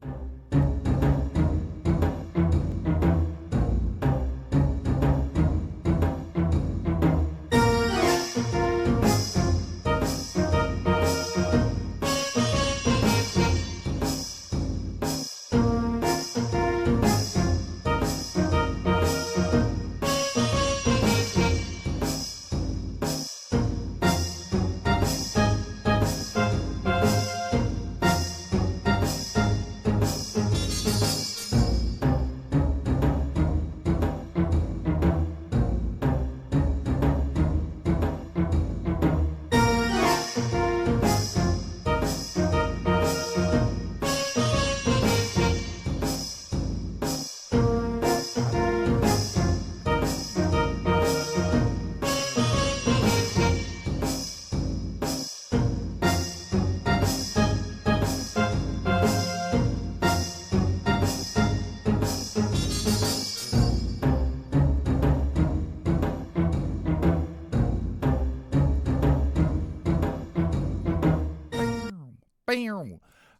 Bam.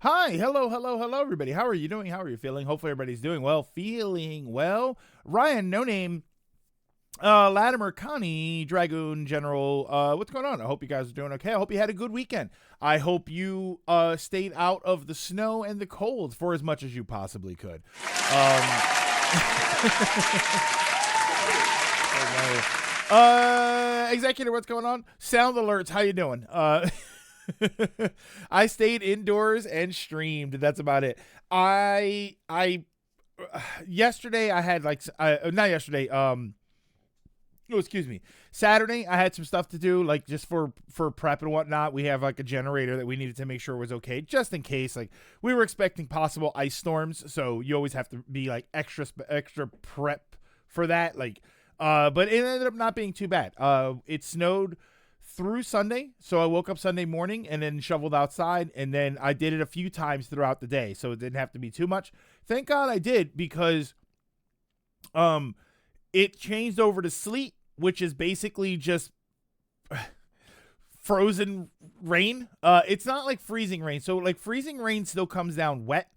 Hi, hello, everybody. How are you doing? How are you feeling? Hopefully, everybody's doing well. Feeling well. Ryan, no name. Latimer, Connie, Dragoon, General. What's going on? I hope you guys are doing okay. I hope you had a good weekend. I hope you stayed out of the snow and the cold for as much as you possibly could. Executive, what's going on? Sound alerts, how you doing? I stayed indoors and streamed. That's about it. Yesterday I had not yesterday. Excuse me. Saturday I had some stuff to do, like just for prep and whatnot. We have like a generator that we needed to make sure was okay, just in case. Like we were expecting possible ice storms, so you always have to be like extra prep for that. But it ended up not being too bad. It snowed through Sunday, so I woke up Sunday morning and then shoveled outside, and then I did it a few times throughout the day, so it didn't have to be too much. Thank God I did, because it changed over to sleet, which is basically just frozen rain. It's not like freezing rain. So like freezing rain still comes down wet,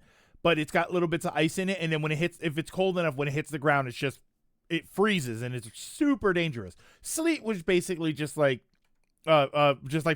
but it's got little bits of ice in it, and then when it hits, if it's cold enough, when it hits the ground, it freezes, and it's super dangerous. Sleet was basically just like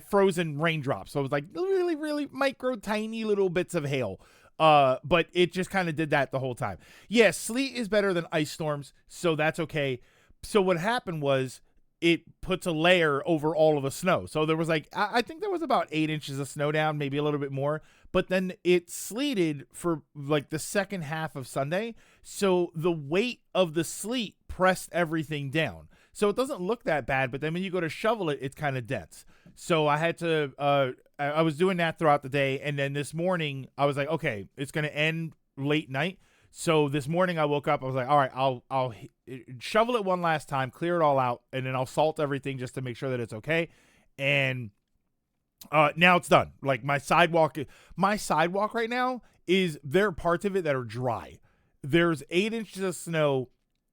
frozen raindrops. So it was like really, really micro, tiny little bits of hail. But it just kind of did that the whole time. Yeah, sleet is better than ice storms, so that's okay. So what happened was it puts a layer over all of the snow. So there was I think there was about 8 inches of snow down, maybe a little bit more. But then it sleeted for like the second half of Sunday. So the weight of the sleet pressed everything down. So it doesn't look that bad, but then when you go to shovel it, it's kind of dense. So I had to, I was doing that throughout the day. And then this morning I was like, okay, it's going to end late night. So this morning I woke up, I was like, all right, I'll shovel it one last time, clear it all out, and then I'll salt everything just to make sure that it's okay. And now it's done. Like my sidewalk right now there are parts of it that are dry. There's 8 inches of snow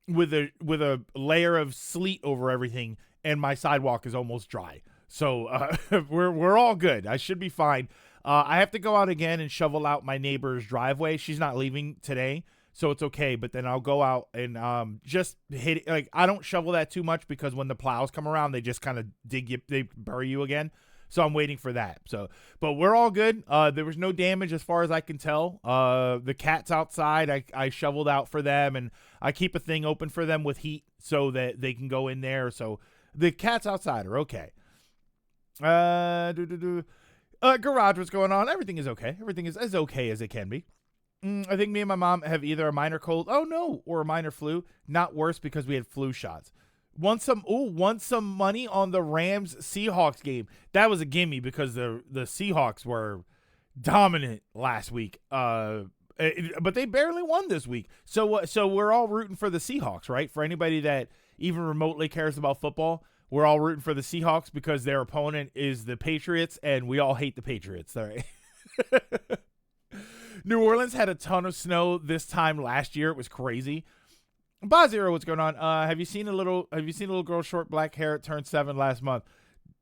with a layer of sleet over everything, and my sidewalk is almost dry. So we're all good. I should be fine. I have to go out again and shovel out my neighbor's driveway. She's not leaving today, so it's okay. But then I'll go out and just hit it. Like I don't shovel that too much, because when the plows come around, they just kind of dig you, they bury you again. So I'm waiting for that. So, but we're all good. There was no damage as far as I can tell. The cat's outside. I shoveled out for them, and I keep a thing open for them with heat so that they can go in there. So the cat's outside are okay. Garage, what's going on? Everything is okay. Everything is as okay as it can be. I think me and my mom have either a minor cold, or a minor flu. Not worse, because we had flu shots. Want some money on the Rams Seahawks game? That was a gimme, because the Seahawks were dominant last week. But they barely won this week. So we're all rooting for the Seahawks, right? For anybody that even remotely cares about football, we're all rooting for the Seahawks because their opponent is the Patriots, and we all hate the Patriots. All right. New Orleans had a ton of snow this time last year. It was crazy. Bazero, what's going on? Have you seen a little girl, short black hair, turned 7 last month?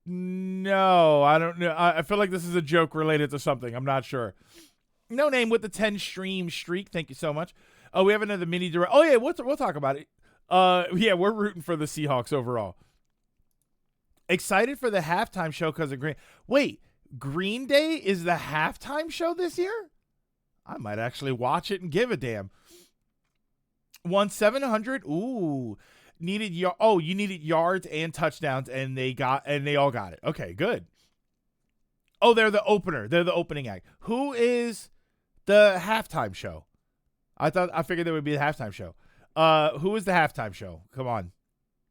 No, I don't know. I feel like this is a joke related to something. I'm not sure. No name with the 10 stream streak. Thank you so much. We have another mini direct. Oh yeah, we'll talk about it. Yeah, we're rooting for the Seahawks overall. Excited for the halftime show because of Green. Wait, Green Day is the halftime show this year? I might actually watch it and give a damn. Won 700. Ooh, needed you needed yards and touchdowns, and they all got it. Okay, good. Oh, they're the opener. They're the opening act. Who is the halftime show? I figured there would be the halftime show. Who is the halftime show? Come on.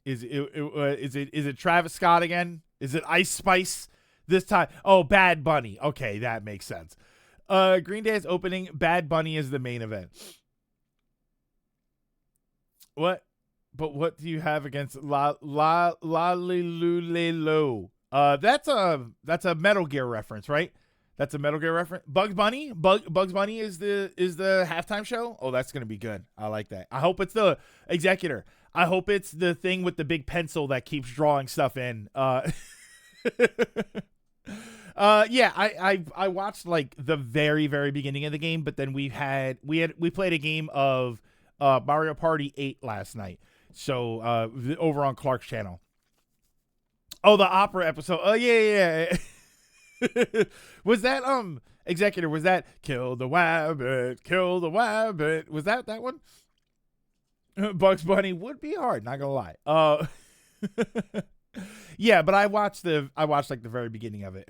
Is it Travis Scott again? Is it Ice Spice this time? Oh, Bad Bunny. Okay, that makes sense. Green Day is opening. Bad Bunny is the main event. What? But what do you have against La Lulelo? That's a Metal Gear reference, right? That's a Metal Gear reference. Bugs Bunny is the halftime show. Oh, that's gonna be good. I like that. I hope it's the Executor. I hope it's the thing with the big pencil that keeps drawing stuff in. Yeah, I watched like the very, very beginning of the game, but then we played a game of Mario Party 8 last night. So over on Clark's channel. Oh, the opera episode. Oh yeah. Was that Executor? Was that Kill the Wabbit? Kill the Wabbit? Was that one? Bugs Bunny would be hard, not gonna lie. Yeah, but I watched like the very beginning of it.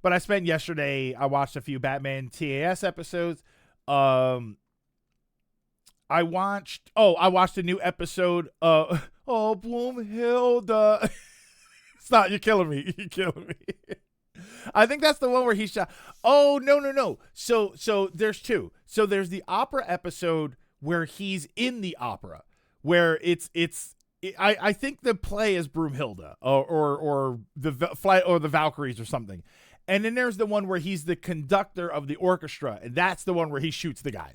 But I spent yesterday. I watched a few Batman TAS episodes. I watched a new episode. Bloomhilda. Stop! You're killing me. You're killing me. I think that's the one where he shot. Oh no. So there's two. So there's the opera episode where he's in the opera, where I think the play is Broomhilda or the flight or the Valkyries or something. And then there's the one where he's the conductor of the orchestra, and that's the one where he shoots the guy.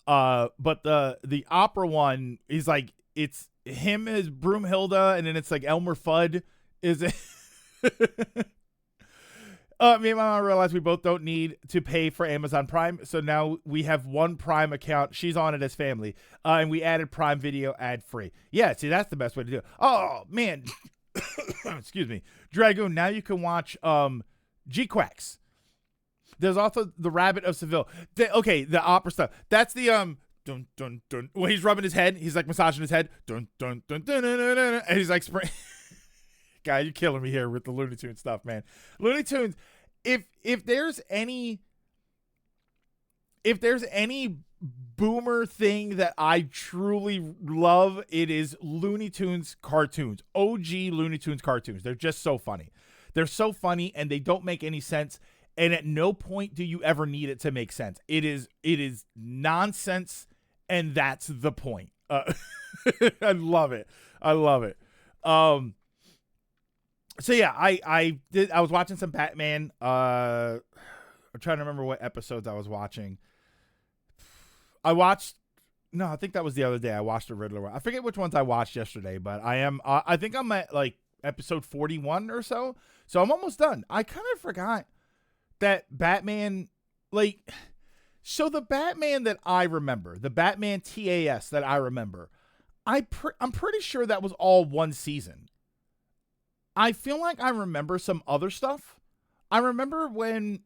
But the opera one is like it's him as Broomhilda, and then it's like Elmer Fudd is it. Me and my mom realized we both don't need to pay for Amazon Prime, so now we have one Prime account. She's on it as family, and we added Prime Video ad-free. Yeah, see, that's the best way to do it. Oh, man. Excuse me. Dragoon, now you can watch G-Quacks. There's also The Rabbit of Seville. The opera stuff. That's the dun dun dun. When he's rubbing his head, he's like massaging his head. Dun dun dun dun dun dun, dun, and he's like spraying. Guy, you're killing me here with the Looney Tunes stuff, man. Looney Tunes. If there's any boomer thing that I truly love, it is Looney Tunes cartoons. OG Looney Tunes cartoons. They're just so funny. They're so funny, and they don't make any sense. And at no point do you ever need it to make sense. It is nonsense, and that's the point. I love it. So yeah, I was watching some Batman. I'm trying to remember what episodes I was watching. I think that was the other day. I watched the Riddler one. I forget which ones I watched yesterday, but I think I'm at like episode 41 or so. So I'm almost done. I kind of forgot that Batman, so the Batman that I remember, the Batman TAS that I remember, I'm pretty sure that was all one season. I feel like I remember some other stuff. I remember when,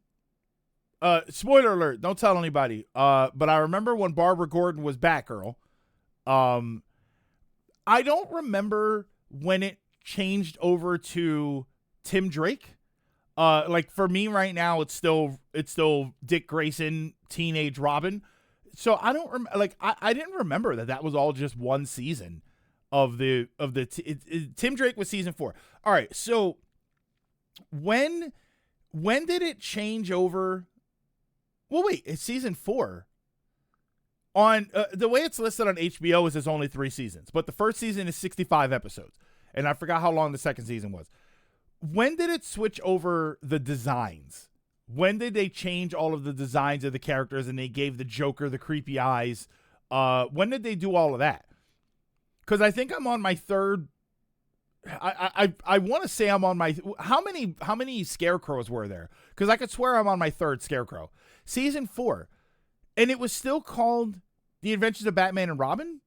spoiler alert, don't tell anybody. But I remember when Barbara Gordon was Batgirl. I don't remember when it changed over to Tim Drake. For me right now, it's still Dick Grayson, Teenage Robin. So I don't I didn't remember that was all just one season of Tim Drake was season 4. All right. So when did it change over? Well, wait, it's season 4 on the way it's listed on HBO is there's only 3 seasons, but the first season is 65 episodes. And I forgot how long the second season was. When did it switch over the designs? When did they change all of the designs of the characters and they gave the Joker the creepy eyes? When did they do all of that? Because I think I'm on my third. I want to say I'm on my. How many scarecrows were there? Because I could swear I'm on my third scarecrow. Season 4. And it was still called The Adventures of Batman and Robin.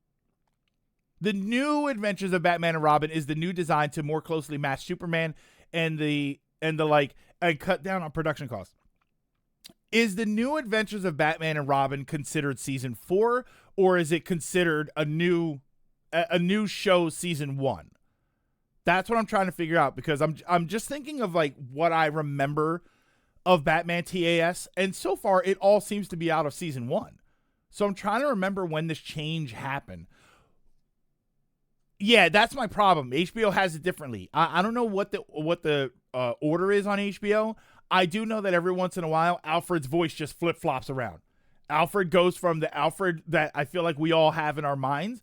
The New Adventures of Batman and Robin is the new design to more closely match Superman and cut down on production costs. Is the New Adventures of Batman and Robin considered season 4, or is it considered a new show season 1? That's what I'm trying to figure out, because I'm just thinking of like what I remember of Batman TAS, and so far it all seems to be out of season 1. So I'm trying to remember when this change happened. Yeah, that's my problem. HBO has it differently. I don't know what the order is on HBO. I do know that every once in a while, Alfred's voice just flip-flops around. Alfred goes from the Alfred that I feel like we all have in our minds,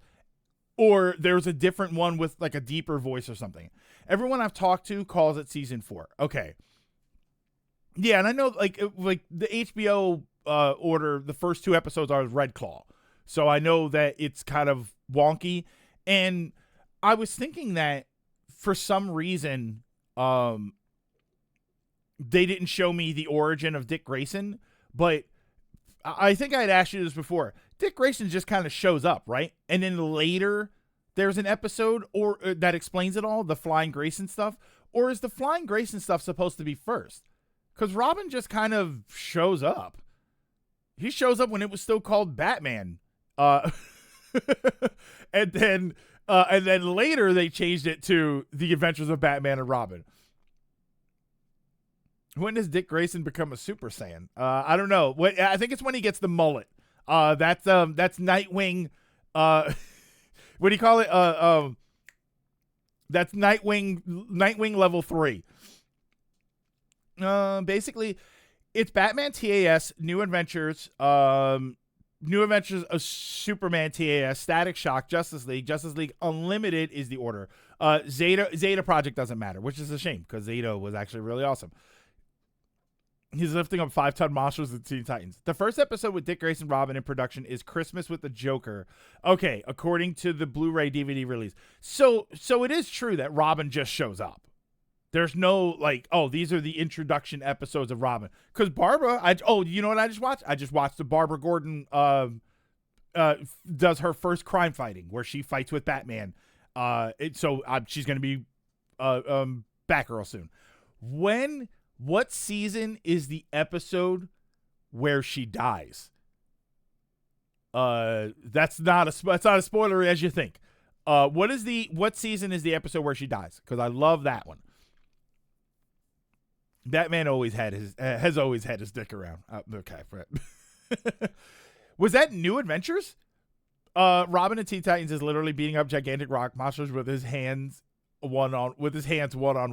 or there's a different one with like a deeper voice or something. Everyone I've talked to calls it season 4. Okay. Yeah, and I know like the HBO order, the first 2 episodes are Red Claw. So I know that it's kind of wonky. And I was thinking that for some reason, they didn't show me the origin of Dick Grayson, but I think I had asked you this before. Dick Grayson just kind of shows up, right? And then later there's an episode or that explains it all, the Flying Grayson stuff, or is the Flying Grayson stuff supposed to be first? Because Robin just kind of shows up. He shows up when it was still called Batman, and then later they changed it to The Adventures of Batman and Robin. When does Dick Grayson become a Super Saiyan? I don't know. I think it's when he gets the mullet. That's Nightwing. What do you call it? That's Nightwing level 3. Basically, it's Batman TAS, New Adventures of Superman TAS, Static Shock, Justice League Unlimited is the order. Zeta Project doesn't matter, which is a shame because Zeta was actually really awesome. He's lifting up 5-ton monsters with Teen Titans. The first episode with Dick Grayson Robin in production is Christmas with the Joker. Okay, according to the Blu-ray DVD release. So it is true that Robin just shows up. There's no like, oh, these are the introduction episodes of Robin. Because Barbara, you know what I just watched? I just watched the Barbara Gordon does her first crime fighting where she fights with Batman. She's going to be Batgirl soon. What season is the episode where she dies? That's not a spoiler as you think. What season is the episode where she dies? Because I love that one. Batman has always had his dick around. Okay, was that New Adventures? Robin and Teen Titans is literally beating up gigantic rock monsters with his hands one on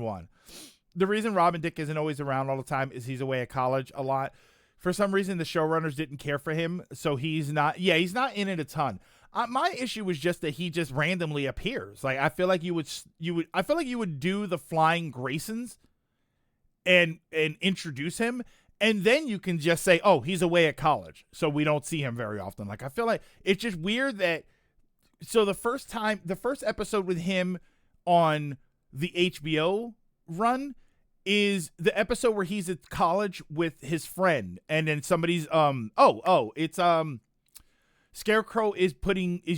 one. The reason Robin Dick isn't always around all the time is he's away at college a lot. For some reason, the showrunners didn't care for him, so he's not in it a ton. My issue was just that he just randomly appears. Like I feel like you would do the Flying Graysons and introduce him, and then you can just say, oh, he's away at college, so we don't see him very often. Like I feel like it's just weird that. So the first episode with him on the HBO run is the episode where he's at college with his friend, and then somebody's it's Scarecrow is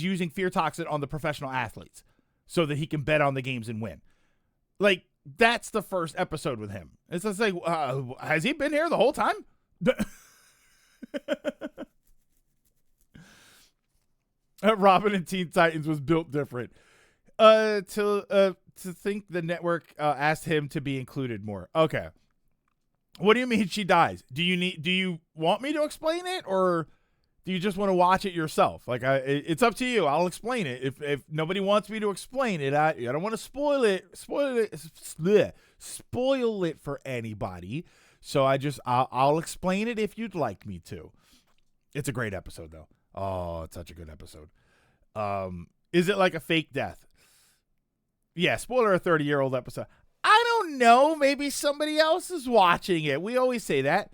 using fear toxin on the professional athletes so that he can bet on the games and win. Like that's the first episode with him. It's just like, has he been here the whole time? Robin and Teen Titans was built different. To think the network asked him to be included more. Okay. What do you mean she dies? Do you want me to explain it, or do you just want to watch it yourself? Like it's up to you. I'll explain it. If nobody wants me to explain it, I don't want to spoil it for anybody. So I'll explain it if you'd like me to. It's a great episode though. Oh, it's such a good episode. Is it like a fake death? Yeah, spoiler, a 30-year-old episode. I don't know. Maybe somebody else is watching it. We always say that.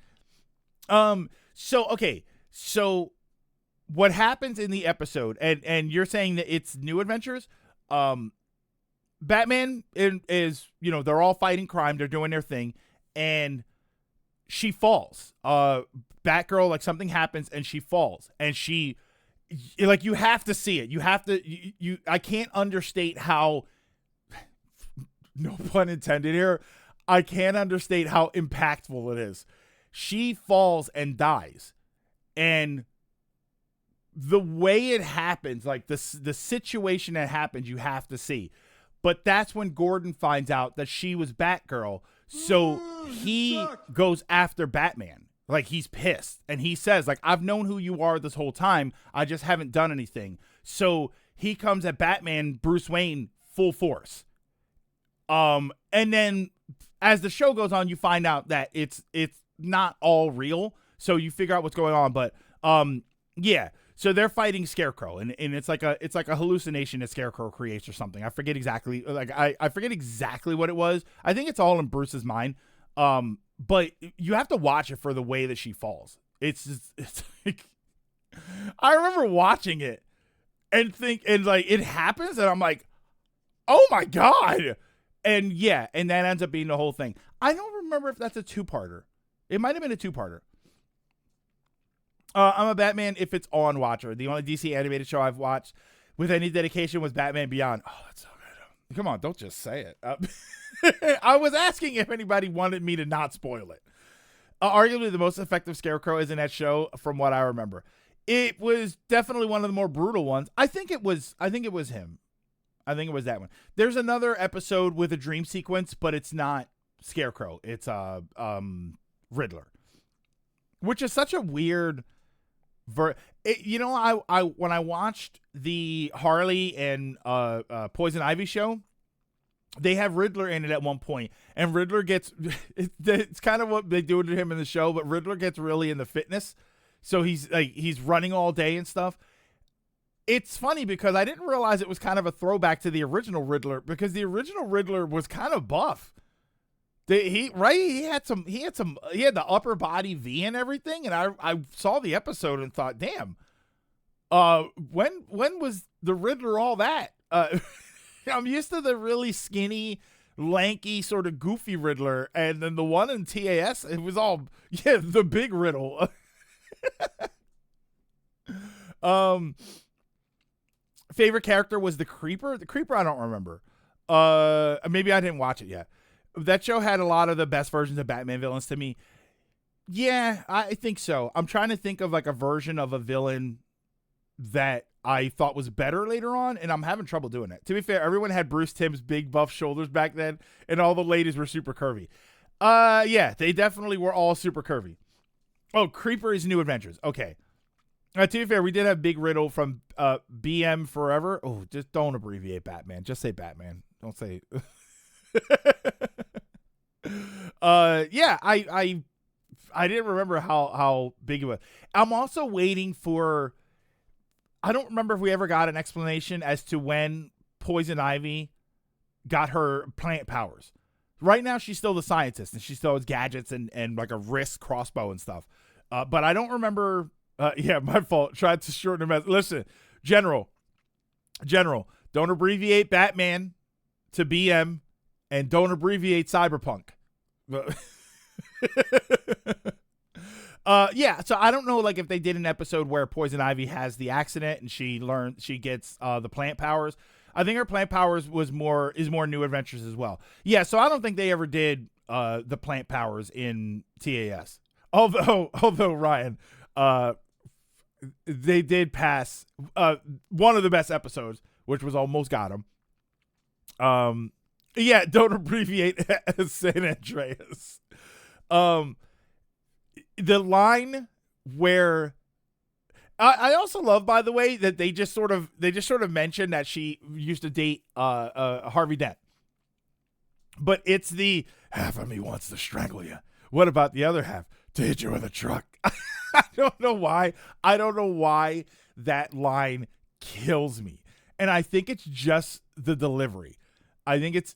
So what happens in the episode, and you're saying that it's New Adventures? Batman is, they're all fighting crime. They're doing their thing. And she falls. Batgirl, like something happens and she falls, and she, like, you have to see it. You have to, I can't understate how, no pun intended here, I can't understate how impactful it is. She falls and dies. And the way it happens, like the situation that happens, you have to see. But that's when Gordon finds out that she was Batgirl. So he goes after Batman. Like, he's pissed. And he says, like, I've known who you are this whole time. I just haven't done anything. So he comes at Batman, Bruce Wayne, full force. And then as the show goes on, you find out that it's not all real. So you figure out what's going on. But yeah. So they're fighting Scarecrow, and it's like a hallucination that Scarecrow creates or something. I forget exactly. Like, I forget exactly what it was. I think it's all in Bruce's mind. But you have to watch it for the way that she falls. It's like, I remember watching it and like it happens, and I'm like, oh my God. And yeah, and that ends up being the whole thing. I don't remember if that's a 2-parter. It might have been a 2-parter. I'm a Batman if it's on watcher. The only DC animated show I've watched with any dedication was Batman Beyond. Oh, that's so good. Come on, don't just say it. I was asking if anybody wanted me to not spoil it. Arguably the most effective Scarecrow is in that show from what I remember. It was definitely one of the more brutal ones. I think it was him. I think it was that one. There's another episode with a dream sequence, but it's not Scarecrow. It's Riddler. Which is such a weird I when I watched the Harley and Poison Ivy show, they have Riddler in it at one point, and Riddler gets it's kind of what they do to him in the show, but Riddler gets really into fitness, so he's running all day and stuff. It's funny because I didn't realize it was kind of a throwback to the original Riddler, because the original Riddler was kind of buff. He had the upper body V and everything, and I saw the episode and thought, damn, when was the Riddler all that? I'm used to the really skinny, lanky, sort of goofy Riddler, and then the one in TAS, it was all the big riddle. Favorite character was the Creeper. The Creeper I don't remember. Maybe I didn't watch it yet. That show had a lot of the best versions of Batman villains to me. Yeah, I think so. I'm trying to think of like a version of a villain that I thought was better later on, and I'm having trouble doing it. To be fair, everyone had Bruce Timm's big buff shoulders back then, and all the ladies were super curvy. Yeah, they definitely were all super curvy. Oh, Creeper is New Adventures. Okay. To be fair, we did have Big Riddle from BM Forever. Oh, just don't abbreviate Batman. Just say Batman. Don't say... Yeah, I didn't remember how big it was. I'm also waiting for, I don't remember if we ever got an explanation as to when Poison Ivy got her plant powers. Right now she's still the scientist and she still has gadgets and like a wrist crossbow and stuff. But I don't remember. Yeah, my fault. Tried to shorten the message. Listen, General, don't abbreviate Batman to BM. And don't abbreviate Cyberpunk. Yeah, so I don't know, like, if they did an episode where Poison Ivy has the accident and she gets the plant powers. I think her plant powers is more New Adventures as well. Yeah, so I don't think they ever did the plant powers in TAS. Although Ryan, they did pass one of the best episodes, which was Almost Got Him. Yeah, don't abbreviate San Andreas. The line where I also love, by the way, that they just sort of mentioned that she used to date Harvey Dent. But it's the half of me wants to strangle you. What about the other half? To hit you with a truck. I don't know why. That line kills me. And I think it's just the delivery. I think it's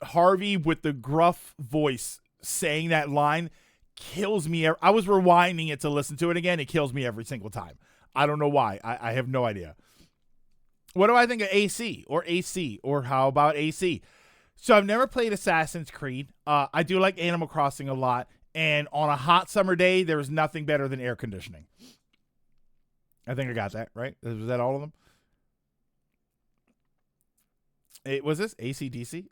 Harvey with the gruff voice saying that line kills me. I was rewinding it to listen to it again. It kills me every single time. I don't know why. I have no idea. What do I think of AC or how about AC? So I've never played Assassin's Creed. I do like Animal Crossing a lot. And on a hot summer day, there was nothing better than air conditioning. I think I got that, right? Was that all of them? Was this AC/DC?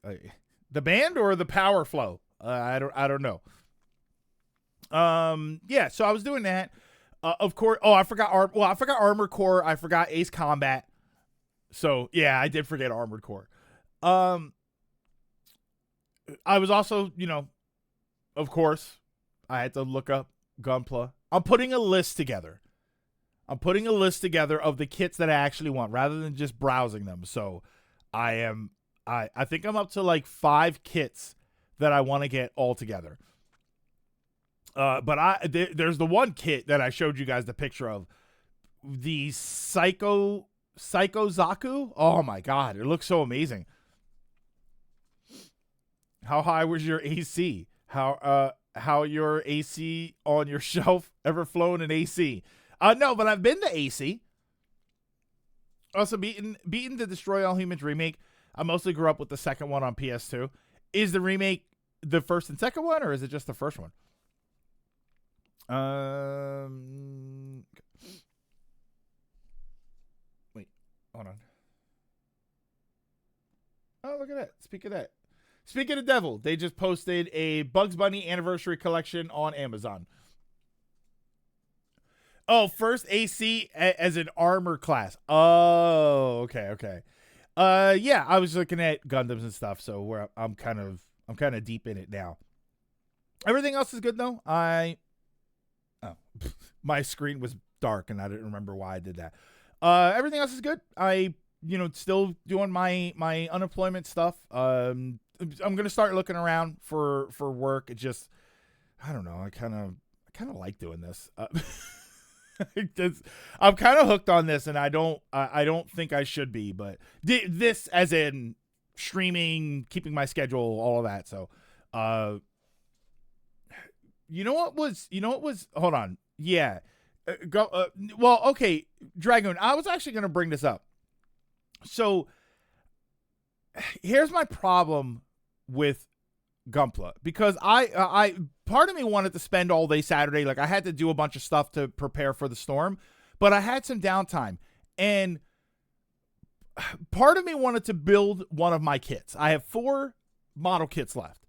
The band or the power flow? I don't know. Yeah, so I was doing that. Of course. Oh, I forgot. I forgot Armored Core. I forgot Ace Combat. So yeah, I did forget Armored Core. I was also, of course, I had to look up Gunpla. I'm putting a list together. of the kits that I actually want rather than just browsing them. So I think I'm up to like 5 kits that I want to get all together. But there's the one kit that I showed you guys the picture of, the Psycho Zaku. Oh my God, it looks so amazing. How high was your AC? How your AC on your shelf? Ever flown an AC? No, but I've been to AC. Also beaten the Destroy All Humans remake. I mostly grew up with the second one on PS2. Is the remake the first and second one, or is it just the first one? Wait, hold on. Oh, look at that. Speaking of devil, they just posted a Bugs Bunny anniversary collection on Amazon. Oh, first AC as an armor class. Oh, okay. Yeah, I was looking at Gundams and stuff, so I'm kind of deep in it now. Everything else is good though. My screen was dark and I didn't remember why I did that. Everything else is good. I still doing my unemployment stuff. I'm gonna start looking around for work. It just, I don't know. I kind of like doing this. I'm kind of hooked on this, and I don't think I should be, but this as in streaming, keeping my schedule, all of that. So, you know what was? Hold on. Yeah. Well, okay, Dragoon. I was actually going to bring this up. So, here's my problem with Gunpla, because I part of me wanted to spend all day Saturday. Like, I had to do a bunch of stuff to prepare for the storm, but I had some downtime, and part of me wanted to build one of my kits. I have 4 model kits left,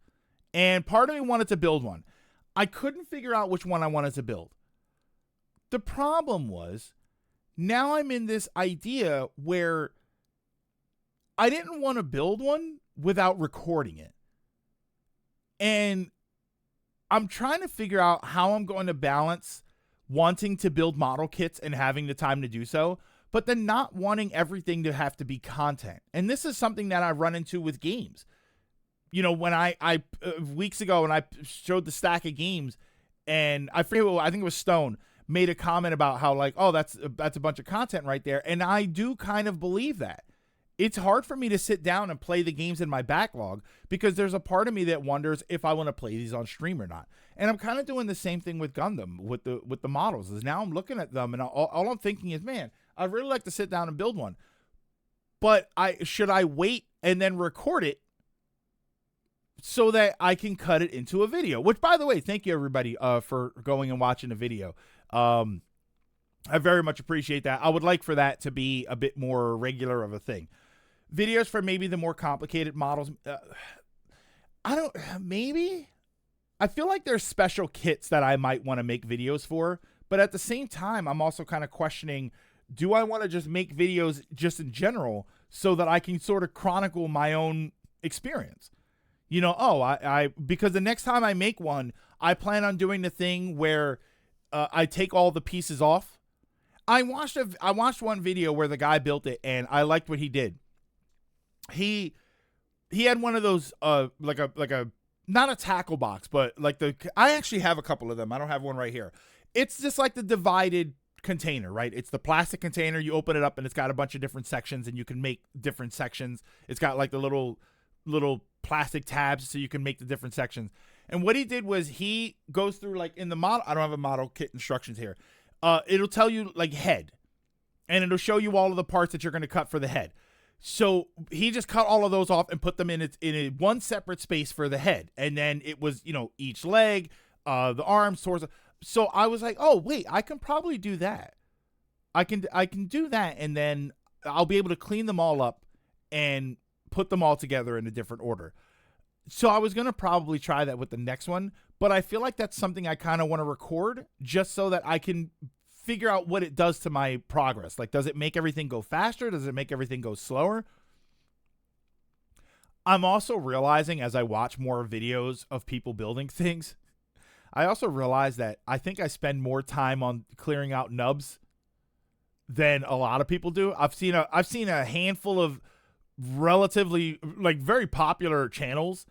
and part of me wanted to build one. I couldn't figure out which one I wanted to build. The problem was, now I'm in this idea where I didn't want to build one without recording it. And I'm trying to figure out how I'm going to balance wanting to build model kits and having the time to do so, but then not wanting everything to have to be content. And this is something that I run into with games. When I weeks ago, when I showed the stack of games, and I think it was Stone, made a comment about how, like, oh, that's a bunch of content right there. And I do kind of believe that. It's hard for me to sit down and play the games in my backlog because there's a part of me that wonders if I want to play these on stream or not. And I'm kind of doing the same thing with Gundam, with the models. Is now I'm looking at them, and all I'm thinking is, man, I'd really like to sit down and build one. But should I wait and then record it so that I can cut it into a video? Which, by the way, thank you everybody for going and watching the video. I very much appreciate that. I would like for that to be a bit more regular of a thing. Videos for maybe the more complicated models. I feel like there's special kits that I might want to make videos for, but at the same time, I'm also kind of questioning, do I want to just make videos just in general so that I can sort of chronicle my own experience? Because the next time I make one, I plan on doing the thing where I take all the pieces off. I watched one video where the guy built it, and I liked what he did. He had one of those like a not a tackle box, but like I actually have a couple of them. I don't have one right here. It's just like the divided container, right? It's the plastic container. You open it up, and it's got a bunch of different sections, and you can make different sections. It's got like the little plastic tabs so you can make the different sections. And what he did was he goes through, like, in the model, I don't have a model kit instructions here. It'll tell you, like, head, and it'll show you all of the parts that you're going to cut for the head. So he just cut all of those off and put them in a one separate space for the head. And then it was, each leg, the arms, torso. So I was like, oh wait, I can probably do that. I can do that, and then I'll be able to clean them all up and put them all together in a different order. So I was gonna probably try that with the next one, but I feel like that's something I kind of want to record just so that I can figure out what it does to my progress. Like, does it make everything go faster? Does it make everything go slower? I'm also realizing as I watch more videos of people building things, I also realize that I think I spend more time on clearing out nubs than a lot of people do. I've seen a handful of relatively like very popular channels,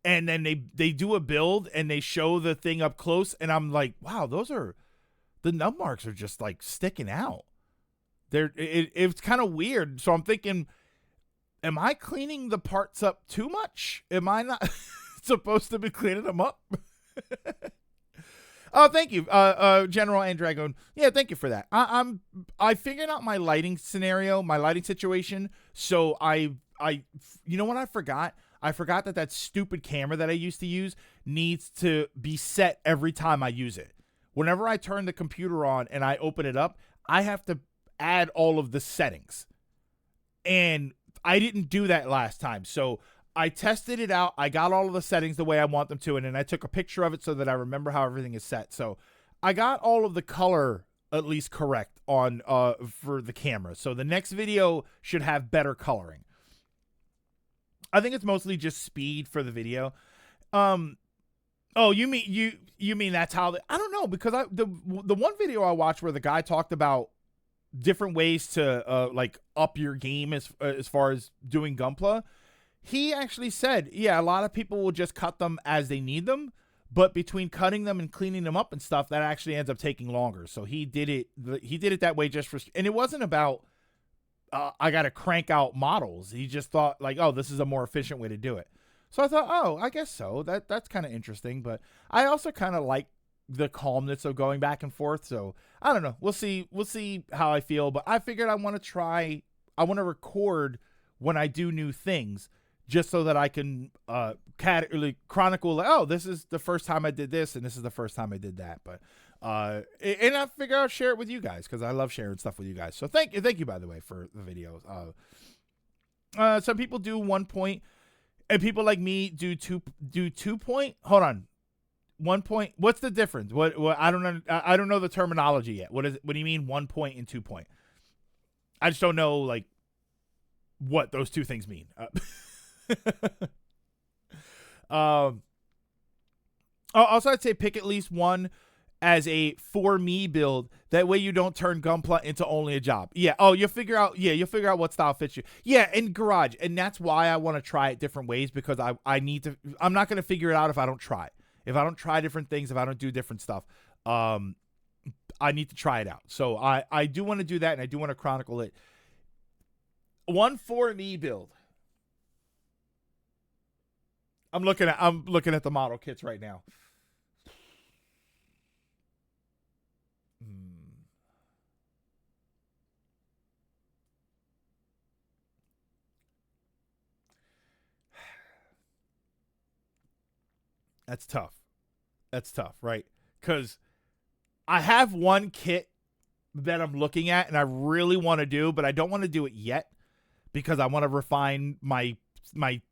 and then they do a build and they show the thing up close, and I'm like, wow, the nub marks are just like sticking out. It's kind of weird. So I'm thinking, am I cleaning the parts up too much? Am I not supposed to be cleaning them up? Oh, thank you, General Andragon. Yeah, thank you for that. I figured out my lighting scenario, my lighting situation. So you know what I forgot? I forgot that stupid camera that I used to use needs to be set every time I use it. Whenever I turn the computer on and I open it up, I have to add all of the settings. And I didn't do that last time. So I tested it out. I got all of the settings the way I want them to, and then I took a picture of it so that I remember how everything is set. So I got all of the color at least correct on for the camera. So the next video should have better coloring. I think it's mostly just speed for the video. Oh, you mean that's how I don't know, because the one video I watched where the guy talked about different ways to like up your game as far as doing Gunpla. He actually said, yeah, a lot of people will just cut them as they need them, but between cutting them and cleaning them up and stuff, that actually ends up taking longer. So he did it that way just for, and it wasn't about I got to crank out models. He just thought like, oh, this is a more efficient way to do it. So I thought, oh, I guess so. That's kind of interesting, but I also kind of like the calmness of going back and forth. So I don't know. We'll see how I feel, but I figured I want to record when I do new things, just so that I can chronicle, like, oh, this is the first time I did this, and this is the first time I did that. But and I figure I'll share it with you guys, because I love sharing stuff with you guys. So thank you, by the way, for the videos. Some people do 1 point, and people like me do 2 point. Hold on, 1 point. What's the difference? What I don't know the terminology yet. What do you mean 1 point and 2 point? I just don't know like what those two things mean. Also, I'd say pick at least one as a for me build. That way you don't turn Gunpla into only a job. Yeah. Oh, you'll figure out what style fits you. Yeah, in Garage. And that's why I want to try it different ways, because I'm not going to figure it out if I don't try. If I don't try different things, if I don't do different stuff, I need to try it out. So I do want to do that, and I do want to chronicle it. One for me build. I'm looking at the model kits right now. That's tough, right? Because I have one kit that I'm looking at and I really want to do, but I don't want to do it yet because I want to refine my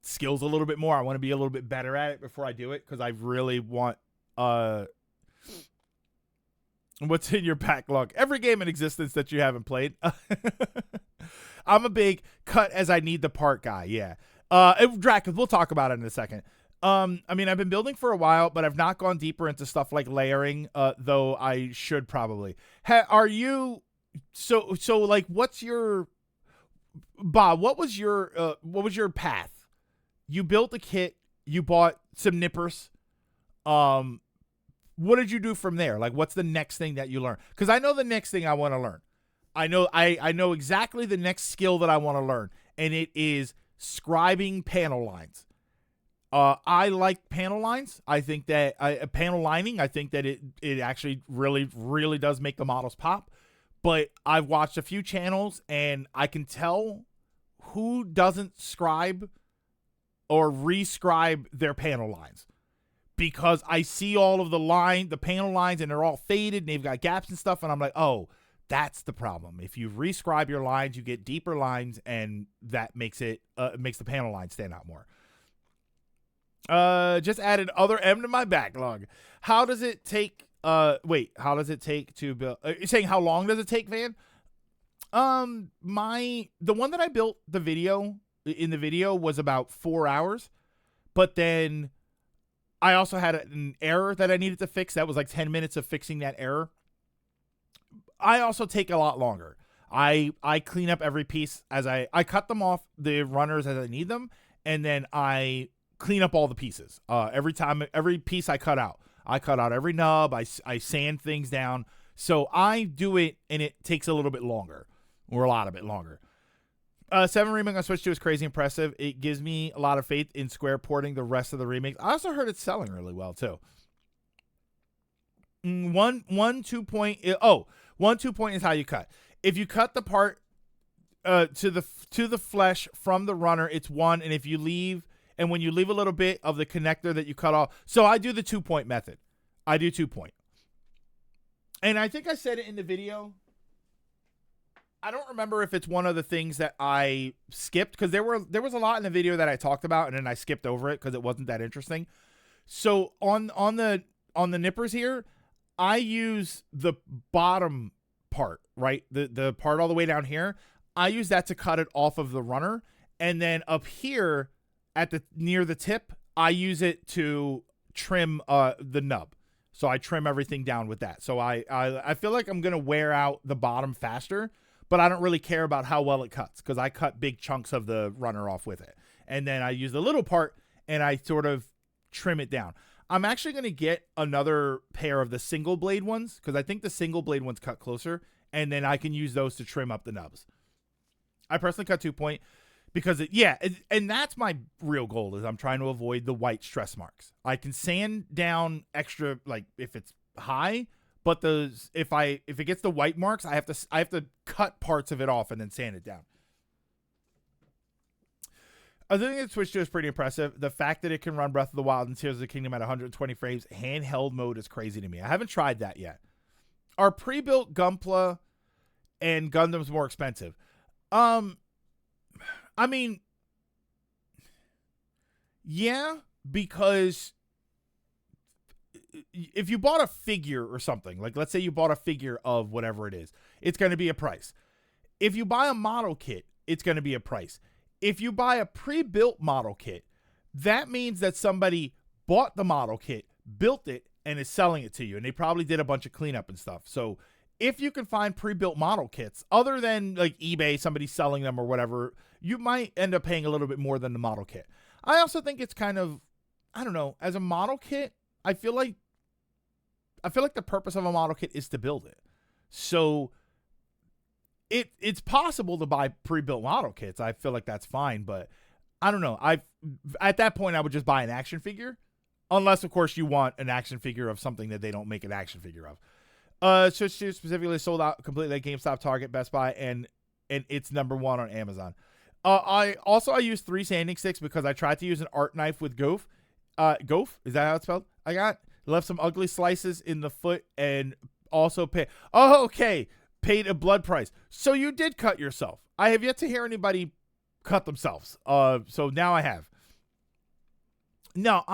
skills a little bit more. I want to be a little bit better at it before I do it, because I really want what's in your backlog? Every game in existence that you haven't played. I'm a big cut as I need the part guy. Yeah. Drac, we'll talk about it in a second. I mean, I've been building for a while, but I've not gone deeper into stuff like layering, though I should probably. Are you so like what's your Bob, what was your path? You built a kit, you bought some nippers. What did you do from there? Like, what's the next thing that you learn? Because I know the next thing I want to learn. I know exactly the next skill that I want to learn, and it is scribing panel lines. I like panel lines. I think that panel lining, I think that it actually really, really does make the models pop. But I've watched a few channels, and I can tell who doesn't scribe or rescribe their panel lines, because I see all of the panel lines, and they're all faded and they've got gaps and stuff. And I'm like, oh, that's the problem. If you rescribe your lines, you get deeper lines, and that makes makes the panel line stand out more. Just added other M to my backlog. How does it take? How does it take to build? You're saying how long does it take, Van? The one that I built in the video was about 4 hours, but then I also had an error that I needed to fix. That was like 10 minutes of fixing that error. I also take a lot longer. I clean up every piece as I cut them off the runners as I need them, and then I clean up all the pieces. Every piece I cut out every nub. I sand things down. So I do it, and it takes a little bit longer, or a lot of it longer. 7 remake on Switch 2 is crazy impressive. It gives me a lot of faith in Square porting the rest of the remakes. I also heard it's selling really well too. 1-2 point is how you cut. If you cut the part to the flesh from the runner, it's 1, and if you leave. And when you leave a little bit of the connector that you cut off. So I do the 2-point method. I do 2-point. And I think I said it in the video. I don't remember if it's one of the things that I skipped, because there was a lot in the video that I talked about, and then I skipped over it because it wasn't that interesting. So on the nippers here, I use the bottom part, right? The part all the way down here. I use that to cut it off of the runner. And then up here, near the tip, I use it to trim the nub. So I trim everything down with that. So I feel like I'm gonna wear out the bottom faster, but I don't really care about how well it cuts, because I cut big chunks of the runner off with it. And then I use the little part and I sort of trim it down. I'm actually gonna get another pair of the single blade ones, because I think the single blade ones cut closer, and then I can use those to trim up the nubs. I personally cut 2-point. Because, and that's my real goal, is I'm trying to avoid the white stress marks. I can sand down extra, like, if it's high, but if it gets the white marks, I have to cut parts of it off and then sand it down. I think the Switch 2 is pretty impressive. The fact that it can run Breath of the Wild and Tears of the Kingdom at 120 frames, handheld mode, is crazy to me. I haven't tried that yet. Are pre-built Gunpla and Gundams more expensive? I mean, yeah, because if you bought a figure or something, like let's say you bought a figure of whatever it is, it's going to be a price. If you buy a model kit, it's going to be a price. If you buy a pre-built model kit, that means that somebody bought the model kit, built it, and is selling it to you. And they probably did a bunch of cleanup and stuff. So if you can find pre-built model kits, other than like eBay, somebody selling them or whatever, you might end up paying a little bit more than the model kit. I also think it's kind of, I don't know, as a model kit, I feel like the purpose of a model kit is to build it. So it's possible to buy pre-built model kits. I feel like that's fine, but I don't know. At that point, I would just buy an action figure, unless of course you want an action figure of something that they don't make an action figure of. Switch 2 specifically sold out completely at GameStop, Target, Best Buy, and it's #1 on Amazon. I use 3 sanding sticks because I tried to use an art knife with Goaf. Goaf? Is that how it's spelled? I left some ugly slices in the foot and also paid a blood price. So you did cut yourself. I have yet to hear anybody cut themselves. So now I have. Now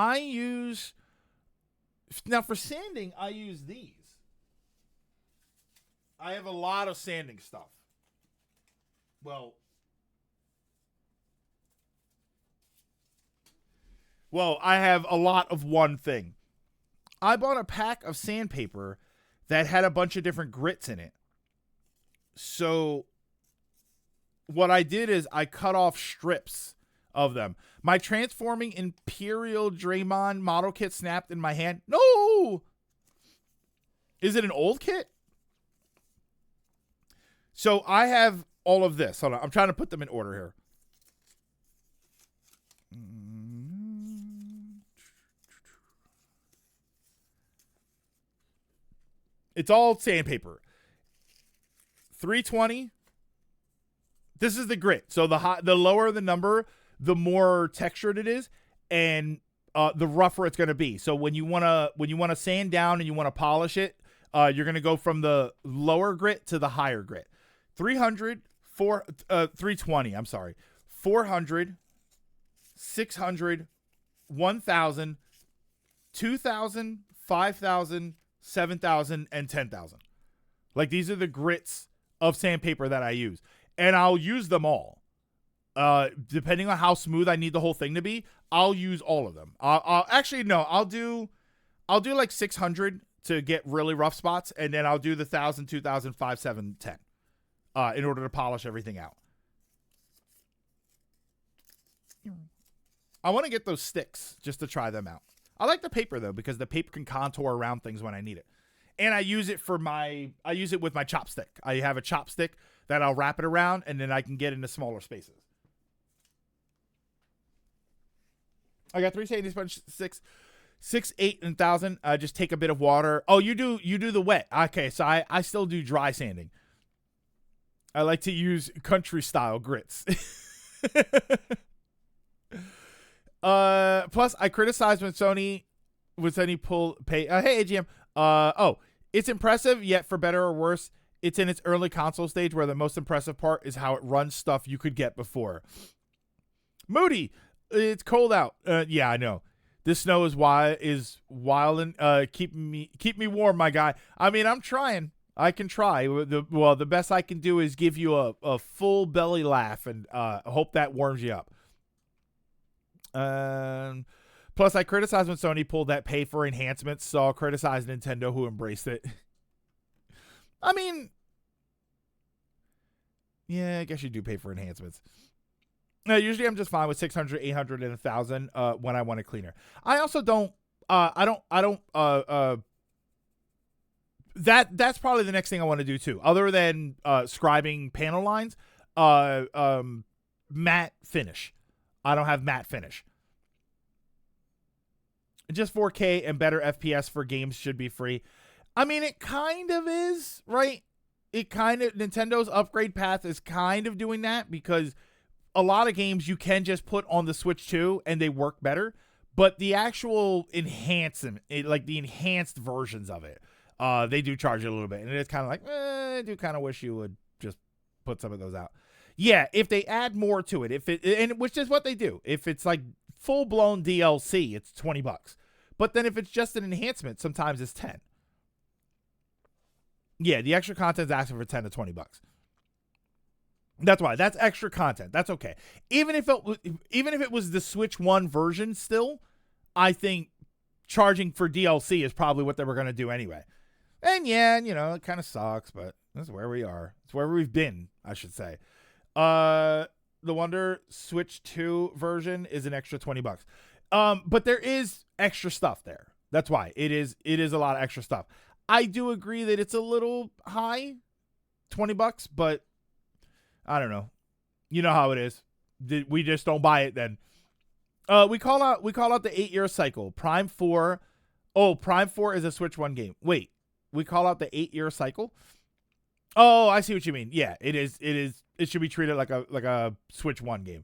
for sanding, I use these. I have a lot of sanding stuff. Well, I have a lot of one thing. I bought a pack of sandpaper that had a bunch of different grits in it. So what I did is I cut off strips of them. My transforming Imperial Draymond model kit snapped in my hand. No! Is it an old kit? So I have all of this. Hold on. I'm trying to put them in order here. It's all sandpaper. 320. This is the grit. So the lower the number, the more textured it is. And the rougher it's going to be. So when you want to sand down and you want to polish it, you're going to go from the lower grit to the higher grit. 320, I'm sorry. 400, 600, 1,000, 2,000, 5,000, 7,000, and 10,000. Like, these are the grits of sandpaper that I use. And I'll use them all. Depending on how smooth I need the whole thing to be, I'll use all of them. I'll do like 600 to get really rough spots, and then I'll do the 1,000, 2,000, 5, 7, 10 in order to polish everything out. I want to get those sticks just to try them out. I like the paper though, because the paper can contour around things when I need it. And I use it with my chopstick. I have a chopstick that I'll wrap it around, and then I can get into smaller spaces. I got 3 sanding sponge, 6, 8, and 1,000. Just take a bit of water. Oh, you do the wet. Okay, so I still do dry sanding. I like to use country style grits. Plus, I criticize when Sony pull pay. Hey, AGM. It's impressive, yet for better or worse, it's in its early console stage where the most impressive part is how it runs stuff you could get before. Moody, it's cold out. Yeah, I know. This snow is wild and keep me warm, my guy. I mean, I'm trying. I can try. The best I can do is give you a full belly laugh and hope that warms you up. Plus, I criticize when Sony pulled that pay for enhancements, so I'll criticize Nintendo who embraced it. I mean, yeah, I guess you do pay for enhancements. No, usually I'm just fine with 600, 800, and 1,000 when I want it cleaner. I also don't. That's probably the next thing I want to do too, other than scribing panel lines. Matte finish. I don't have matte finish. Just 4K and better FPS for games should be free. I mean, it kind of is, right? Nintendo's upgrade path is kind of doing that, because a lot of games you can just put on the Switch 2 and they work better. But the actual enhancement, like the enhanced versions of it, they do charge you a little bit. And it's kind of like, I do kind of wish you would just put some of those out. Yeah, if they add more to it, and which is what they do. If it's like full-blown DLC, it's $20. But then if it's just an enhancement, sometimes it's 10. Yeah, the extra content's asking for 10 to $20. That's why. That's extra content. That's okay. Even if it was the Switch 1 version still, I think charging for DLC is probably what they were going to do anyway. And yeah, it kind of sucks, but that's where we are. It's where we've been, I should say. The Wonder Switch 2 version is an extra $20. But there is extra stuff there. That's why. It is a lot of extra stuff. I do agree that it's a little high, $20, but I don't know. You know how it is. We just don't buy it then. We call out the 8-year cycle. Prime 4. Oh, Prime 4 is a Switch 1 game. Wait. We call out the 8-year cycle? Oh, I see what you mean. Yeah, it is. It should be treated like a Switch 1 game.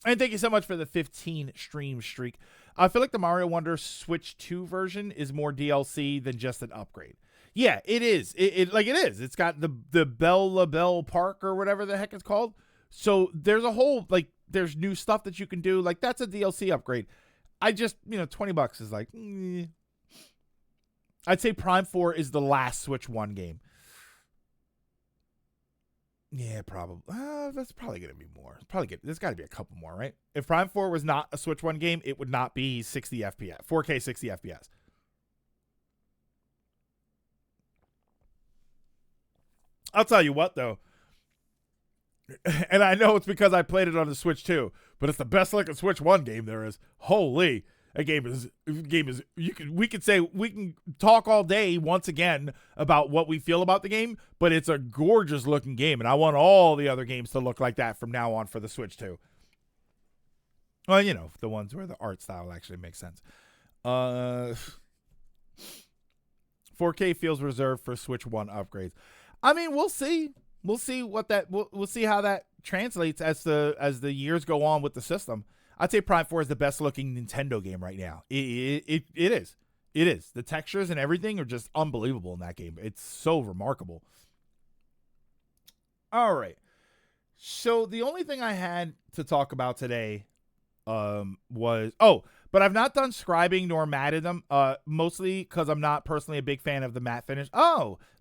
And thank you so much for the 15 stream streak. I feel like the Mario Wonder Switch 2 version is more DLC than just an upgrade. Yeah, it is. It is. It's got the Belle LaBelle Park or whatever the heck it's called. So there's a whole, there's new stuff that you can do. Like, that's a DLC upgrade. I just, $20 is like, I'd say Prime 4 is the last Switch 1 game. Yeah, probably. That's probably going to be more. There's got to be a couple more, right? If Prime 4 was not a Switch 1 game, it would not be 60 FPS, 4K 60 FPS. I'll tell you what, though. And I know it's because I played it on the Switch 2, but it's the best looking Switch 1 game there is. Holy. That game is we can talk all day once again about what we feel about the game, but it's a gorgeous looking game, and I want all the other games to look like that from now on for the Switch 2. Well, the ones where the art style actually makes sense. 4K feels reserved for Switch 1 upgrades. I mean, we'll see. We'll see what that we'll see how that translates as the years go on with the system. I'd say Prime 4 is the best looking Nintendo game right now. It is. It is. The textures and everything are just unbelievable in that game. It's so remarkable. All right. So the only thing I had to talk about today was but I've not done scribing nor matted them, mostly because I'm not personally a big fan of the matte finish.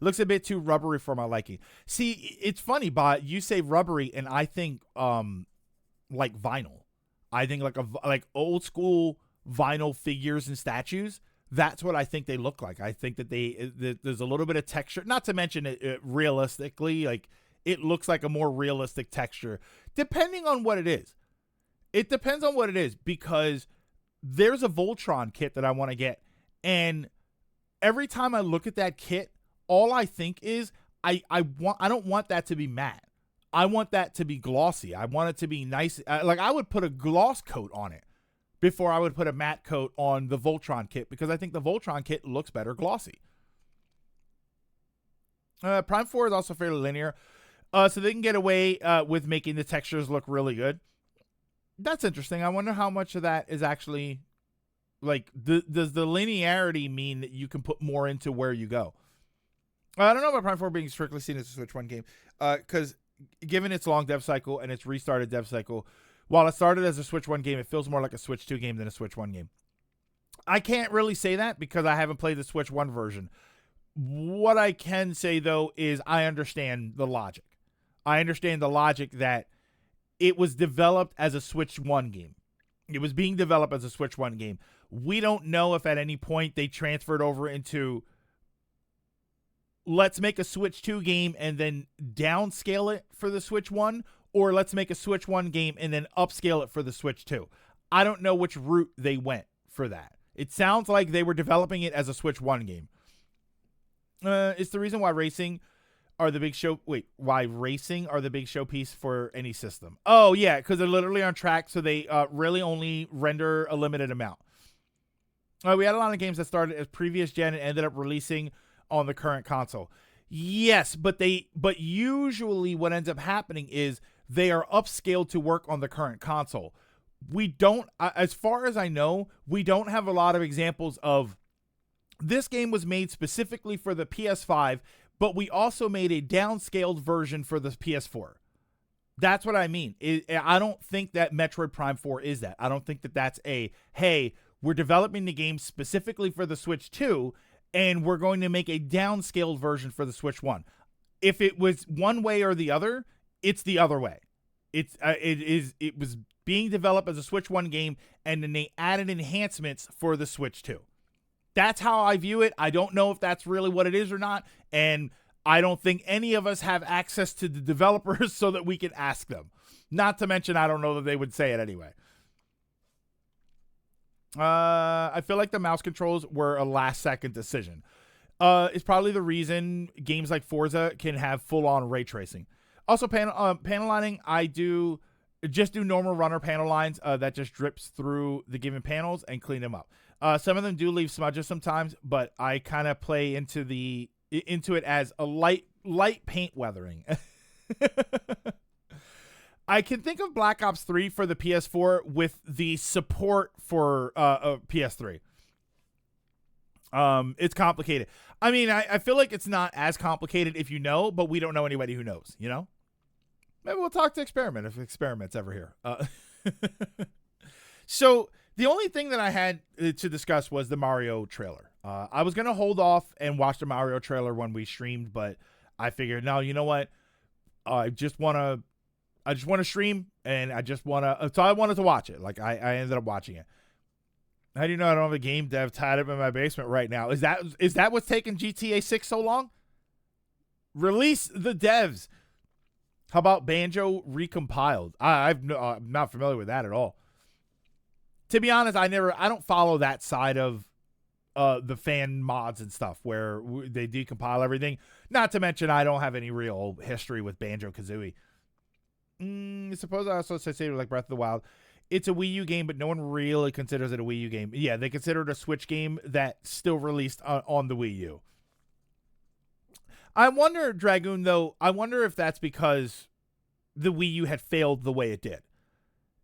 Looks a bit too rubbery for my liking. See, it's funny, but you say rubbery, and I think like vinyl. I think like old school vinyl figures and statues. That's what I think they look like. I think that there's a little bit of texture, not to mention it realistically, like it looks like a more realistic texture, depending on what it is. It depends on what it is, because there's a Voltron kit that I want to get, and every time I look at that kit, all I think is I don't want that to be matte. I want that to be glossy. I want it to be nice. Like I would put a gloss coat on it before I would put a matte coat on the Voltron kit, because I think the Voltron kit looks better glossy. Prime 4 is also fairly linear, so they can get away with making the textures look really good. That's interesting. I wonder how much of that is actually, like, does the linearity mean that you can put more into where you go? I don't know about Prime 4 being strictly seen as a Switch 1 game, because given its long dev cycle and its restarted dev cycle, while it started as a Switch 1 game, it feels more like a Switch 2 game than a Switch 1 game. I can't really say that because I haven't played the Switch 1 version. What I can say, though, is I understand the logic. I understand the logic that it was developed as a Switch 1 game. It was being developed as a Switch 1 game. We don't know if at any point they transferred over into, let's make a Switch 2 game and then downscale it for the Switch 1, or let's make a Switch 1 game and then upscale it for the Switch 2. I don't know which route they went for that. It sounds like they were developing it as a Switch 1 game. It's the reason why racing are the big showpiece for any system. Oh, yeah, because they're literally on track, so they really only render a limited amount. We had a lot of games that started as previous gen and ended up releasing on the current console. Yes, but usually what ends up happening is they are upscaled to work on the current console. We don't, as far as I know, we don't have a lot of examples of this game was made specifically for the PS5, but we also made a downscaled version for the PS4. That's what I mean. I don't think that Metroid Prime 4 is that. I don't think that that's hey, we're developing the game specifically for the Switch 2, and we're going to make a downscaled version for the Switch 1. If it was one way or the other, it's the other way. It was being developed as a Switch 1 game, and then they added enhancements for the Switch 2. That's how I view it. I don't know if that's really what it is or not, and I don't think any of us have access to the developers so that we can ask them. Not to mention, I don't know that they would say it anyway. I feel like the mouse controls were a last-second decision. It's probably the reason games like Forza can have full-on ray tracing. Also, panel lining, I do normal runner panel lines that just drips through the given panels and clean them up. Some of them do leave smudges sometimes, but I kind of play into it as a light paint weathering. I can think of Black Ops 3 for the PS4 with the support for PS3. It's complicated. I mean, I feel like it's not as complicated if you know, but we don't know anybody who knows, you know? Maybe we'll talk to Experiment if Experiment's ever here. So the only thing that I had to discuss was the Mario trailer. I was going to hold off and watch the Mario trailer when we streamed, but I figured, no, you know what? I just want to stream, and so I wanted to watch it. Like, I ended up watching it. How do you know I don't have a game dev tied up in my basement right now? Is that what's taking GTA 6 so long? Release the devs. How about Banjo Recompiled? I'm not familiar with that at all. To be honest, I don't follow that side of the fan mods and stuff where they decompile everything. Not to mention, I don't have any real history with Banjo-Kazooie. Suppose I also say like Breath of the Wild. It's a Wii U game, but no one really considers it a Wii U game. Yeah, they consider it a Switch game that's still released on the Wii U. I wonder, Dragoon, though, if that's because the Wii U had failed the way it did.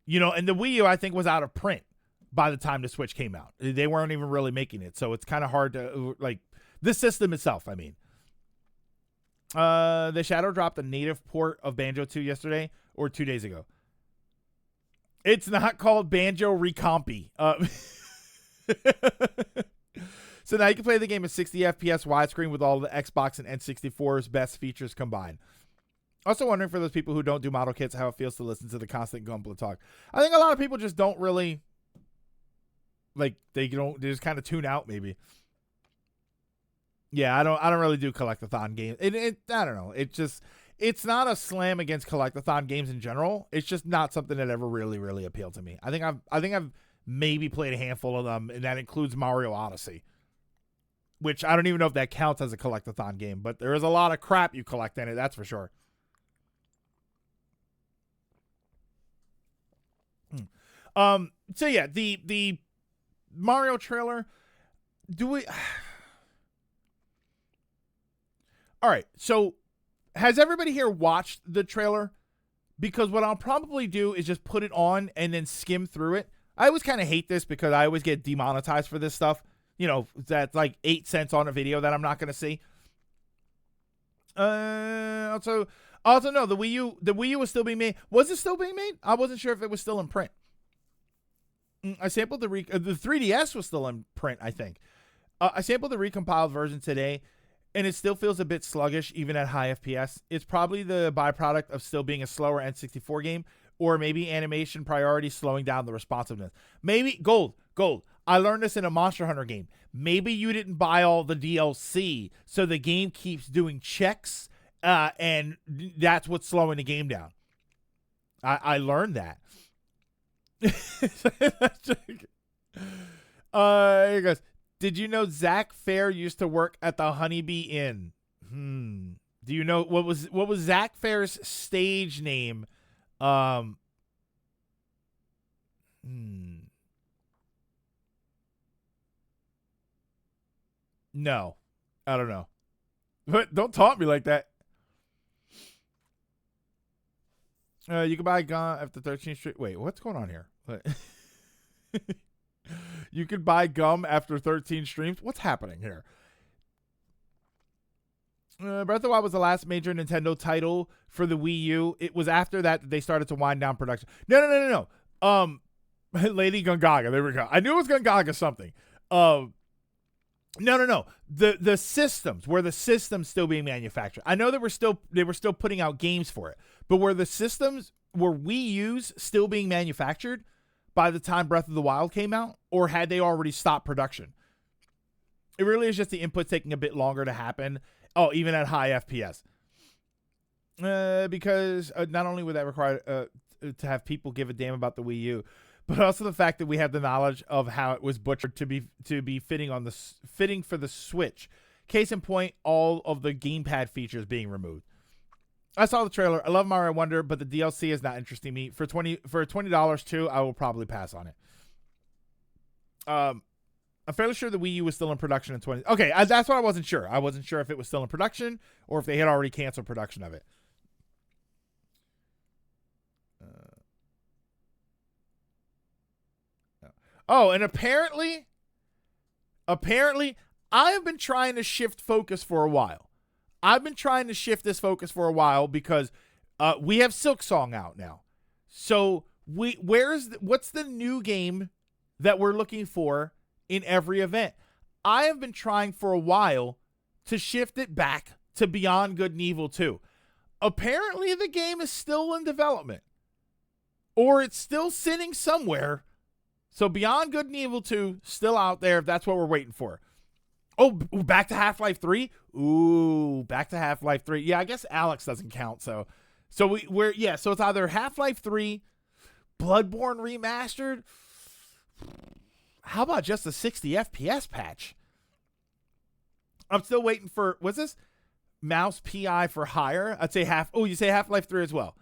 And the Wii U, I think, was out of print by the time the Switch came out. They weren't even really making it, so it's kind of hard to, like, this system itself, I mean. The Shadow dropped a native port of Banjo 2 yesterday or 2 days ago. It's not called Banjo Recompi. So now you can play the game at 60 FPS widescreen with all the Xbox and N64's best features combined. Also wondering for those people who don't do model kits how it feels to listen to the constant Gunpla talk. I think a lot of people just don't really, like, they just kind of tune out maybe. Yeah, I don't really do collectathon games. I don't know. It's not a slam against collectathon games in general. It's just not something that ever really, really appealed to me. I think I've maybe played a handful of them, and that includes Mario Odyssey, which I don't even know if that counts as a collectathon game, but there is a lot of crap you collect in it, that's for sure. So yeah, the Mario trailer. All right, so has everybody here watched the trailer? Because what I'll probably do is just put it on and then skim through it. I always kind of hate this because I always get demonetized for this stuff. That's like 8 cents on a video that I'm not going to see. Also no, the Wii U was still being made. Was it still being made? I wasn't sure if it was still in print. I sampled the 3DS was still in print, I think. I sampled the recompiled version today, and it still feels a bit sluggish even at high FPS. It's probably the byproduct of still being a slower N64 game, or maybe animation priority slowing down the responsiveness. Maybe Gold. I learned this in a Monster Hunter game. Maybe you didn't buy all the DLC, so the game keeps doing checks, and that's what's slowing the game down. I learned that. Here goes. Did you know Zach Fair used to work at the Honeybee Inn? Do you know what was Zach Fair's stage name? No, I don't know. But don't taunt me like that. You can buy gum after 13th Street. Wait, what's going on here? You could buy gum after 13 streams. What's happening here? Breath of the Wild was the last major Nintendo title for the Wii U. It was after that they started to wind down production. No. Lady Gungaga. There we go. I knew it was Gungaga something. No. The systems, were the systems still being manufactured? I know they were still putting out games for it, but were Wii U's still being manufactured by the time Breath of the Wild came out, or had they already stopped production? It really is just the input taking a bit longer to happen. Oh, even at high FPS. Because not only would that require to have people give a damn about the Wii U, but also the fact that we have the knowledge of how it was butchered to be fitting for the Switch. Case in point, all of the gamepad features being removed. I saw the trailer. I love Mario Wonder, but the DLC is not interesting me. For $20 too, I will probably pass on it. I'm fairly sure the Wii U was still in production in 20. Okay, that's what I wasn't sure. I wasn't sure if it was still in production or if they had already canceled production of it. Oh, and apparently, I have been trying to shift focus for a while. I've been trying to shift this focus for a while because we have Silksong out now. So what's the new game that we're looking for in every event? I have been trying for a while to shift it back to Beyond Good and Evil 2. Apparently the game is still in development, or it's still sitting somewhere. So Beyond Good and Evil 2 still out there if that's what we're waiting for. Oh, back to Half-Life 3? Ooh, back to Half-Life 3. Yeah, I guess Alex doesn't count. So so it's either Half-Life 3, Bloodborne Remastered. How about just a 60 FPS patch? I'm still waiting for, what's this? Mouse PI for hire? I'd say you say Half-Life 3 as well.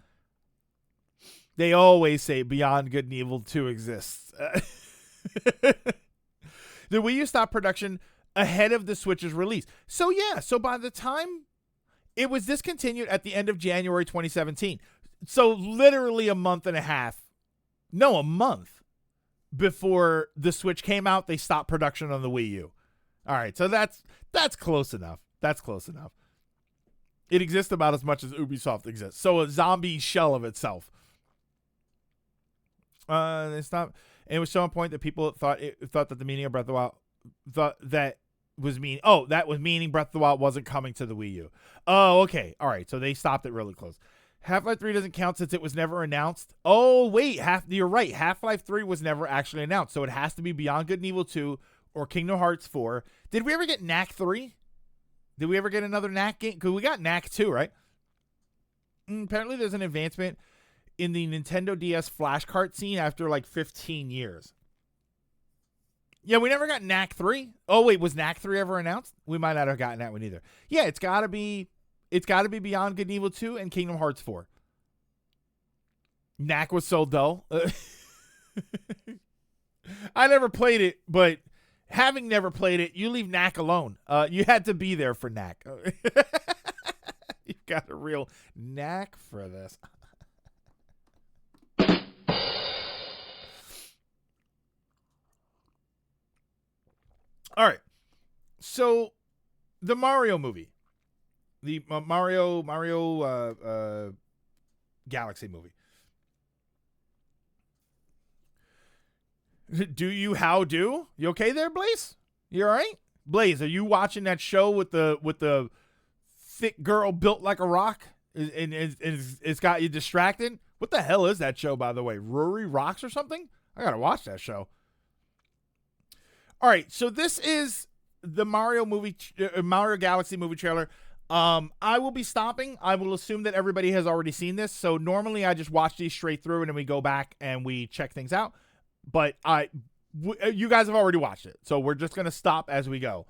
They always say Beyond Good and Evil 2 exists. The Wii U stopped production ahead of the Switch's release. So by the time it was discontinued at the end of January 2017. So literally a month and a half No, a month before the Switch came out, they stopped production on the Wii U. All right, so that's close enough. That's close enough. It exists about as much as Ubisoft exists. So a zombie shell of itself. It's not. And it was so on point that people thought that the meaning of Breath of the Wild that was meaning Breath of the Wild wasn't coming to the Wii U. Oh, okay. All right. So they stopped it really close. Half-Life 3 doesn't count since it was never announced. Oh, wait. You're right. Half-Life 3 was never actually announced. So it has to be Beyond Good and Evil 2 or Kingdom Hearts 4. Did we ever get Knack 3? Did we ever get another Knack game? Because we got Knack 2, right? Apparently there's an advancement in the Nintendo DS flashcard scene after like 15 years. Yeah, we never got Knack 3. Oh, wait, was Knack 3 ever announced? We might not have gotten that one either. Yeah, it's got to be Beyond Good and Evil 2 and Kingdom Hearts 4. Knack was so dull. I never played it, but having never played it, you leave Knack alone. You had to be there for Knack. You got a real knack for this. All right. So the Mario movie, the Mario Galaxy movie. How do? You okay there, Blaze? You all right? Blaze, are you watching that show with the thick girl built like a rock? And it's got you distracted? What the hell is that show, by the way? Rory Rocks or something? I gotta watch that show. All right, so this is the Mario Galaxy movie trailer. I will be stopping. I will assume that everybody has already seen this. So normally I just watch these straight through and then we go back and we check things out. But you guys have already watched it. So we're just going to stop as we go.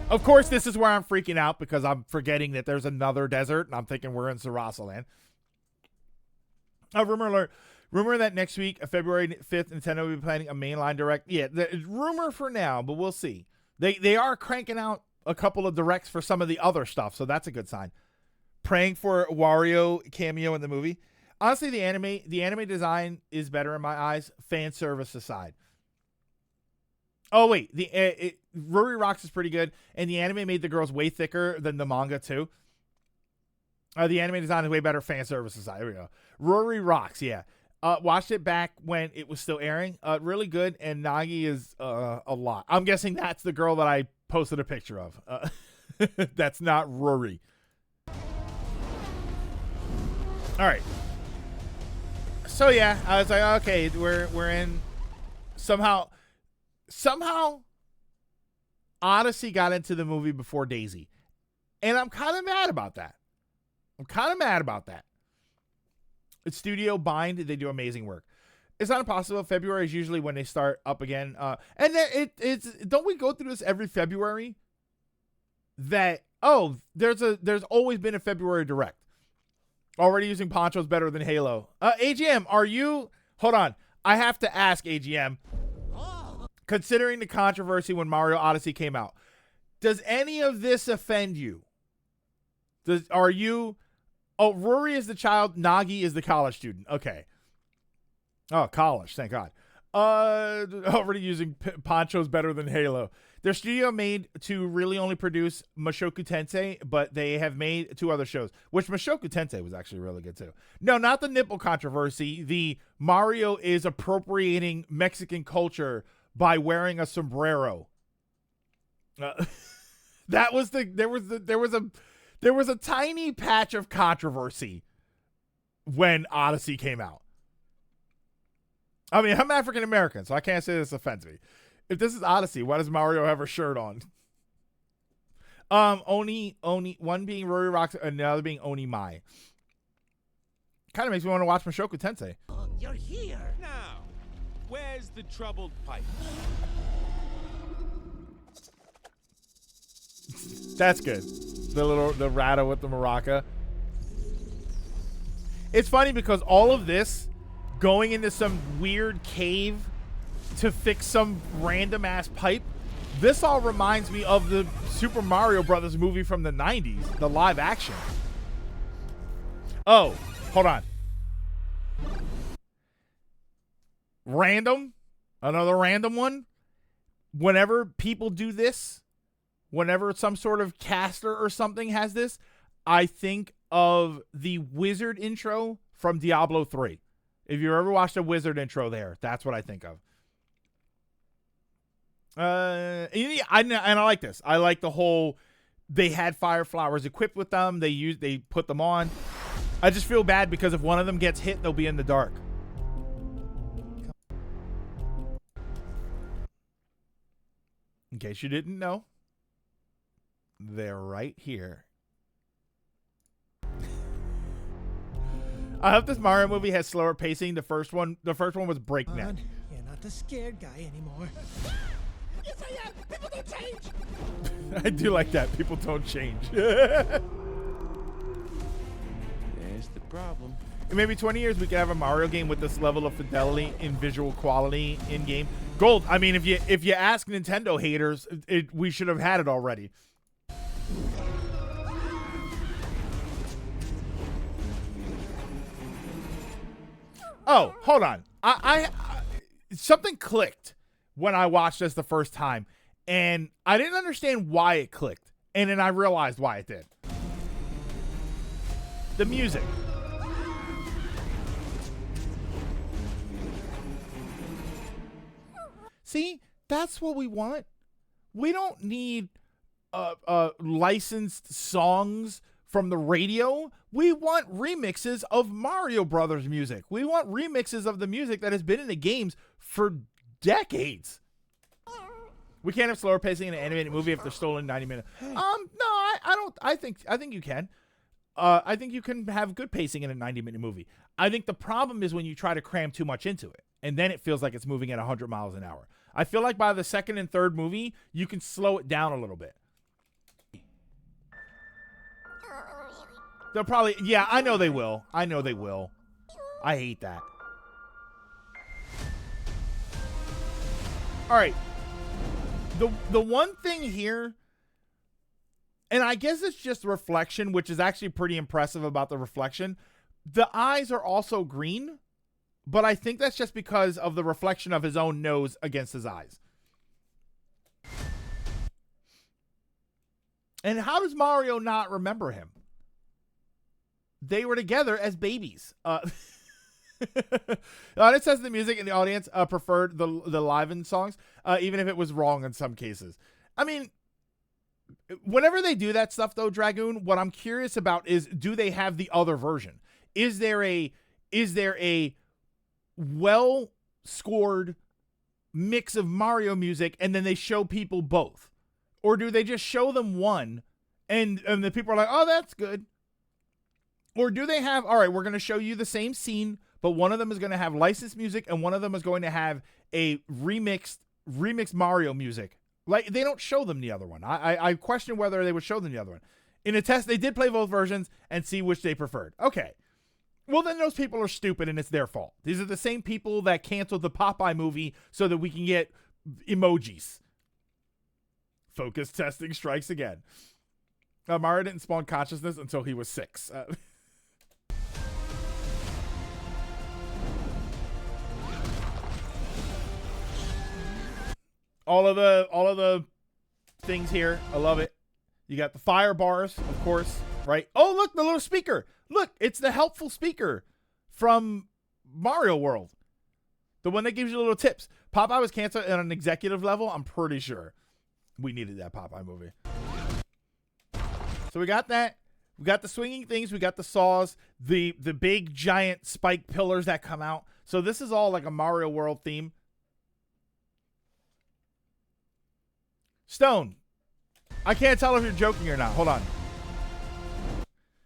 Of course, this is where I'm freaking out because I'm forgetting that there's another desert and I'm thinking we're in Sarasaland. Rumor alert. Rumor that next week, February 5th, Nintendo will be planning a mainline direct. Yeah, rumor for now, but we'll see. They are cranking out a couple of directs for some of the other stuff, so that's a good sign. Praying for Wario cameo in the movie. Honestly, the anime design is better in my eyes, fan service aside. Oh wait, Rory Rocks is pretty good, and the anime made the girls way thicker than the manga too. The anime design is way better, fan service aside. Here we go. Rory Rocks, yeah. Watched it back when it was still airing. Really good, and Nagi is a lot. I'm guessing that's the girl that I posted a picture of. That's not Rory. All right. So yeah, I was like, okay, we're in. Somehow, Odyssey got into the movie before Daisy, and I'm kind of mad about that. It's Studio Bind. They do amazing work. It's not impossible. February is usually when they start up again. And then it's don't we go through this every February? There's always been a February direct. Already using ponchos better than Halo. AGM, hold on. I have to ask AGM. Considering the controversy when Mario Odyssey came out, does any of this offend you? Rory is the child, Nagi is the college student. Okay. Oh, college, thank God. Already using ponchos better than Halo. Their studio made to really only produce Mushoku Tensei, but they have made 2 other shows, which Mushoku Tensei was actually really good too. No, not the nipple controversy. The Mario is appropriating Mexican culture by wearing a sombrero. There was a tiny patch of controversy when Odyssey came out. I mean, I'm African American, so I can't say this offends me. If this is Odyssey, why does Mario have a shirt on? Oni, one being Rory Rocks, and the other being Oni Mai. Kind of makes me want to watch Mushoku Tensei. You're here now. Where's the troubled pipe? That's good. The rattle with the maraca. It's funny because all of this going into some weird cave to fix some random ass pipe, this all reminds me of the Super Mario Brothers movie from the 90s, the live action. Oh, hold on. Random. Another random one. Whenever people do this, whenever some sort of caster or something has this, I think of the wizard intro from Diablo 3. If you ever watched a wizard intro there, that's what I think of. And I like this. I like the whole, they had fire flowers equipped with them. They put them on. I just feel bad because if one of them gets hit, they'll be in the dark. In case you didn't know, they're right here. I hope this Mario movie has slower pacing. The first one was breakneck. You're not the scared guy anymore. Yes, I am. People don't change. I do like that. People don't change. There's the problem. In maybe 20 years, we could have a Mario game with this level of fidelity in visual quality in game. Gold. I mean, if you ask Nintendo haters, we should have had it already. Oh, hold on. I something clicked when I watched this the first time, and I didn't understand why it clicked, and then I realized why it did. The music. See, that's what we want. We don't need licensed songs from the radio. We want remixes of Mario Brothers music. We want remixes of the music that has been in the games for decades. We can't have slower pacing in an animated movie if they're still in 90 minutes. No, I don't. I think you can. I think you can have good pacing in a 90-minute movie. I think the problem is when you try to cram too much into it, and then it feels like it's moving at 100 miles an hour. I feel like by the second and third movie, you can slow it down a little bit. They'll probably, yeah, I know they will. I know they will. I hate that. All right. The one thing here, and I guess it's just reflection, which is actually pretty impressive about the reflection. The eyes are also green, but I think that's just because of the reflection of his own nose against his eyes. And how does Mario not remember him? They were together as babies. It says the music in the audience preferred the live-in songs, even if it was wrong in some cases. I mean, whenever they do that stuff, though, Dragoon, what I'm curious about is, do they have the other version? Is there a well-scored mix of Mario music, and then they show people both? Or do they just show them one, and the people are like, oh, that's good? Or do they have, all right, we're going to show you the same scene, but one of them is going to have licensed music, and one of them is going to have a remixed Mario music. Like, they don't show them the other one. I question whether they would show them the other one. In a test, they did play both versions and see which they preferred. Okay. Well, then those people are stupid, and it's their fault. These are the same people that canceled the Popeye movie so that we can get emojis. Focus testing strikes again. Mario didn't spawn consciousness until he was 6. All of the things here, I love it. You got the fire bars, of course, right? Oh, look, the little speaker. Look, it's the helpful speaker from Mario World. The one that gives you little tips. Popeye was canceled on an executive level, I'm pretty sure. We needed that Popeye movie. So we got that. We got the swinging things. We got the saws. The big giant spike pillars that come out. So this is all like a Mario World theme. Stone, I can't tell if you're joking or not. Hold on.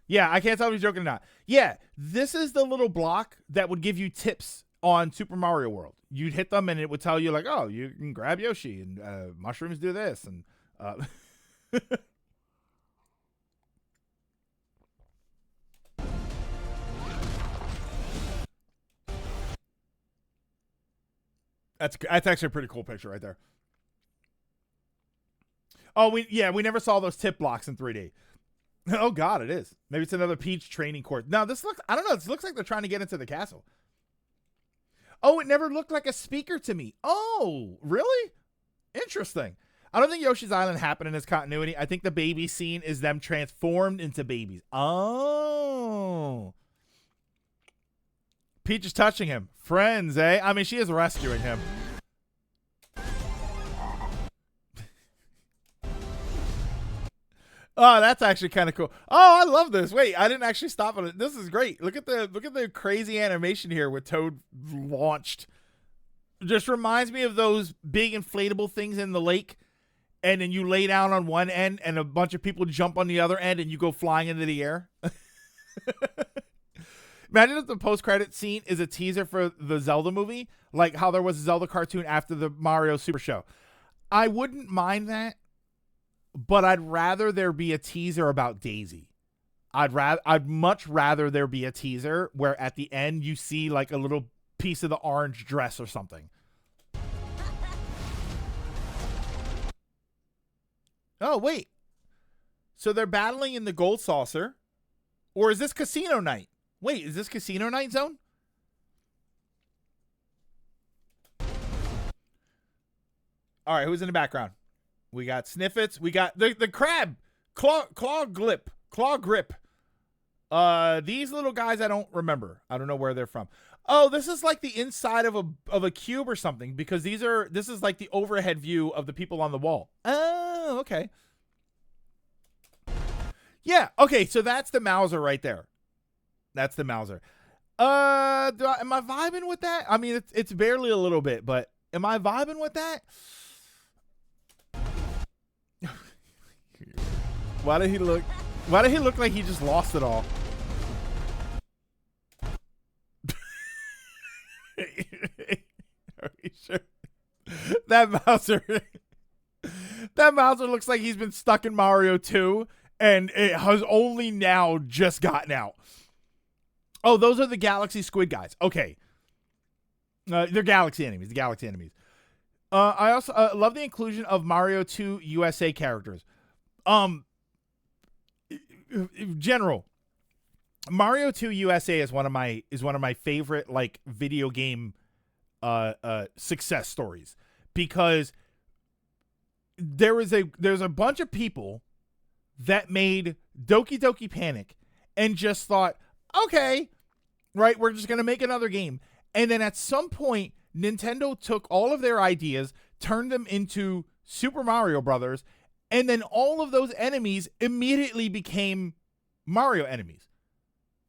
Yeah, I can't tell if you're joking or not. Yeah, this is the little block that would give you tips on Super Mario World. You'd hit them and it would tell you like, oh, you can grab Yoshi and mushrooms do this. And that's actually a pretty cool picture right there. Oh, we never saw those tip blocks in 3D. Oh God, it is. Maybe it's another Peach training course. No, this looks, I don't know. This looks like they're trying to get into the castle. Oh, it never looked like a speaker to me. Oh, really? Interesting. I don't think Yoshi's Island happened in this continuity. I think the baby scene is them transformed into babies. Oh. Peach is touching him. Friends, eh? I mean, she is rescuing him. Oh, that's actually kind of cool. Oh, I love this. Wait, I didn't actually stop on it. This is great. Look at the crazy animation here with Toad launched. Just reminds me of those big inflatable things in the lake, and then you lay down on one end and a bunch of people jump on the other end and you go flying into the air. Imagine if the post-credit scene is a teaser for the Zelda movie, like how there was a Zelda cartoon after the Mario Super Show. I wouldn't mind that, but I'd rather there be a teaser about Daisy. I'd much rather there be a teaser where at the end you see like a little piece of the orange dress or something. Oh, wait. So they're battling in the gold saucer, or is this casino night? Wait, is this casino night zone? All right, who's in the background? We got Sniffits. We got the crab. Claw grip. These little guys I don't remember. I don't know where they're from. Oh, this is like the inside of a cube or something, because this is like the overhead view of the people on the wall. Oh, okay. Yeah, okay, so that's the Mauser right there. That's the Mauser. Am I vibing with that? I mean, it's barely a little bit, but am I vibing with that? Why did he look like he just lost it all? Are you sure? That Mauser looks like he's been stuck in Mario 2 and it has only now just gotten out. Oh, those are the Galaxy Squid guys. Okay. They're Galaxy enemies. I also love the inclusion of Mario 2 USA characters. General, Mario 2 USA is one of my favorite like video game success stories, because there's a bunch of people that made Doki Doki Panic and just thought, okay, right, we're just gonna make another game. And then at some point, Nintendo took all of their ideas, turned them into Super Mario Brothers, and then all of those enemies immediately became Mario enemies.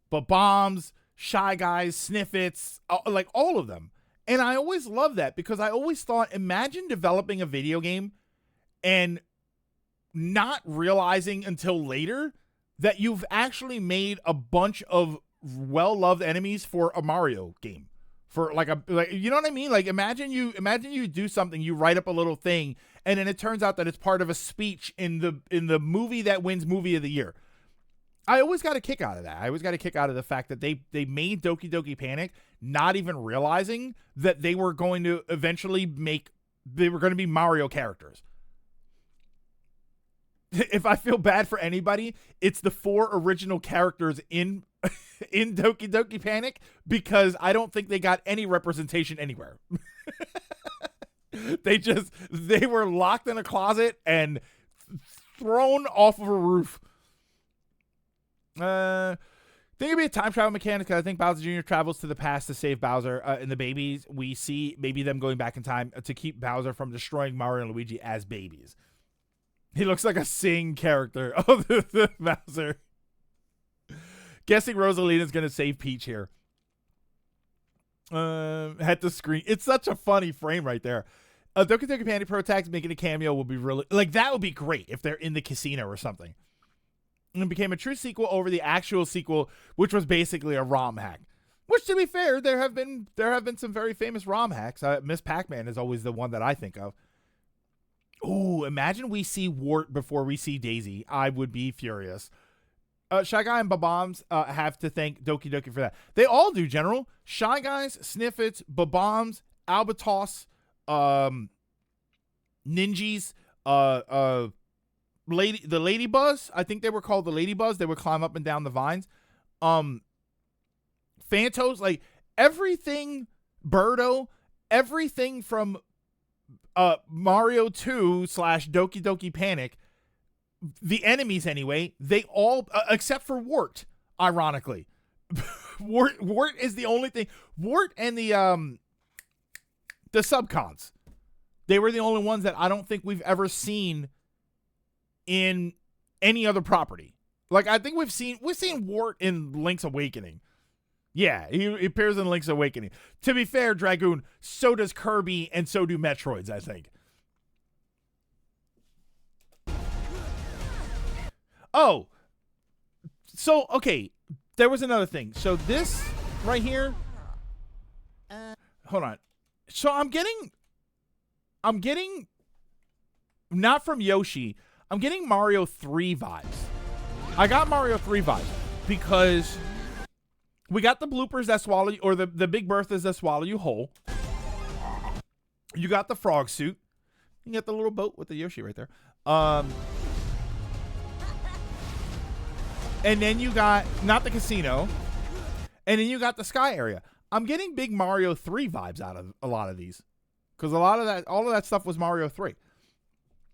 But Bombs, Shy Guys, Sniffits, like all of them. And I always loved that, because I always thought, imagine developing a video game and not realizing until later that you've actually made a bunch of well-loved enemies for a Mario game. For like you know what I mean? Like imagine you do something, you write up a little thing, and then it turns out that it's part of a speech in the movie that wins Movie of the Year. I always got a kick out of that. I always got a kick out of the fact that they made Doki Doki Panic, not even realizing that they were going to eventually they were going to be Mario characters. If I feel bad for anybody, it's the 4 original characters in Doki Doki Panic, because I don't think they got any representation anywhere. They were locked in a closet and thrown off of a roof. I think it'd be a time travel mechanic, because I think Bowser Jr. travels to the past to save Bowser and the babies. We see maybe them going back in time to keep Bowser from destroying Mario and Luigi as babies. He looks like a Sing character. Oh, the Bowser. Guessing Rosalina's going to save Peach here. At the screen. It's such a funny frame right there. Doki Doki Panic Pro Tags making a cameo would be really... Like, that would be great if they're in the casino or something. And it became a true sequel over the actual sequel, which was basically a ROM hack. Which, to be fair, there have been some very famous ROM hacks. Miss Pac-Man is always the one that I think of. Oh, imagine we see Wart before we see Daisy. I would be furious. Shy Guy and Bob-Ombs have to thank Doki Doki for that. They all do, General. Shy Guys, Sniffits, Bob-Ombs, Albatos, Ninjas, lady buzz. I think they were called the lady buzz. They would climb up and down the vines. Phantos, like everything, Birdo, everything from Mario 2 / Doki Doki Panic, the enemies anyway, they all, except for Wart, ironically. Wart is the only thing. Wart and the subcons, they were the only ones that I don't think we've ever seen in any other property. Like, I think we've seen Wart in Link's Awakening. Yeah, he appears in Link's Awakening. To be fair, Dragoon, so does Kirby and so do Metroids, I think. Oh, so, okay, there was another thing. So this right here, hold on. So I'm getting, not from Yoshi, I'm getting Mario 3 vibes. I got Mario 3 vibes because we got the bloopers that swallow you, or the big Berthas that swallow you whole. You got the frog suit. You got the little boat with the Yoshi right there. And then you got, not the casino, and then you got the sky area. I'm getting big Mario 3 vibes out of a lot of these. Because all of that stuff was Mario 3.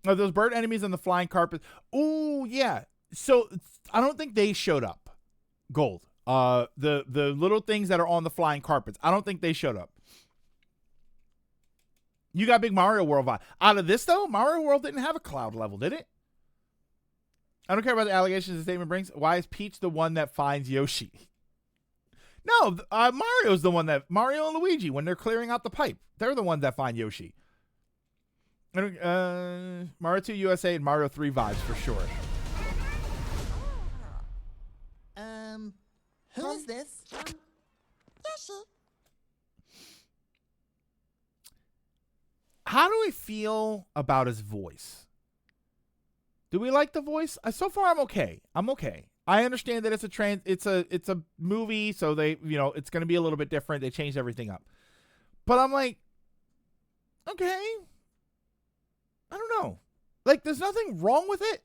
Those bird enemies and the flying carpet. Oh, yeah. So, I don't think they showed up. Gold. The little things that are on the flying carpets. I don't think they showed up. You got big Mario World vibe. Out of this, though, Mario World didn't have a cloud level, did it? I don't care about the allegations the statement brings. Why is Peach the one that finds Yoshi? No, Mario's the one that... Mario and Luigi, when they're clearing out the pipe, they're the ones that find Yoshi. Mario 2 USA and Mario 3 vibes for sure. Who is this? Yoshi. How do we feel about his voice? Do we like the voice? So far, I'm okay. I understand that it's a movie, so they, it's going to be a little bit different. They changed everything up. But I'm like, okay. I don't know. Like, there's nothing wrong with it.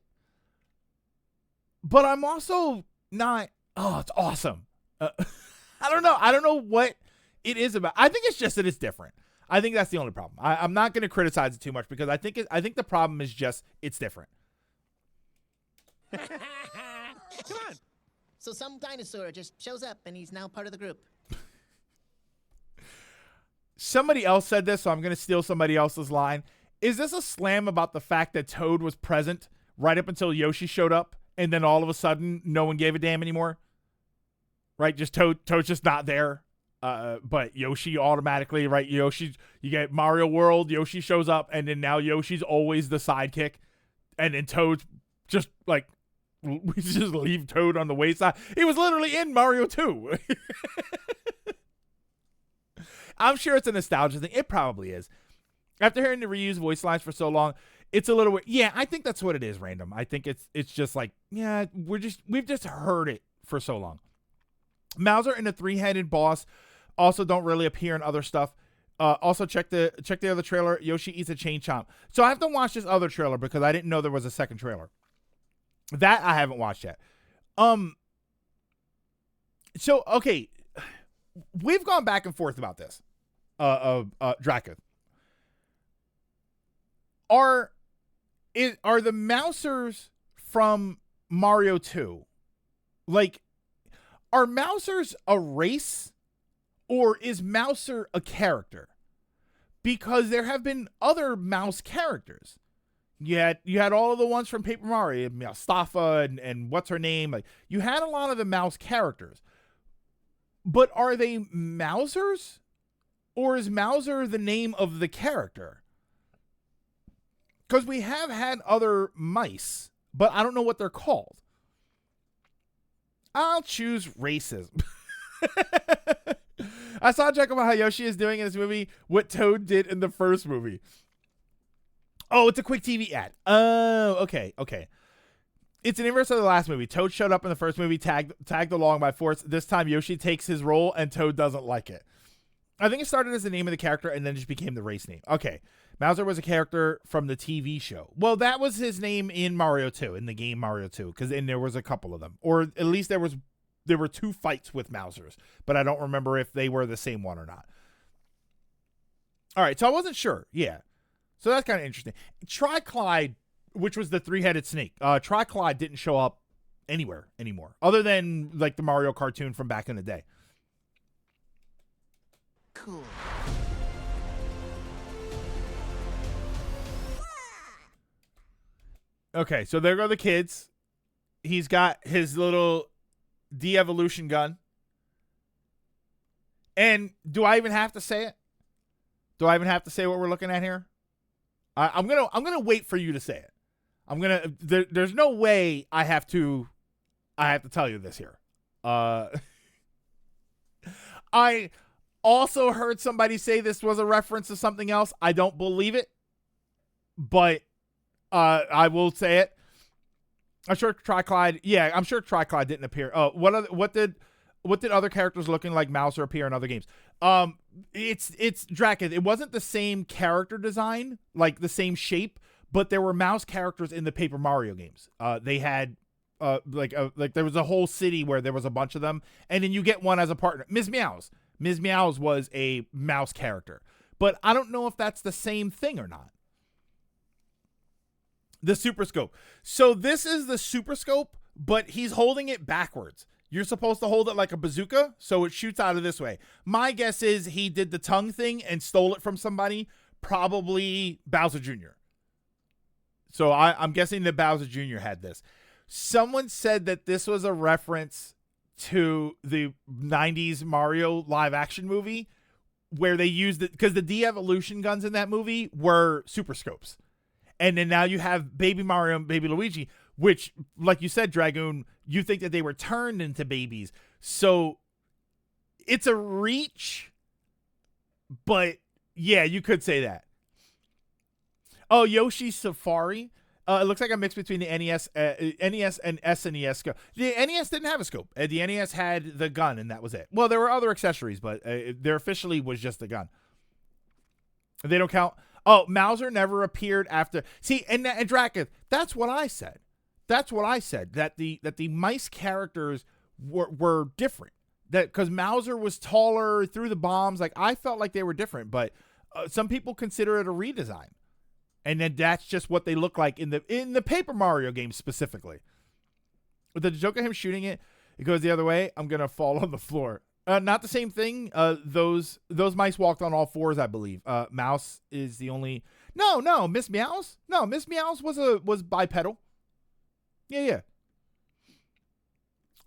But I'm also not, oh, it's awesome. I don't know. I don't know what it is about. I think it's just that it's different. I think that's the only problem. I'm not going to criticize it too much because I think the problem is just it's different. Come on. So some dinosaur just shows up and he's now part of the group. Somebody else said this, so I'm going to steal somebody else's line. Is this a slam about the fact that Toad was present right up until Yoshi showed up, and then all of a sudden no one gave a damn anymore? Right? Just Toad's just not there. But Yoshi automatically, right? Yoshi, you get Mario World, Yoshi shows up, and then now Yoshi's always the sidekick, and then Toad's just like, we just leave Toad on the wayside. He was literally in Mario 2. I'm sure it's a nostalgia thing. It probably is. After hearing the reused voice lines for so long, it's a little weird. Yeah, I think that's what it is, Random. I think it's just like, yeah, we've just heard it for so long. Mauser and the three-headed boss also don't really appear in other stuff. Also check the other trailer. Yoshi eats a chain chomp. So I have to watch this other trailer because I didn't know there was a second trailer. That I haven't watched yet. So okay, we've gone back and forth about this. Draco. Are the Mousers from Mario 2 like, are Mousers a race or is Mouser a character? Because there have been other mouse characters. You had all of the ones from Paper Mario, Staffa and what's her name? Like, you had a lot of the mouse characters. But are they Mousers? Or is Mouser the name of the character? Because we have had other mice, but I don't know what they're called. I'll choose racism. I saw a joke about how Yoshi is doing in this movie what Toad did in the first movie. Oh, it's a quick TV ad. Oh, okay. It's an inverse of the last movie. Toad showed up in the first movie, tagged along by force. This time Yoshi takes his role and Toad doesn't like it. I think it started as the name of the character and then just became the race name. Okay. Mauser was a character from the TV show. Well, that was his name in Mario 2, in the game Mario 2, because there was a couple of them. Or at least there were 2 fights with Mausers, but I don't remember if they were the same one or not. All right, so I wasn't sure. Yeah. So that's kind of interesting. Triclyde, which was the 3-headed snake, Triclyde didn't show up anywhere anymore, other than like the Mario cartoon from back in the day. Cool. Okay, so there go the kids. He's got his little de-evolution gun. And do I even have to say it? Do I even have to say what we're looking at here? I'm gonna wait for you to say it. There's no way I have to tell you this here. I also heard somebody say this was a reference to something else. I don't believe it, but I will say it. I'm sure Triclyde. Yeah, I'm sure Triclyde didn't appear. Oh, what did other characters looking like Mouser appear in other games? It's Draken. It wasn't the same character design, like the same shape, but there were mouse characters in the Paper Mario games. They had like there was a whole city where there was a bunch of them, and then you get one as a partner. Ms. Meows. Ms. Meows was a mouse character, but I don't know if that's the same thing or not. The Super Scope. So this is the Super Scope, but he's holding it backwards. You're supposed to hold it like a bazooka, so it shoots out of this way. My guess is he did the tongue thing and stole it from somebody, probably Bowser Jr. So I'm guessing that Bowser Jr. had this. Someone said that this was a reference to the 90s Mario live action movie where they used it because the de-evolution guns in that movie were Super Scopes. And then now you have Baby Mario and Baby Luigi, which, like you said, Dragoon, you think that they were turned into babies. So it's a reach, but yeah, you could say that. Oh, Yoshi's Safari. It looks like a mix between the NES and SNES scope. The NES didn't have a scope. The NES had the gun, and that was it. Well, there were other accessories, but there officially was just the gun. They don't count. Oh, Mauser never appeared after. See, and Draken, that's what I said. That's what I said. That the mice characters were different. That because Mauser was taller, threw the bombs. Like I felt like they were different, but some people consider it a redesign, and then that's just what they look like in the Paper Mario game specifically. With the joke of him shooting it, it goes the other way. I'm gonna fall on the floor. Not the same thing. Those mice walked on all fours, I believe. Mouse is the only. No, Miss Meows. No, Miss Meows was bipedal. Yeah.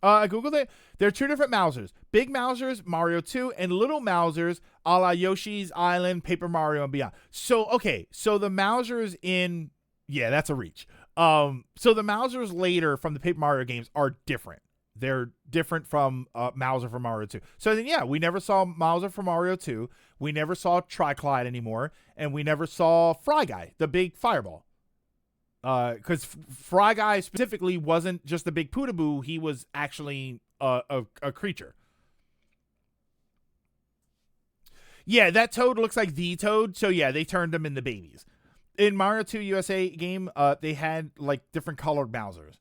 I googled it. There are 2 different Mousers: Big Mousers, Mario 2, and Little Mousers, a la Yoshi's Island, Paper Mario, and beyond. So okay, so the Mousers in that's a reach. So the Mousers later from the Paper Mario games are different. They're different from Mauser from Mario 2. So then, we never saw Mauser from Mario 2. We never saw Triclyde anymore. And we never saw Fry Guy, the big fireball. Because Fry Guy specifically wasn't just a big Poodaboo. He was actually a creature. Yeah, that Toad looks like the Toad. So, they turned him into babies. In Mario 2 USA game, they had, like, different colored Mousers.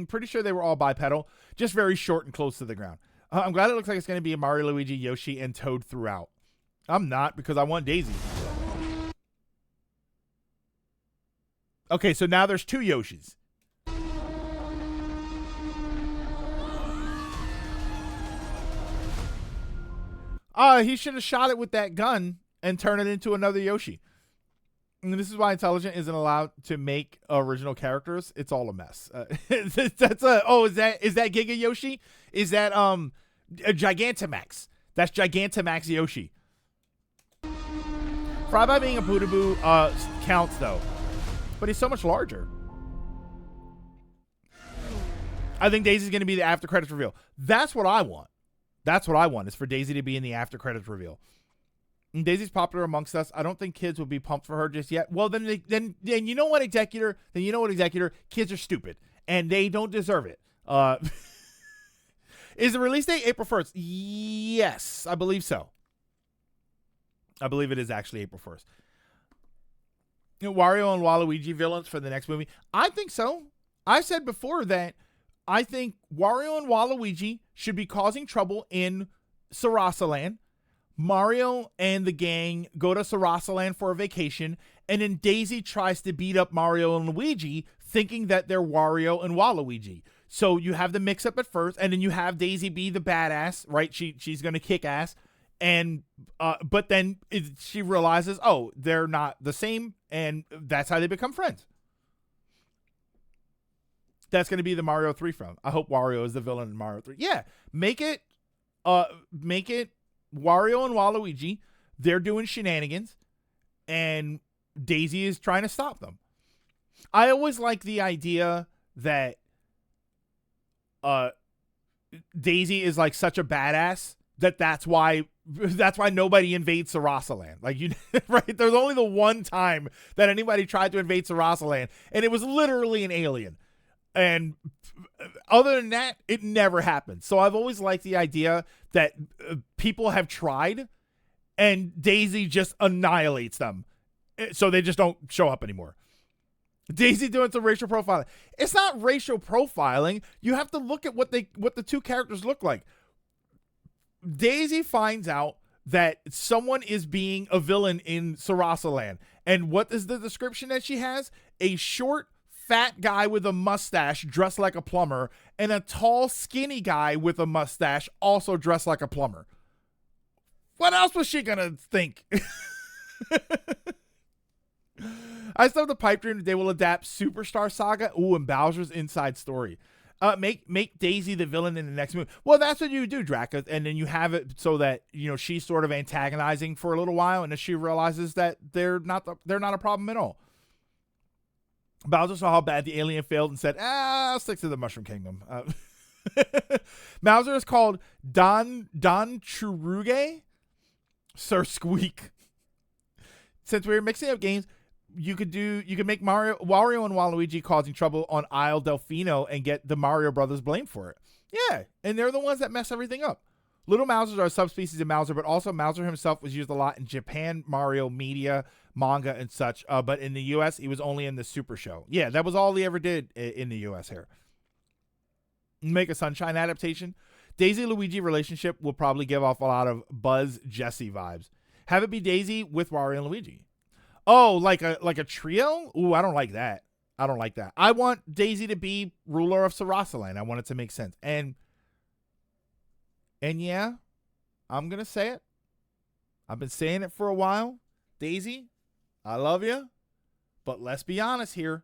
Pretty sure they were all bipedal, just very short and close to the ground. I'm glad it looks like it's going to be a Mario, Luigi, Yoshi, and Toad throughout. I'm not, because I want Daisy. Okay, so now there's 2 Yoshis. He should have shot it with that gun and turned it into another Yoshi. And this is why Intelligent isn't allowed to make original characters. It's all a mess. Is that Giga Yoshi? Is that a Gigantamax? That's Gigantamax Yoshi. Fryby being a Poodaboo counts though, but he's so much larger. I think Daisy's going to be the after credits reveal. That's what I want. That's what I want is for Daisy to be in the after credits reveal. And Daisy's popular amongst us. I don't think kids will be pumped for her just yet. Well, then you know what, Executor? Then you know what, Executor? Kids are stupid, and they don't deserve it. Is the release date April 1st? Yes, I believe so. I believe it is actually April 1st. Wario and Waluigi villains for the next movie? I think so. I said before that I think Wario and Waluigi should be causing trouble in Sarasaland. Mario and the gang go to Sarasaland for a vacation, and then Daisy tries to beat up Mario and Luigi, thinking that they're Wario and Waluigi. So you have the mix-up at first, and then you have Daisy be the badass, right? She's going to kick ass. And but then she realizes, oh, they're not the same, and that's how they become friends. That's going to be the Mario 3 film. I hope Wario is the villain in Mario 3. Yeah, make it Wario and Waluigi. They're doing shenanigans, and Daisy is trying to stop them. I always like the idea that Daisy is like such a badass that's why nobody invades Sarasaland. Like, you right? There's only the one time that anybody tried to invade Sarasaland, and it was literally an alien. And other than that, it never happened. So I've always liked the idea that people have tried, and Daisy just annihilates them, so they just don't show up anymore. Daisy doing some racial profiling. It's not racial profiling. You have to look at what the two characters look like. Daisy finds out that someone is being a villain in Sarasaland. And what is the description that she has? A short, fat guy with a mustache dressed like a plumber, and a tall, skinny guy with a mustache also dressed like a plumber. What else was she gonna think? I still have the pipe dream that they will adapt Superstar Saga. Ooh, and Bowser's Inside Story. Make Daisy the villain in the next movie. Well, that's what you do, Draka, and then you have it so that, you know, she's sort of antagonizing for a little while, and then she realizes that they're not a problem at all. Bowser saw how bad the alien failed and said, I'll stick to the Mushroom Kingdom. Bowser is called Don Churuge, Sir Squeak. Since we're mixing up games, you could make Wario and Waluigi causing trouble on Isle Delfino and get the Mario Brothers blamed for it. Yeah, and they're the ones that mess everything up. Little Mousers are a subspecies of Mouser, but also Mouser himself was used a lot in Japan, Mario media, manga, and such. But in the U.S., he was only in the Super Show. Yeah, that was all he ever did in the U.S. here. Make a Sunshine adaptation. Daisy-Luigi relationship will probably give off a lot of Buzz Jesse vibes. Have it be Daisy with Wario and Luigi. Oh, like a trio? Ooh, I don't like that. I want Daisy to be ruler of Sarasaland. I want it to make sense. And yeah, I'm going to say it. I've been saying it for a while. Daisy, I love you. But let's be honest here.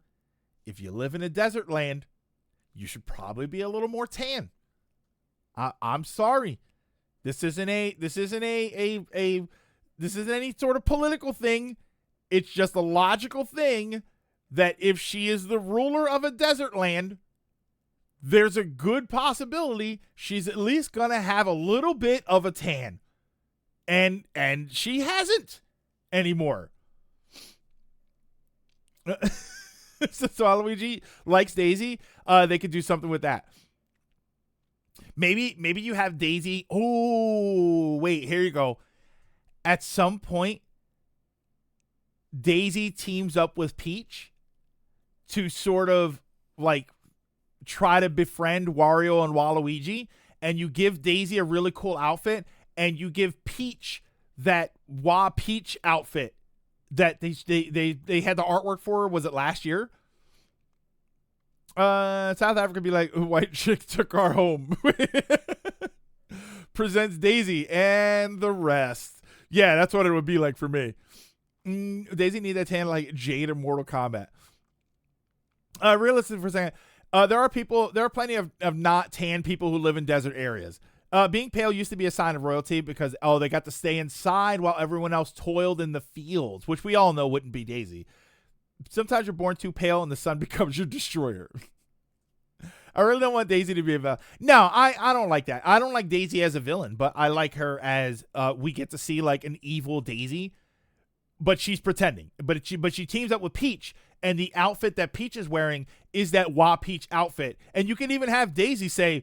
If you live in a desert land, you should probably be a little more tan. I'm sorry. This isn't any sort of political thing. It's just a logical thing that if she is the ruler of a desert land, there's a good possibility she's at least going to have a little bit of a tan. And she hasn't anymore. So Luigi likes Daisy. They could do something with that. Maybe you have Daisy. Oh, wait, here you go. At some point, Daisy teams up with Peach to sort of like try to befriend Wario and Waluigi, and you give Daisy a really cool outfit, and you give Peach that Peach outfit that they had the artwork for. Was it last year? South Africa be like, white chick took our home. Presents Daisy and the rest. Yeah, that's what it would be like for me. Daisy need that tan like Jade in Mortal Kombat. Realistic for a second. There are plenty of not tan people who live in desert areas. Being pale used to be a sign of royalty because, they got to stay inside while everyone else toiled in the fields, which we all know wouldn't be Daisy. Sometimes you're born too pale and the sun becomes your destroyer. I really don't want Daisy to be a villain. No, I don't like that. I don't like Daisy as a villain, but I like her as we get to see like an evil Daisy. But she's pretending. But she teams up with Peach, and the outfit that Peach is wearing is that Peach outfit. And you can even have Daisy say,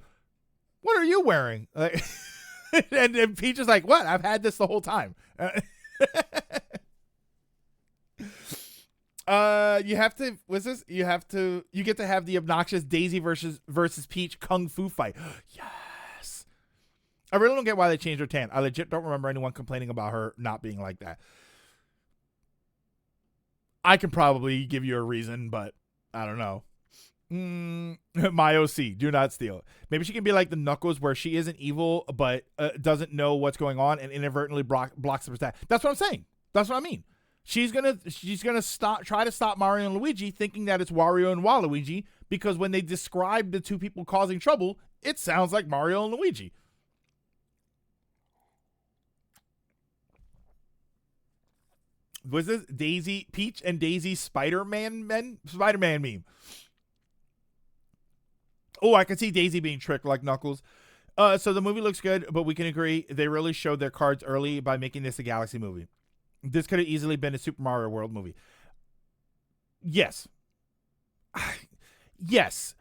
what are you wearing? Like, and Peach is like, what? I've had this the whole time. You have to. What's this? You get to have the obnoxious Daisy versus Peach kung fu fight. Yes. I really don't get why they changed her tan. I legit don't remember anyone complaining about her not being like that. I can probably give you a reason, but I don't know. My OC, do not steal. Maybe she can be like the Knuckles, where she isn't evil, but doesn't know what's going on and inadvertently blocks the attack. That's what I'm saying. That's what I mean. She's gonna try to stop Mario and Luigi, thinking that it's Wario and Waluigi, because when they describe the two people causing trouble, it sounds like Mario and Luigi. Was this Peach and Daisy Spider-Man meme? Oh, I can see Daisy being tricked like Knuckles. So the movie looks good, but we can agree they really showed their cards early by making this a Galaxy movie. This could have easily been a Super Mario World movie. Yes. Yes.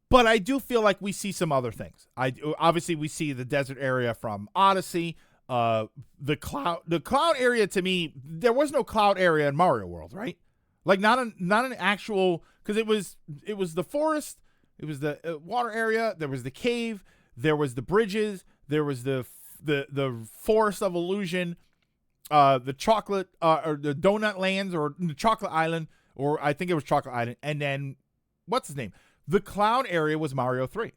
But I do feel like we see some other things. Obviously, we see the desert area from Odyssey. The cloud area, to me, there was no cloud area in Mario World, right? Like not an actual, because it was the forest, it was the water area, there was the cave, there was the bridges, there was the forest of illusion, the chocolate or the donut lands, or the chocolate island, or I think it was chocolate island, and then what's his name? The cloud area was Mario 3.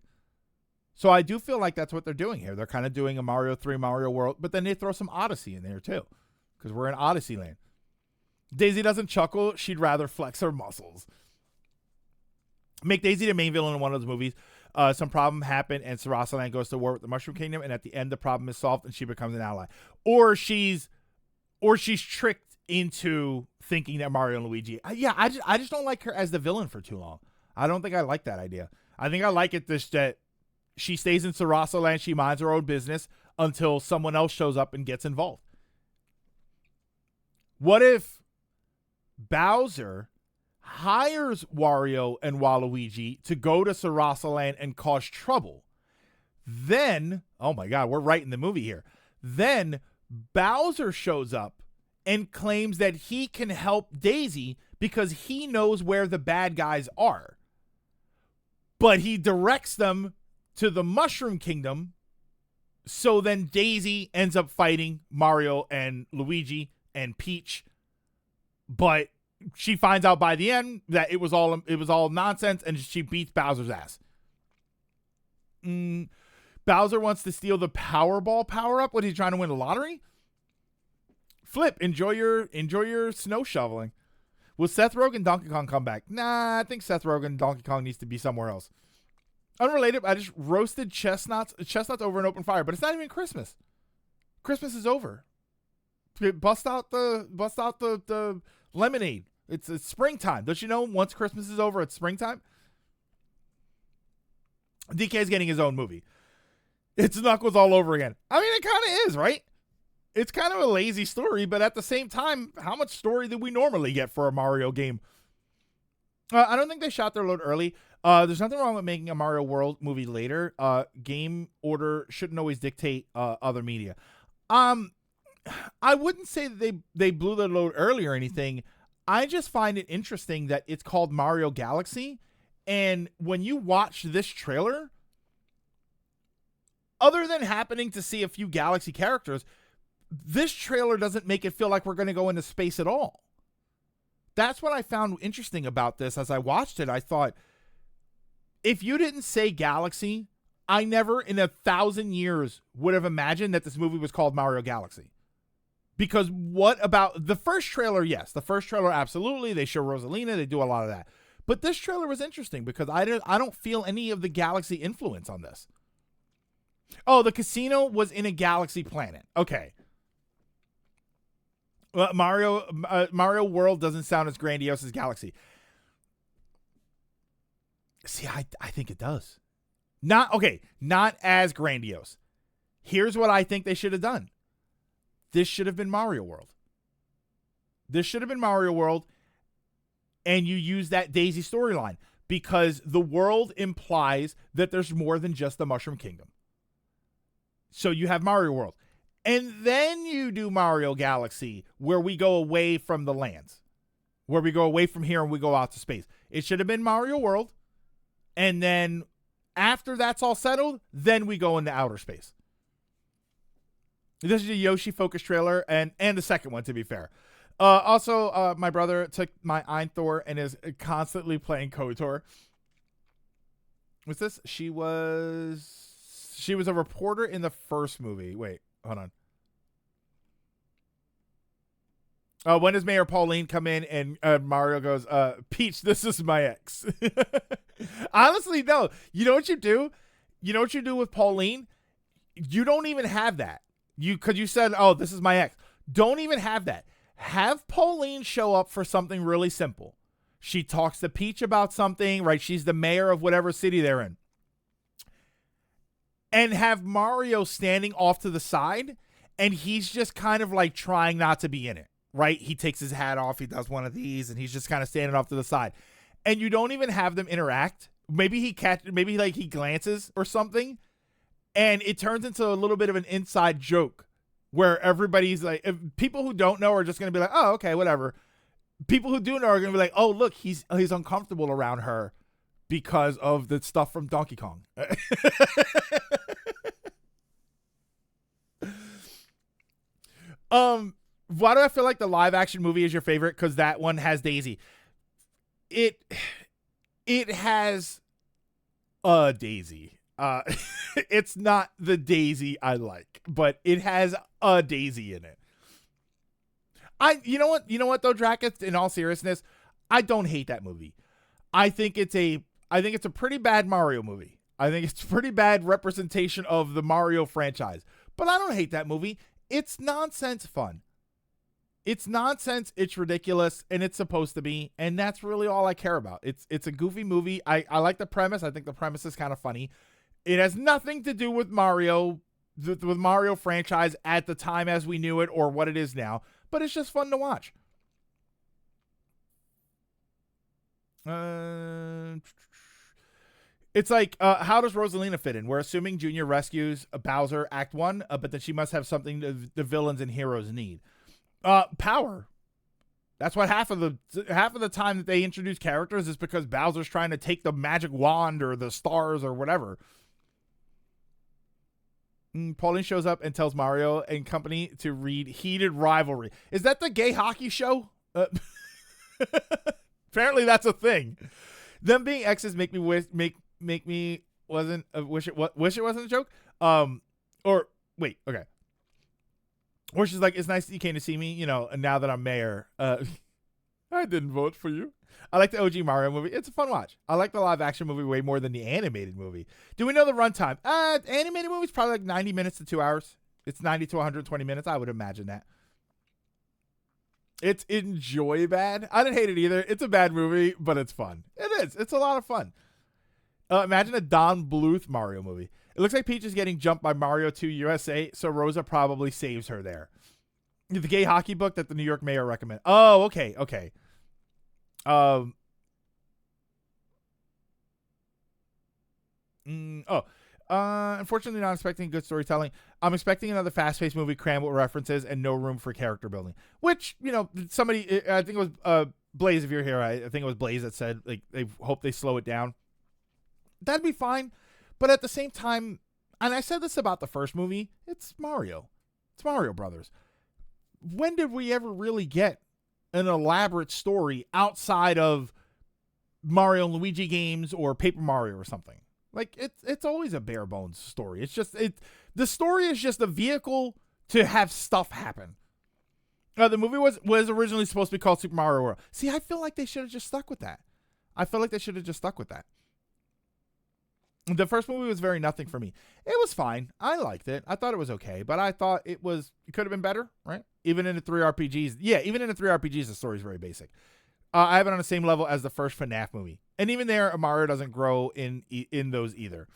So I do feel like that's what they're doing here. They're kind of doing a Mario 3 Mario World, but then they throw some Odyssey in there too, because we're in Odyssey land. Daisy doesn't chuckle. She'd rather flex her muscles. Make Daisy the main villain in one of those movies. Some problem happened, and Sarasa Land goes to war with the Mushroom Kingdom, and at the end, the problem is solved, and she becomes an ally. Or she's tricked into thinking that Mario and Luigi. I just don't like her as the villain for too long. I don't think I like that idea. I think I like it that she stays in Sarasa Land, she minds her own business until someone else shows up and gets involved. What if Bowser hires Wario and Waluigi to go to Sarasa Land and cause trouble? Then, oh my God, we're right in the movie here. Then Bowser shows up and claims that he can help Daisy because he knows where the bad guys are. But he directs them to the Mushroom Kingdom, so then Daisy ends up fighting Mario and Luigi and Peach, but she finds out by the end that it was all nonsense, and she beats Bowser's ass. Bowser wants to steal the Powerball power-up. What, he's trying to win the lottery? Flip, enjoy your snow shoveling. Will Seth Rogen Donkey Kong come back? Nah, I think Seth Rogen Donkey Kong needs to be somewhere else. Unrelated, I just roasted chestnuts over an open fire, but it's not even Christmas. Christmas is over. Bust out the lemonade. It's springtime. Don't you know once Christmas is over, it's springtime? DK's getting his own movie. It's Knuckles all over again. I mean, it kind of is, right? It's kind of a lazy story, but at the same time, how much story did we normally get for a Mario game? I don't think they shot their load early. There's nothing wrong with making a Mario World movie later. Game order shouldn't always dictate other media. I wouldn't say that they blew their load early or anything. I just find it interesting that it's called Mario Galaxy, and when you watch this trailer, other than happening to see a few Galaxy characters, this trailer doesn't make it feel like we're going to go into space at all. That's what I found interesting about this. As I watched it, I thought, if you didn't say Galaxy, I never in 1,000 years would have imagined that this movie was called Mario Galaxy. Because what about the first trailer? Yes, the first trailer, absolutely. They show Rosalina. They do a lot of that. But this trailer was interesting because I don't feel any of the Galaxy influence on this. Oh, the casino was in a Galaxy planet. Okay. Mario World doesn't sound as grandiose as Galaxy. See, I think it does. Not as grandiose. Here's what I think they should have done. This should have been Mario World. And you use that Daisy storyline because the world implies that there's more than just the Mushroom Kingdom. So you have Mario World. And then you do Mario Galaxy, where we go away from the lands, where we go away from here and we go out to space. It should have been Mario World. And then after that's all settled, then we go into outer space. This is a Yoshi-focused trailer, and the second one, to be fair. Also, my brother took my Einthor and is constantly playing KOTOR. What's this? She was a reporter in the first movie. Wait, hold on. When does Mayor Pauline come in and Mario goes, Peach, this is my ex. Honestly, no. You know what you do? You know what you do with Pauline? You don't even have that. Because you said, oh, this is my ex. Don't even have that. Have Pauline show up for something really simple. She talks to Peach about something, right? She's the mayor of whatever city they're in. And have Mario standing off to the side, and he's just kind of like trying not to be in it, right? He takes his hat off, he does one of these, and he's just kind of standing off to the side. And you don't even have them interact. Maybe he glances or something, and it turns into a little bit of an inside joke where everybody's like, if people who don't know are just going to be like, oh, okay, whatever. People who do know are going to be like, oh, look, he's uncomfortable around her because of the stuff from Donkey Kong. Why do I feel like the live action movie is your favorite? Because that one has Daisy. It has a Daisy. It's not the Daisy I like, but it has a Daisy in it. You know what though, Drakus, in all seriousness, I don't hate that movie. I think it's a pretty bad Mario movie. I think it's a pretty bad representation of the Mario franchise. But I don't hate that movie. It's nonsense fun. It's nonsense, it's ridiculous, and it's supposed to be, and that's really all I care about. It's a goofy movie. I like the premise. I think the premise is kind of funny. It has nothing to do with Mario, with Mario franchise at the time as we knew it or what it is now, but it's just fun to watch. It's like, how does Rosalina fit in? We're assuming Junior rescues Bowser Act 1, but then she must have something the villains and heroes need. Power. That's what half of the time that they introduce characters is because Bowser's trying to take the magic wand or the stars or whatever. Pauline shows up and tells Mario and company to read Heated Rivalry. Is that the gay hockey show? Apparently that's a thing. Them being exes make me wish it wasn't a joke. Or wait, okay. Or she's like, it's nice that you came to see me, and now that I'm mayor. I didn't vote for you. I like the OG Mario movie. It's a fun watch. I like the live action movie way more than the animated movie. Do we know the runtime? Animated movie's probably like 90 minutes to 2 hours. It's 90 to 120 minutes. I would imagine that. It's enjoy bad. I didn't hate it either. It's a bad movie, but it's fun. It is. It's a lot of fun. Imagine a Don Bluth Mario movie. It looks like Peach is getting jumped by Mario 2 USA, so Rosa probably saves her there. The gay hockey book that the New York mayor recommended. Oh, okay. Unfortunately not expecting good storytelling. I'm expecting another fast-paced movie crammed with references and no room for character building. Which, somebody, I think it was Blaze, if you're here, I think it was Blaze that said, like, they hope they slow it down. That'd be fine. But at the same time, and I said this about the first movie, it's Mario. It's Mario Brothers. When did we ever really get an elaborate story outside of Mario and Luigi games or Paper Mario or something? Like, it's always a bare bones story. It's just, the story is just a vehicle to have stuff happen. The movie was originally supposed to be called Super Mario World. See, I feel like they should have just stuck with that. The first movie was very nothing for me. It was fine. I liked it. I thought it was okay, but I thought it could have been better, right? Even in the 3 RPGs. Yeah, even in the 3 RPGs, the story is very basic. I have it on the same level as the first FNAF movie. And even there, Mario doesn't grow in those either.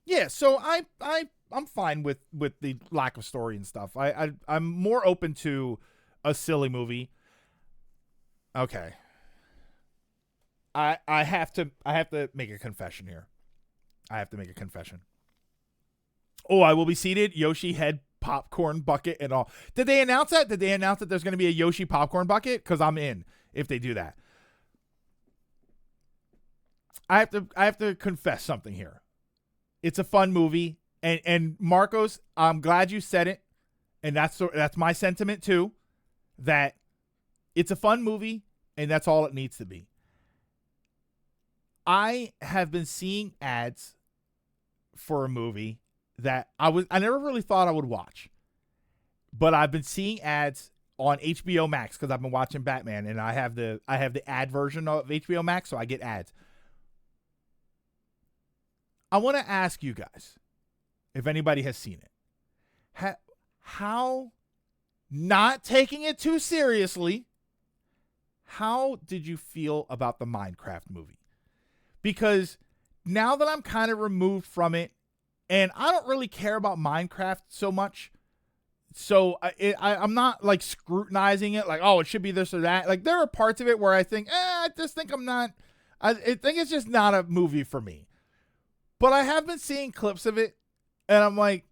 Yeah, so I'm fine with the lack of story and stuff. I'm more open to a silly movie. Okay. I have to make a confession here. Oh, I will be seated. Yoshi head popcorn bucket and all. Did they announce that? Did they announce that there's going to be a Yoshi popcorn bucket? Because I'm in if they do that. I have to confess something here. It's a fun movie, and Marcos, I'm glad you said it, and that's my sentiment too. That it's a fun movie, and that's all it needs to be. I have been seeing ads for a movie that I never really thought I would watch, but I've been seeing ads on HBO Max because I've been watching Batman, and I have the ad version of HBO Max, so I get ads. I want to ask you guys, if anybody has seen it, how, not taking it too seriously, how did you feel about the Minecraft movie? Because now that I'm kind of removed from it, and I don't really care about Minecraft so much, so I'm not like scrutinizing it like, oh, it should be this or that. Like, there are parts of it where I think, I just think I think it's just not a movie for me. But I have been seeing clips of it, and I'm like,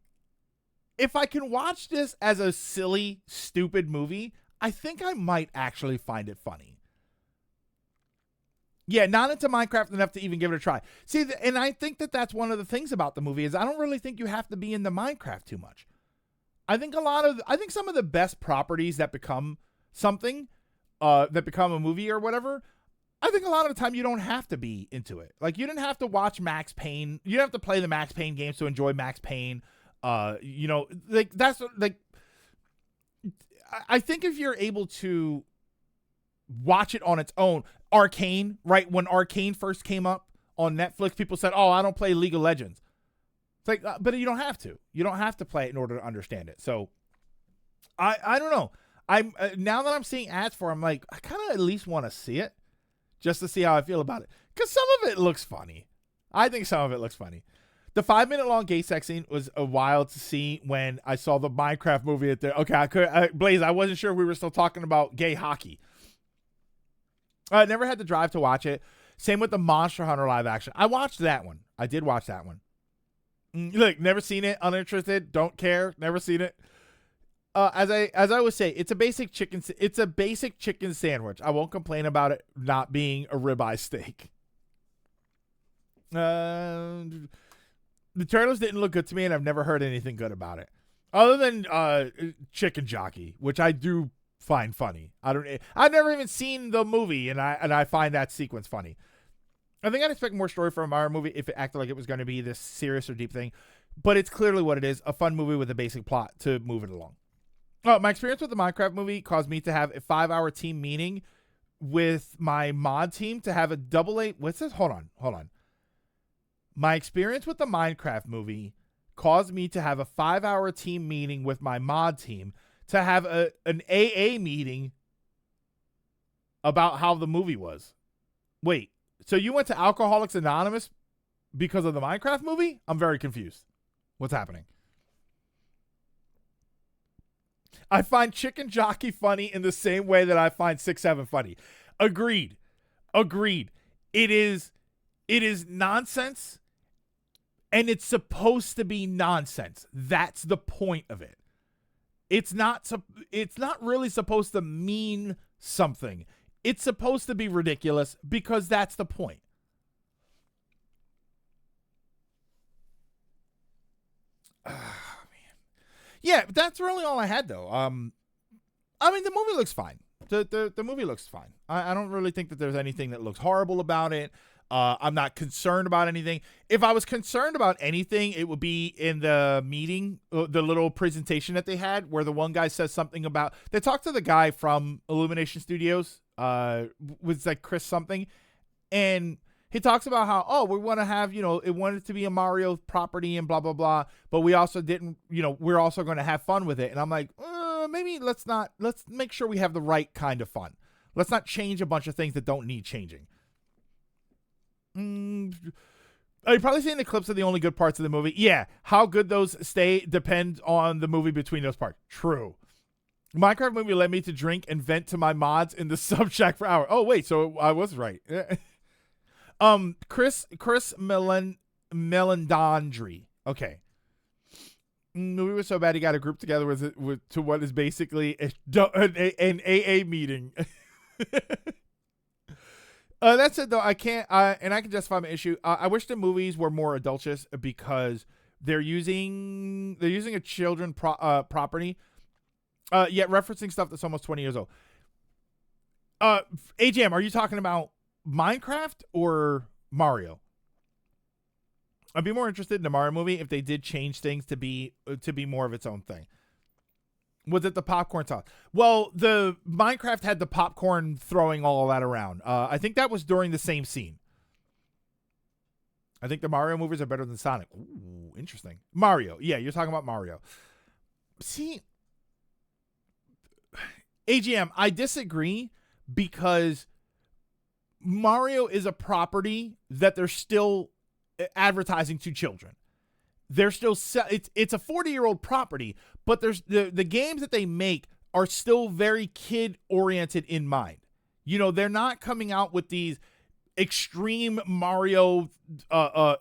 if I can watch this as a silly, stupid movie, I think I might actually find it funny. Yeah, not into Minecraft enough to even give it a try. See, and I think that that's one of the things about the movie is I don't really think you have to be into Minecraft too much. I think some of the best properties that become something, that become a movie or whatever, I think a lot of the time you don't have to be into it. Like, you didn't have to watch Max Payne. You don't have to play the Max Payne games to enjoy Max Payne. Like, that's like, I think if you're able to watch it on its own, Arcane, right? When Arcane first came up on Netflix, people said, oh, I don't play League of Legends. It's like, but you don't have to. You don't have to play it in order to understand it. So, I don't know. I'm now that I'm seeing ads for it, I'm like, I kind of at least want to see it. Just to see how I feel about it. Because some of it looks funny. I think some of it looks funny. The 5-minute long gay sex scene was a wild to see when I saw the Minecraft movie at the... Okay, Blaze, I wasn't sure if we were still talking about gay hockey. I never had the drive to watch it. Same with the Monster Hunter live action. I watched that one. I did watch that one. Look, never seen it. Uninterested. Don't care. Never seen it. As I would say, it's a basic chicken sandwich. I won't complain about it not being a ribeye steak. The trailers didn't look good to me, and I've never heard anything good about it, other than Chicken Jockey, which I do find funny. I've never even seen the movie, and I find that sequence funny. I think I'd expect more story from our movie if it acted like it was going to be this serious or deep thing, but it's clearly what it is: a fun movie with a basic plot to move it along. My experience with the Minecraft movie caused me to have a 5-hour team meeting with my mod team to have a double-A. What's this? Hold on. My experience with the Minecraft movie caused me to have a 5-hour team meeting with my mod team to have an AA meeting about how the movie was. Wait, so you went to Alcoholics Anonymous because of the Minecraft movie? I'm very confused. What's happening? I find Chicken Jockey funny in the same way that I find 6-7 funny. Agreed. It is nonsense, and it's supposed to be nonsense. That's the point of it. It's not really supposed to mean something. It's supposed to be ridiculous because that's the point. Yeah, that's really all I had, though. I mean, the movie looks fine. The movie looks fine. I don't really think that there's anything that looks horrible about it. I'm not concerned about anything. If I was concerned about anything, it would be in the meeting, the little presentation that they had, where the one guy says something about... They talked to the guy from Illumination Studios, was like Chris something, and... He talks about how, we want to have, it wanted to be a Mario property and blah, blah, blah. But we also didn't, we're also going to have fun with it. And I'm like, maybe let's make sure we have the right kind of fun. Let's not change a bunch of things that don't need changing. You've probably seen the clips of the only good parts of the movie. Yeah. How good those stay depends on the movie between those parts. True. Minecraft movie led me to drink and vent to my mods in the sub shack for hours. Oh, wait. So I was right. Chris Melandandri. Okay. movie was so bad he got a group together to what is basically an AA meeting. That's it though. I can't, and I can justify my issue. I wish the movies were more adultious because they're using a children property, yet referencing stuff that's almost 20 years old. AJM, are you talking about Minecraft or Mario? I'd be more interested in the Mario movie if they did change things to be more of its own thing. Was it the popcorn sauce? Well, the Minecraft had the popcorn throwing all of that around. I think that was during the same scene. I think the Mario movies are better than Sonic. Ooh, interesting. Mario. Yeah, you're talking about Mario. See, AGM, I disagree because Mario is a property that they're still advertising to children. They're still it's a 40-year-old property, but there's the games that they make are still very kid oriented in mind. You know, they're not coming out with these extreme Mario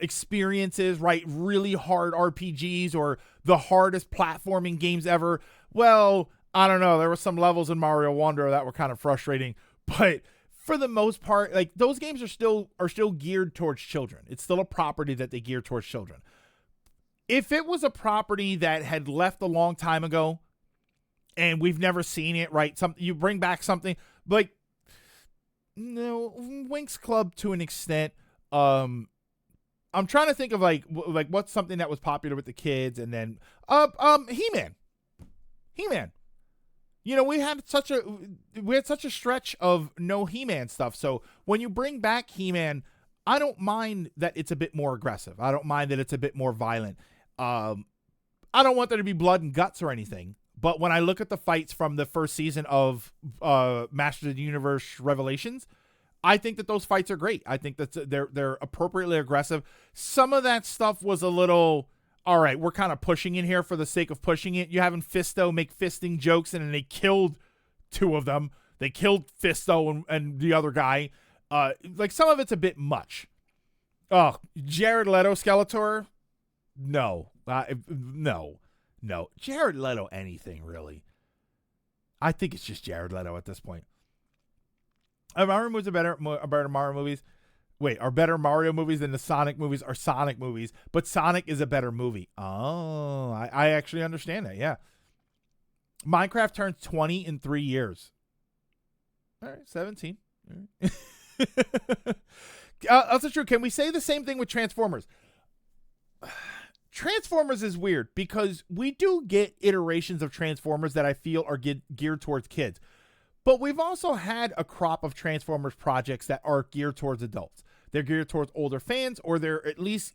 experiences, right? Really hard RPGs or the hardest platforming games ever. Well, I don't know. There were some levels in Mario Wonder that were kind of frustrating, but for the most part, like those games are still geared towards children. It's still a property that they gear towards children. If it was a property that had left a long time ago and we've never seen it, right? You bring back something like, no, Winx Club to an extent. I'm trying to think of like what's something that was popular with the kids, and then He-Man. You know, we had such a stretch of no He-Man stuff. So when you bring back He-Man, I don't mind that it's a bit more aggressive. I don't mind that it's a bit more violent. I don't want there to be blood and guts or anything. But when I look at the fights from the first season of Masters of the Universe Revelations, I think that those fights are great. I think that they're appropriately aggressive. Some of that stuff was a little, all right, we're kind of pushing in here for the sake of pushing it. You having Fisto make fisting jokes, and then they killed two of them. They killed Fisto and the other guy. Like some of it's a bit much. Oh, Jared Leto Skeletor? No. No. Jared Leto anything, really. I think it's just Jared Leto at this point. Mario movies are better Mario movies. Wait, are better Mario movies than the Sonic movies are Sonic movies, but Sonic is a better movie. Oh, I actually understand that, yeah. Minecraft turns 20 in 3 years. All right, 17. All right. Also true. Can we say the same thing with Transformers? Transformers is weird because we do get iterations of Transformers that I feel are geared towards kids. But we've also had a crop of Transformers projects that are geared towards adults. They're geared towards older fans, or they're at least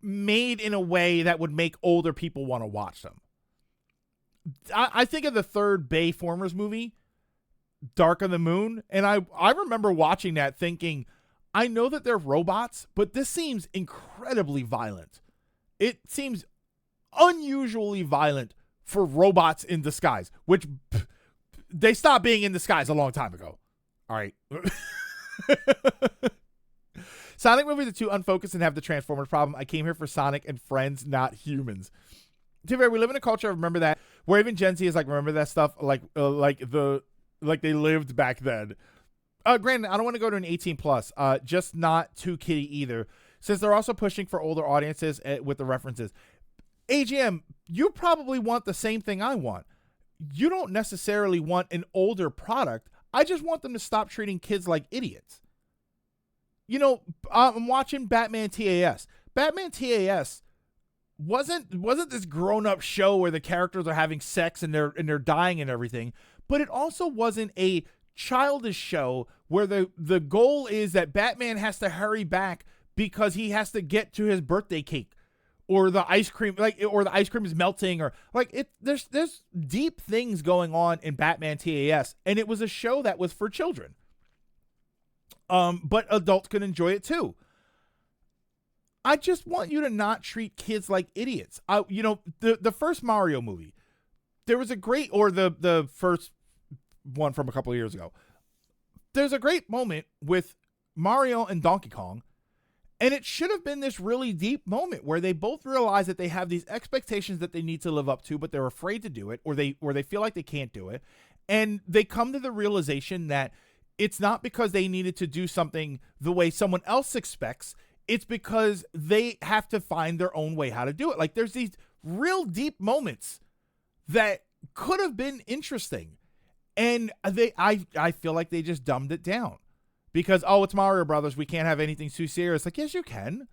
made in a way that would make older people want to watch them. I think of the third Bayformers movie, Dark of the Moon, and I remember watching that thinking, I know that they're robots, but this seems incredibly violent. It seems unusually violent for robots in disguise, which they stopped being in disguise a long time ago. All right. Sonic movies are too unfocused and have the Transformers problem. I came here for Sonic and friends, not humans. To be fair, we live in a culture of remember that, where even Gen Z is like, remember that stuff, like they lived back then. Granted, I don't want to go to an 18+, just not too kiddie either, since they're also pushing for older audiences with the references. AGM, you probably want the same thing I want. You don't necessarily want an older product. I just want them to stop treating kids like idiots. You know, I'm watching Batman TAS. Batman TAS wasn't this grown-up show where the characters are having sex and they're dying and everything, but it also wasn't a childish show where the goal is that Batman has to hurry back because he has to get to his birthday cake, or the ice cream, or the ice cream is melting, or there's deep things going on in Batman TAS, and it was a show that was for children. But adults can enjoy it too. I just want you to not treat kids like idiots. The first Mario movie, there was a great, or the first one from a couple of years ago, there's a great moment with Mario and Donkey Kong, And it should have been this really deep moment where they both realize that they have these expectations that they need to live up to, but they're afraid to do it, or they feel like they can't do it. And they come to the realization that it's not because they needed to do something the way someone else expects. It's because they have to find their own way how to do it. Like, there's these real deep moments that could have been interesting. And I feel like they just dumbed it down. Because, oh, it's Mario Brothers, we can't have anything too serious. Like, yes, you can.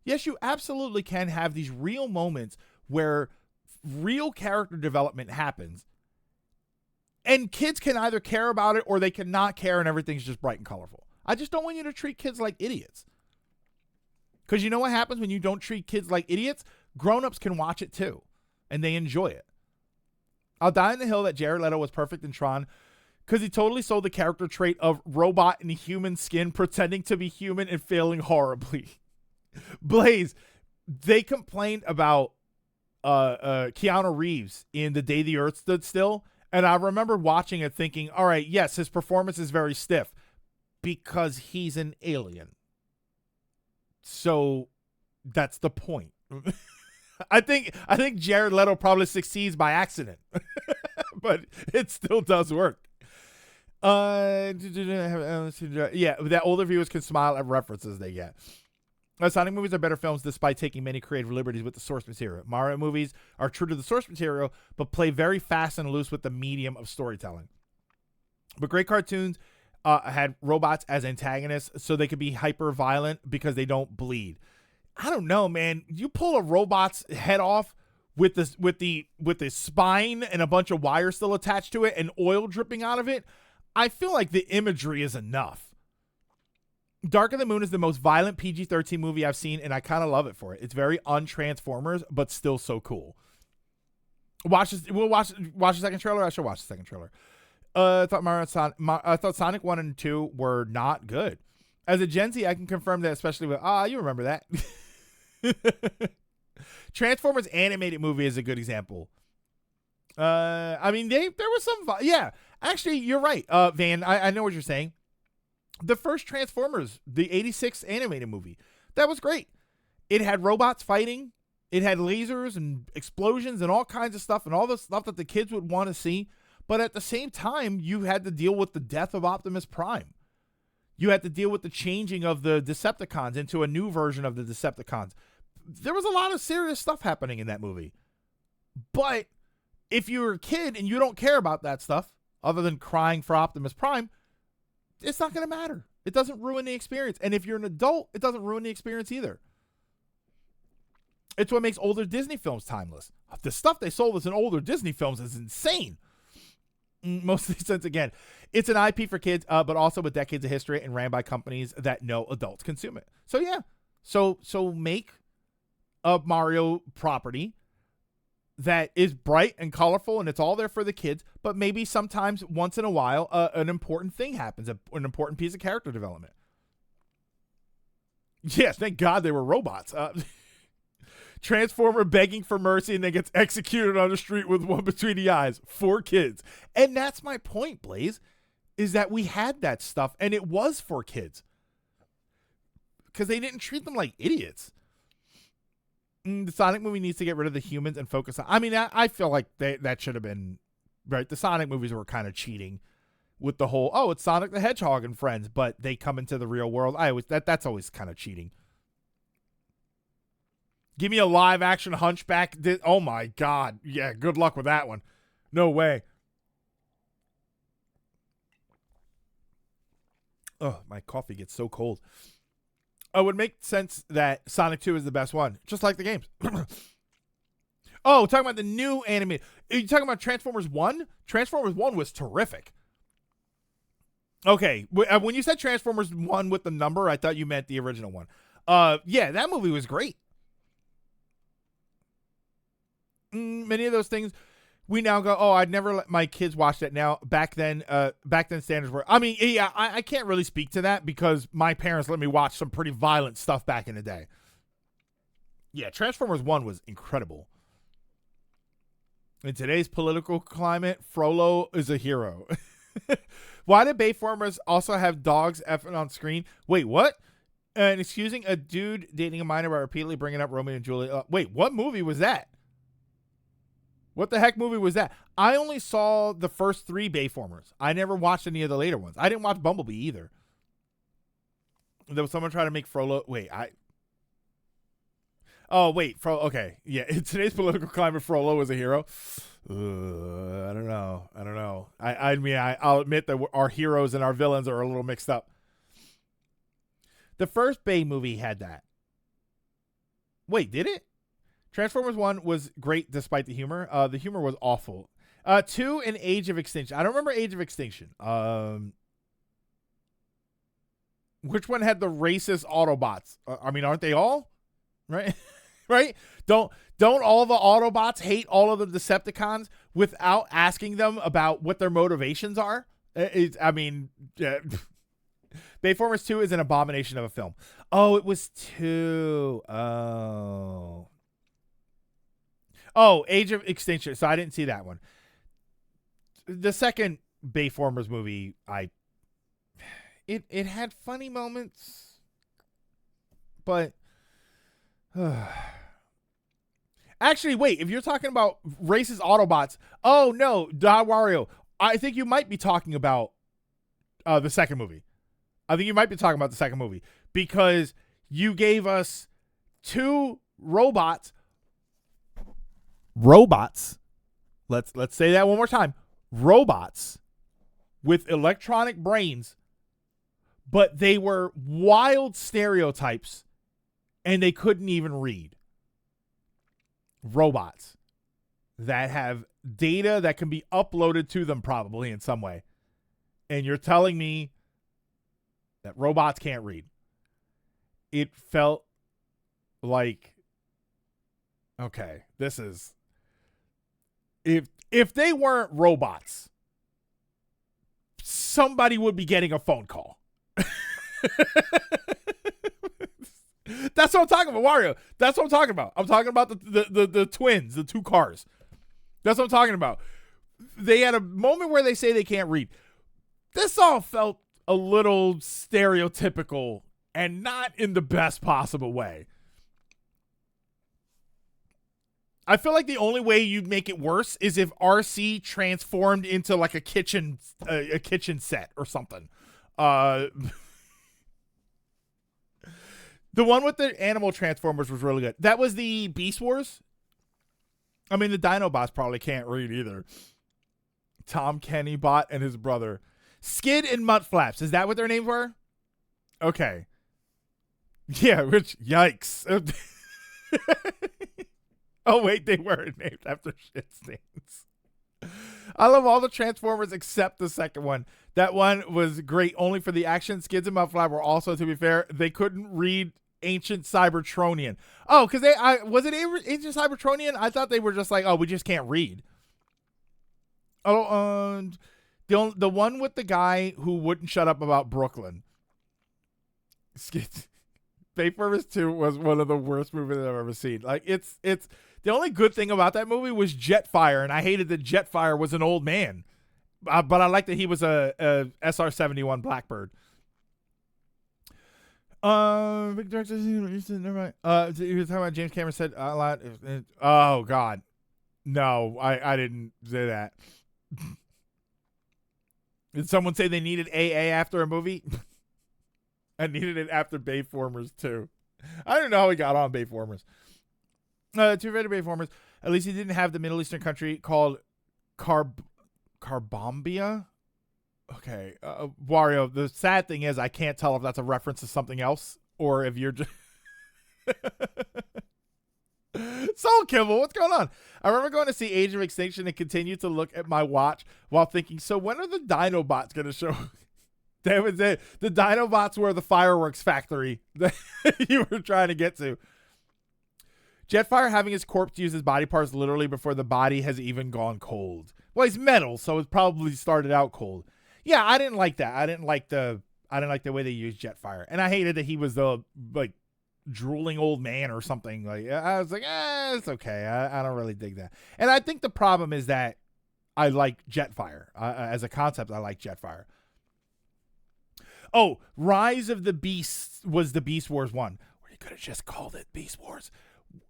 Yes, you absolutely can have these real moments where real character development happens. And kids can either care about it or they can not care and everything's just bright and colorful. I just don't want you to treat kids like idiots. Because you know what happens when you don't treat kids like idiots? Grown-ups can watch it too. And they enjoy it. I'll die on the hill that Jared Leto was perfect in Tron, because he totally sold the character trait of robot in human skin, pretending to be human and failing horribly. Blaze, they complained about Keanu Reeves in The Day the Earth Stood Still, and I remember watching it thinking, all right, yes, his performance is very stiff because he's an alien. So that's the point. I think Jared Leto probably succeeds by accident, but it still does work. Yeah, that older viewers can smile at references they get. Sonic movies are better films despite taking many creative liberties with the source material. Mario movies are true to the source material, but play very fast and loose with the medium of storytelling. But great cartoons had robots as antagonists, so they could be hyper violent because they don't bleed. I don't know, man. You pull a robot's head off with the spine and a bunch of wires still attached to it and oil dripping out of it. I feel like the imagery is enough. Dark of the Moon is the most violent PG-13 movie I've seen, and I kind of love it for it. It's very un-Transformers, but still so cool. Watch this. We'll watch the second trailer. I should watch the second trailer. I thought Sonic 1 and 2 were not good. As a Gen Z, I can confirm that, especially with you remember that. Transformers animated movie is a good example. I mean, there was some, yeah. Actually, you're right, Van. I know what you're saying. The first Transformers, the 86 animated movie, that was great. It had robots fighting. It had lasers and explosions and all kinds of stuff and all the stuff that the kids would want to see. But at the same time, you had to deal with the death of Optimus Prime. You had to deal with the changing of the Decepticons into a new version of the Decepticons. There was a lot of serious stuff happening in that movie. But if you're a kid and you don't care about that stuff, other than crying for Optimus Prime, it's not going to matter. It doesn't ruin the experience. And if you're an adult, it doesn't ruin the experience either. It's what makes older Disney films timeless. The stuff they sold us in older Disney films is insane. Mostly since, again, it's an IP for kids, but also with decades of history and ran by companies that know adults consume it. So, yeah. So make a Mario property that is bright and colorful and it's all there for the kids, but maybe sometimes once in a while an important thing happens, an important piece of character development. Yes, thank God they were robots. Transformer begging for mercy and then gets executed on the street with one between the eyes. 4 kids. And that's my point, Blaze, is that we had that stuff and it was for kids because they didn't treat them like idiots. The Sonic movie needs to get rid of the humans and focus on... I mean, I feel like that should have been... Right, the Sonic movies were kind of cheating with the whole, oh, it's Sonic the Hedgehog and friends, but they come into the real world. That's always kind of cheating. Give me a live-action Hunchback. Oh, my God. Yeah, good luck with that one. No way. Oh, my coffee gets so cold. It would make sense that Sonic 2 is the best one, just like the games. Oh, talking about the new anime. Are you talking about Transformers 1? Transformers 1 was terrific. Okay, when you said Transformers 1 with the number, I thought you meant the original one. Yeah, that movie was great. Many of those things we now go, oh, I'd never let my kids watch that now. Back then standards were, I mean, yeah, I can't really speak to that because my parents let me watch some pretty violent stuff back in the day. Yeah, Transformers 1 was incredible. In today's political climate, Frollo is a hero. Why did Bayformers also have dogs effing on screen? Wait, what? And excusing a dude dating a minor by repeatedly bringing up Romeo and Juliet. Wait, what movie was that? What the heck movie was that? I only saw the first 3 Bayformers. I never watched any of the later ones. I didn't watch Bumblebee either. There was someone trying to make Frollo. Wait, okay. Yeah, in today's political climate, Frollo is a hero. I don't know. I mean, I'll admit that our heroes and our villains are a little mixed up. The first Bay movie had that. Wait, did it? Transformers 1 was great despite the humor. The humor was awful. 2 and Age of Extinction. I don't remember Age of Extinction. Which one had the racist Autobots? I mean, aren't they all? Right? Right? Don't all the Autobots hate all of the Decepticons without asking them about what their motivations are? Bayformers 2 is an abomination of a film. Oh, it was 2. Oh, Age of Extinction. So I didn't see that one. The second Bayformers movie, it had funny moments, but actually, wait. If you're talking about racist Autobots, oh no, Wario, I think you might be talking about the second movie. I think you might be talking about the second movie because you gave us 2 robots. Let's say that one more time. Robots with electronic brains, but they were wild stereotypes and they couldn't even read. Robots that have data that can be uploaded to them probably in some way. And you're telling me that robots can't read. It felt like, okay, this is, if they weren't robots, somebody would be getting a phone call. That's what I'm talking about, Wario. That's what I'm talking about. I'm talking about the twins, the 2 cars. That's what I'm talking about. They had a moment where they say they can't read. This all felt a little stereotypical and not in the best possible way. I feel like the only way you'd make it worse is if RC transformed into like a kitchen set or something. The one with the animal transformers was really good. That was the Beast Wars. I mean, the Dinobots probably can't read either. Tom Kenny Bot and his brother. Skid and Mutt Flaps. Is that what their names were? Okay. Yeah, which, yikes. Oh, wait, they weren't named after shit stains. I love all the Transformers except the second one. That one was great only for the action. Skids and Mutt Flap were also, to be fair, they couldn't read ancient Cybertronian. Oh, because was it ancient Cybertronian? I thought they were just like, oh, we just can't read. Oh, the one with the guy who wouldn't shut up about Brooklyn. Skids. Bayformers 2 was one of the worst movies I've ever seen. Like, it's the only good thing about that movie was Jetfire, and I hated that Jetfire was an old man. But I liked that he was a SR-71 Blackbird. Big director, never mind. You were talking about James Cameron said a lot. Oh God, no, I didn't say that. Did someone say they needed AA after a movie? I needed it after Bayformers too. I don't know how he got on Bayformers. 2 rated Bayformers. At least he didn't have the Middle Eastern country called Carbambia. Okay, Wario. The sad thing is, I can't tell if that's a reference to something else or if you're just. Soul Kimball, what's going on? I remember going to see Age of Extinction and continued to look at my watch while thinking, so when are the Dinobots going to show? That was it. The Dinobots were the fireworks factory that you were trying to get to. Jetfire having his corpse use his body parts literally before the body has even gone cold. Well, he's metal, so it probably started out cold. Yeah, I didn't like that. I didn't like the way they used Jetfire, and I hated that he was the like drooling old man or something. Like I was like, it's okay. I don't really dig that. And I think the problem is that I like Jetfire as a concept. I like Jetfire. Oh, Rise of the Beasts was the Beast Wars one, where you could have just called it Beast Wars.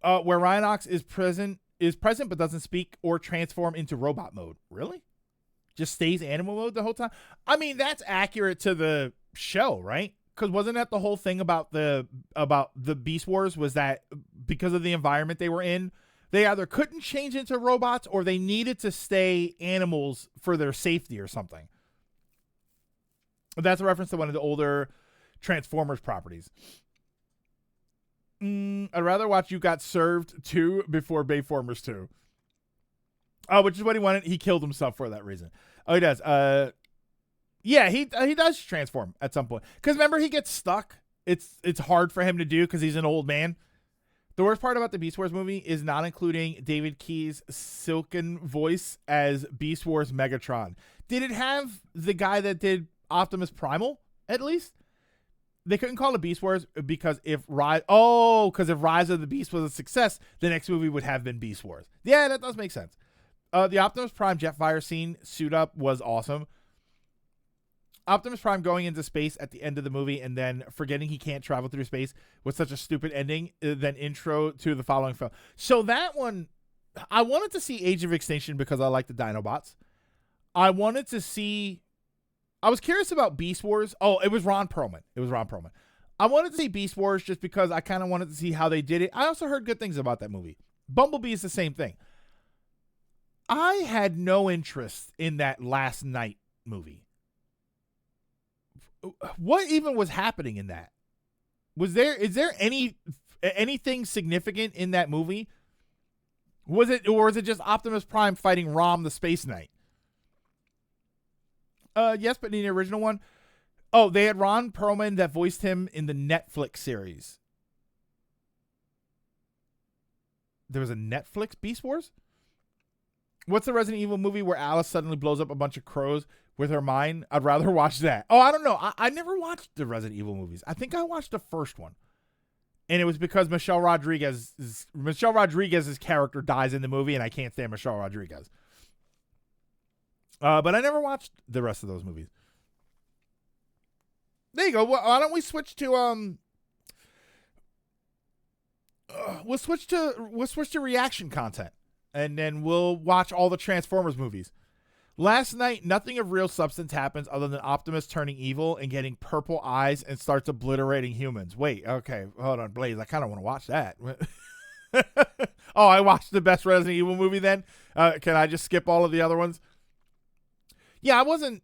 Where Rhinox is present but doesn't speak or transform into robot mode. Really? Just stays animal mode the whole time? I mean, that's accurate to the show, right? Because wasn't that the whole thing about the Beast Wars, was that because of the environment they were in, they either couldn't change into robots or they needed to stay animals for their safety or something. That's a reference to one of the older Transformers properties. I'd rather watch You Got Served 2 before Bayformers 2. Which is what he wanted. He killed himself for that reason. Oh, he does. Yeah, he does transform at some point. Because remember, he gets stuck. It's hard for him to do because he's an old man. The worst part about the Beast Wars movie is not including David Key's silken voice as Beast Wars Megatron. Did it have the guy that did Optimus Primal, at least? They couldn't call it Beast Wars because if Rise of the Beast was a success, the next movie would have been Beast Wars. Yeah, that does make sense. The Optimus Prime Jetfire scene suit up was awesome. Optimus Prime going into space at the end of the movie and then forgetting he can't travel through space was such a stupid ending. Then intro to the following film. So that one, I wanted to see Age of Extinction because I like the Dinobots. I was curious about Beast Wars. Oh, it was Ron Perlman. I wanted to see Beast Wars just because I kind of wanted to see how they did it. I also heard good things about that movie. Bumblebee is the same thing. I had no interest in that Last Night movie. What even was happening in that? Is there anything significant in that movie? Was it just Optimus Prime fighting Rom the Space Knight? Yes, but in the original one, they had Ron Perlman that voiced him in the Netflix series. There was a Netflix Beast Wars? What's the Resident Evil movie where Alice suddenly blows up a bunch of crows with her mind? I'd rather watch that. Oh, I don't know. I never watched the Resident Evil movies. I think I watched the first one. And it was because Michelle Rodriguez's character dies in the movie, and I can't stand Michelle Rodriguez. But I never watched the rest of those movies. There you go. Well, why don't we switch to we'll switch to reaction content, and then we'll watch all the Transformers movies. Last night, nothing of real substance happens other than Optimus turning evil and getting purple eyes and starts obliterating humans. Wait, okay, hold on, Blaze. I kind of want to watch that. Oh, I watched the best Resident Evil movie then? Can I just skip all of the other ones? Yeah, I wasn't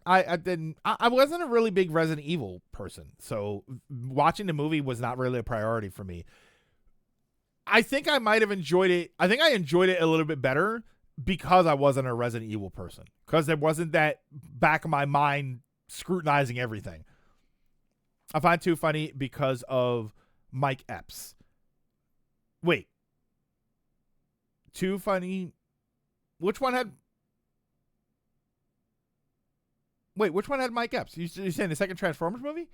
a really big Resident Evil person, so watching the movie was not really a priority for me. I think I might have enjoyed it. I think I enjoyed it a little bit better because I wasn't a Resident Evil person, because there wasn't that back of my mind scrutinizing everything. I find it too funny because of Mike Epps. Wait. Too funny? Which one had Mike Epps? You're saying the second Transformers movie?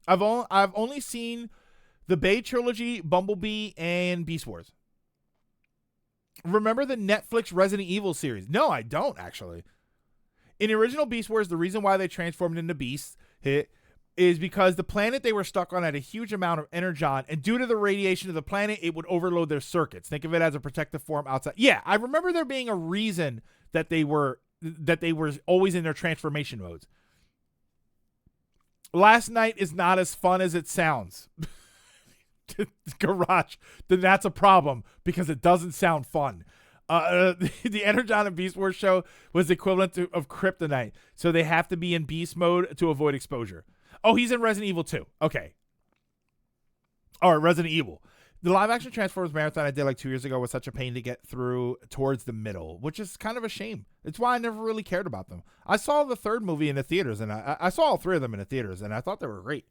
I've only seen the Bay Trilogy, Bumblebee, and Beast Wars. Remember the Netflix Resident Evil series? No, I don't, actually. In the original Beast Wars, the reason why they transformed into beasts is because the planet they were stuck on had a huge amount of energon, and due to the radiation of the planet, it would overload their circuits. Think of it as a protective form outside. Yeah, I remember there being a reason that they were always in their transformation modes. Last Night is not as fun as it sounds. Garage, then that's a problem because it doesn't sound fun. The Energon and Beast Wars show was the equivalent of Kryptonite, so they have to be in beast mode to avoid exposure. Oh, he's in Resident Evil 2. Okay. All right, Resident Evil. The live-action Transformers marathon I did like 2 years ago was such a pain to get through towards the middle, which is kind of a shame. It's why I never really cared about them. I saw the third movie in the theaters, and I saw all three of them in the theaters, and I thought they were great.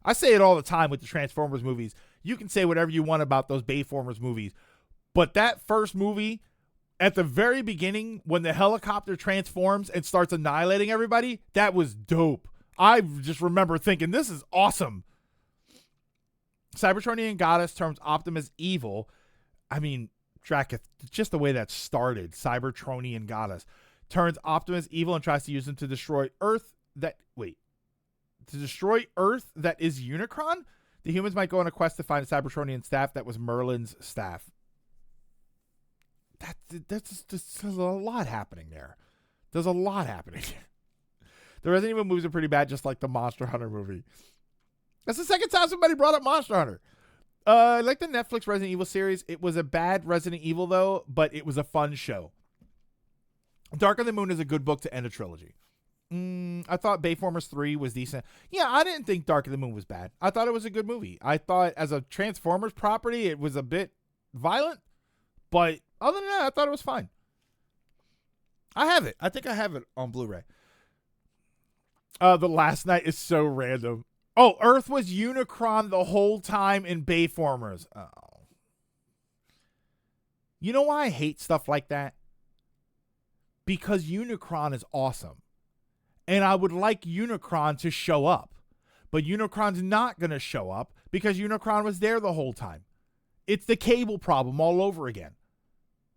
I say it all the time with the Transformers movies. You can say whatever you want about those Bayformers movies, but that first movie, at the very beginning, when the helicopter transforms and starts annihilating everybody, that was dope. I just remember thinking, this is awesome. Cybertronian Goddess turns Optimus evil. I mean, Drac, just the way that started, Cybertronian Goddess turns Optimus evil and tries to use him to destroy Earth. To destroy Earth that is Unicron, the humans might go on a quest to find a Cybertronian staff that was Merlin's staff. That's just there's a lot happening there. There's a lot happening. The Resident Evil movies are pretty bad, just like the Monster Hunter movie. That's the second time somebody brought up Monster Hunter. Like the Netflix Resident Evil series, it was a bad Resident Evil, though, but it was a fun show. Dark of the Moon is a good book to end a trilogy. I thought Bayformers 3 was decent. Yeah, I didn't think Dark of the Moon was bad. I thought it was a good movie. I thought as a Transformers property, it was a bit violent, but other than that, I thought it was fine. I have it. I think I have it on Blu-ray. The Last Night is so random. Oh, Earth was Unicron the whole time in Bayformers. Oh. You know why I hate stuff like that? Because Unicron is awesome. And I would like Unicron to show up. But Unicron's not going to show up because Unicron was there the whole time. It's the Cable problem all over again.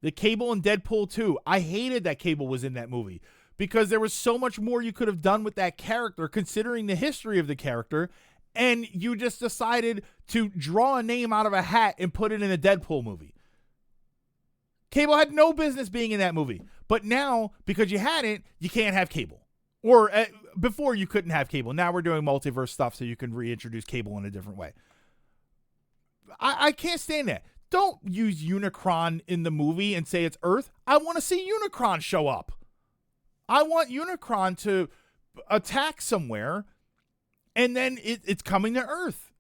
The Cable in Deadpool 2. I hated that Cable was in that movie because there was so much more you could have done with that character considering the history of the character, and you just decided to draw a name out of a hat and put it in a Deadpool movie. Cable had no business being in that movie. But now, because you had it, you can't have Cable. Or before you couldn't have Cable. Now we're doing multiverse stuff so you can reintroduce Cable in a different way. I can't stand that. Don't use Unicron in the movie and say it's Earth. I want to see Unicron show up. I want Unicron to attack somewhere, and then it's coming to Earth.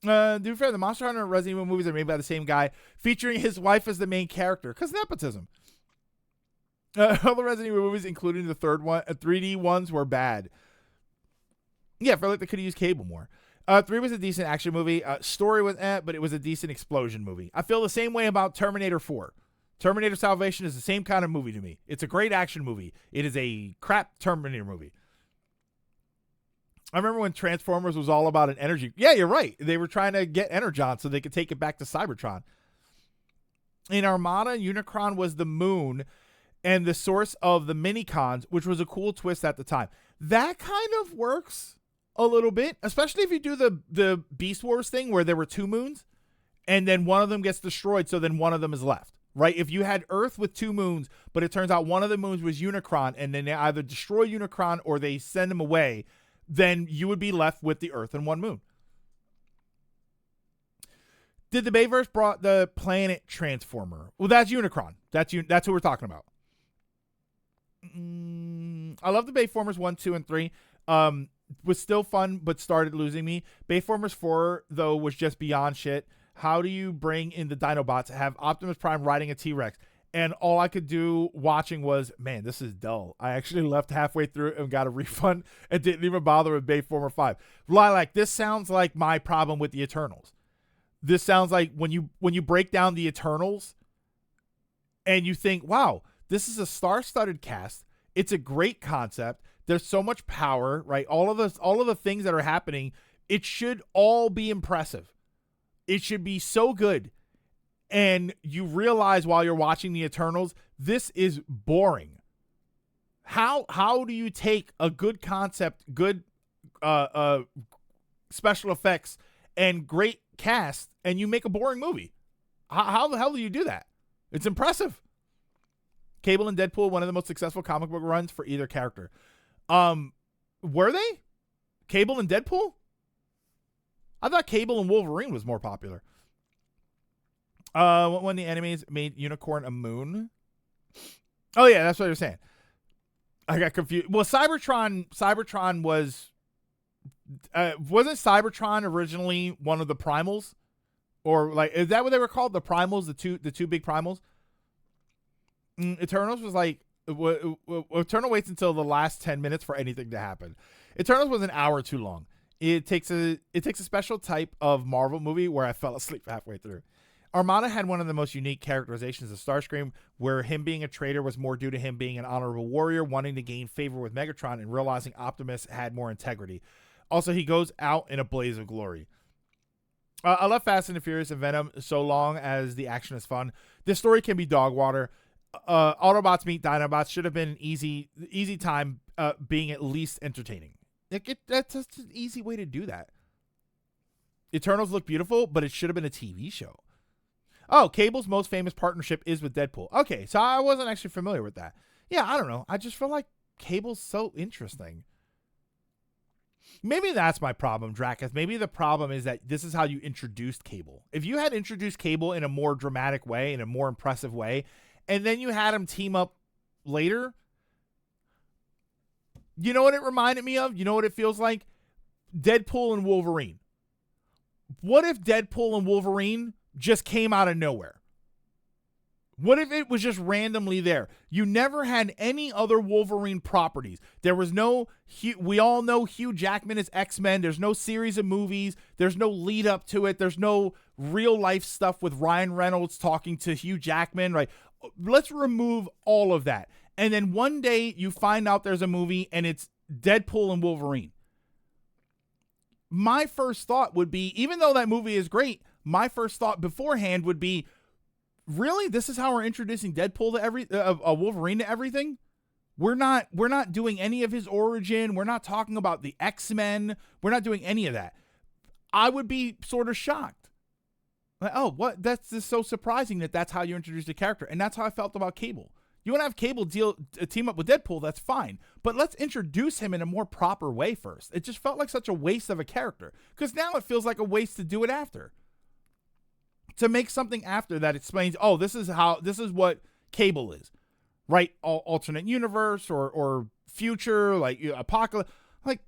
To be fair, the Monster Hunter and Resident Evil movies are made by the same guy, featuring his wife as the main character, because nepotism. All the Resident Evil movies, including the third one, 3D ones, were bad. Yeah, I feel like they could have used Cable more. 3 was a decent action movie. Story was but it was a decent explosion movie. I feel the same way about Terminator 4. Terminator Salvation is the same kind of movie to me. It's a great action movie. It is a crap Terminator movie. I remember when Transformers was all about an energy. Yeah, you're right. They were trying to get Energon so they could take it back to Cybertron. In Armada, Unicron was the moon and the source of the mini-cons, which was a cool twist at the time. That kind of works a little bit, especially if you do the Beast Wars thing where there were 2 moons and then one of them gets destroyed, so then one of them is left, right? If you had Earth with 2 moons, but it turns out one of the moons was Unicron and then they either destroy Unicron or they send him away, then you would be left with the Earth and 1 moon. Did the Bayverse brought the planet Transformer? Well, that's Unicron. That's who we're talking about. I love the Bayformers 1, 2, and 3. Was still fun, but started losing me. Bayformers 4, though, was just beyond shit. How do you bring in the Dinobots, have Optimus Prime riding a T-Rex? And all I could do watching was, man, this is dull. I actually left halfway through and got a refund and didn't even bother with Bayformer 5. Lilac, this sounds like my problem with the Eternals. This sounds like when you break down the Eternals and you think, wow, this is a star-studded cast. It's a great concept. There's so much power, right? All of the things that are happening, it should all be impressive. It should be so good. And you realize while you're watching the Eternals, this is boring. How do you take a good concept, good special effects, and great cast, and you make a boring movie? How the hell do you do that? It's impressive. Cable and Deadpool, one of the most successful comic book runs for either character. Were they? Cable and Deadpool? I thought Cable and Wolverine was more popular. When the enemies made Unicorn a moon. Oh yeah, that's what I was saying. I got confused. Well, Cybertron was wasn't Cybertron originally one of the primals? Or like, is that what they were called? The primals, the two big primals? Eternals was like, Eternal waits until the last 10 minutes for anything to happen. Eternals was an hour too long. It takes a special type of Marvel movie where I fell asleep halfway through. Armada had one of the most unique characterizations of Starscream, where him being a traitor was more due to him being an honorable warrior, wanting to gain favor with Megatron and realizing Optimus had more integrity. Also, he goes out in a blaze of glory. I love Fast and the Furious and Venom so long as the action is fun. This story can be dog water. Autobots meet Dinobots should have been an easy time being at least entertaining. That's just an easy way to do that. Eternals look beautiful, but it should have been a TV show. Oh, Cable's most famous partnership is with Deadpool. Okay, so I wasn't actually familiar with that. Yeah, I don't know. I just feel like Cable's so interesting. Maybe that's my problem, Dracus. Maybe the problem is that this is how you introduced Cable. If you had introduced Cable in a more dramatic way, in a more impressive way, and then you had him team up later, you know what it reminded me of? You know what it feels like? Deadpool and Wolverine. What if Deadpool and Wolverine just came out of nowhere? What if it was just randomly there? You never had any other Wolverine properties. There was no, we all know Hugh Jackman is X-Men. There's no series of movies. There's no lead up to it. There's no real life stuff with Ryan Reynolds talking to Hugh Jackman, right? Let's remove all of that. And then one day you find out there's a movie and it's Deadpool and Wolverine. My first thought would be, even though that movie is great, my first thought beforehand would be, really? This is how we're introducing Deadpool to Wolverine to everything? We're not doing any of his origin. We're not talking about the X-Men. We're not doing any of that. I would be sort of shocked. Like, oh, what? That's just so surprising that that's how you introduce the character. And that's how I felt about Cable. You want to have Cable team up with Deadpool, that's fine. But let's introduce him in a more proper way first. It just felt like such a waste of a character. Because now it feels like a waste to do it after. To make something after that explains, oh, this is what Cable is, right? Alternate universe or future, like apocalypse. Like,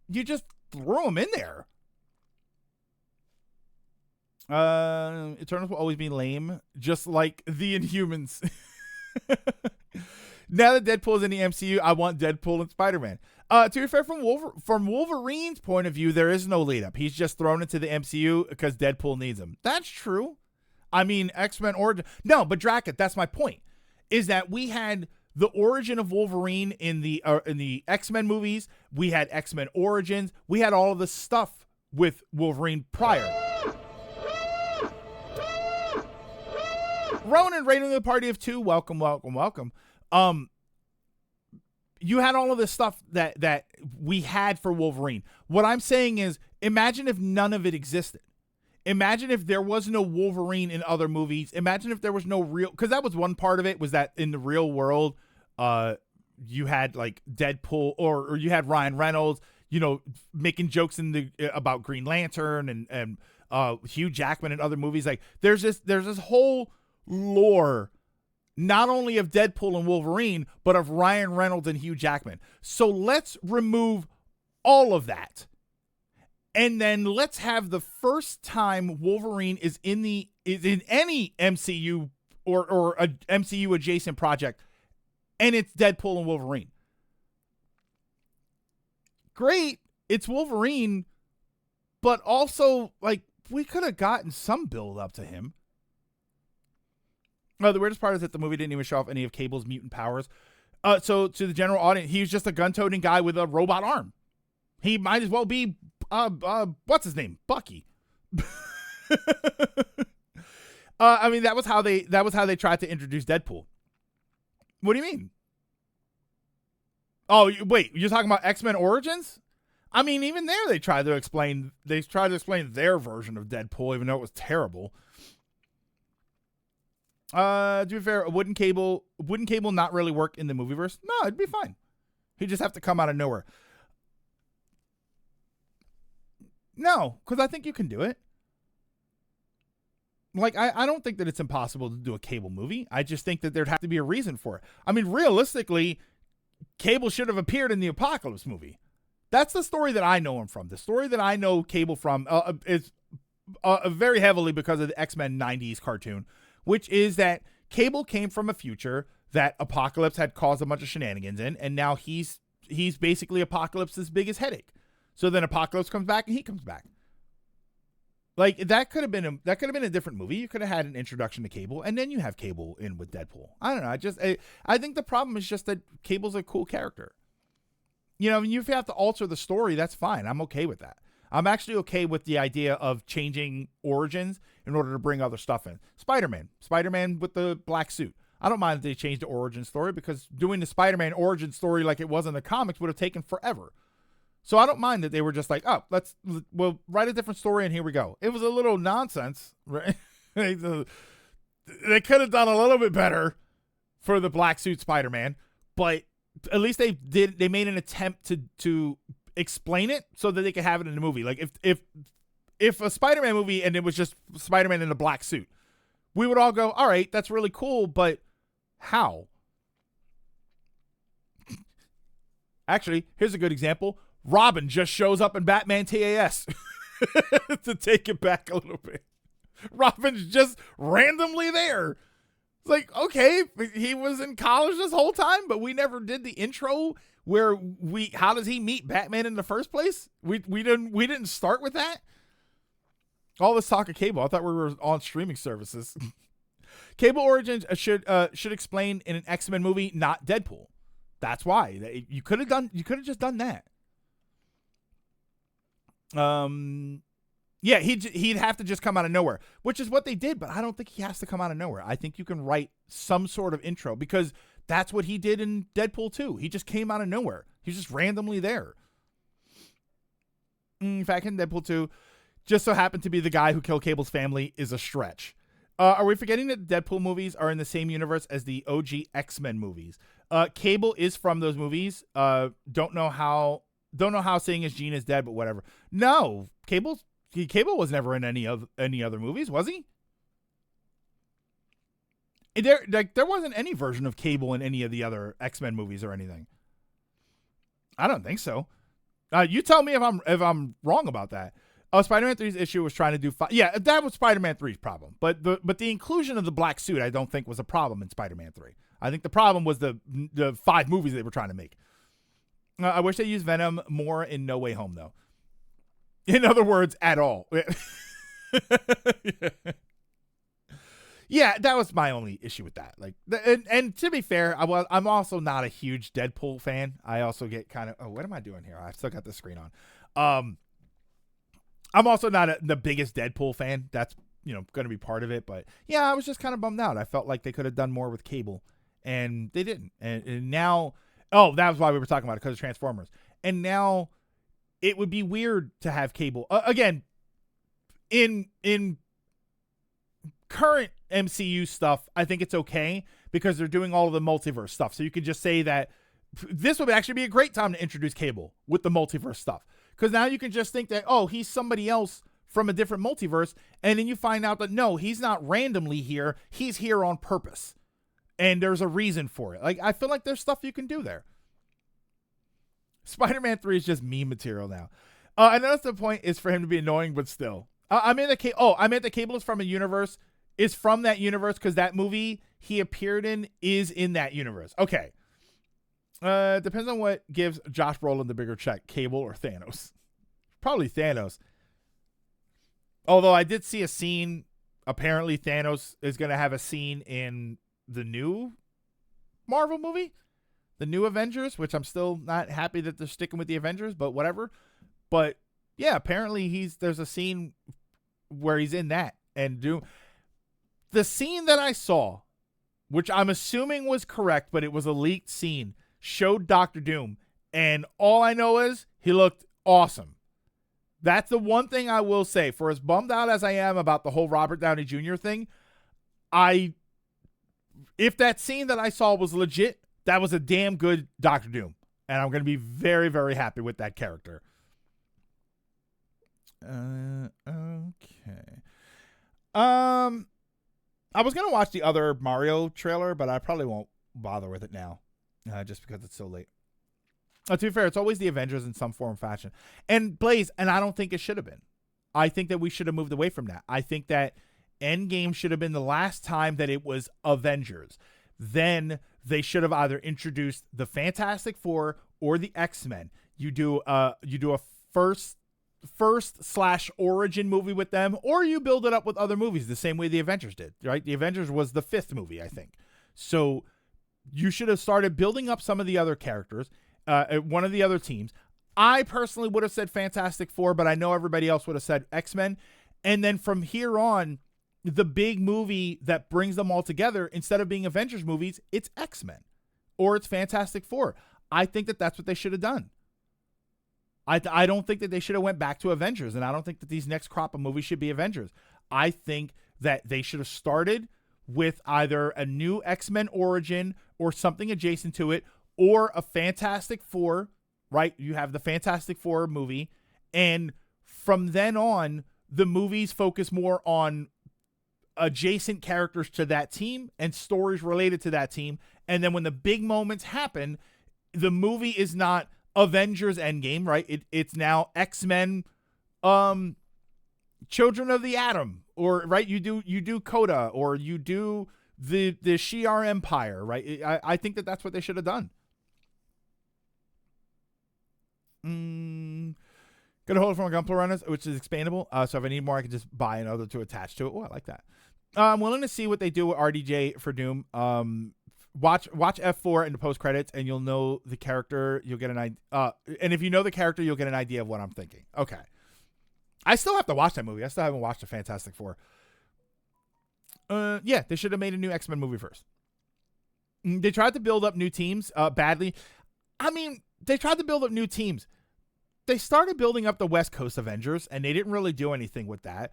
you just throw him in there. Eternals will always be lame, just like the Inhumans. Now that Deadpool's in the MCU, I want Deadpool and Spider-Man. To be fair, from Wolverine's point of view, there is no lead up. He's just thrown into the MCU because Deadpool needs him. That's true. I mean, X-Men origin. No, but Dracket, that's my point. Is that we had the origin of Wolverine in the X-Men movies. We had X-Men Origins. We had all of the stuff with Wolverine prior. Ronan raiding the party of two. Welcome. You had all of this stuff that we had for Wolverine. What I'm saying is, imagine if none of it existed. Imagine if there was no Wolverine in other movies. Imagine if there was no real, because that was one part of it, was that in the real world, you had like Deadpool or you had Ryan Reynolds, making jokes about Green Lantern and Hugh Jackman and other movies. Like there's this whole lore, not only of Deadpool and Wolverine, but of Ryan Reynolds and Hugh Jackman. So let's remove all of that. And then let's have the first time Wolverine is in any MCU or a MCU adjacent project, and it's Deadpool and Wolverine. Great, it's Wolverine, but also, like, we could have gotten some build up to him. No, the weirdest part is that the movie didn't even show off any of Cable's mutant powers. So to the general audience, he was just a gun-toting guy with a robot arm. He might as well be, what's his name? Bucky. I mean, that was how they tried to introduce Deadpool. What do you mean? Oh, wait, you're talking about X-Men Origins? I mean, even there they tried to explain their version of Deadpool, even though it was terrible. To be fair, wouldn't Cable not really work in the movieverse? No, it'd be fine. He'd just have to come out of nowhere. No, because I think you can do it. Like, I don't think that it's impossible to do a Cable movie. I just think that there'd have to be a reason for it. I mean, realistically, Cable should have appeared in the Apocalypse movie. That's the story that I know him from. The story that I know Cable from is very heavily because of the X-Men 90s cartoon, which is that Cable came from a future that Apocalypse had caused a bunch of shenanigans in, and now he's basically Apocalypse's biggest headache. So then Apocalypse comes back, and he comes back. Like, that could have been a different movie. You could have had an introduction to Cable, and then you have Cable in with Deadpool. I don't know. I think the problem is just that Cable's a cool character. If you have to alter the story, that's fine. I'm okay with that. I'm actually okay with the idea of changing origins in order to bring other stuff in. Spider-Man with the black suit. I don't mind if they changed the origin story, because doing the Spider-Man origin story like it was in the comics would have taken forever. So I don't mind that they were just like, oh, we'll write a different story and here we go. It was a little nonsense, right? They could have done a little bit better for the black suit Spider-Man, but at least they made an attempt to explain it so that they could have it in the movie. Like if a Spider-Man movie and it was just Spider-Man in a black suit, we would all go, all right, that's really cool, but how? Actually, here's a good example. Robin just shows up in Batman TAS to take it back a little bit. Robin's just randomly there. It's like, okay, he was in college this whole time, but we never did the intro where how does he meet Batman in the first place? We didn't start with that. All this talk of Cable, I thought we were on streaming services. Cable origins should explain in an X-Men movie, not Deadpool. That's why you could have just done that. Yeah, he'd have to just come out of nowhere, which is what they did, but I don't think he has to come out of nowhere. I think you can write some sort of intro because that's what he did in Deadpool 2. He just came out of nowhere. He's just randomly there. In fact, in Deadpool 2, just so happened to be the guy who killed Cable's family is a stretch. Are we forgetting that the Deadpool movies are in the same universe as the OG X-Men movies? Cable is from those movies. Don't know how seeing his gene is dead, but whatever. No, Cable was never in any other movies, was he? There wasn't any version of Cable in any of the other X-Men movies or anything. I don't think so. You tell me if I'm wrong about that. Spider-Man 3's issue was trying to do yeah, that was Spider-Man 3's problem. But the inclusion of the black suit I don't think was a problem in Spider-Man 3. I think the problem was the 5 movies they were trying to make. I wish they used Venom more in No Way Home though. In other words, at all. Yeah, that was my only issue with that. Like, and to be fair, I'm also not a huge Deadpool fan. I also get kind of, what am I doing here? I've still got the screen on. I'm also not the biggest Deadpool fan. That's, going to be part of it. But yeah, I was just kind of bummed out. I felt like they could have done more with Cable, and they didn't. And now, that was why we were talking about it, because of Transformers. And now it would be weird to have Cable again in current MCU stuff. I think it's okay because they're doing all of the multiverse stuff. So you could just say that this would actually be a great time to introduce Cable with the multiverse stuff. Because now you can just think that, he's somebody else from a different multiverse. And then you find out that, no, he's not randomly here. He's here on purpose. And there's a reason for it. Like, I feel like there's stuff you can do there. Spider-Man 3 is just meme material now. I noticed the point is for him to be annoying, but still. I meant the Cable is from a universe. Is from that universe because that movie he appeared in is in that universe. Okay. Depends on what gives Josh Brolin the bigger check, Cable or Thanos. Probably Thanos. Although I did see a scene. Apparently Thanos is going to have a scene in the new Marvel movie, the new Avengers, which I'm still not happy that they're sticking with the Avengers, but whatever. But yeah, apparently there's a scene where he's in that and the scene that I saw, which I'm assuming was correct, but it was a leaked scene, showed Doctor Doom, and all I know is he looked awesome. That's the one thing I will say. For as bummed out as I am about the whole Robert Downey Jr. thing, if that scene that I saw was legit, that was a damn good Doctor Doom, and I'm going to be very, very happy with that character. Okay. I was going to watch the other Mario trailer, but I probably won't bother with it now, just because it's so late. To be fair, it's always the Avengers in some form or fashion. And Blaze, and I don't think it should have been. I think that we should have moved away from that. I think that Endgame should have been the last time that it was Avengers. Then they should have either introduced the Fantastic Four or the X-Men. You do a first / origin movie with them, or you build it up with other movies the same way the Avengers did, right? The Avengers was the 5th movie, I think. So you should have started building up some of the other characters, one of the other teams. I personally would have said Fantastic Four, but I know everybody else would have said X-Men. And then from here on, the big movie that brings them all together, instead of being Avengers movies, it's X-Men or it's Fantastic Four. I think that that's what they should have done. I don't think that they should have went back to Avengers, and I don't think that these next crop of movies should be Avengers. I think that they should have started with either a new X-Men origin or something adjacent to it, or a Fantastic Four, right? You have the Fantastic Four movie, and from then on, the movies focus more on adjacent characters to that team and stories related to that team. And then when the big moments happen, the movie is not Avengers Endgame, right? It's now X-Men, Children of the Atom, or right? You do Coda, or you do the Shi'ar Empire, right? I think that's what they should have done. Got a hold from a Gunpla Runners, which is expandable. So if I need more, I can just buy another to attach to it. Oh, I like that. I'm willing to see what they do with RDJ for Doom. Watch F4 in the post credits, and you'll know the character. You'll get an idea. And if you know the character, you'll get an idea of what I'm thinking. Okay. I still have to watch that movie. I still haven't watched the Fantastic Four. Yeah, they should have made a new X-Men movie first. They tried to build up new teams badly. I mean, they tried to build up new teams. They started building up the West Coast Avengers, and they didn't really do anything with that.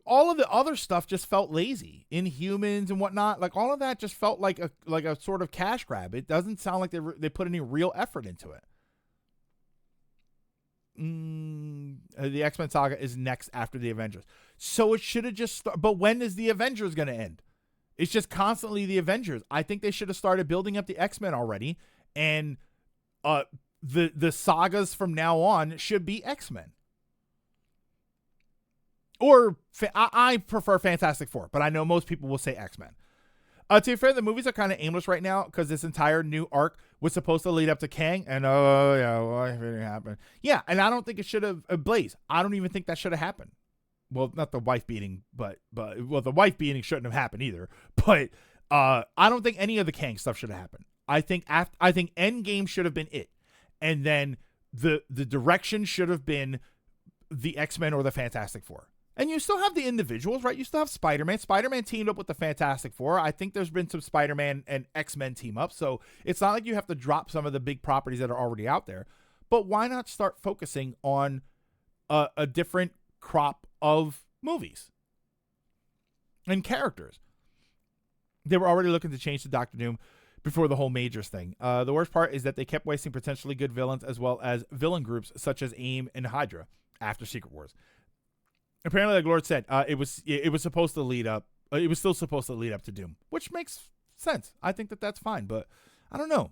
All of the other stuff just felt lazy. Inhumans and whatnot, like all of that just felt like a sort of cash grab. It doesn't sound like they put any real effort into it. The X-Men saga is next after the Avengers. So it should have just but when is the Avengers going to end? It's just constantly the Avengers. I think they should have started building up the X-Men already, and the sagas from now on should be X-Men. Or I prefer Fantastic Four, but I know most people will say X-Men. To be fair, the movies are kind of aimless right now because this entire new arc was supposed to lead up to Kang, and what didn't happen? Yeah, and I don't think it should have Blaze. I don't even think that should have happened. Well, not the wife beating, but the wife beating shouldn't have happened either. But I don't think any of the Kang stuff should have happened. I think Endgame should have been it, and then the direction should have been the X-Men or the Fantastic Four. And you still have the individuals, right? You still have Spider-Man. Spider-Man teamed up with the Fantastic Four. I think there's been some Spider-Man and X-Men team up. So it's not like you have to drop some of the big properties that are already out there. But why not start focusing on a different crop of movies and characters? They were already looking to change to Doctor Doom before the whole Majors thing. The worst part is that they kept wasting potentially good villains as well as villain groups such as AIM and Hydra after Secret Wars. Apparently, like Lord said, it was supposed to lead up. It was still supposed to lead up to Doom, which makes sense. I think that's fine, but I don't know.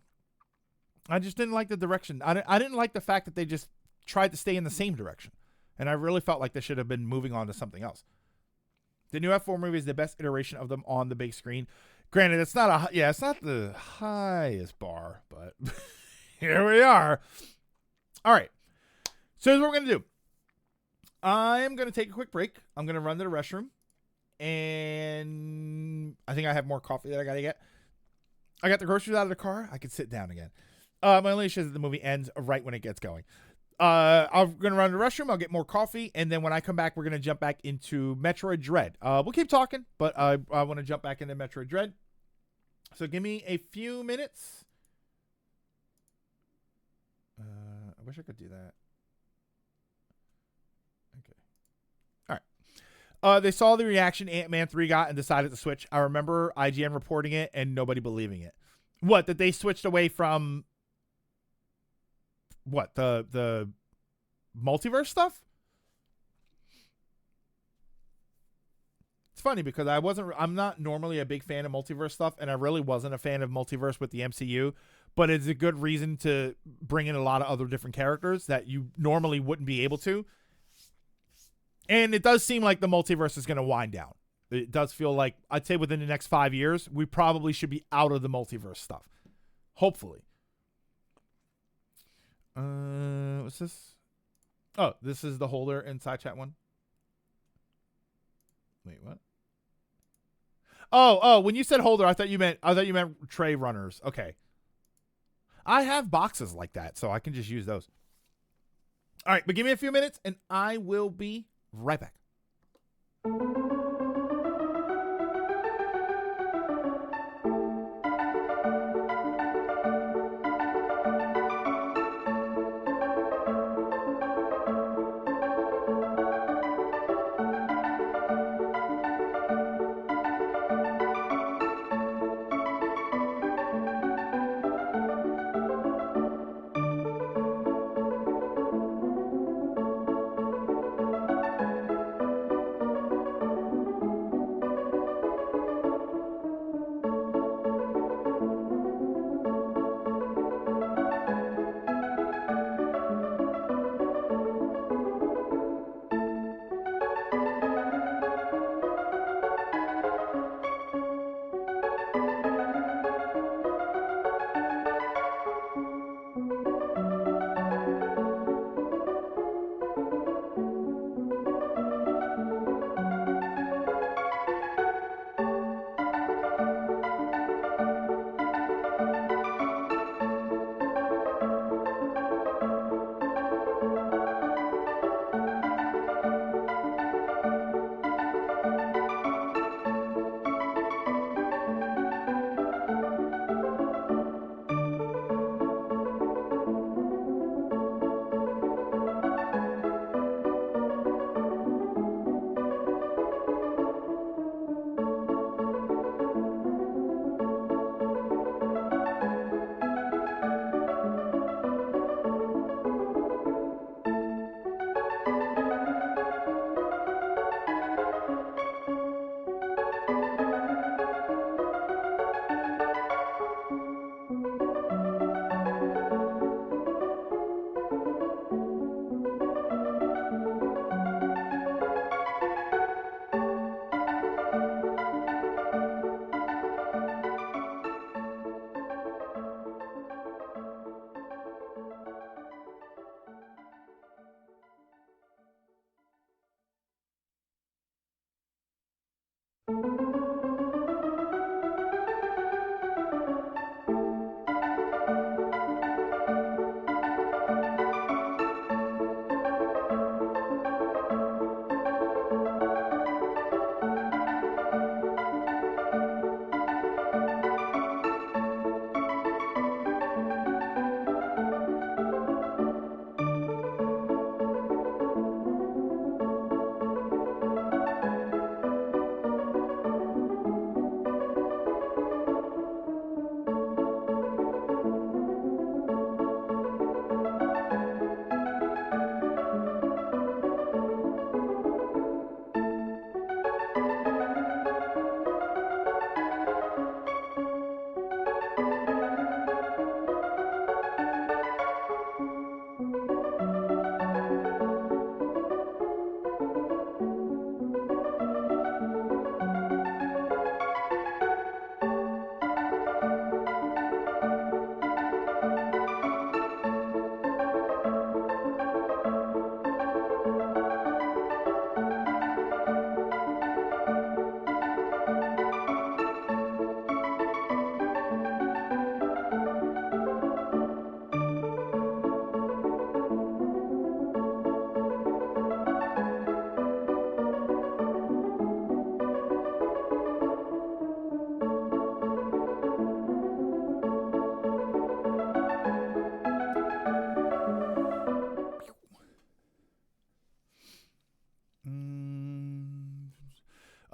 I just didn't like the direction. I didn't like the fact that they just tried to stay in the same direction, and I really felt like they should have been moving on to something else. The new F4 movie is the best iteration of them on the big screen. Granted, it's not the highest bar, but here we are. All right, so here's what we're gonna do. I'm going to take a quick break. I'm going to run to the restroom. And I think I have more coffee that I got to get. I got the groceries out of the car. I can sit down again. My only issue is that the movie ends right when it gets going. I'm going to run to the restroom. I'll get more coffee. And then when I come back, we're going to jump back into Metroid Dread. We'll keep talking, but I want to jump back into Metroid Dread. So give me a few minutes. I wish I could do that. They saw the reaction Ant-Man 3 got and decided to switch. I remember IGN reporting it and nobody believing it. What, that they switched away from what, the multiverse stuff? It's funny because I'm not normally a big fan of multiverse stuff, and I really wasn't a fan of multiverse with the MCU, but it's a good reason to bring in a lot of other different characters that you normally wouldn't be able to. And it does seem like the multiverse is going to wind down. It does feel like, I'd say within the next 5 years, we probably should be out of the multiverse stuff. Hopefully. What's this? Oh, this is the holder inside chat one. Wait, what? Oh, when you said holder, I thought you meant tray runners. Okay. I have boxes like that, so I can just use those. All right, but give me a few minutes, and I will be right back.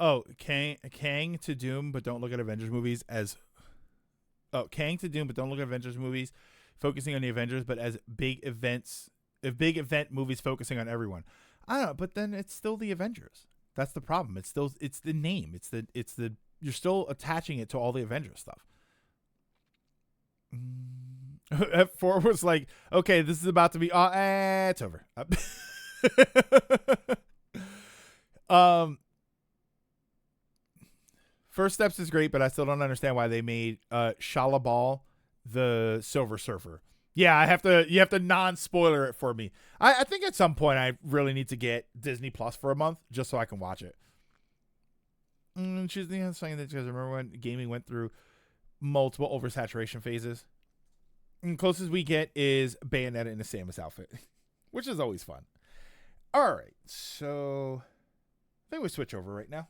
Oh, Kang to Doom, but don't look at Avengers movies as. Oh, Kang to Doom, but don't look at Avengers movies, focusing on the Avengers, but as big events, if big event movies focusing on everyone. I don't know, but then it's still the Avengers. That's the problem. It's the name. It's the you're still attaching it to all the Avengers stuff. F4 was like, okay, this is about to be. It's over. First Steps is great, but I still don't understand why they made Shalabal the Silver Surfer. Yeah, you have to non-spoiler it for me. I think at some point I really need to get Disney Plus for a month just so I can watch it. She's saying that because remember when gaming went through multiple oversaturation phases. And closest we get is Bayonetta in a Samus outfit, which is always fun. All right, so I think we switch over right now.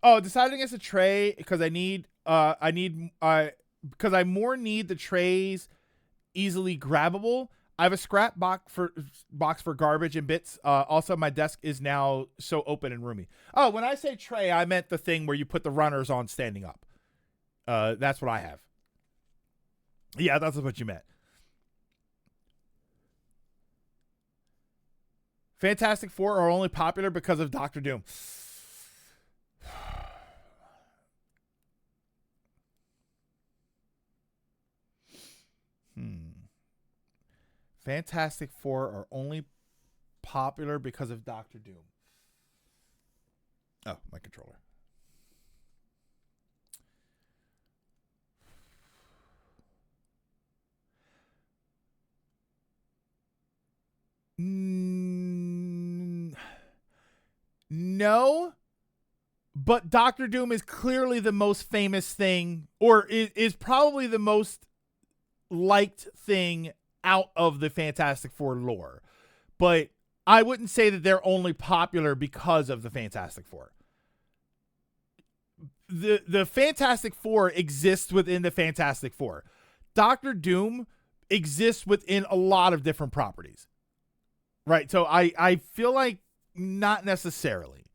Oh, decided against a tray because because I more need the trays easily grabbable. I have a scrap box for garbage and bits. Also, my desk is now so open and roomy. Oh, when I say tray, I meant the thing where you put the runners on standing up. That's what I have. Yeah, that's what you meant. Fantastic Four are only popular because of Doctor Doom. Fantastic Four are only popular because of Doctor Doom. Oh, my controller. No, but Doctor Doom is clearly the most famous thing, or is probably the most liked thing out of the Fantastic Four lore. But I wouldn't say that they're only popular because of the Fantastic Four. The Fantastic Four exists within the Fantastic Four. Doctor Doom exists within a lot of different properties. Right, so I feel like not necessarily.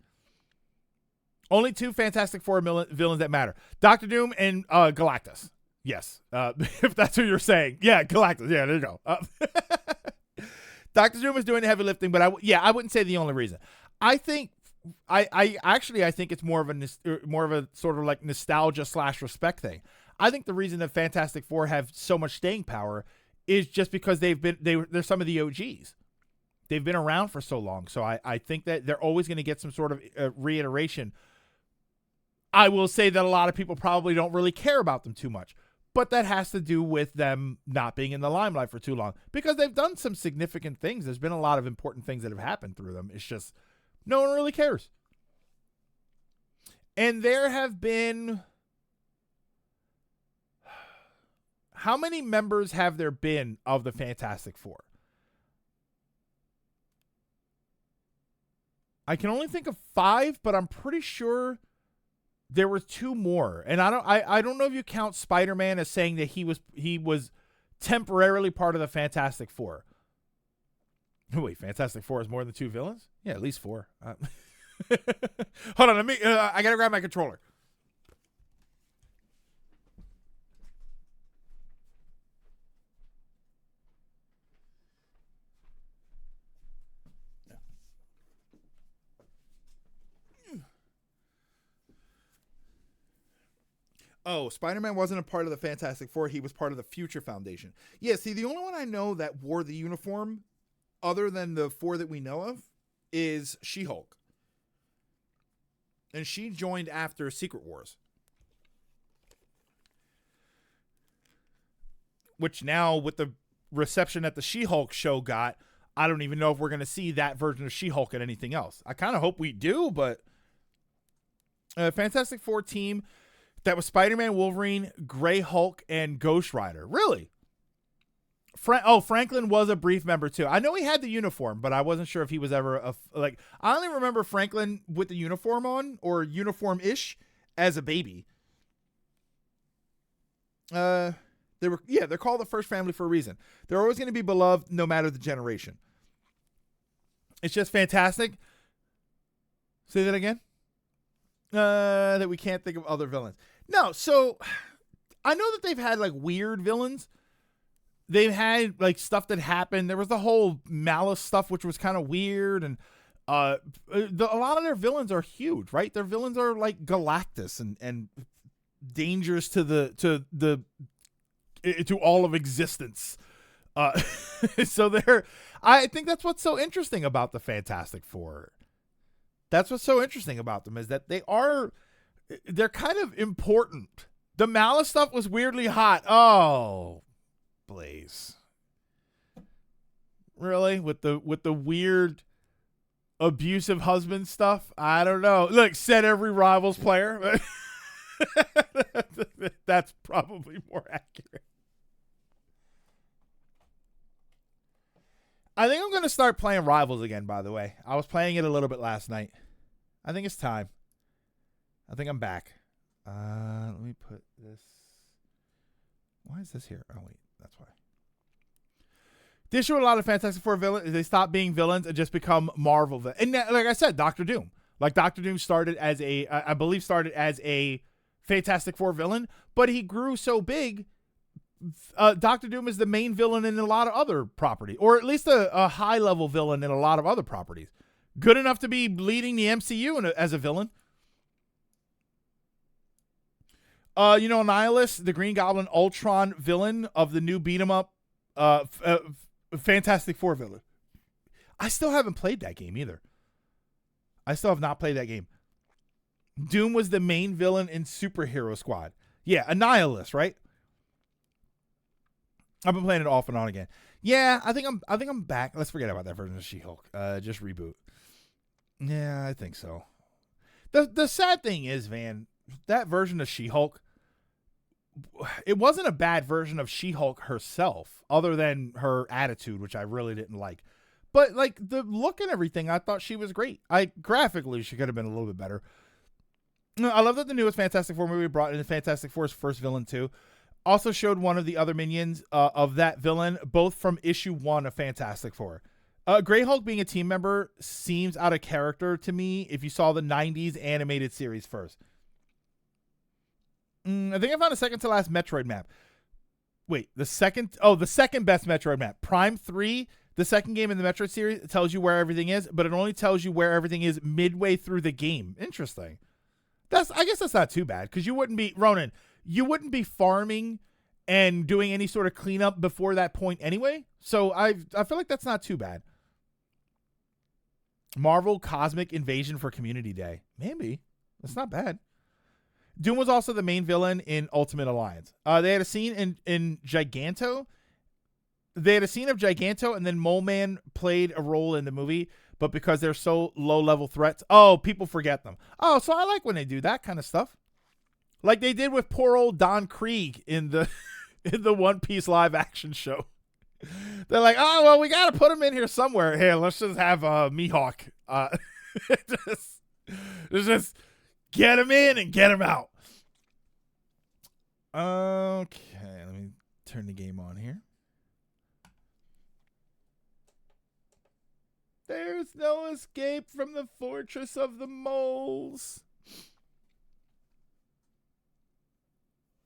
Only two Fantastic Four villains that matter. Doctor Doom and Galactus. Yes, if that's what you're saying. Yeah, Galactus. Yeah, there you go. Dr. Doom is doing the heavy lifting, but I wouldn't say the only reason. I think I think it's more of a sort of like nostalgia / respect thing. I think the reason that Fantastic Four have so much staying power is just because they're some of the OGs. They've been around for so long, so I think that they're always going to get some sort of reiteration. I will say that a lot of people probably don't really care about them too much, but that has to do with them not being in the limelight for too long because they've done some significant things. There's been a lot of important things that have happened through them. It's just no one really cares. And there have been, how many members have there been of the Fantastic Four? I can only think of 5, but I'm pretty sure there were 2 more. And I don't know if you count Spider-Man as saying that he was temporarily part of the Fantastic Four. Wait, Fantastic Four is more than 2 villains? Yeah, at least 4. Hold on, I gotta grab my controller. Oh, Spider-Man wasn't a part of the Fantastic Four. He was part of the Future Foundation. Yeah, see, the only one I know that wore the uniform, other than the 4 that we know of, is She-Hulk. And she joined after Secret Wars. Which now, with the reception that the She-Hulk show got, I don't even know if we're going to see that version of She-Hulk in anything else. I kind of hope we do, but Fantastic Four team, that was Spider-Man, Wolverine, Grey Hulk, and Ghost Rider. Really? Franklin was a brief member too. I know he had the uniform, but I wasn't sure if he was ever I only remember Franklin with the uniform on, or uniform-ish, as a baby. They're called the first family for a reason. They're always going to be beloved no matter the generation. It's just fantastic. Say that again? That we can't think of other villains. No, so I know that they've had like weird villains. They've had like stuff that happened. There was the whole Malice stuff, which was kind of weird, and a lot of their villains are huge, right? Their villains are like Galactus and dangerous to all of existence. So I think that's what's so interesting about the Fantastic Four. That's what's so interesting about them, is that they're kind of important. The Malice stuff was weirdly hot. Oh, Blaze. Really? With the weird abusive husband stuff? I don't know. Look, said every Rivals player. That's probably more accurate. I think I'm going to start playing Rivals again, by the way. I was playing it a little bit last night. I think it's time. I think I'm back. Let me put this. Why is this here? Oh, wait. That's why. The issue with a lot of Fantastic Four villains is they stop being villains and just become Marvel villains. And like I said, Doctor Doom. Like Doctor Doom started as a Fantastic Four villain, but he grew so big. Doctor Doom is the main villain in a lot of other properties, or at least a high-level villain in a lot of other properties. Good enough to be leading the MCU as a villain. Annihilus, the Green Goblin Ultron villain of the new beat-em-up Fantastic Four villain. I still haven't played that game either. I still have not played that game. Doom was the main villain in Superhero Squad. Yeah, Annihilus, right? I've been playing it off and on again. Yeah, I think I'm back. Let's forget about that version of She-Hulk. Just reboot. Yeah, I think so. The sad thing is, man, that version of She-Hulk, it wasn't a bad version of She-Hulk herself, other than her attitude, which I really didn't like. But like the look and everything, I thought she was great. Graphically, she could have been a little bit better. I love that the newest Fantastic Four movie brought in Fantastic Four's first villain too. Also showed one of the other minions of that villain, both from issue 1 of Fantastic Four. Grey Hulk being a team member seems out of character to me if you saw the 90s animated series first. I think I found a second to last Metroid map. Wait, the second best Metroid map. Prime 3, the second game in the Metroid series, tells you where everything is, but it only tells you where everything is midway through the game. Interesting. I guess that's not too bad, because you wouldn't be farming and doing any sort of cleanup before that point anyway. So I feel like that's not too bad. Marvel Cosmic Invasion for Community Day. Maybe. That's not bad. Doom was also the main villain in Ultimate Alliance. They had a scene in Giganto they had a scene of Giganto, and then Mole Man played a role in the movie, but because they're so low-level threats, people forget them. Oh, so I like when they do that kind of stuff. Like they did with poor old Don Krieg in the in the One Piece live action show. They're like, oh, well, we got to put him in here somewhere. Here, let's just have Mihawk. Just get him in and get him out. Okay, let me turn the game on here. There's no escape from the fortress of the moles.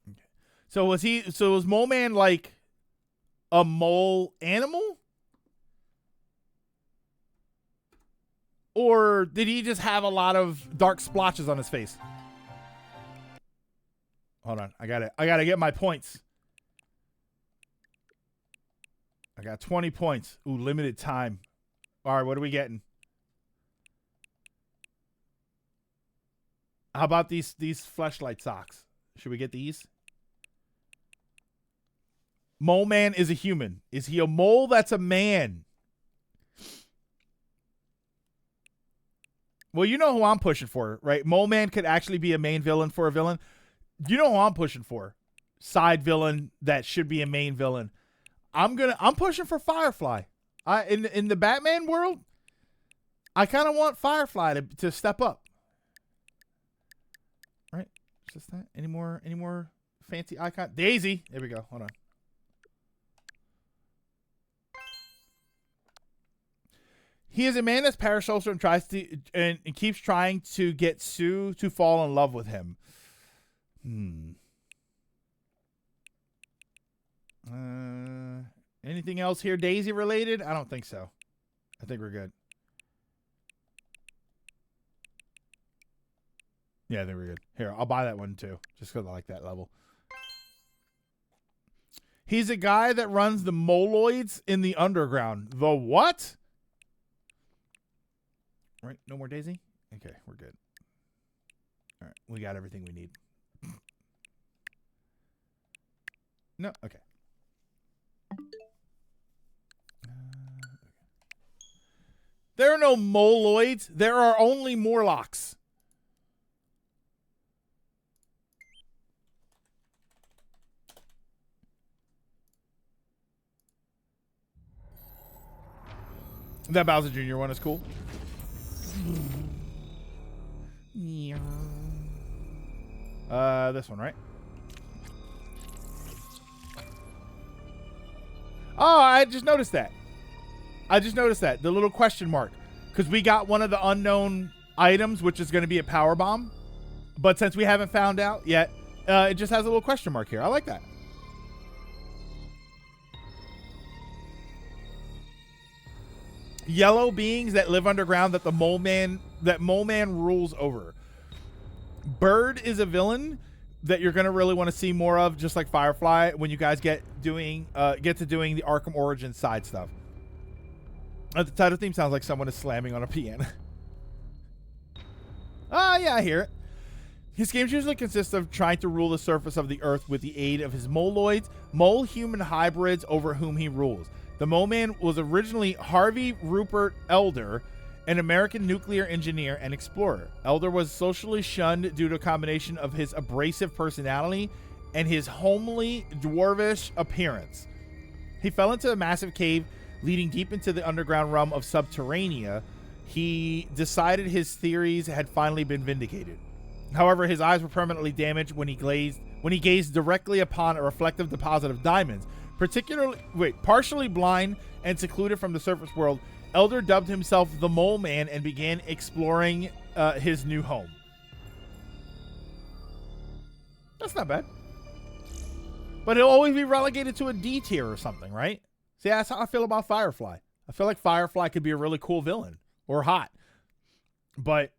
Okay. So was Mole Man like a mole animal? Or did he just have a lot of dark splotches on his face? Hold on. I gotta get my points. I got 20 points. Ooh, limited time. All right, what are we getting? How about these fleshlight socks? Should we get these? Mole Man is a human. Is he a mole that's a man? Well, you know who I'm pushing for, right? Mole Man could actually be a main villain for a villain. You know who I'm pushing for? Side villain that should be a main villain. I'm pushing for Firefly. In the Batman world, I kind of want Firefly to step up. Right? Just that. Any more fancy icon? Daisy. There we go. Hold on. He is a man that's parasocial and tries to and keeps trying to get Sue to fall in love with him. Anything else here Daisy related? I don't think so. I think we're good. Yeah, I think we're good. Here, I'll buy that one too, just because I like that level. He's a guy that runs the moloids in the underground. The what? Right, no more Daisy? Okay, we're good. All right, we got everything we need. No, okay. There are no moloids. There are only Morlocks. That Bowser Jr. one is cool. This one, right? Oh, I just noticed that. The little question mark. Because we got one of the unknown items, which is going to be a power bomb. But since we haven't found out yet, it just has a little question mark here. I like that. Yellow beings that live underground that Mole Man rules over. Bird is a villain that you're gonna really want to see more of, just like Firefly, when you guys get to doing the Arkham Origins side stuff. The title theme sounds like someone is slamming on a piano. Yeah, I hear it. His games usually consist of trying to rule the surface of the earth with the aid of his moloids, mole-human hybrids over whom he rules. The Mole Man was originally Harvey Rupert Elder, an American nuclear engineer and explorer. Elder was socially shunned due to a combination of his abrasive personality and his homely, dwarvish appearance. He fell into a massive cave leading deep into the underground realm of Subterranea. He decided his theories had finally been vindicated. However, his eyes were permanently damaged when he gazed directly upon a reflective deposit of diamonds. Partially blind and secluded from the surface world, Elder dubbed himself the Mole Man and began exploring his new home. That's not bad. But he'll always be relegated to a D tier or something, right? See, that's how I feel about Firefly. I feel like Firefly could be a really cool villain or hot. But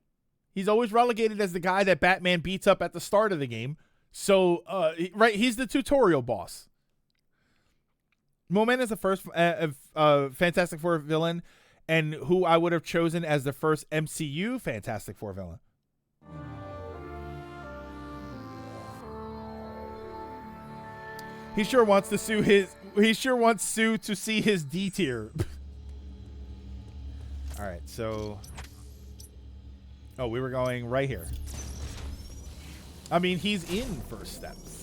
he's always relegated as the guy that Batman beats up at the start of the game. So, he's the tutorial boss. Mole Man is the first Fantastic Four villain, and who I would have chosen as the first MCU Fantastic Four villain. He sure wants to sue he sure wants Sue to see his D tier. All right, so. Oh, we were going right here. I mean, he's in first steps.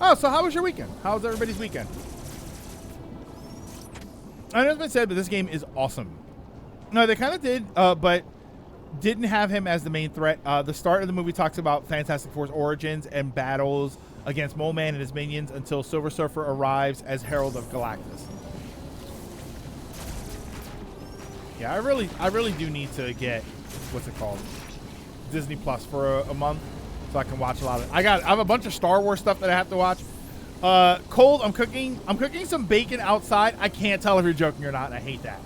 Oh, so how was your weekend? How was everybody's weekend? I know it's been said, but this game is awesome. No, they kind of did, but didn't have him as the main threat. The start of the movie talks about Fantastic Four's origins and battles against Mole Man and his minions until Silver Surfer arrives as Herald of Galactus. Yeah, I really do need to get, what's it called? Disney Plus for a month. So I can watch a lot of it. I have a bunch of Star Wars stuff that I have to watch. Cold, I'm cooking some bacon outside. I can't tell if you're joking or not, and I hate that.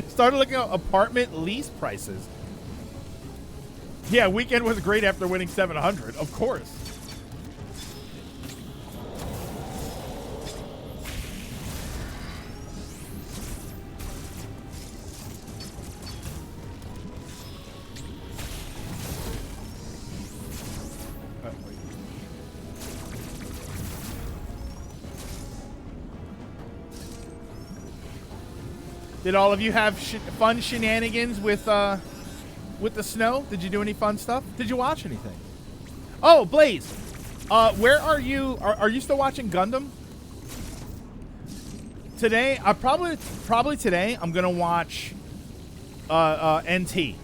Started looking at apartment lease prices. Yeah, weekend was great after winning 700, of course. Did all of you have fun shenanigans with the snow? Did you do any fun stuff? Did you watch anything? Oh, Blaze, where are you? Are you still watching Gundam? Today, I probably today I'm gonna watch NT.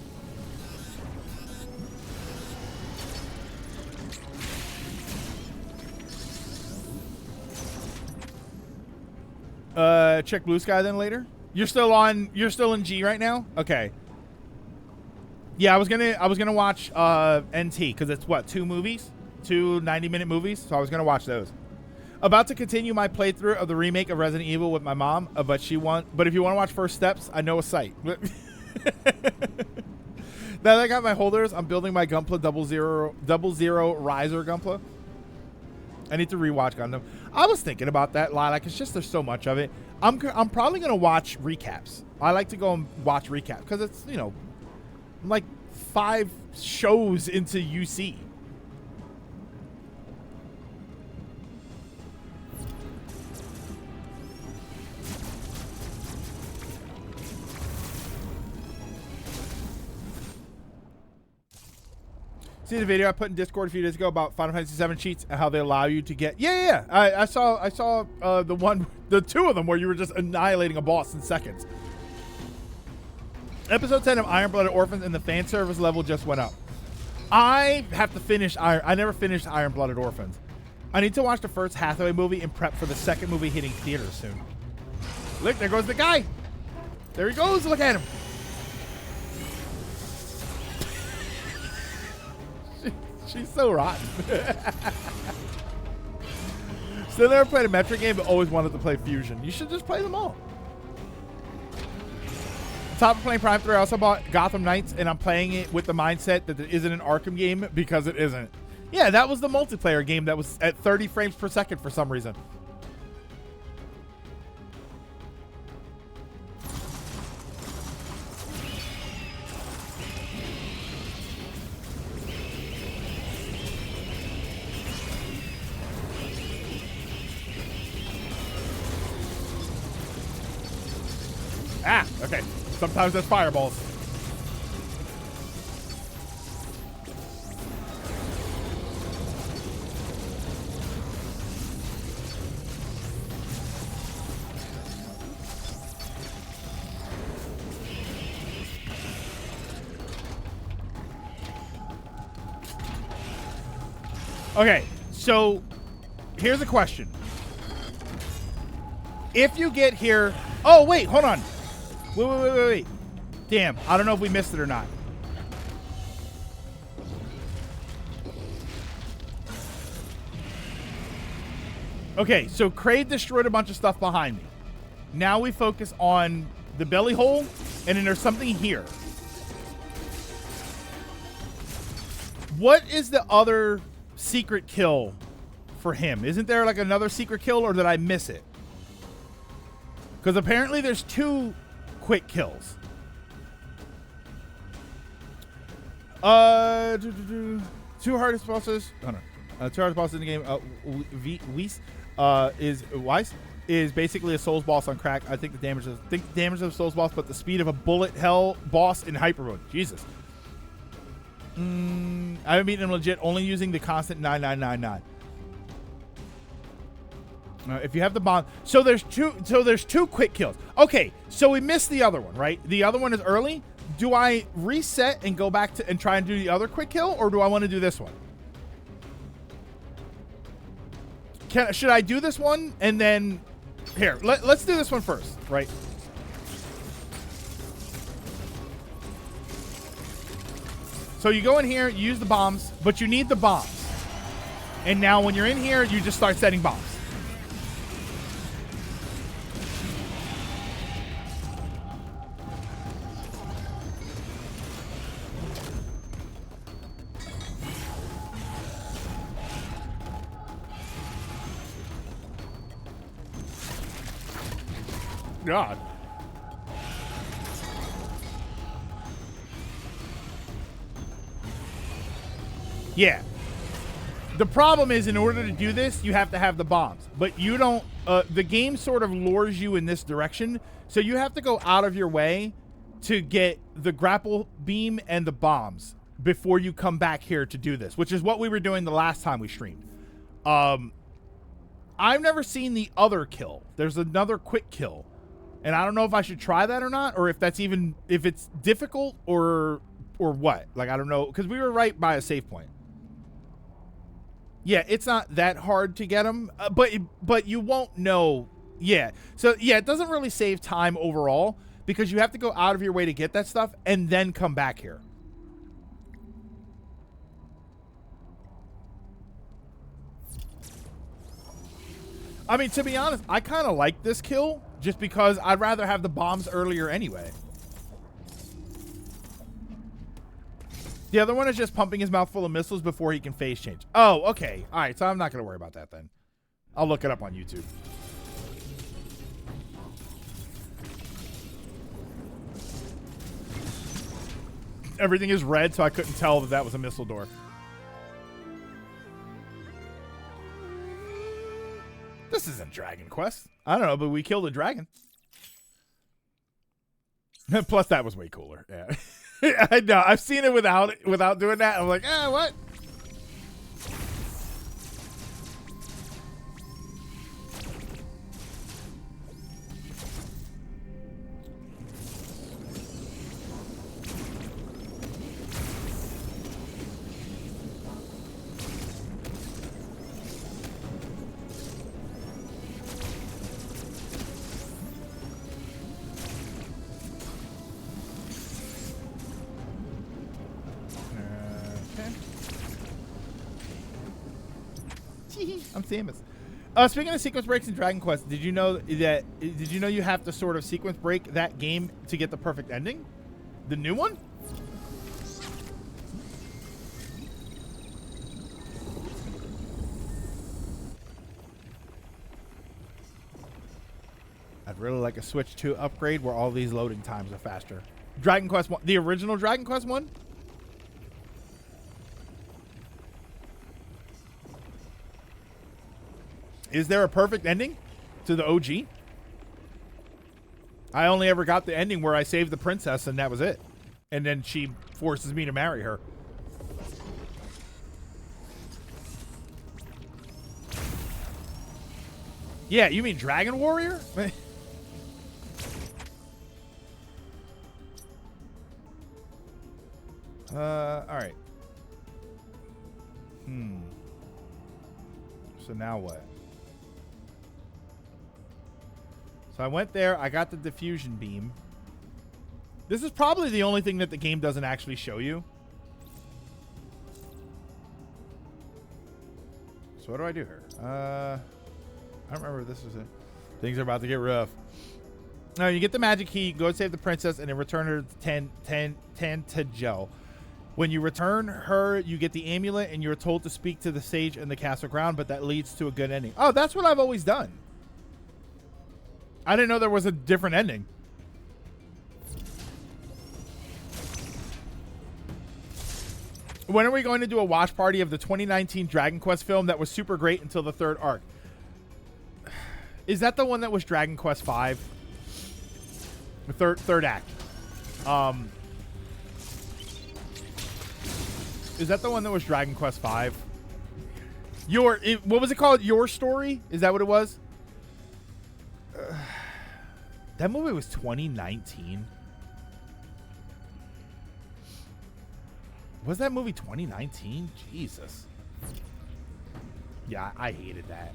Check Blue Sky then later. You're still in G right now? Okay. Yeah, I was gonna watch NT because it's what, 2 movies? 2 90-minute movies? So I was gonna watch those. About to continue my playthrough of the remake of Resident Evil with my mom, but if you want to watch First Steps, I know a site. Now that I got my holders, I'm building my Gunpla 00 Riser Gunpla. I need to rewatch Gundam. I was thinking about that a lot. Like, it's just there's so much of it. I'm probably gonna watch recaps. I like to go and watch recaps because it's, you know, I'm like 5 shows into UC. See the video I put in Discord a few days ago about Final Fantasy VII cheats and how they allow you to get. Yeah. I saw the 2 of them where you were just annihilating a boss in seconds. Episode 10 of Iron Blooded Orphans and the fan service level just went up. I have to finish I never finished Iron Blooded Orphans. I need to watch the first Hathaway movie and prep for the second movie hitting theaters soon. Look, there goes the guy. There he goes. Look at him. She's so rotten. Still never played a Metroid game, but always wanted to play Fusion. You should just play them all. On top of playing Prime 3, I also bought Gotham Knights, and I'm playing it with the mindset that it isn't an Arkham game because it isn't. Yeah, that was the multiplayer game that was at 30 frames per second for some reason. Ah, okay. Sometimes that's fireballs. Okay, so here's a question. If you get here... Oh, wait, hold on. Wait. Damn, I don't know if we missed it or not. Okay, so Kraid destroyed a bunch of stuff behind me. Now we focus on the belly hole, and then there's something here. What is the other secret kill for him? Isn't there like another secret kill, or did I miss it? Because apparently there's 2 quick kills. Two hardest bosses. Oh no. 2 hardest bosses in the game. Weiss is basically a Souls boss on crack. I think the damage of a Souls boss, but the speed of a bullet hell boss in hyper mode. Jesus. I haven't beaten him legit, only using the constant 9999. If you have the bomb, so there's two quick kills. Okay, so we missed the other one, right? The other one is early. Do I reset and go back to and try and do the other quick kill, or do I want to do this one? Should I do this one and then here? Let's do this one first, right? So you go in here, you use the bombs, but you need the bombs. And now when you're in here, you just start setting bombs. God. Yeah. The problem is, in order to do this, you have to have the bombs. But you don't... the game sort of lures you in this direction, so you have to go out of your way to get the grapple beam and the bombs before you come back here to do this, which is what we were doing the last time we streamed. I've never seen the other kill. There's another quick kill. And I don't know if I should try that or not, or if that's even... if it's difficult or what. Like, I don't know, because we were right by a save point. Yeah, it's not that hard to get them, but you won't know. Yeah, so yeah, it doesn't really save time overall because you have to go out of your way to get that stuff and then come back here. I mean, to be honest, I kind of like this kill just because I'd rather have the bombs earlier anyway. The other one is just pumping his mouth full of missiles before he can phase change. Oh, okay. All right, so I'm not going to worry about that then. I'll look it up on YouTube. Everything is red, so I couldn't tell that was a missile door. This isn't Dragon Quest. I don't know, but we killed a dragon. Plus, that was way cooler. Yeah. I know. I've seen it without doing that. I'm like, what? I'm Samus. Speaking of sequence breaks in Dragon Quest, did you know you have to sort of sequence break that game to get the perfect ending? The new one? I'd really like a Switch 2 upgrade where all these loading times are faster. Dragon Quest 1, the original Dragon Quest 1? Is there a perfect ending to the OG? I only ever got the ending where I saved the princess and that was it. And then she forces me to marry her. Yeah, you mean Dragon Warrior? All right. So now what? So I went there, I got the diffusion beam. This is probably the only thing that the game doesn't actually show you. So what do I do here? I don't remember if this was it. Things are about to get rough. No, you get the magic key, go save the princess, and then return her to Tantagel. When you return her, you get the amulet, and you're told to speak to the sage in the castle ground, but that leads to a good ending. Oh, that's what I've always done. I didn't know there was a different ending. When are we going to do a watch party of the 2019 Dragon Quest film that was super great until the third arc? Is that the one that was Dragon Quest V? The third act. Is that the one that was Dragon Quest V? What was it called? Your Story? Is that what it was? That movie was 2019. Was that movie 2019? Jesus. Yeah, I hated that.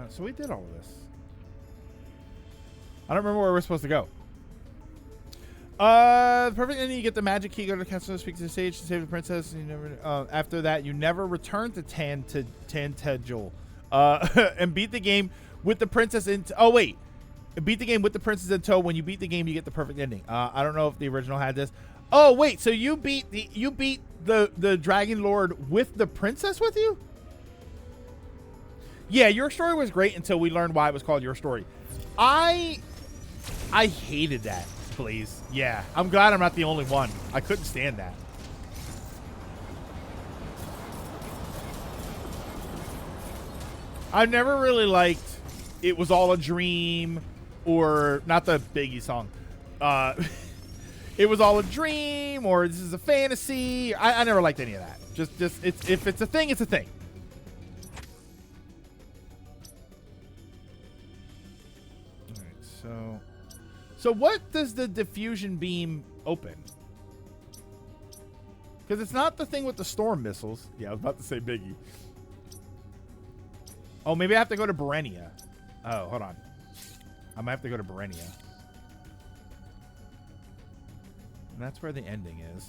So we did all of this. I don't remember where we're supposed to go. The perfect ending, you get the magic key, go to the castle, speak to the sage to save the princess. And you never. After that, you never return to Tantagel. And beat the game with the princess in. Oh wait, beat the game with the princess in tow. When you beat the game, you get the perfect ending. I don't know if the original had this. Oh wait, so you beat the Dragon Lord with the princess with you? Yeah, Your Story was great until we learned why it was called Your Story. I hated that. Please, yeah. I'm glad I'm not the only one. I couldn't stand that. I've never really liked It Was All a Dream, or not the Biggie song. It Was All a Dream, or This Is a Fantasy. I never liked any of that. Just if it's a thing, it's a thing. All right, so what does the diffusion beam open? Because it's not the thing with the storm missiles. Yeah, I was about to say Biggie. Oh, maybe I have to go to Berenia. Oh, hold on. I might have to go to Berenia. And that's where the ending is.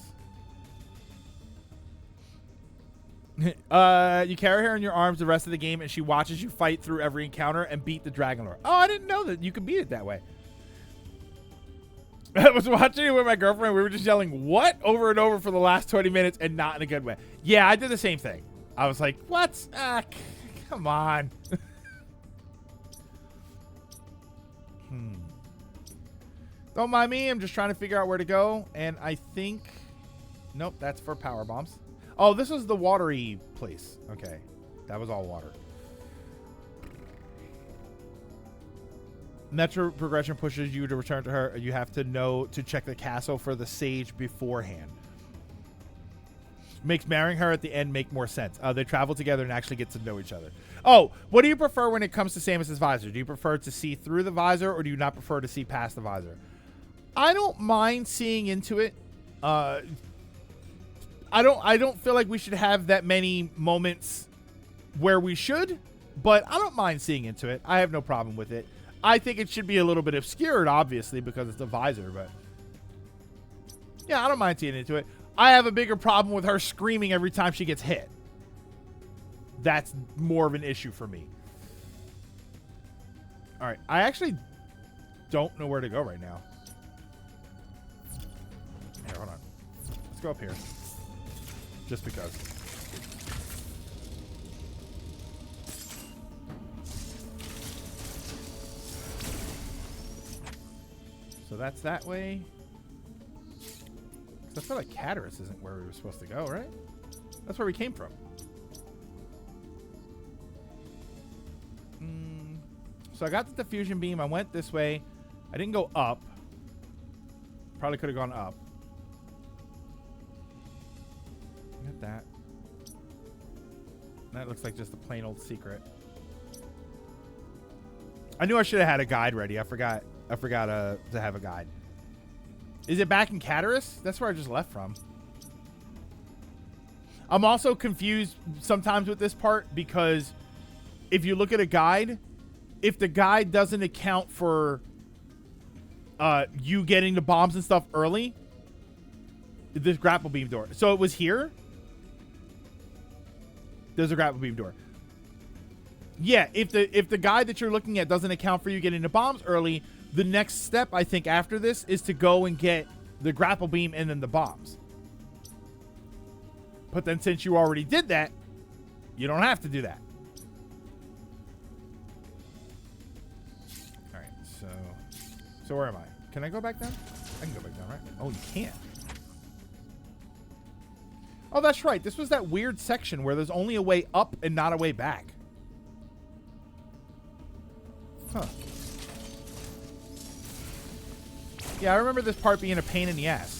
You carry her in your arms the rest of the game, and she watches you fight through every encounter and beat the Dragon Lord. Oh, I didn't know that you could beat it that way. I was watching it with my girlfriend. We were just yelling, "What?" over and over for the last 20 minutes, and not in a good way. Yeah, I did the same thing. I was like, what? Come on. Don't mind me. I'm just trying to figure out where to go. And I think... Nope, that's for power bombs. Oh, this was the watery place. Okay. That was all water. Metro progression pushes you to return to her. You have to know to check the castle for the sage beforehand. Makes marrying her at the end make more sense. They travel together and actually get to know each other. Oh, what do you prefer when it comes to Samus's visor? Do you prefer to see through the visor, or do you not prefer to see past the visor? I don't mind seeing into it. I don't feel like we should have that many moments where we should, but I don't mind seeing into it. I have no problem with it. I think it should be a little bit obscured, obviously, because it's the visor, but yeah, I don't mind seeing into it. I have a bigger problem with her screaming every time she gets hit. That's more of an issue for me. All right, I actually don't know where to go right now. Here, hold on. Let's go up here. Just because. So that's that way. I feel like Cataris isn't where we were supposed to go, right? That's where we came from. So I got the diffusion beam. I went this way. I didn't go up. Probably could have gone up. Look at that. That looks like just a plain old secret. I knew I should have had a guide ready. I forgot to have a guide. Is it back in Cataris? That's where I just left from. I'm also confused sometimes with this part because if you look at a guide, if the guide doesn't account for you getting the bombs and stuff early, this grapple beam door. So it was here. There's a grapple beam door. Yeah, if the guide that you're looking at doesn't account for you getting the bombs early, the next step I think after this is to go and get the grapple beam and then the bombs. But then since you already did that, you don't have to do that. All right, so where am I? Can I go back down? I can go back down, right? Oh, you can't. Oh, that's right. This was that weird section where there's only a way up and not a way back. Huh. Yeah, I remember this part being a pain in the ass.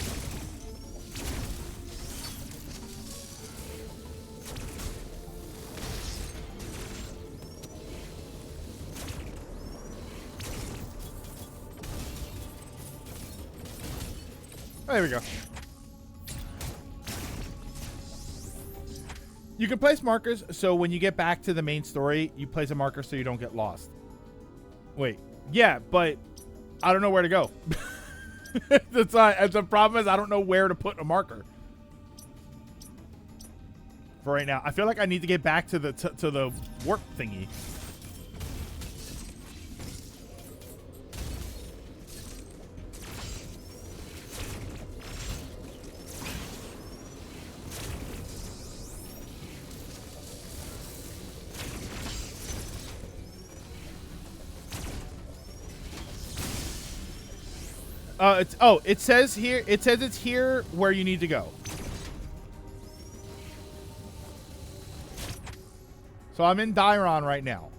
Oh, there we go. You can place markers, so when you get back to the main story, you place a marker so you don't get lost. Wait. Yeah, but I don't know where to go. The problem is I don't know where to put a marker. For right now. I feel like I need to get back to the warp thingy. It says here. It says it's here where you need to go. So I'm in Dairon right now.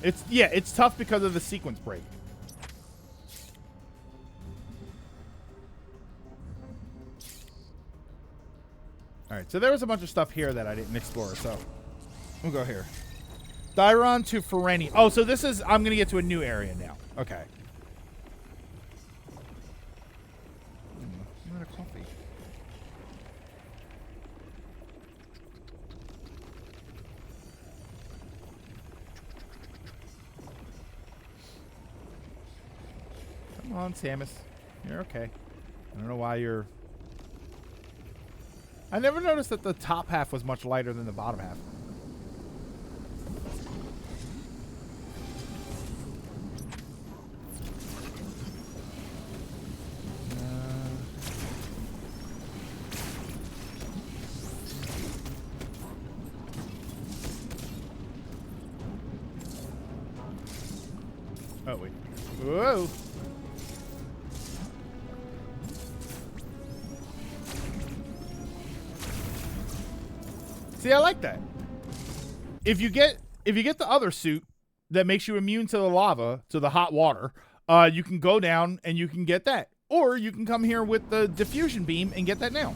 It's tough because of the sequence break. All right, so there was a bunch of stuff here that I didn't explore, so we'll go here. Dairon to Fereni. Oh, so this is... I'm going to get to a new area now. Okay. I'm out of coffee. Come on, Samus. You're okay. I don't know why you're... I never noticed that the top half was much lighter than the bottom half. Oh, wait. Whoa. See, I like that. If you get the other suit that makes you immune to the lava, to the hot water, you can go down and you can get that. Or you can come here with the diffusion beam and get that now.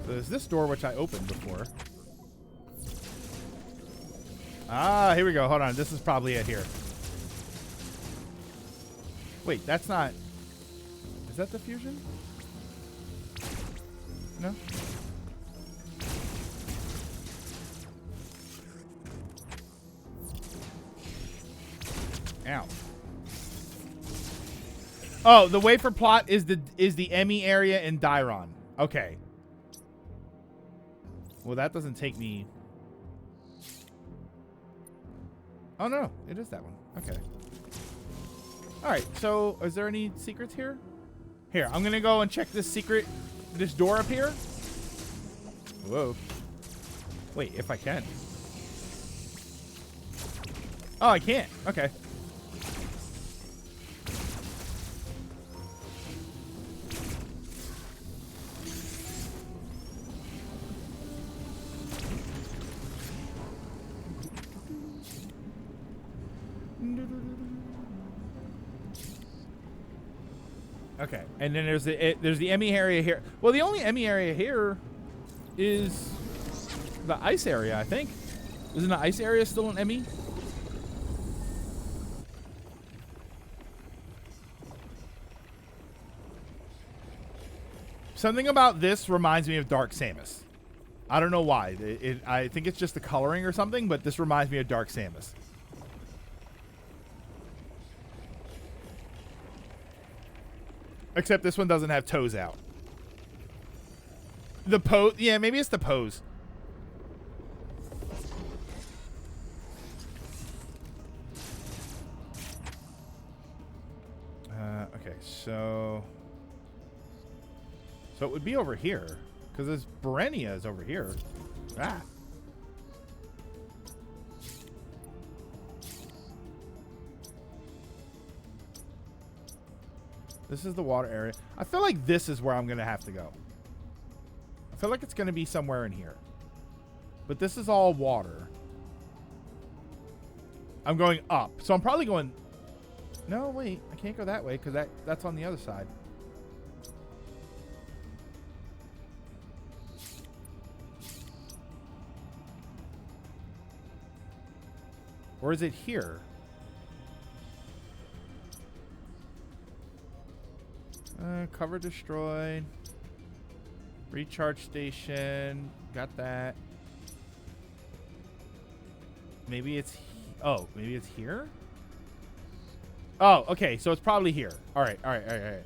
So there's this door which I opened before. Ah, here we go. Hold on. This is probably it here. Wait, that's not... Is that the fusion? No? Ow. Oh, the wafer plot is the Emmy area in Dairon. Okay. Well, that doesn't take me... Oh, no. It is that one. Okay. Alright, so is there any secrets here? Here, I'm gonna go and check this door up here. Whoa. Wait, if I can. Oh, I can't. Okay. Okay, and then there's the Emmy area here. Well, the only Emmy area here is the ice area, I think. Isn't the ice area still an Emmy? Something about this reminds me of Dark Samus. I don't know why. I think it's just the coloring or something, but this reminds me of Dark Samus. Except this one doesn't have toes out. The pose, yeah, maybe it's the pose. Okay, so it would be over here because this Berenia is over here. Ah. This is the water area. I feel like this is where I'm going to have to go. I feel like it's going to be somewhere in here. But this is all water. I'm going up. So I'm probably going... No, wait. I can't go that way because that's on the other side. Or is it here? Cover destroyed. Recharge station. Got that. Maybe it's... Oh, maybe it's here? Oh, okay. So it's probably here. All right. All right. All right. All right.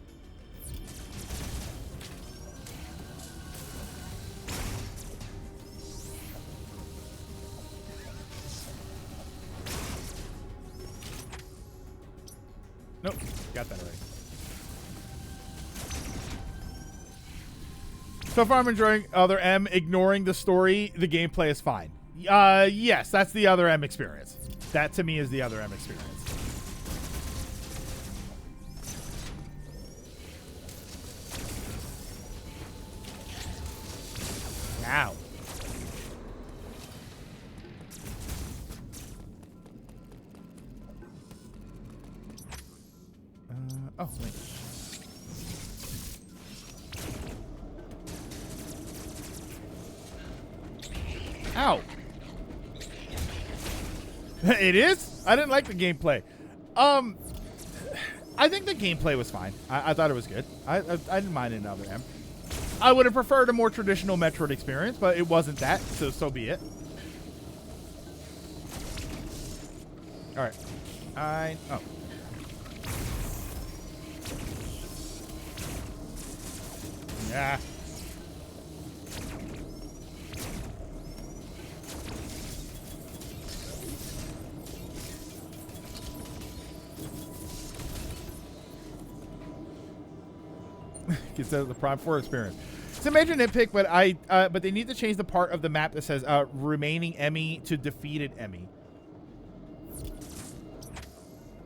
Nope. Got that already. So far, I'm enjoying Other M. Ignoring the story, the gameplay is fine. Yes, that's the Other M experience. That, to me, is the Other M experience. Ow. Oh, wait. Ow. It is? I didn't like the gameplay. I think the gameplay was fine. I thought it was good. I didn't mind it in Other M. I would have preferred a more traditional Metroid experience, but it wasn't that, so be it. All right. Oh. Yeah. Instead of the Prime 4 experience. It's a major nitpick, but they need to change the part of the map that says remaining Emmy to defeated Emmy.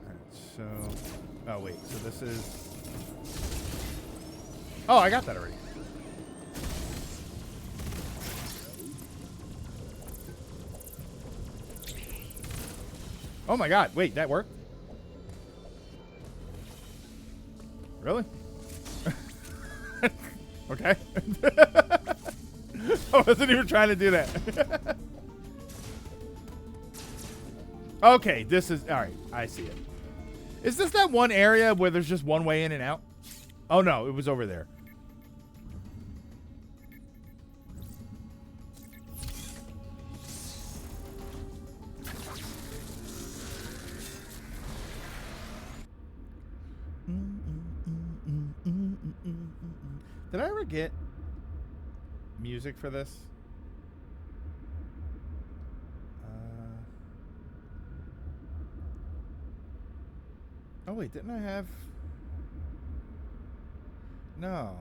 Alright, so... Oh, wait. So this is... Oh, I got that already. Oh my god. Wait, that worked? Really? Okay. I wasn't even trying to do that. Okay, this is... Alright, I see it. Is this that one area where there's just one way in and out? Oh no, it was over there. Did I ever get music for this? Oh wait, didn't I have... No.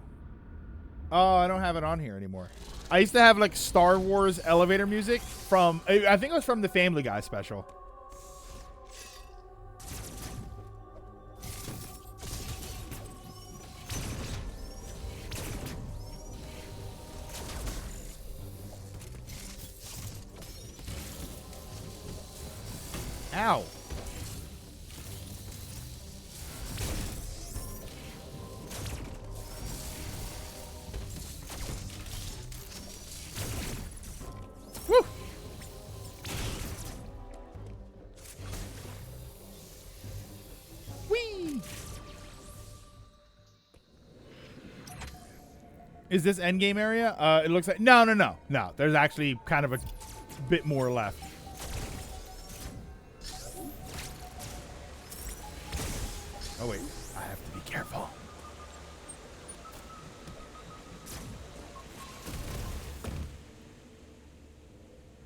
Oh, I don't have it on here anymore. I used to have like Star Wars elevator music from... I think it was from the Family Guy special. Ow. Woo. Whee. Is this endgame area? It looks like no. There's actually kind of a bit more left. Oh wait, I have to be careful.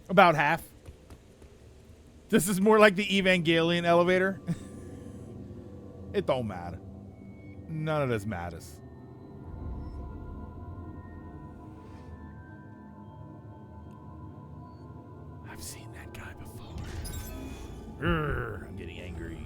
About half. This is more like the Evangelion elevator. It don't matter. None of this matters. I've seen that guy before. Urgh, I'm getting angry.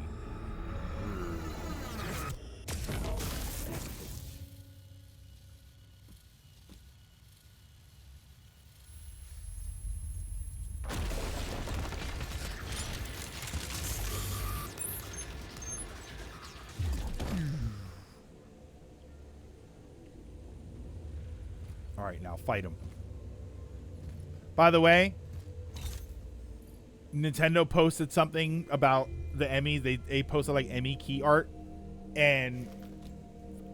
All right, now fight him. By the way, Nintendo posted something about the Emmy. They posted like Emmy key art, and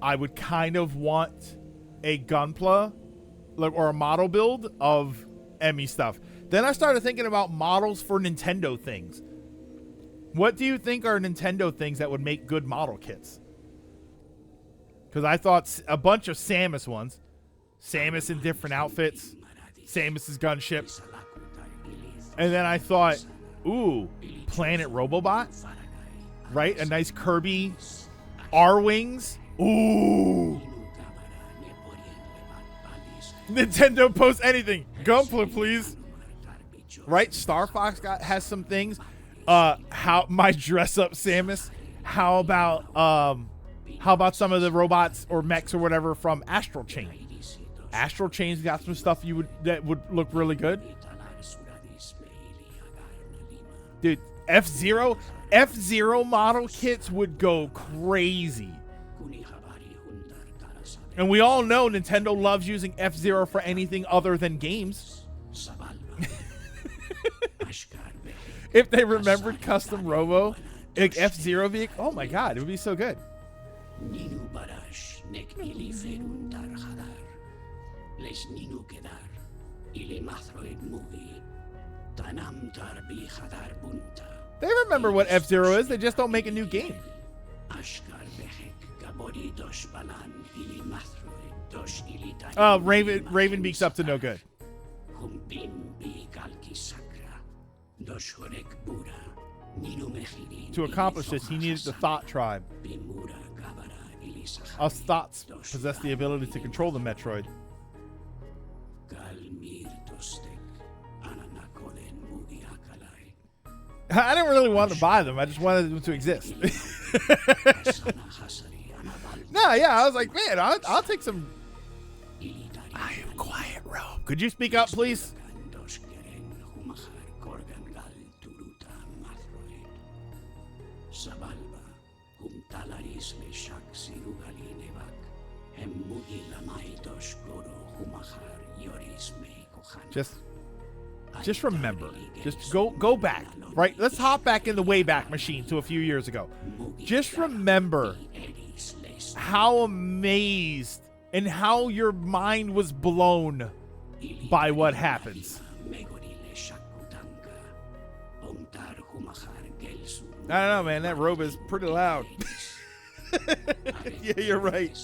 I would kind of want a Gunpla, like, or a model build of Emmy stuff. Then I started thinking about models for Nintendo things. What do you think are Nintendo things that would make good model kits? Because I thought a bunch of Samus ones. Samus in different outfits. Samus's gunship. And then I thought, ooh, Planet Robobot. Right? A nice Kirby. R-Wings. Ooh. Nintendo post anything. Gunpla, please. Right? Star Fox has some things. How my dress up Samus. How about some of the robots or mechs or whatever from Astral Chain? Astral Chain's got some stuff that would look really good. Dude, F-Zero model kits would go crazy. And we all know Nintendo loves using F-Zero for anything other than games. If they remembered custom Robo, like F-Zero vehicle, oh my god, it would be so good. They remember what F-Zero is, they just don't make a new game. Ravenbeak's up to no good. To accomplish this, he needed the Thought Tribe. Us Thoughts possess the ability to control the Metroid. I didn't really want to buy them. I just wanted them to exist. No, yeah, I was like, man, I'll take some. I am quiet, Rob. Could you speak up, please? Just remember. Just go back. Right? Let's hop back in the Wayback Machine to a few years ago. Just remember how amazed and how your mind was blown by what happens. I don't know, man. That robe is pretty loud. Yeah, you're right.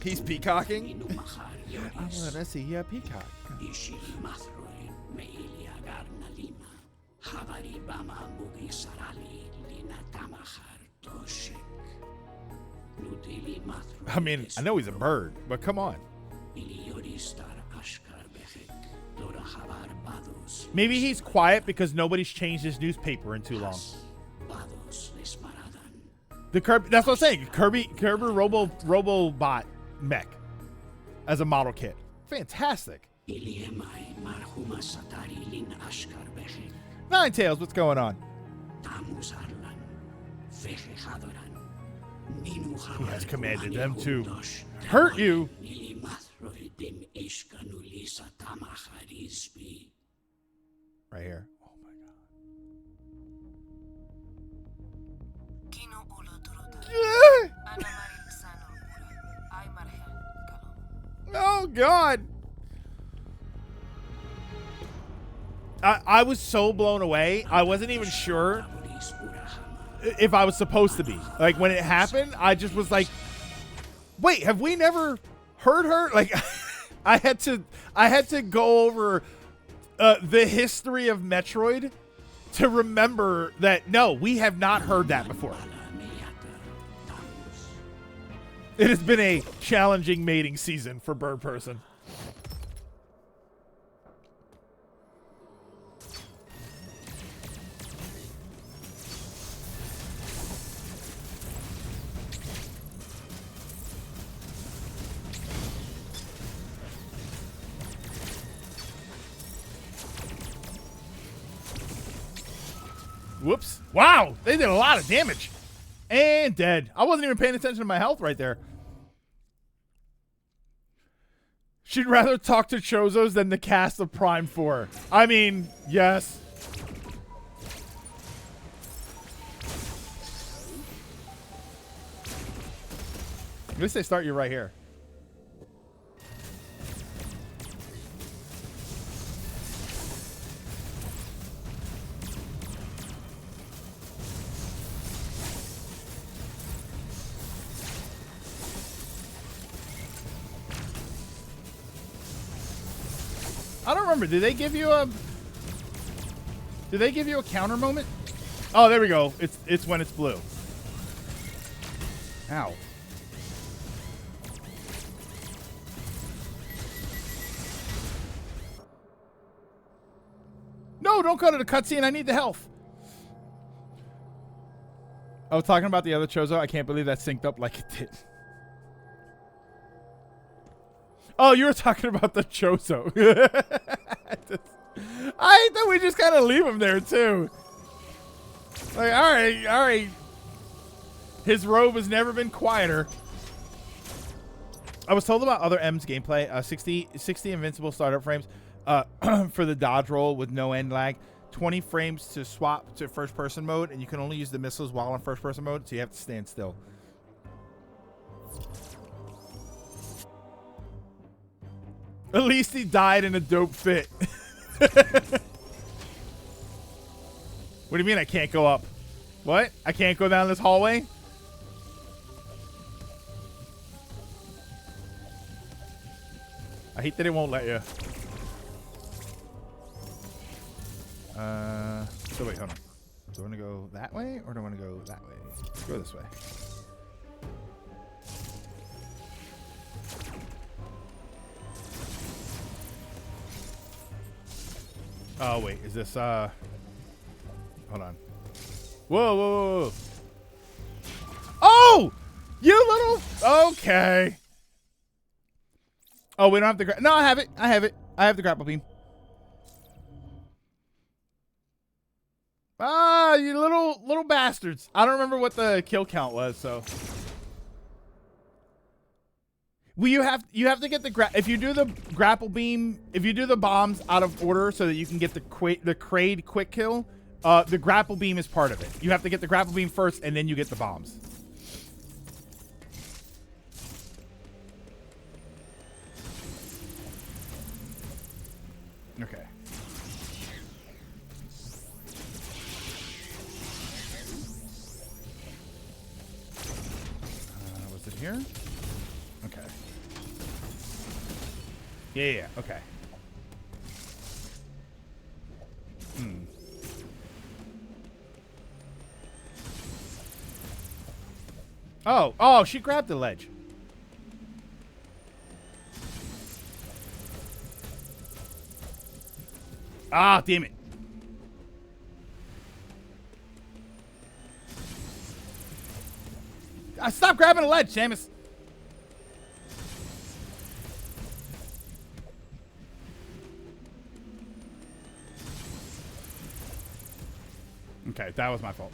He's peacocking? I want to see a peacock. I mean, I know he's a bird, but come on. Maybe he's quiet because nobody's changed his newspaper in too long. The Kirby, that's what I'm saying. Kirby Robobot mech as a model kit. Fantastic. Ninetales, what's going on? He has commanded them to hurt you. Right here. Oh my god. God. I was so blown away. I wasn't even sure if I was supposed to be. Like, when it happened, I just was like, wait, have we never heard her? Like, I had to go over the history of Metroid to remember that, no, we have not heard that before. It has been a challenging mating season for Bird Person. Whoops. Wow, they did a lot of damage. And dead. I wasn't even paying attention to my health right there. She'd rather talk to Chozos than the cast of Prime 4. I mean, yes. At least they start you right here. I don't remember. Did they give you a counter moment? Oh, there we go. It's when it's blue. Ow. No, don't go to the cutscene. I need the health. I was talking about the other Chozo. I can't believe that synced up like it did. Oh, you were talking about the Chozo. I thought we just kind of leave him there, too. Like, all right. His robe has never been quieter. I was told about other M's gameplay. 60 invincible startup frames for the dodge roll with no end lag. 20 frames to swap to first-person mode, and you can only use the missiles while in first-person mode, so you have to stand still. At least he died in a dope fit. What do you mean I can't go up? What? I can't go down this hallway? I hate that it won't let you. So wait, hold on. Do I want to go that way or do I want to go that way? Let's go this way. Oh, wait. Is this, hold on. Whoa. Oh! You little... Okay. Oh, we don't have the... No, I have it. I have the grapple beam. Ah, you little bastards. I don't remember what the kill count was, so... Well, you have to get the if you do the grapple beam, if you do the bombs out of order so that you can get the Kraid quick kill, the grapple beam is part of it. You have to get the grapple beam first, and then you get the bombs. Okay. Was it here? Okay. Yeah, okay. Oh, she grabbed the ledge. Ah, damn it. Stop grabbing the ledge, Samus. Okay, that was my fault.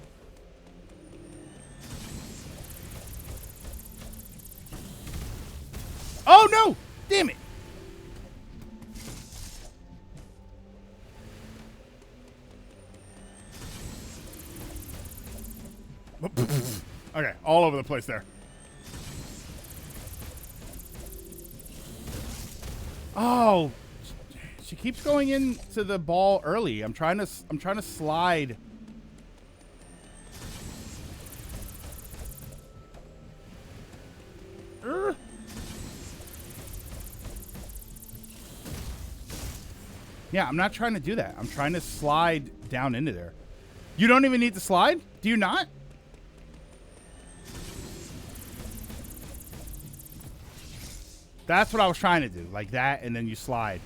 Oh, no! Damn it! Okay, all over the place there. Oh, she keeps going into the ball early. I'm trying to slide. Yeah, I'm not trying to do that. I'm trying to slide down into there. You don't even need to slide? Do you not? That's what I was trying to do. Like that, and then you slide.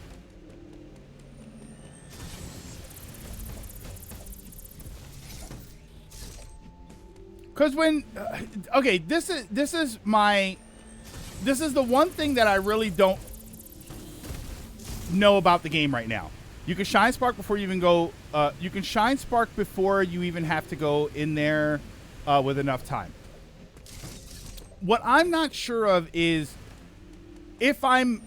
Because when... okay, this is the one thing that I really don't know about the game right now. You can shine spark before you even go. You can shine spark before you even have to go in there with enough time. What I'm not sure of is if I'm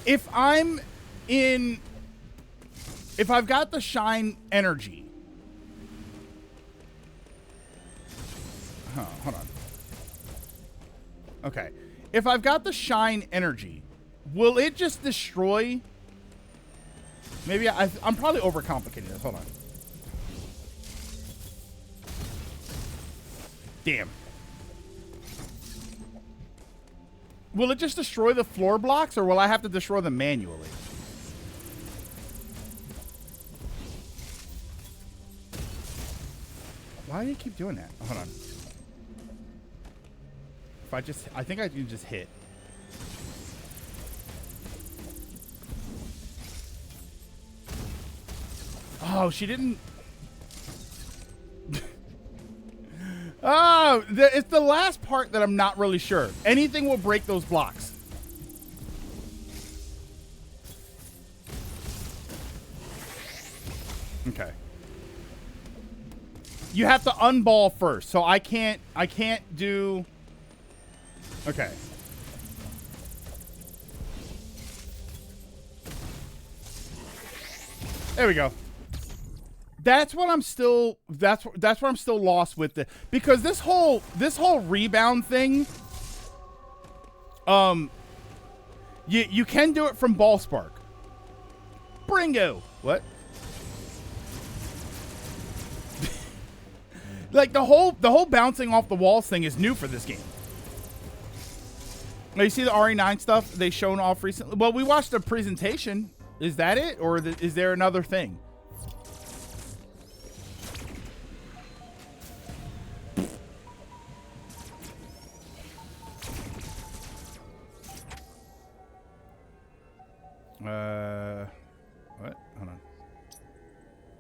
if I've got the shine energy. Hold on. Okay. If I've got the shine energy, will it just destroy? Maybe I'm probably overcomplicating this. Hold on. Damn. Will it just destroy the floor blocks, or will I have to destroy them manually? Why do you keep doing that? Hold on. I think I can just hit. Oh, she didn't. Oh, it's the last part that I'm not really sure. Anything will break those blocks. Okay. You have to unball first, so I can't do. Okay. There we go. That's what I'm still. That's what I'm still lost with it, because this whole rebound thing. You can do it from ball spark. Bringo. What? Like the whole bouncing off the walls thing is new for this game. Now, you see the RE9 stuff they shown off recently? Well, we watched a presentation. Is that it? Or is there another thing? What? Hold on.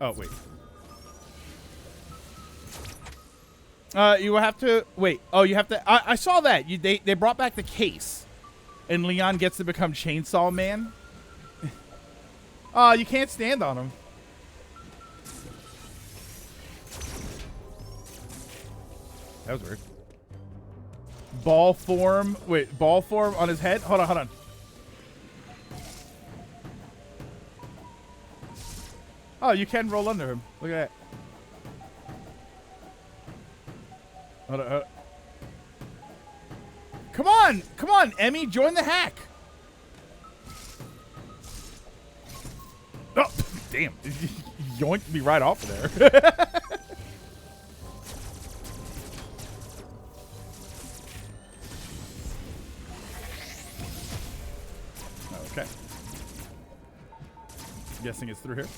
Oh, wait. You will have to wait. Oh, you have to. I saw that. They brought back the case, and Leon gets to become Chainsaw Man. Oh, you can't stand on him. That was weird. Ball form. Wait, ball form on his head. Hold on. Oh, you can roll under him. Look at that. Hold on. Come on, Emmy, join the hack. Oh, damn. You yoinked me right off of there. Okay. Guessing it's through here.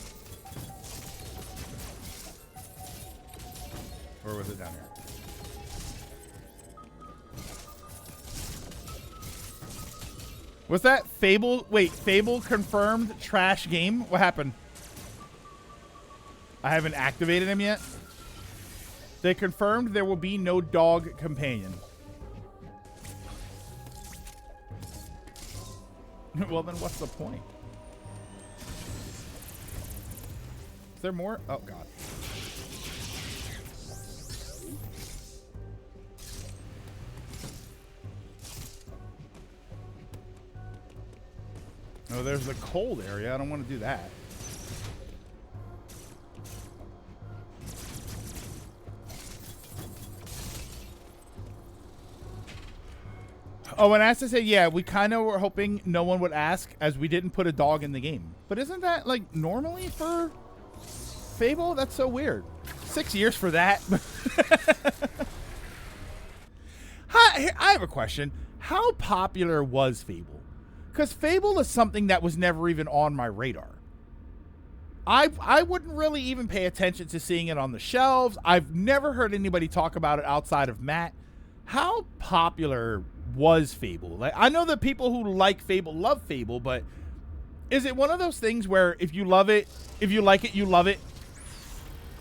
Or was it down here? Was that Fable? Wait, Fable confirmed trash game? What happened? I haven't activated him yet. They confirmed there will be no dog companion. Well, then what's the point? Is there more? Oh, God. Oh, there's the cold area. I don't want to do that. Oh, and Asta said, yeah, we kind of were hoping no one would ask as we didn't put a dog in the game. But isn't that, like, normally for Fable? That's so weird. 6 years for that. Hi, I have a question. How popular was Fable? Because Fable is something that was never even on my radar. I wouldn't really even pay attention to seeing it on the shelves. I've never heard anybody talk about it outside of Matt. How popular was Fable? Like, I know that people who like Fable love Fable, but is it one of those things where if you love it, if you like it, you love it,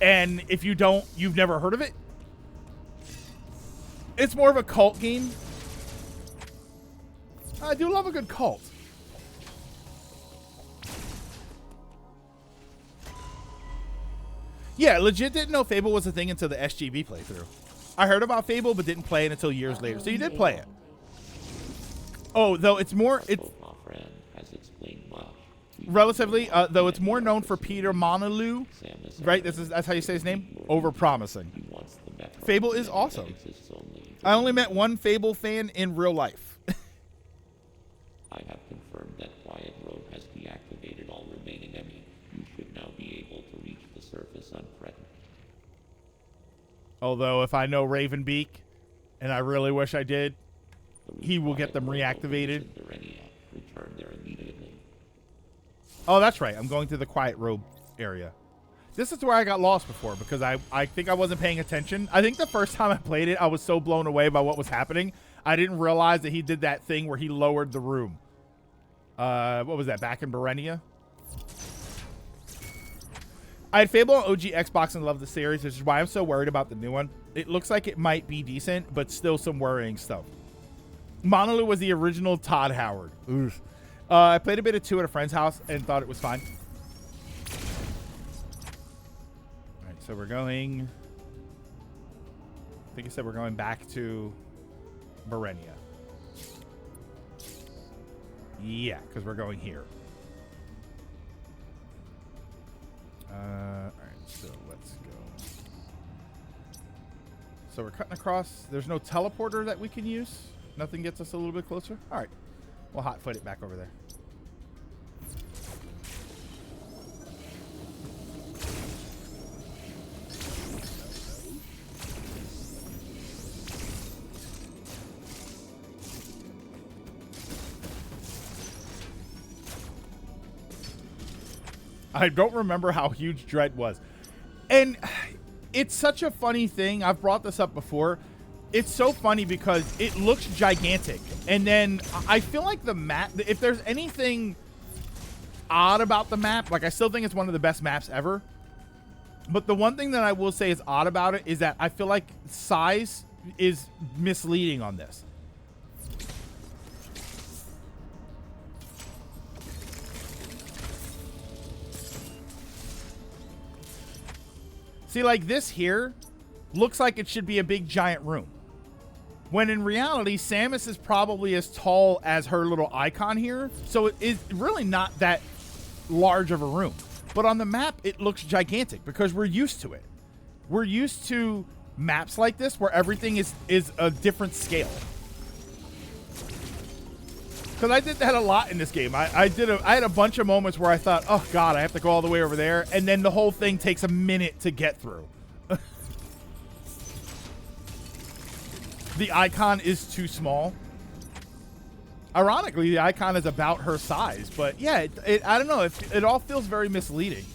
and if you don't, you've never heard of it? It's more of a cult game. I do love a good cult. Yeah, legit didn't know Fable was a thing until the SGB playthrough. I heard about Fable, but didn't play it until years later. So you did play it. Oh, though it's more... Relatively, though it's more known for Peter Monalou, right? That's how you say his name? Over-promising. Fable is awesome. I only met one Fable fan in real life. I have confirmed that Quiet Road has deactivated all remaining enemies. You should now be able to reach the surface unthreatened. Although, if I know Ravenbeak, and I really wish I did, he will get them reactivated. Return there immediately. Oh, that's right. I'm going to the Quiet Road area. This is where I got lost before because I think I wasn't paying attention. I think the first time I played it, I was so blown away by what was happening. I didn't realize that he did that thing where he lowered the room. What was that? Back in Berenia? I had Fable on OG Xbox and loved the series, which is why I'm so worried about the new one. It looks like it might be decent, but still some worrying stuff. Monolith was the original Todd Howard. Oof. I played a bit of 2 at a friend's house and thought it was fine. All right, so we're going... I think I said we're going back to Berenia. Yeah, because we're going here. All right, so let's go. So we're cutting across. There's no teleporter that we can use. Nothing gets us a little bit closer. All right, we'll hot foot it back over there. I don't remember how huge Dread was. And it's such a funny thing. I've brought this up before. It's so funny because it looks gigantic. And then I feel like the map, if there's anything odd about the map, like I still think it's one of the best maps ever. But the one thing that I will say is odd about it is that I feel like size is misleading on this. See, like this here looks like it should be a big giant room. When in reality, Samus is probably as tall as her little icon here. So it is really not that large of a room. But on the map, it looks gigantic because we're used to it. We're used to maps like this where everything is a different scale. Because I did that a lot in this game. I had a bunch of moments where I thought, oh God, I have to go all the way over there. And then the whole thing takes a minute to get through. The icon is too small. Ironically, the icon is about her size. But yeah, I don't know. It all feels very misleading.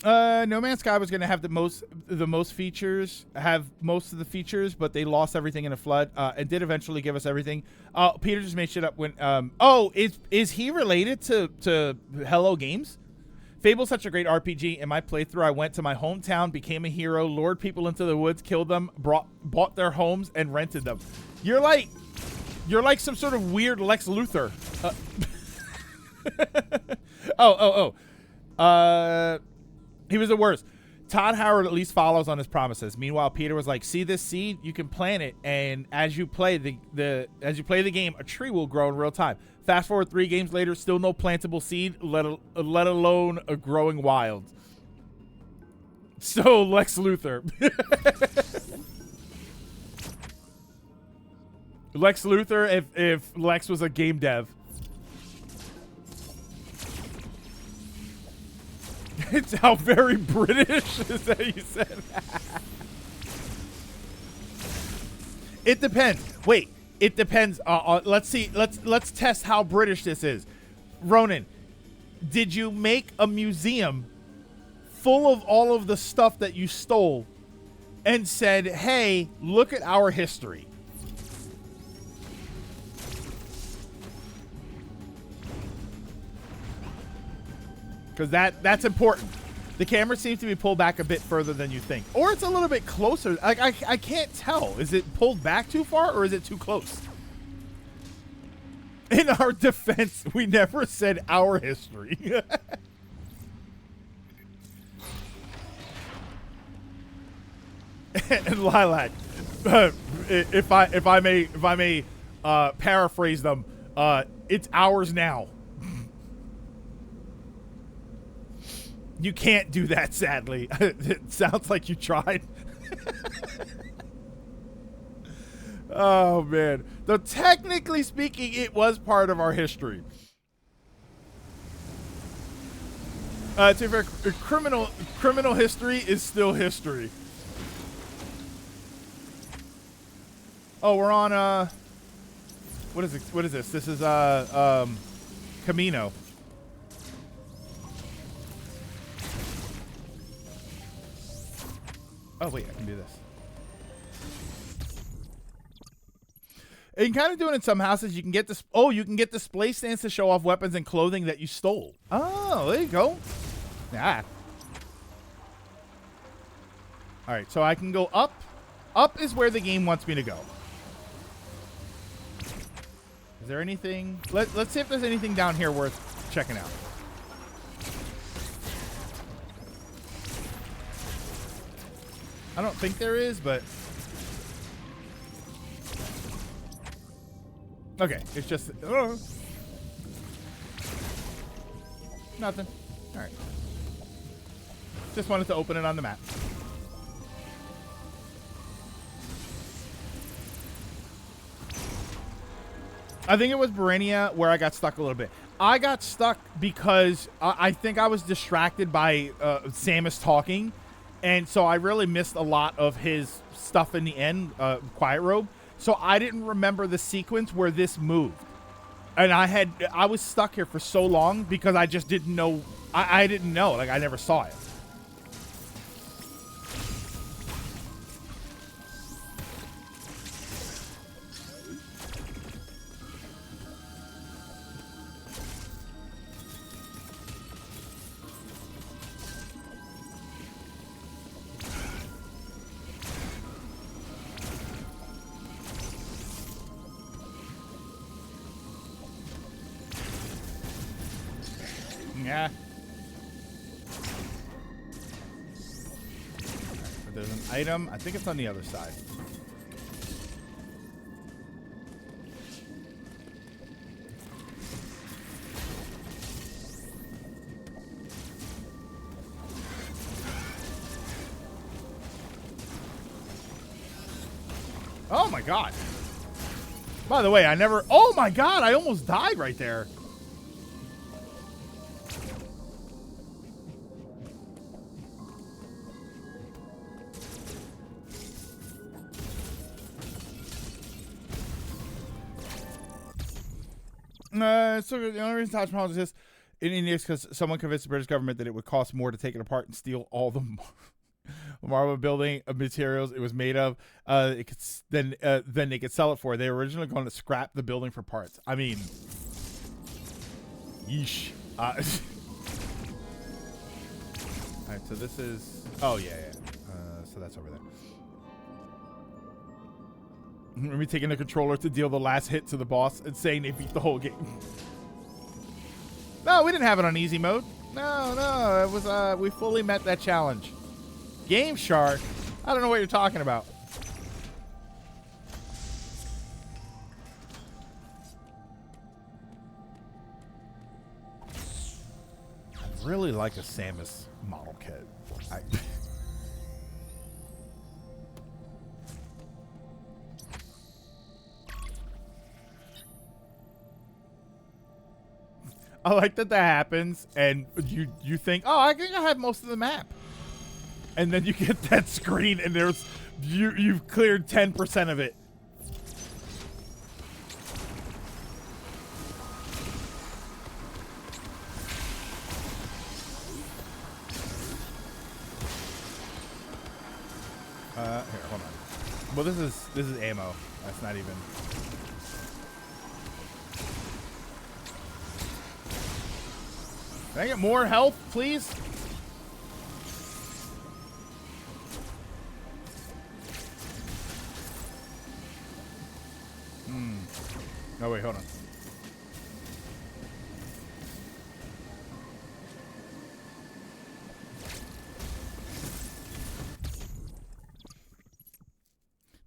No Man's Sky was going to have the most features, have most of the features, but they lost everything in a flood, and did eventually give us everything. Peter just made shit up when, oh, is he related to Hello Games? Fable's such a great RPG. In my playthrough, I went to my hometown, became a hero, lured people into the woods, killed them, bought their homes, and rented them. You're like some sort of weird Lex Luthor. He was the worst. Todd Howard at least follows on his promises. Meanwhile, Peter was like, "See this seed? You can plant it, and as you play the game, a tree will grow in real time." Fast forward 3 games later, still no plantable seed, let alone a growing wild. So Lex Luthor. Lex Luthor if Lex was a game dev. It's how very British is that you said. It depends. Wait, it depends. Let's see. Let's test how British this is. Ronan, did you make a museum full of all of the stuff that you stole and said, "Hey, look at our history"? Because that's important. The camera seems to be pulled back a bit further than you think. Or it's a little bit closer. Like, I can't tell. Is it pulled back too far or is it too close? In our defense, we never said our history. And Lilac, if I may paraphrase them, it's ours now. You can't do that, sadly. It sounds like you tried. Oh, man. Though technically speaking, it was part of our history. To be fair, criminal history is still history. Oh, we're on, what is it? What is this? This is, Camino. Oh, wait, I can do this. And you can kind of do it in some houses. You can get this. Oh, you can get display stands to show off weapons and clothing that you stole. Oh, there you go. Yeah. All right, so I can go up. Up is where the game wants me to go. Is there anything? Let's see if there's anything down here worth checking out. I don't think there is, but okay, it's just nothing. All right, just wanted to open it on the map. I think it was Barania where I got stuck a little bit. I got stuck because I think I was distracted by Samus talking. And so I really missed a lot of his stuff in the end, Quiet Robe. So I didn't remember the sequence where this moved. And I was stuck here for so long because I just didn't know. I didn't know. Like, I never saw it. Yeah. But there's an item. I think it's on the other side. Oh my god. By the way, I never... Oh my god, I almost died right there. So the only reason Taj Mahal exists in India is because someone convinced the British government that it would cost more to take it apart and steal all the marble building materials it was made of. Then they could sell it for. They were originally going to scrap the building for parts. I mean, yeesh. All right, so this is. Oh yeah. So that's over there. Let me taking the controller to deal the last hit to the boss and saying they beat the whole game. No, we didn't have it on easy mode. No, it was we fully met that challenge. Game Shark? I don't know what you're talking about. I really like a Samus model kit. I like that happens, and you think, oh, I think I have most of the map, and then you get that screen, and you've cleared 10% of it. Here, hold on. Well, this is ammo. That's not even. Can I get more health, please? No, wait, hold on.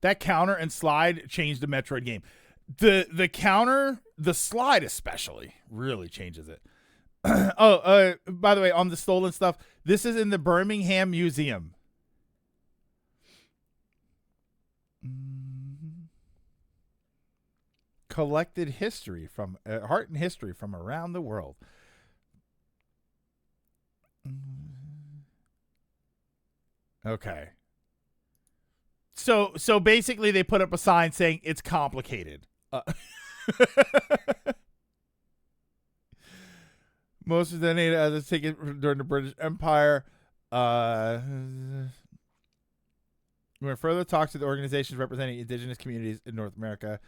That counter and slide changed the Metroid game. The counter, the slide especially, really changes it. By the way, on the stolen stuff, this is in the Birmingham Museum. Collected history from art and history from around the world. Okay. So basically they put up a sign saying it's complicated. Most of the data as a ticket during the British Empire. We're going to further talk to the organizations representing indigenous communities in North America,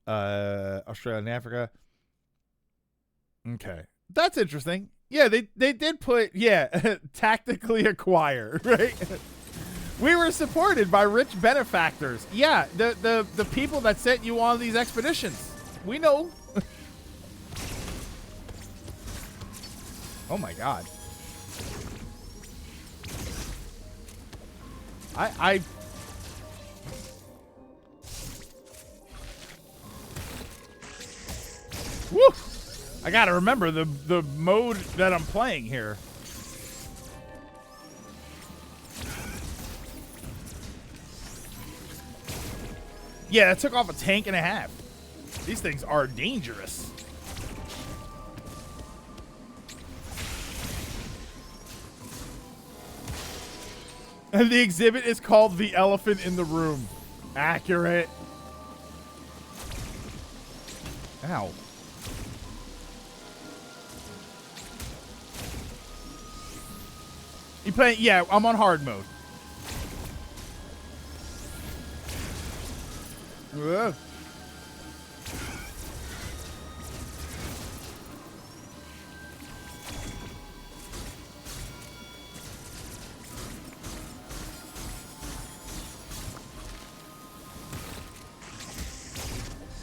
Australia, and Africa. Okay. That's interesting. Yeah, they did put, tactically acquire, right? We were supported by rich benefactors. Yeah, the people that sent you on these expeditions. We know. Oh my god. I Woo! I gotta remember the mode that I'm playing here. Yeah, that took off a tank and a half. These things are dangerous. And the exhibit is called The Elephant in the Room. Accurate. Ow. You playing? Yeah, I'm on hard mode. Ugh.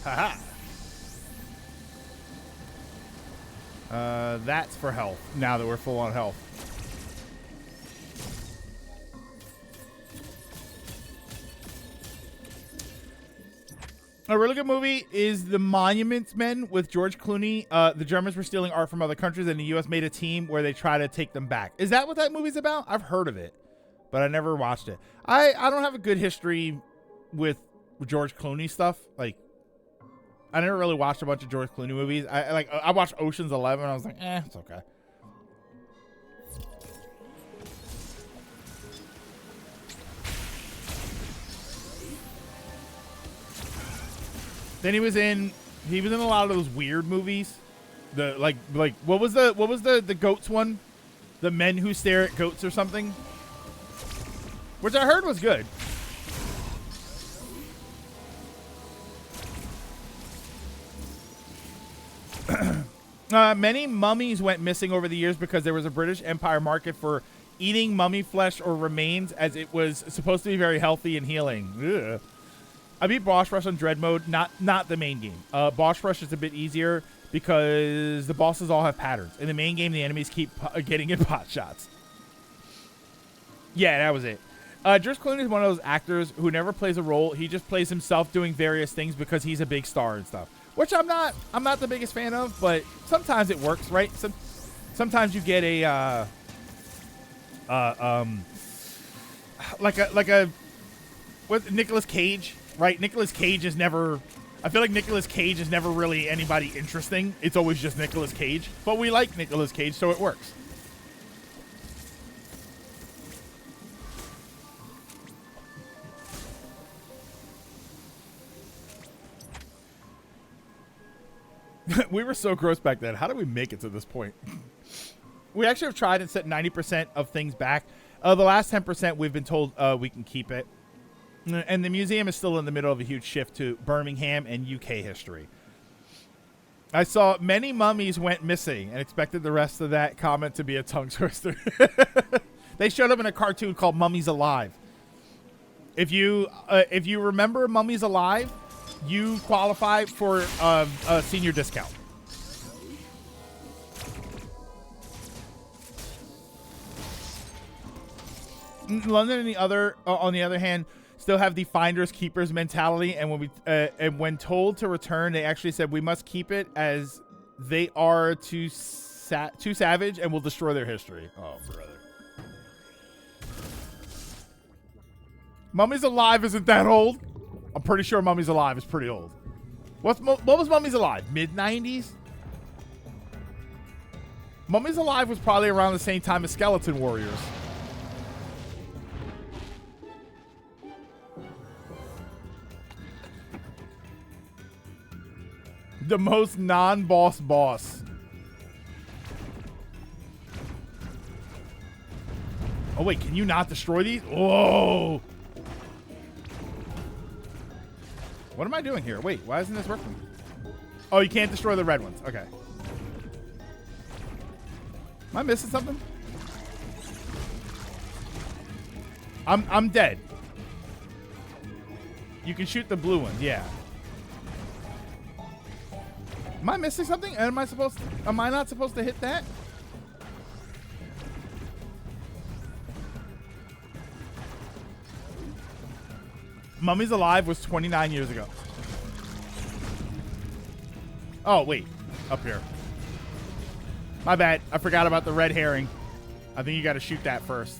Haha. That's for health. Now that we're full on health. A really good movie is The Monuments Men with George Clooney. The Germans were stealing art from other countries, and the U.S. made a team where they try to take them back. Is that what that movie's about? I've heard of it, but I never watched it. I don't have a good history with George Clooney stuff. Like, I never really watched a bunch of George Clooney movies. I watched Ocean's 11. And I was like, it's okay. Then he was in a lot of those weird movies. The like what was the goats one? The Men Who Stare at Goats or something? Which I heard was good. Many mummies went missing over the years because there was a British Empire market for eating mummy flesh or remains, as it was supposed to be very healthy and healing. Ugh. I beat Boss Rush on Dread mode, not the main game. Boss Rush is a bit easier because the bosses all have patterns. In the main game, the enemies keep getting in pot shots. Yeah, that was it. George Clooney is one of those actors who never plays a role. He just plays himself doing various things because he's a big star and stuff. Which I'm not the biggest fan of, but sometimes it works, right? Sometimes you get a with Nicolas Cage, right? Nicolas Cage is never I feel like Nicolas Cage is never really anybody interesting. It's always just Nicolas Cage. But we like Nicolas Cage, so it works. We were so gross back then. How did we make it to this point? We actually have tried and set 90% of things back. The last 10% we've been told we can keep it. And the museum is still in the middle of a huge shift to Birmingham and UK history. I saw many mummies went missing and expected the rest of that comment to be a tongue twister. They showed up in a cartoon called Mummies Alive. If you remember Mummies Alive, you qualify for a senior discount. London, on the other hand, still have the finders keepers mentality, and when told to return, they actually said we must keep it as they are too savage and will destroy their history. Oh, brother. Mummies Alive isn't that old. I'm pretty sure Mummies Alive is pretty old. What was Mummies Alive? Mid-90s? Mummies Alive was probably around the same time as Skeleton Warriors. The most non-boss boss. Oh, wait. Can you not destroy these? Whoa. What am I doing here? Wait, why isn't this working? Oh, you can't destroy the red ones. Okay. Am I missing something? I'm dead. You can shoot the blue ones, yeah. Am I missing something? Am I not supposed to hit that? Mummies Alive was 29 years ago. Oh, wait. Up here. My bad. I forgot about the red herring. I think you got to shoot that first.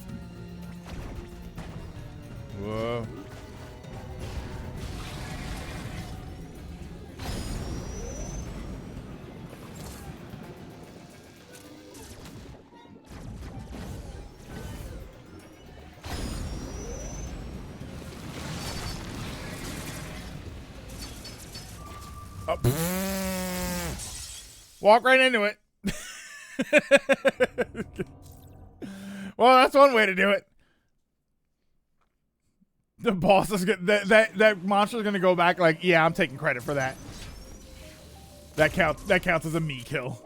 Whoa. Oh. Walk right into it. Well, that's one way to do it. The boss is that monster's gonna go back like, yeah, I'm taking credit for that. That counts as a me kill.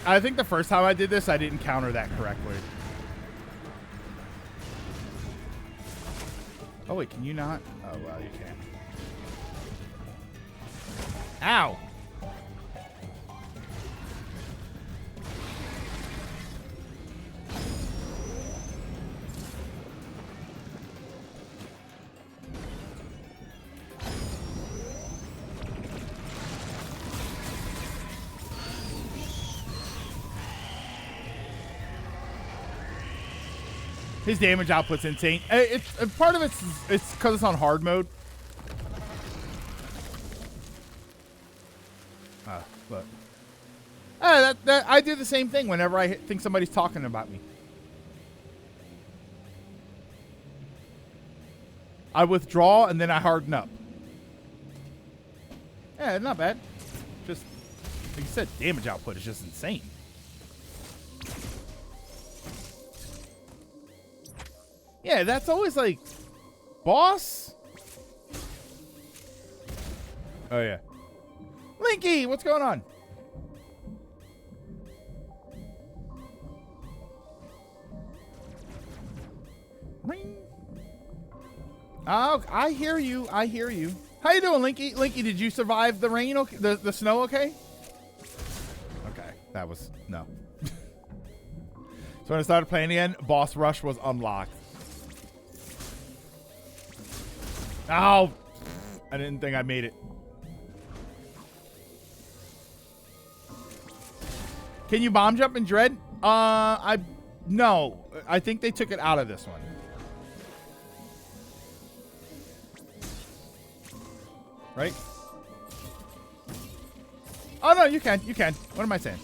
I think the first time I did this, I didn't counter that correctly. Oh, wait, can you not? Oh, well, you can. Ow! His damage output's insane. Part of it's because it's on hard mode. But I do the same thing whenever I think somebody's talking about me. I withdraw and then I harden up. Yeah, not bad. Just like you said, damage output is just insane. Yeah, that's always like, boss? Oh, yeah. Linky, what's going on? Oh, I hear you. I hear you. How you doing, Linky? Linky, did you survive the rain? Okay, the snow? Okay. Okay, that was no. So when I started playing again, boss rush was unlocked. Oh, I didn't think I made it. Can you bomb jump in Dread? No. I think they took it out of this one. Right? Oh no, you can. You can. What am I saying?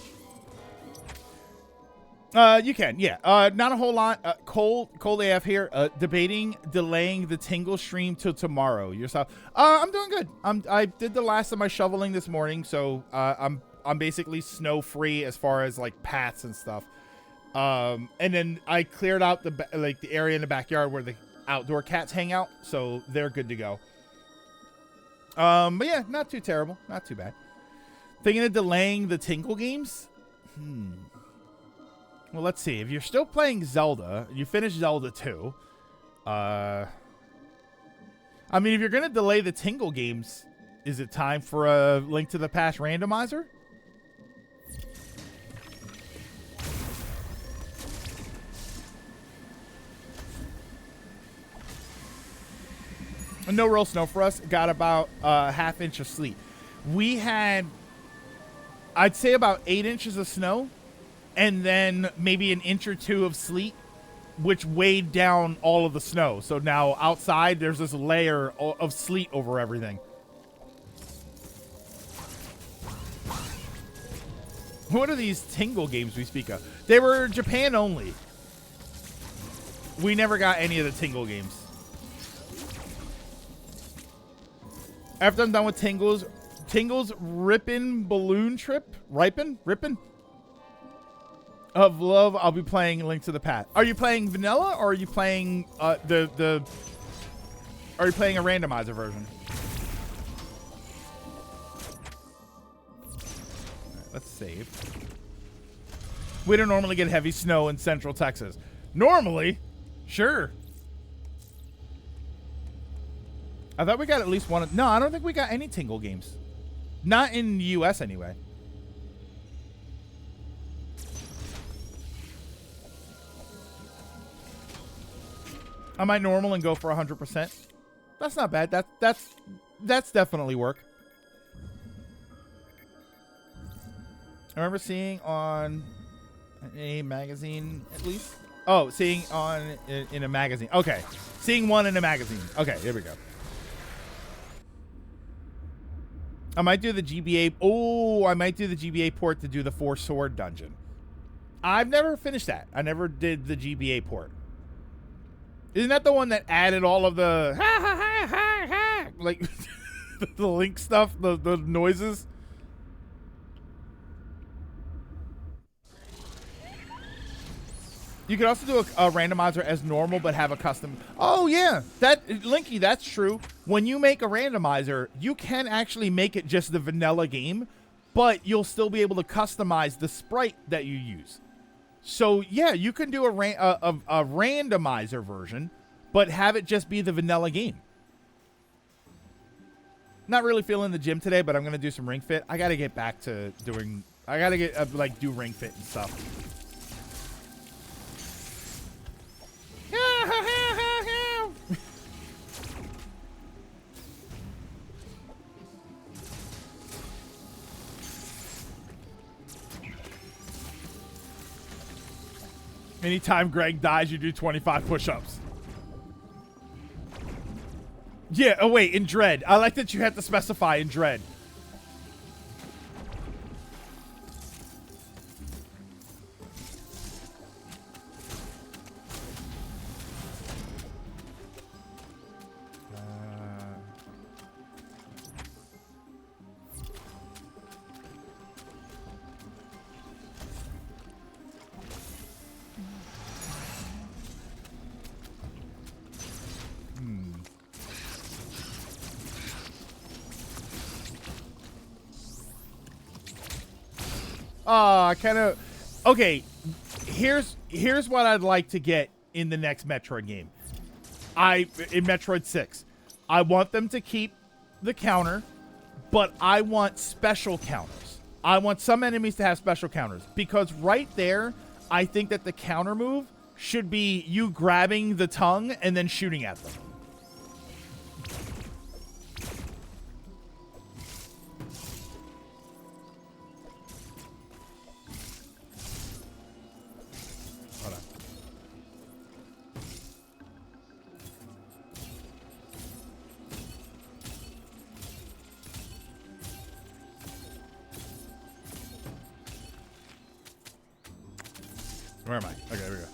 You can, yeah. Not a whole lot. Cold AF here. Debating delaying the Tingle stream till tomorrow. Yourself? I'm doing good. I did the last of my shoveling this morning, so I'm basically snow free as far as like paths and stuff. And then I cleared out the area in the backyard where the outdoor cats hang out, so they're good to go. But yeah, not too terrible, not too bad. Thinking of delaying the Tingle games. Well, let's see. If you're still playing Zelda, you finished Zelda 2. I mean, if you're going to delay the Tingle games, is it time for a Link to the Past randomizer? No real snow for us. Got about half inch of sleet. We had, I'd say, about 8 inches of snow. And then maybe an inch or two of sleet, which weighed down all of the snow. So now outside, there's this layer of sleet over everything. What are these Tingle games we speak of? They were Japan only. We never got any of the Tingle games. After I'm done with Tingle's Rippin' Balloon Trip? Rippin'? Of love, I'll be playing Link to the Past. Are you playing vanilla or are you playing are you playing a randomizer version? Right, let's save. We don't normally get heavy snow in Central Texas. Normally, sure. I thought we got at least one. No, I don't think we got any Tingle games. Not in the US anyway. I might normal and go for 100%. That's not bad. That's definitely work. I remember seeing on a magazine, at least. Oh, seeing on in a magazine. Okay, seeing one in a magazine. Okay, here we go. I might do the GBA. Oh, I might do the GBA port to do the 4 sword dungeon. I've never finished that. I never did the GBA port. Isn't that the one that added all of the like the Link stuff, the noises? You could also do a randomizer as normal, but have a custom. Oh yeah, Linky, that's true. When you make a randomizer, you can actually make it just the vanilla game, but you'll still be able to customize the sprite that you use. So yeah, you can do a randomizer version, but have it just be the vanilla game. Not really feeling the gym today, but I'm gonna do some Ring Fit. I gotta get back to doing. I gotta get do Ring Fit and stuff. Anytime Greg dies, you do 25 push-ups. Yeah, oh wait, in Dread. I like that you have to specify in Dread. Kind of. Okay, here's what I'd like to get in the next Metroid game. In Metroid 6, I want them to keep the counter, but I want special counters. I want some enemies to have special counters, because right there, I think that the counter move should be you grabbing the tongue and then shooting at them. Hold on. Where am I? Okay, there we go.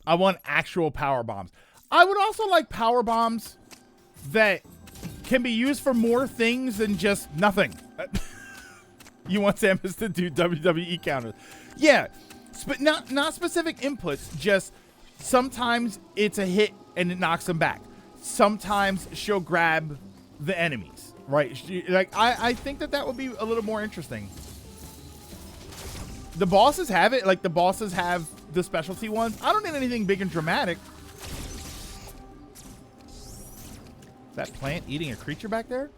I want actual power bombs. I would also like power bombs that can be used for more things than just nothing. You want Samus to do WWE counters. Yeah, but not specific inputs, just sometimes it's a hit and it knocks them back. Sometimes she'll grab the enemies, right? I think that would be a little more interesting. The bosses have it. Like, the bosses have the specialty ones. I don't need anything big and dramatic. Is that plant eating a creature back there?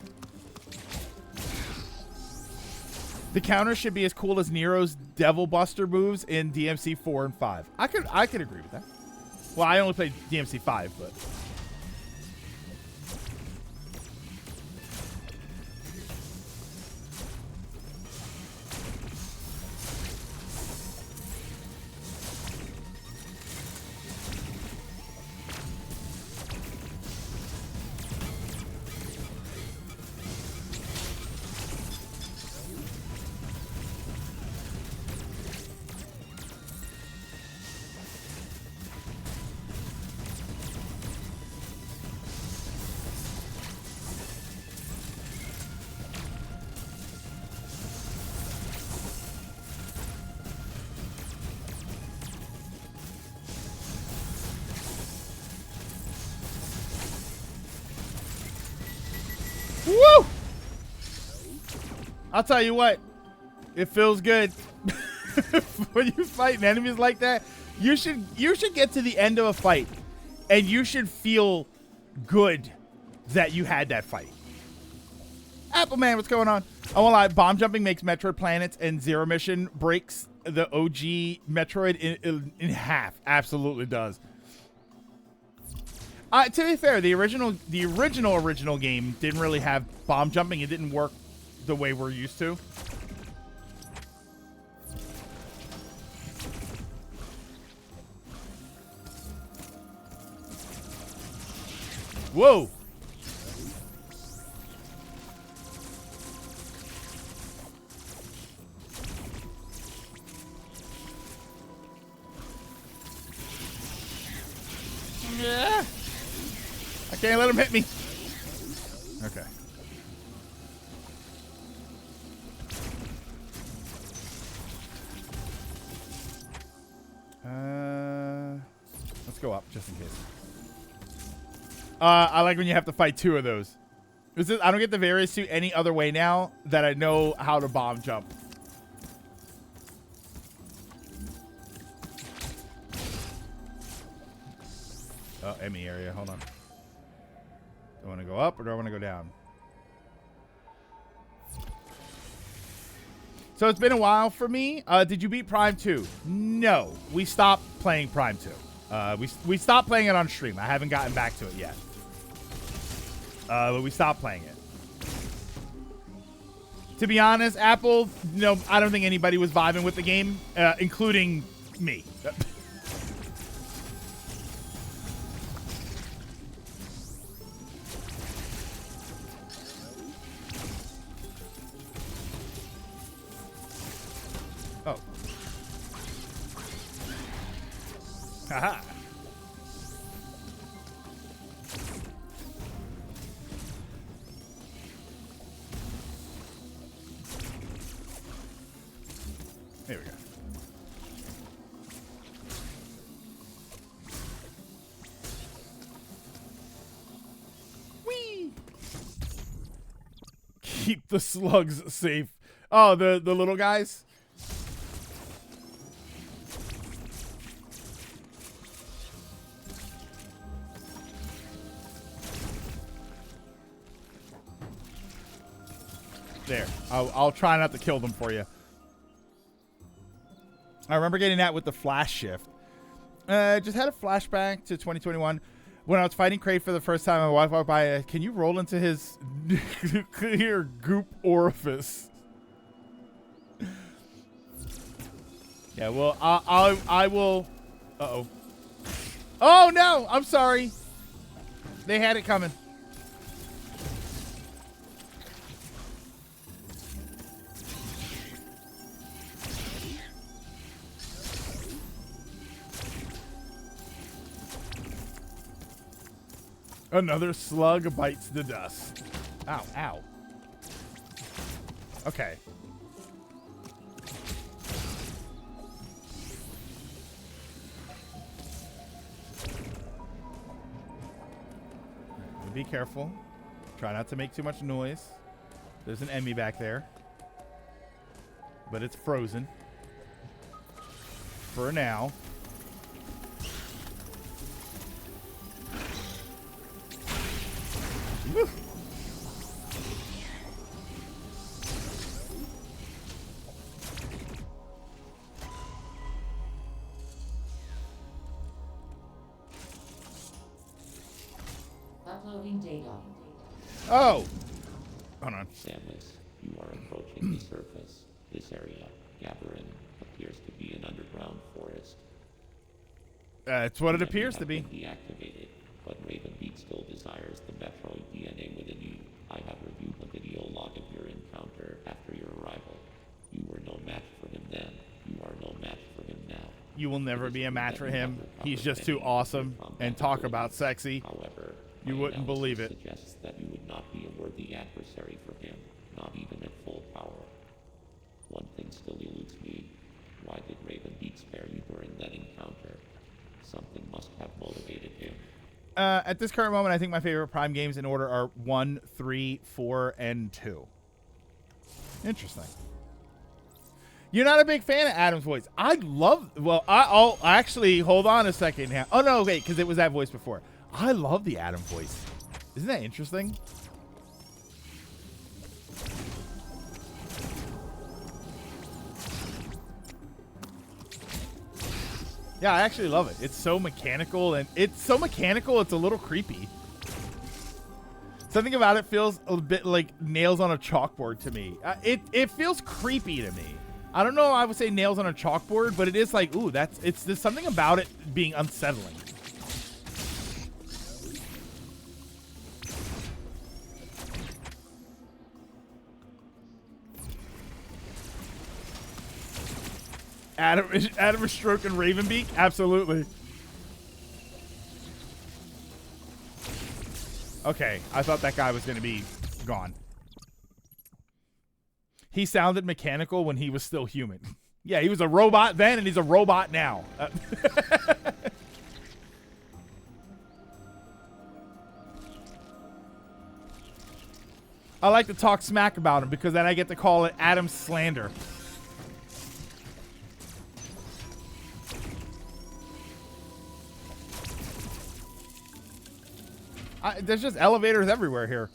The counter should be as cool as Nero's Devil Buster moves in DMC 4 and 5. I could agree with that. Well, I only played DMC 5, but... Woo! I'll tell you what, it feels good. When you fight enemies like that, you should get to the end of a fight and you should feel good that you had that fight. Appleman, what's going on? I won't lie, bomb jumping makes Metroid Planets and Zero Mission breaks the OG Metroid in half. Absolutely does. To be fair, the original game didn't really have bomb jumping. It didn't work the way we're used to. Whoa! Yeah. I can't let him hit me. Okay. Let's go up just in case. I like when you have to fight two of those. I don't get the various suit any other way now that I know how to bomb jump. Oh, Emmy area. Hold on. Do I want to go up or do I want to go down? So it's been a while for me. Did you beat Prime 2? No. We stopped playing Prime 2. We stopped playing it on stream. I haven't gotten back to it yet. But we stopped playing it. To be honest, Apple, no, I don't think anybody was vibing with the game, including me. Oh. Haha. There we go. Whee! Keep the slugs safe. Oh, the little guys? There. I'll try not to kill them for you. I remember getting that with the flash shift. Just had a flashback to 2021 when I was fighting Kraid for the first time. My wife walked by. Can you roll into his nuclear goop orifice? Yeah, well, I will. Uh-oh. Oh, no! I'm sorry. They had it coming. Another slug bites the dust. Ow, ow. Okay. Be careful. Try not to make too much noise. There's an enemy back there. But it's frozen. For now. Woo. Uploading data. Oh! Hold on. Samus, you are approaching the surface. This area, Gathering, appears to be an underground forest. It's what it appears to be. Deactivated, but Ravenbeak still desires the Metroid DNA within you. I have reviewed the video log of your encounter after your arrival. You were no match for him then. You are no match for him now. You will never be a match for him. He's just too awesome. And talk about sexy. However, You wouldn't believe it. Suggests that you would not be a worthy adversary for him, not even at full power. One thing still eludes me. Why did Ravenbeak spare you during that encounter? Something must have motivated him. At this current moment, I think my favorite Prime games in order are 1, 3, 4, and 2. Interesting. You're not a big fan of Adam's voice. I love... Well, I'll actually... Hold on a second now. Oh, no, wait, because it was that voice before. I love the Adam voice. Isn't that interesting? Yeah, I actually love it. It's so mechanical, and it's a little creepy. Something about it feels a bit like nails on a chalkboard to me. It feels creepy to me. I don't know if I would say nails on a chalkboard, but it is like, ooh, there's something about it being unsettling. Adam is stroking Ravenbeak? Absolutely. Okay, I thought that guy was going to be gone. He sounded mechanical when he was still human. Yeah, he was a robot then, and he's a robot now. I like to talk smack about him because then I get to call it Adam slander. There's just elevators everywhere here.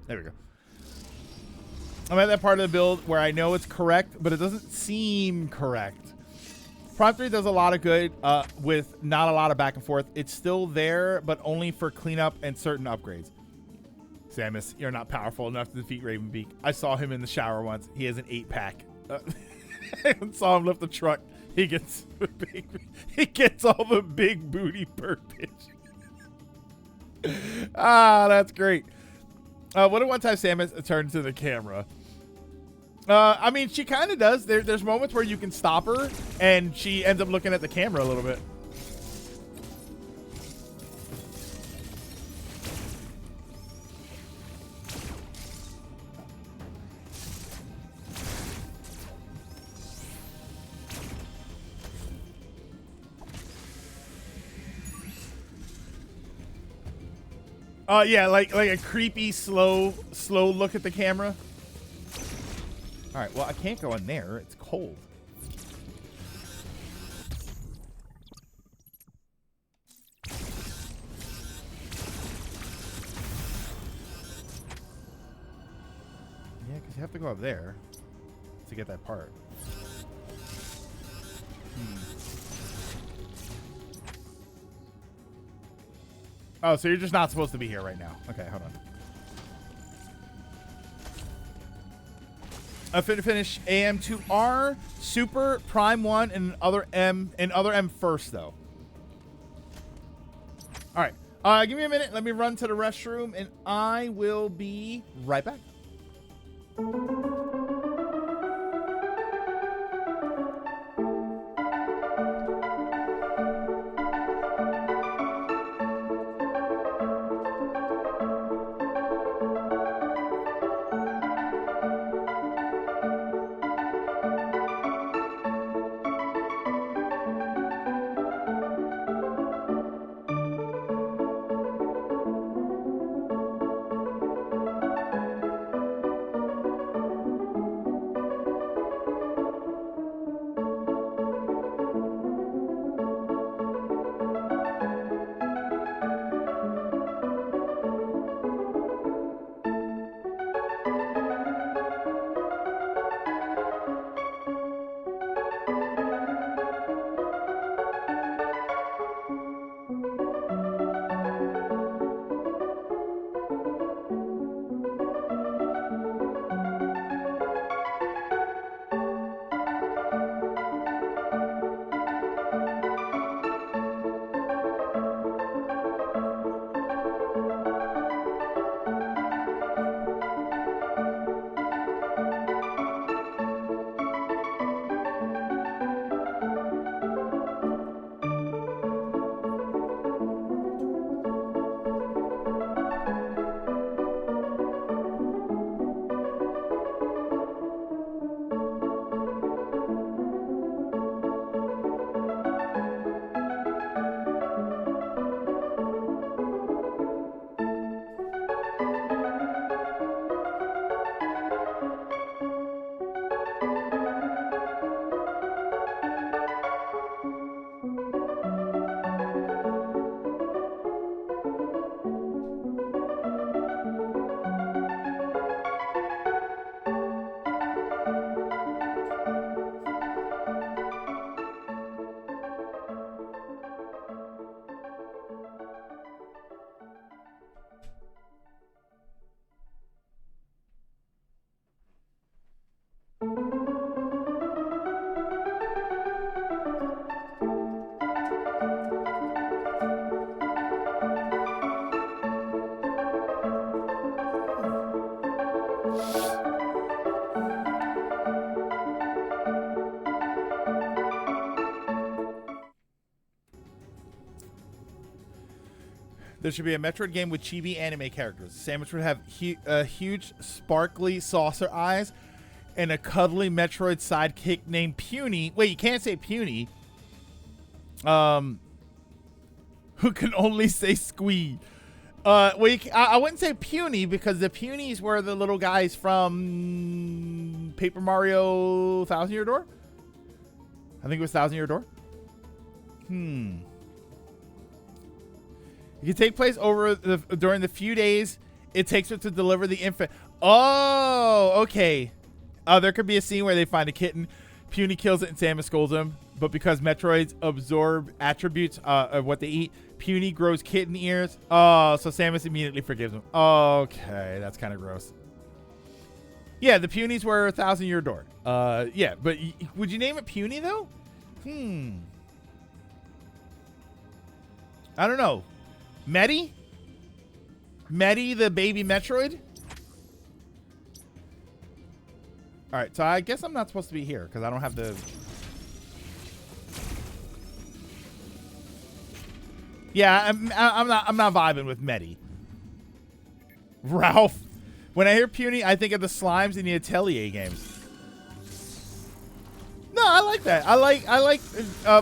There we go. I'm at that part of the build where I know it's correct, but it doesn't seem correct. Prime 3 does a lot of good with not a lot of back and forth. It's still there, but only for cleanup and certain upgrades. Samus, you're not powerful enough to defeat Ravenbeak. I saw him in the shower once. He has an 8-pack. I saw him lift the truck. He gets all the big booty bird bitch. That's great. What at one time Samus turned to the camera. I mean, she kind of does. There's moments where you can stop her, and she ends up looking at the camera a little bit. Yeah, like a creepy, slow look at the camera. All right, well, I can't go in there. It's cold. Yeah, because you have to go up there to get that part. Oh, so you're just not supposed to be here right now. Okay, hold on. Finish AM to R, Super, Prime 1, and other M first, though. All right. Give me a minute. Let me run to the restroom, and I will be right back. There should be a Metroid game with chibi anime characters. Samus would have huge, sparkly saucer eyes and a cuddly Metroid sidekick named Puny. Wait, you can't say Puny. Who can only say Squee. I wouldn't say Puny because the Punies were the little guys from Paper Mario Thousand Year Door. I think it was Thousand Year Door. It can take place during the few days it takes her to deliver the infant. Oh, okay. There could be a scene where they find a kitten. Puny kills it and Samus scolds him. But because Metroids absorb attributes of what they eat, Puny grows kitten ears. Oh, so Samus immediately forgives him. Okay, that's kind of gross. Yeah, the Punies were 1,000 Year Door. Yeah, but would you name it Puny, though? I don't know. Medi, the baby Metroid? All right, so I guess I'm not supposed to be here because I don't have the... Yeah, I'm not vibing with Medi. Ralph. When I hear Puny, I think of the slimes in the Atelier games. No, I like that. I like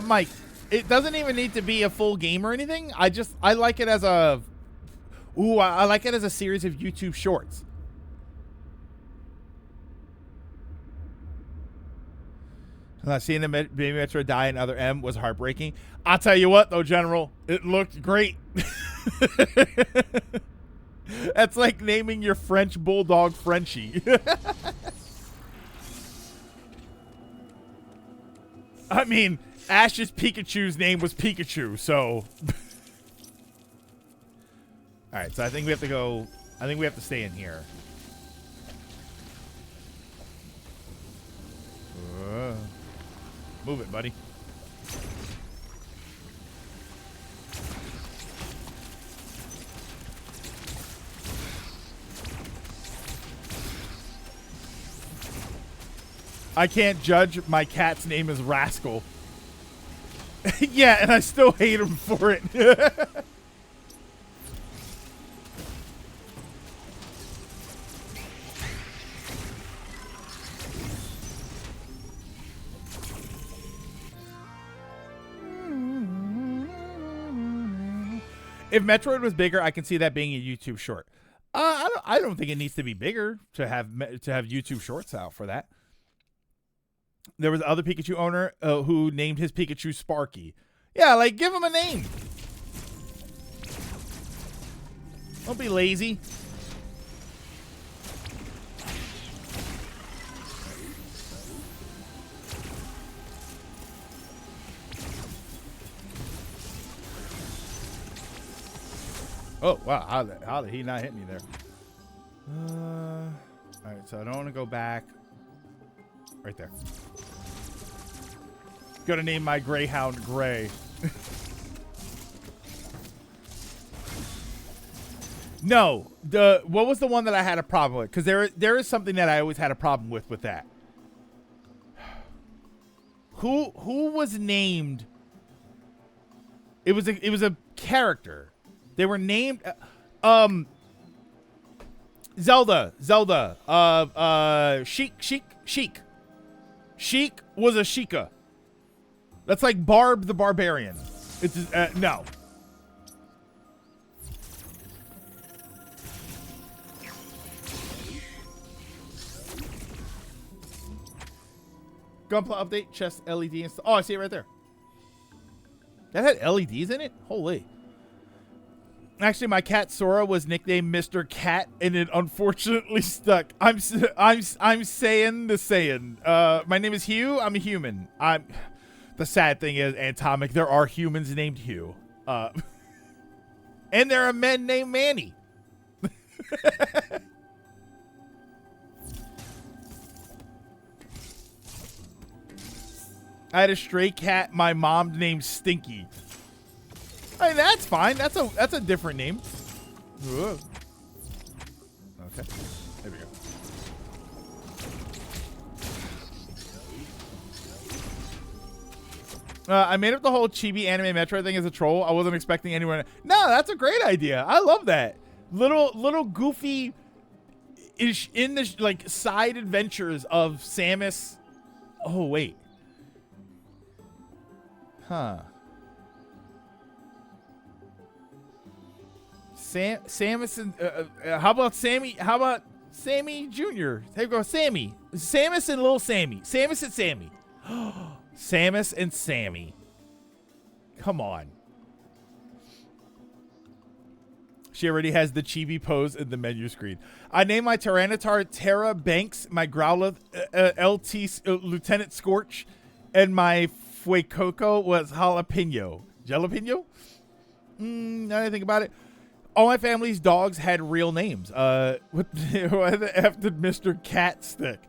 Mike. It doesn't even need to be a full game or anything. I like it as a... Ooh, I like it as a series of YouTube shorts. Seeing the Baby Metroid die in Other M was heartbreaking. I'll tell you what, though, General, it looked great. That's like naming your French bulldog Frenchie. I mean, Ash's Pikachu's name was Pikachu, so. All right, so I think we have to go. I think we have to stay in here. Move it, buddy. I can't judge. My cat's name is Rascal. Yeah, and I still hate him for it. If Metroid was bigger, I can see that being a YouTube short. I don't think it needs to be bigger to have YouTube shorts out for that. There was other Pikachu owner who named his Pikachu Sparky. Yeah, like, give him a name. Don't be lazy. Oh, wow. How did he not hit me there? All right, so I don't want to go back. Right there. Gonna name my Greyhound Gray. No, what was the one that I had a problem with? Because there is something that I always had a problem with that. Who was named? It was a character. They were named. Zelda. Sheik. Sheik was a Sheikah. That's like Barb the Barbarian. It's no. Gunpla update, chest LED install. Oh, I see it right there. That had LEDs in it? Holy. Actually, my cat Sora was nicknamed Mr. Cat, and it unfortunately stuck. I'm saying the saying. My name is Hugh. I'm a human. The sad thing is, Atomic, there are humans named Hugh. And there are men named Manny. I had a stray cat my mom named Stinky. I mean, that's fine. That's a different name. Whoa. Okay. There we go. I made up the whole chibi anime Metroid thing as a troll. I wasn't expecting anyone. No, that's a great idea. I love that. Little goofy ish in the like side adventures of Samus. Oh wait. Huh. Samus and how about Sammy? How about Sammy Jr.? There you go, Sammy. Samus and little Sammy. Samus and Sammy. Samus and Sammy. Come on. She already has the chibi pose in the menu screen. I named my Tyranitar Terra Banks, my Growlithe LT Lieutenant Scorch, and my Fuecoco was Jalapeno. Jalapeno? Now that I think about it. All my family's dogs had real names. What the F did Mr. Cat stick?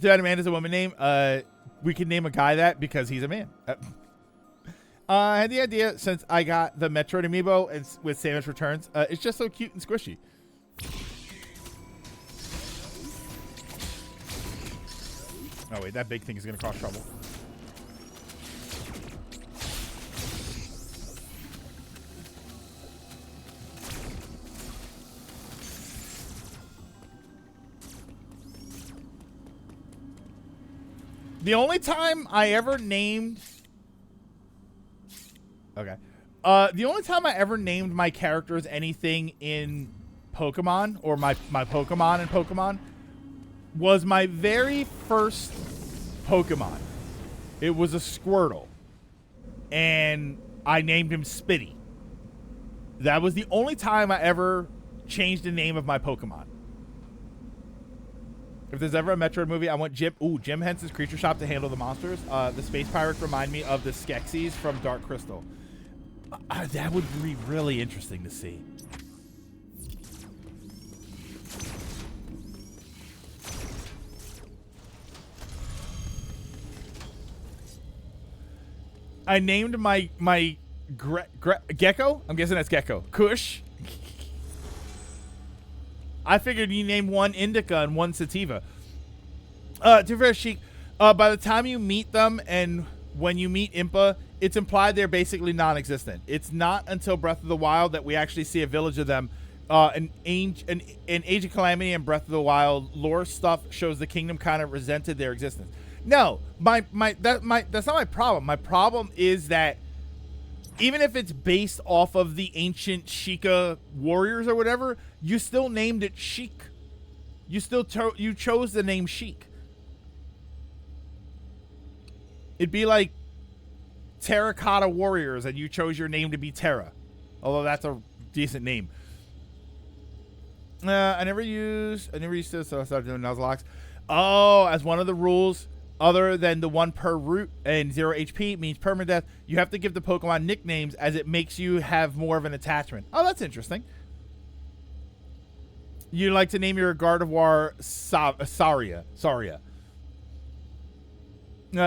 Did Amanda's a woman name? We can name a guy that because he's a man. I had the idea since I got the Metroid amiibo and with Samus Returns. It's just so cute and squishy. Oh wait, that big thing is gonna cause trouble. The only time I ever named... Okay. The only time I ever named my characters anything in Pokemon, or my Pokemon in Pokemon, was my very first Pokemon. It was a Squirtle. And I named him Spitty. That was the only time I ever changed the name of my Pokemon. If there's ever a Metroid movie, I want Jim Henson's Creature Shop to handle the monsters. The Space Pirates remind me of the Skeksis from Dark Crystal. That would be really interesting to see. I named my Gecko. I'm guessing that's Gecko. Kush. I figured you named one Indica and one Sativa. To be fair, Sheik, by the time you meet them and when you meet Impa, it's implied they're basically non-existent. It's not until Breath of the Wild that we actually see a village of them. In Age of Calamity and Breath of the Wild, lore stuff shows the kingdom kind of resented their existence. No, that's not my problem. My problem is that even if it's based off of the ancient Sheikah warriors or whatever, you still named it Sheik. You still you chose the name Sheik. It'd be like Terracotta Warriors and you chose your name to be Terra. Although that's a decent name. I never used this, so I started doing Nuzlocke. Oh, as one of the rules, other than the one per route and 0 HP means permadeath, you have to give the Pokemon nicknames as it makes you have more of an attachment. Oh, that's interesting. You like to name your Gardevoir Saria.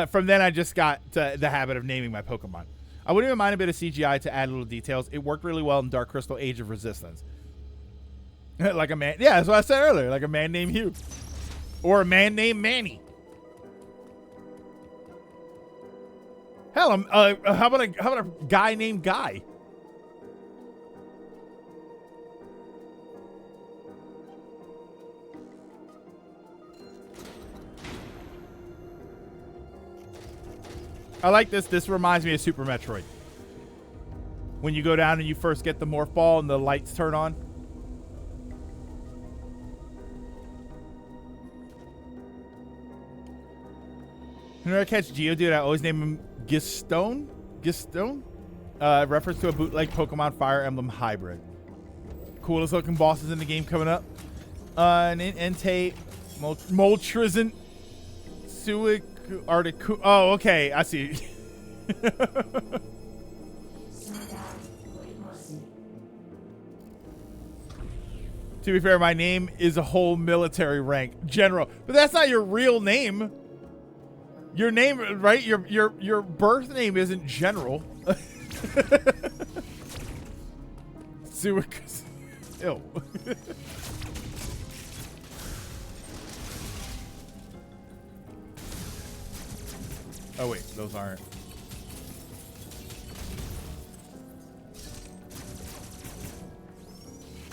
From then, I just got the habit of naming my Pokemon. I wouldn't even mind a bit of CGI to add little details. It worked really well in Dark Crystal Age of Resistance. Like a man. Yeah, that's what I said earlier. Like a man named Hugh. Or a man named Manny. Hell, how about a guy named Guy? I like this. This reminds me of Super Metroid. When you go down and you first get the Morph Ball and the lights turn on. Whenever I catch Geodude, I always name him Gistone? Reference to a bootleg Pokemon Fire Emblem hybrid. Coolest looking bosses in the game coming up. Entei, Moltrizant, Suic, Articu. Oh, okay. I see. To be fair, my name is a whole military rank. General. But that's not your real name. Your name, right? Your birth name isn't General. Suicus. Ew. Oh wait, those aren't.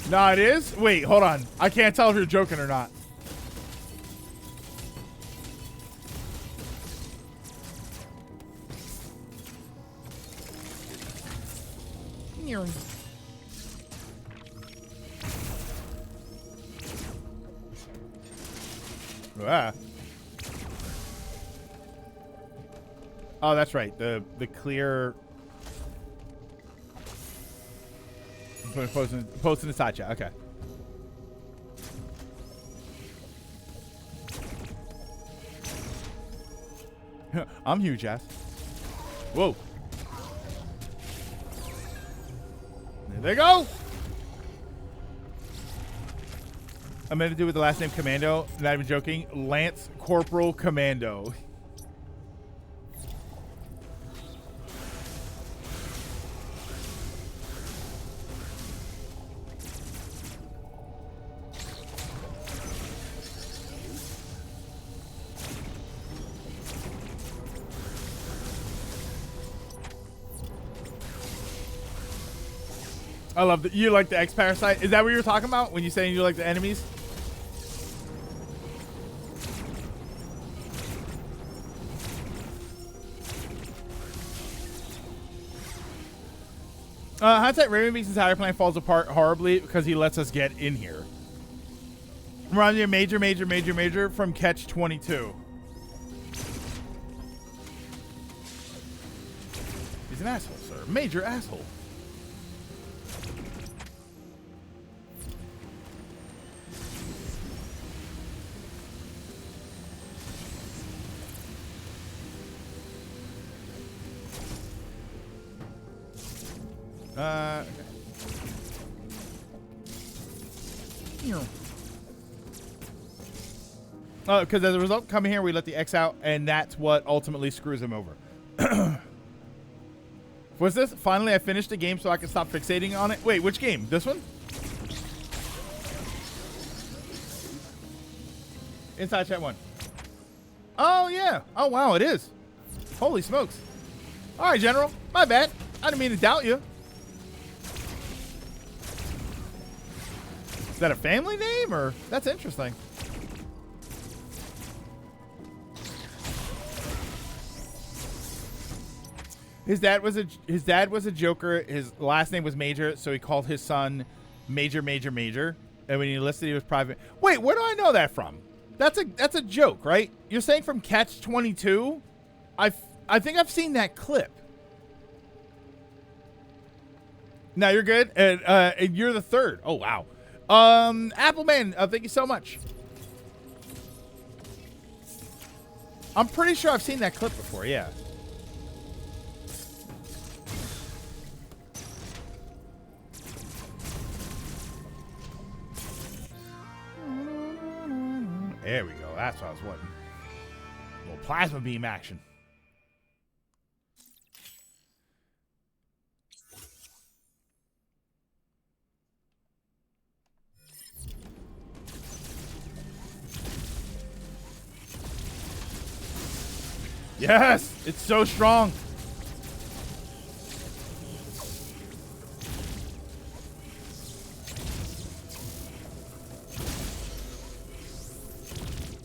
No, it is? Wait, hold on. I can't tell if you're joking or not. Ah. Oh, that's right. The clear. Posting the side chat. Okay. I'm huge ass. Whoa. There they go. I'm going to do with the last name Commando. Not even joking. Lance Corporal Commando. I love that. You like the X-Parasite? Is that what you were talking about when you saying you like the enemies? Hindsight, Raven Beast's entire plan falls apart horribly because he lets us get in here. Reminds me of Major from Catch 22. He's an asshole, sir. Major asshole. Okay. Because as a result, coming here, we let the X out, and that's what ultimately screws him over. What's this? Finally, I finished the game so I can stop fixating on it. Wait, which game? This one? Inside chat 1. Oh, yeah. Oh, wow, it is. Holy smokes. All right, General. My bad. I didn't mean to doubt you. Is that a family name, or? That's interesting. His dad was a Joker. His last name was Major, so he called his son Major. And when he enlisted, he was private. Wait, where do I know that from? That's a joke, right? You're saying from Catch 22? I think I've seen that clip. Now you're good, and you're the third. Oh wow. Appleman, thank you so much. I'm pretty sure I've seen that clip before. Yeah. There we go. That's what I was wanting. A little plasma beam action. Yes! It's so strong.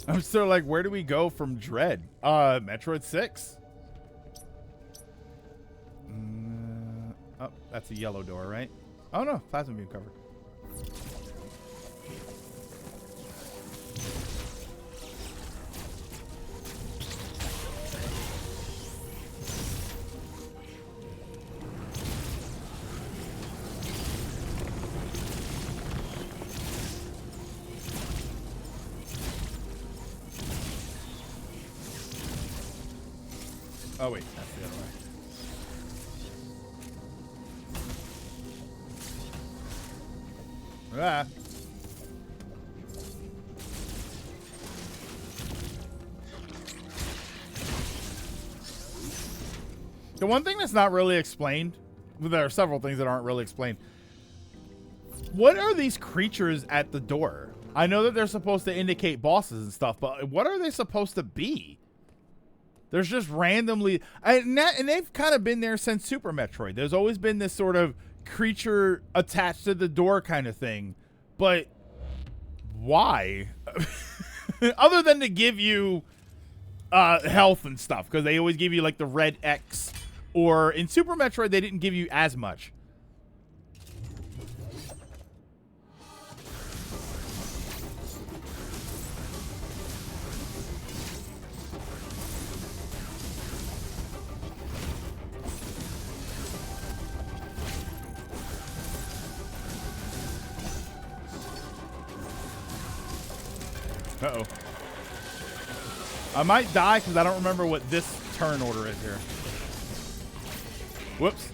I'm still like, where do we go from Dread? Metroid 6. Oh, that's a yellow door, right? Oh no, plasma beam cover. Oh wait, that's the other way. Ah. The one thing that's not really explained, well, there are several things that aren't really explained. What are these creatures at the door? I know that they're supposed to indicate bosses and stuff, but what are they supposed to be? There's just randomly, and they've kind of been there since Super Metroid. There's always been this sort of creature attached to the door kind of thing, but why? Other than to give you health and stuff, because they always give you like the red X, or in Super Metroid they didn't give you as much. Uh-oh. I might die because I don't remember what this turn order is here. Whoops.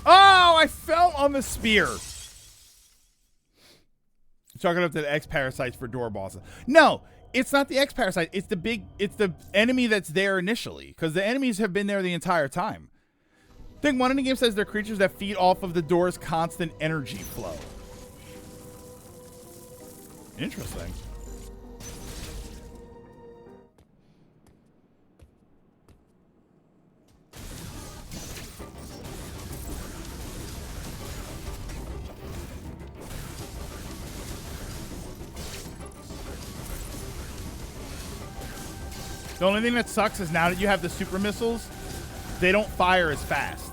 Oh, I fell on the spear. Chalking up to the X parasites for door bosses. No, it's not the X parasite. It's the enemy that's there initially, because the enemies have been there the entire time. Thing one in the game says they're creatures that feed off of the door's constant energy flow. Interesting. The only thing that sucks is now that you have the super missiles, they don't fire as fast.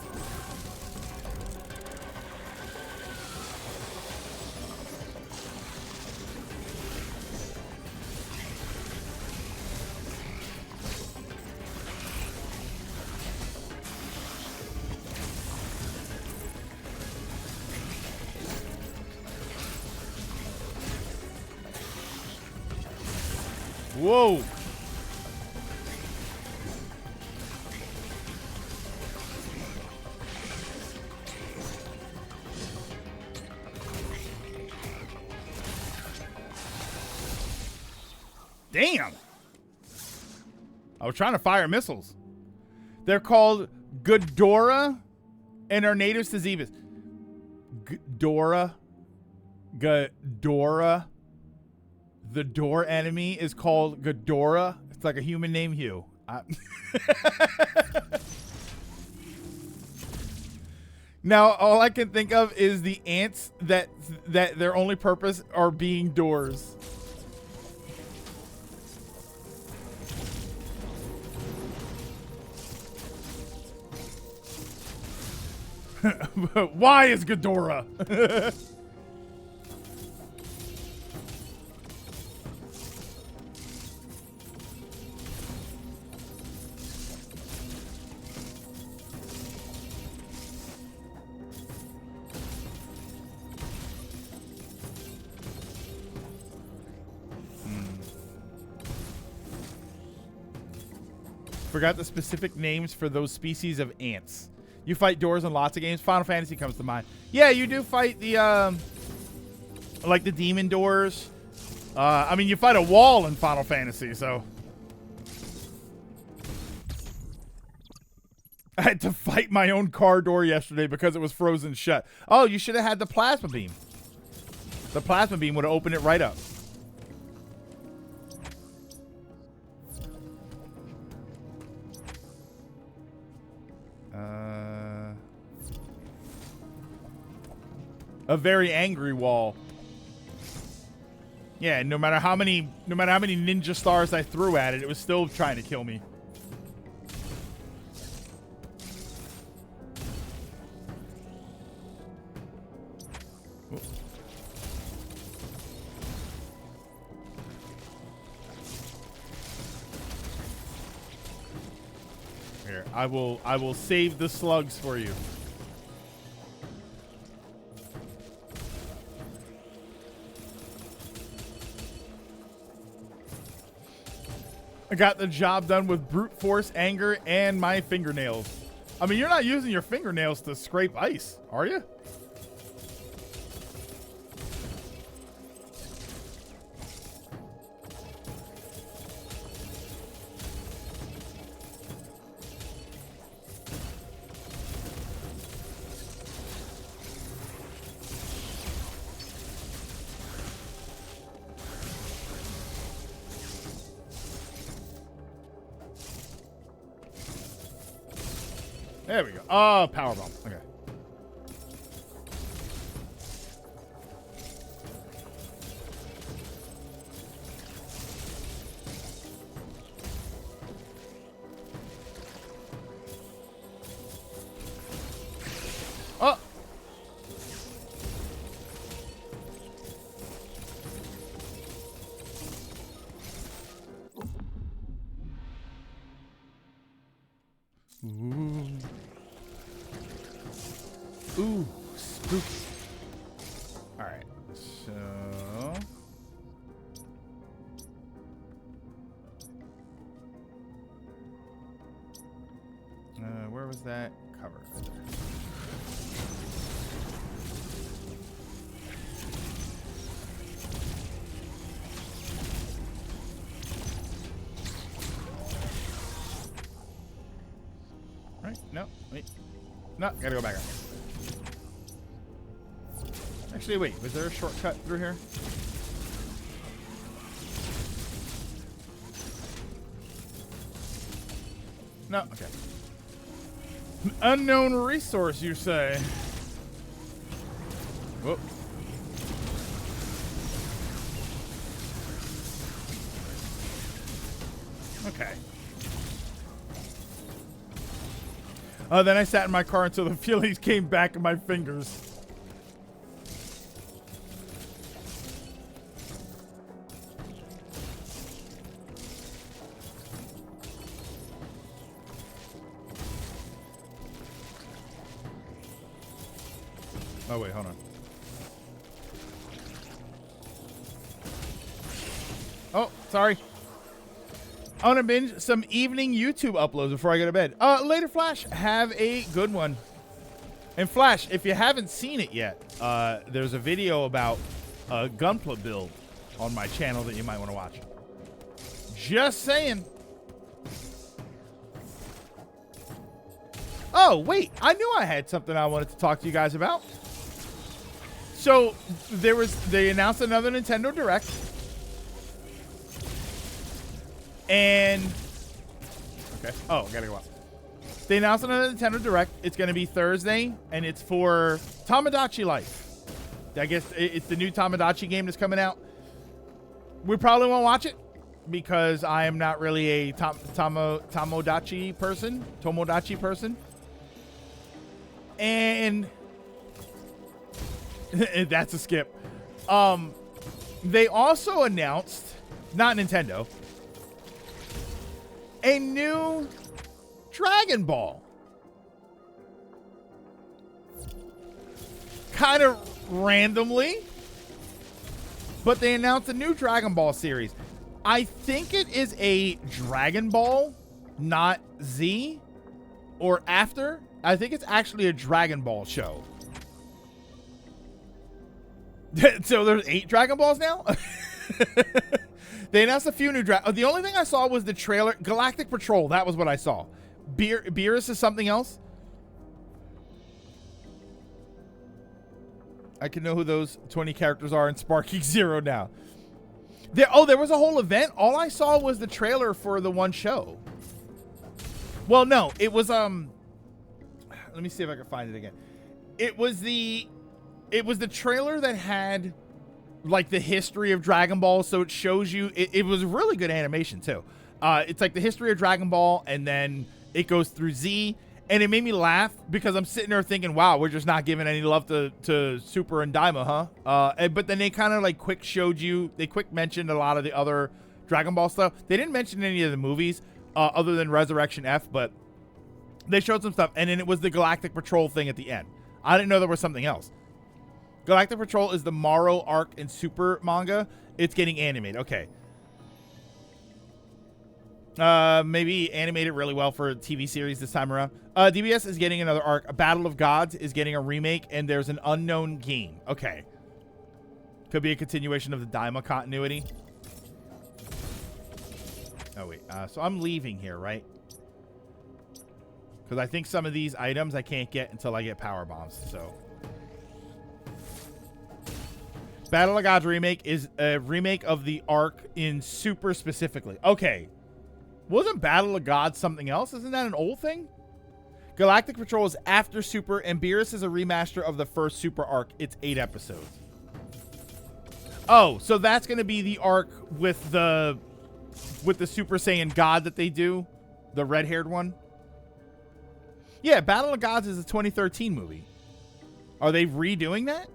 Whoa. Damn. I was trying to fire missiles. They're called Ghidorah and are natives to Zebus. Ghidorah. Ghidorah. The door enemy is called Ghidorah. It's like a human named Hugh. Now, all I can think of is the ants that their only purpose are being doors. Why is Ghidorah? Forgot the specific names for those species of ants. You fight doors in lots of games. Final Fantasy comes to mind. Yeah, you do fight the like the demon doors. I mean, you fight a wall in Final Fantasy, so I had to fight my own car door yesterday because it was frozen shut. Oh, you should have had the plasma beam. The plasma beam would have opened it right up. A very angry wall. Yeah, no matter how many ninja stars I threw at it, it was still trying to kill me. Here, I will save the slugs for you. I got the job done with brute force, anger, and my fingernails. I mean, you're not using your fingernails to scrape ice, are you? There we go. Oh, power bomb. Okay. Oh. Ooh. Ooh, spooky. All right, so where was that cover? Right? No, wait. No, gotta go back up. Actually, wait, was there a shortcut through here? No, okay. An unknown resource, you say? Whoop. Okay. Then I sat in my car until the feelings came back in my fingers. Oh, wait, hold on. Oh, sorry. I want to binge some evening YouTube uploads before I go to bed. Later, Flash, have a good one. And Flash, if you haven't seen it yet, there's a video about a Gunpla build on my channel that you might want to watch. Just saying. Oh, wait. I knew I had something I wanted to talk to you guys about. So, they announced another Nintendo Direct. And, okay. Oh, I gotta go out. They announced another Nintendo Direct. It's gonna be Thursday, and it's for Tamagotchi Life. I guess it's the new Tamagotchi game that's coming out. We probably won't watch it because I am not really a Tomodachi person. And that's a skip. They also announced, not Nintendo, a new Dragon Ball. Kind of randomly, but they announced a new Dragon Ball series. I think it is a Dragon Ball, not Z or After. I think it's actually a Dragon Ball show. So there's 8 Dragon Balls now? They announced a few new the only thing I saw was the trailer. Galactic Patrol, that was what I saw. Beerus is something else. I can know who those 20 characters are in Sparking Zero now. There was a whole event. All I saw was the trailer for the one show. Well, no, it was let me see if I can find it again. It was the trailer that had like the history of Dragon Ball, so it shows you it was really good animation too. It's like the history of Dragon Ball, and then it goes through Z, and it made me laugh because I'm sitting there thinking, wow, we're just not giving any love to Super and Daima, huh? But then they kind of like quick mentioned a lot of the other Dragon Ball stuff. They didn't mention any of the movies other than Resurrection F, but they showed some stuff, and then it was the Galactic Patrol thing at the end. I didn't know there was something else. Galactic Patrol is the Morrow arc in Super manga. It's getting animated. Okay. Maybe animated really well for a TV series this time around. DBS is getting another arc. A Battle of Gods is getting a remake, and there's an unknown game. Okay. Could be a continuation of the Daima continuity. Oh, wait. So I'm leaving here, right? Because I think some of these items I can't get until I get power bombs, so... Battle of Gods remake is a remake of the arc in Super specifically. Okay. Wasn't Battle of Gods something else? Isn't that an old thing? Galactic Patrol is after Super, and Beerus is a remaster of the first Super arc. It's 8 episodes. Oh, so that's going to be the arc with the Super Saiyan God that they do? The red-haired one? Yeah, Battle of Gods is a 2013 movie. Are they redoing that?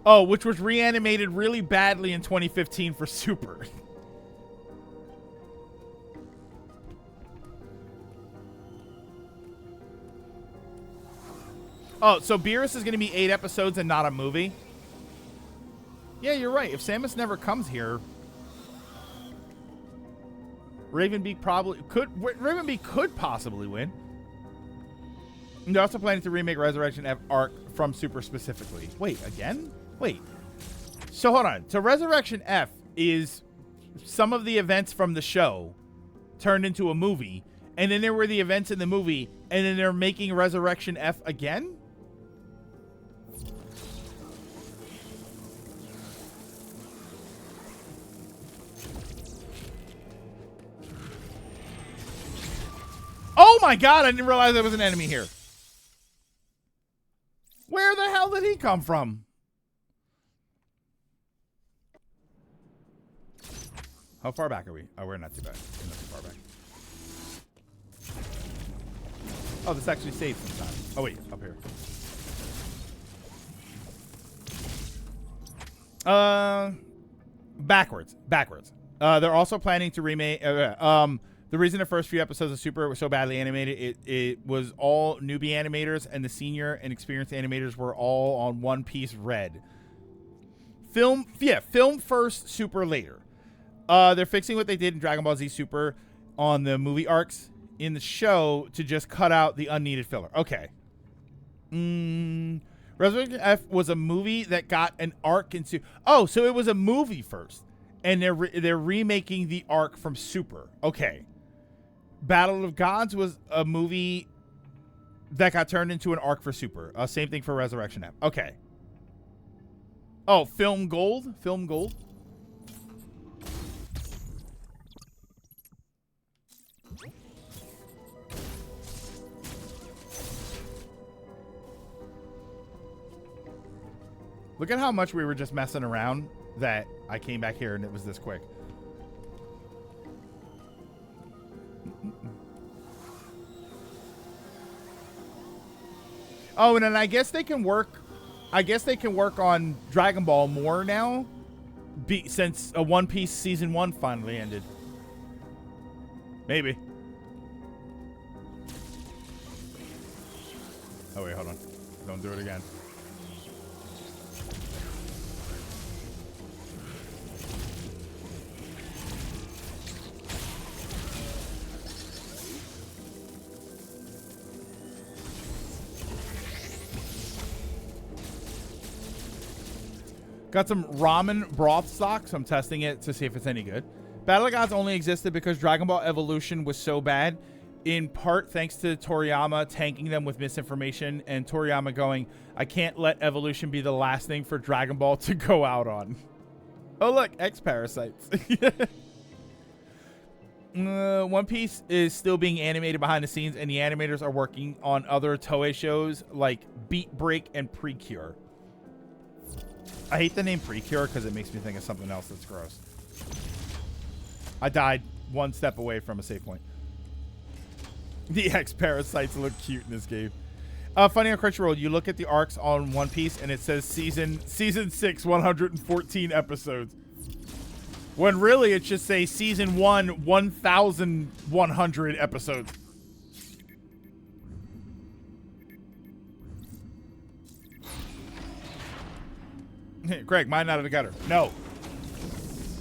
Oh, which was reanimated really badly in 2015 for Super. Oh, so Beerus is going to be 8 episodes and not a movie? Yeah, you're right. If Samus never comes here, Ravenbeak could possibly win. And they're also planning to remake Resurrection F arc from Super specifically. Wait, again? Wait. So hold on. So Resurrection F is some of the events from the show turned into a movie, and then there were the events in the movie, and then they're making Resurrection F again? Oh my god, I didn't realize there was an enemy here. Where the hell did he come from? How far back are we? Oh, we're not too bad. We're not too far back. Oh, this actually saves some time. Oh, wait. Up here. Backwards. They're also planning to remake. The reason the first few episodes of Super were so badly animated, it was all newbie animators, and the senior and experienced animators were all on One Piece Red. Film first, Super later. They're fixing what they did in Dragon Ball Z Super on the movie arcs in the show to just cut out the unneeded filler. Okay. Resurrection F was a movie that got an arc into. Oh, so it was a movie first, and they're remaking the arc from Super. Okay. Battle of Gods was a movie that got turned into an arc for Super. Same thing for Resurrection F. Okay. Oh, Film Gold. Look at how much we were just messing around that I came back here and it was this quick. Oh, and then I guess they can work on Dragon Ball more now since One Piece Season 1 finally ended. Maybe. Oh, wait, hold on. Don't do it again. Got some ramen broth stock, so I'm testing it to see if it's any good. Battle of Gods only existed because Dragon Ball Evolution was so bad, in part thanks to Toriyama tanking them with misinformation and Toriyama going, I can't let Evolution be the last thing for Dragon Ball to go out on. Oh, look, X-Parasites. One Piece is still being animated behind the scenes, and the animators are working on other Toei shows like Beat Break and Precure. I hate the name Precure because it makes me think of something else that's gross. I died one step away from a save point. The X-Parasites look cute in this game. Funny on Crunchyroll, you look at the arcs on One Piece and it says season 6, 114 episodes. When really it should say season 1, 1,100 episodes. Craig, mine out of the gutter. No.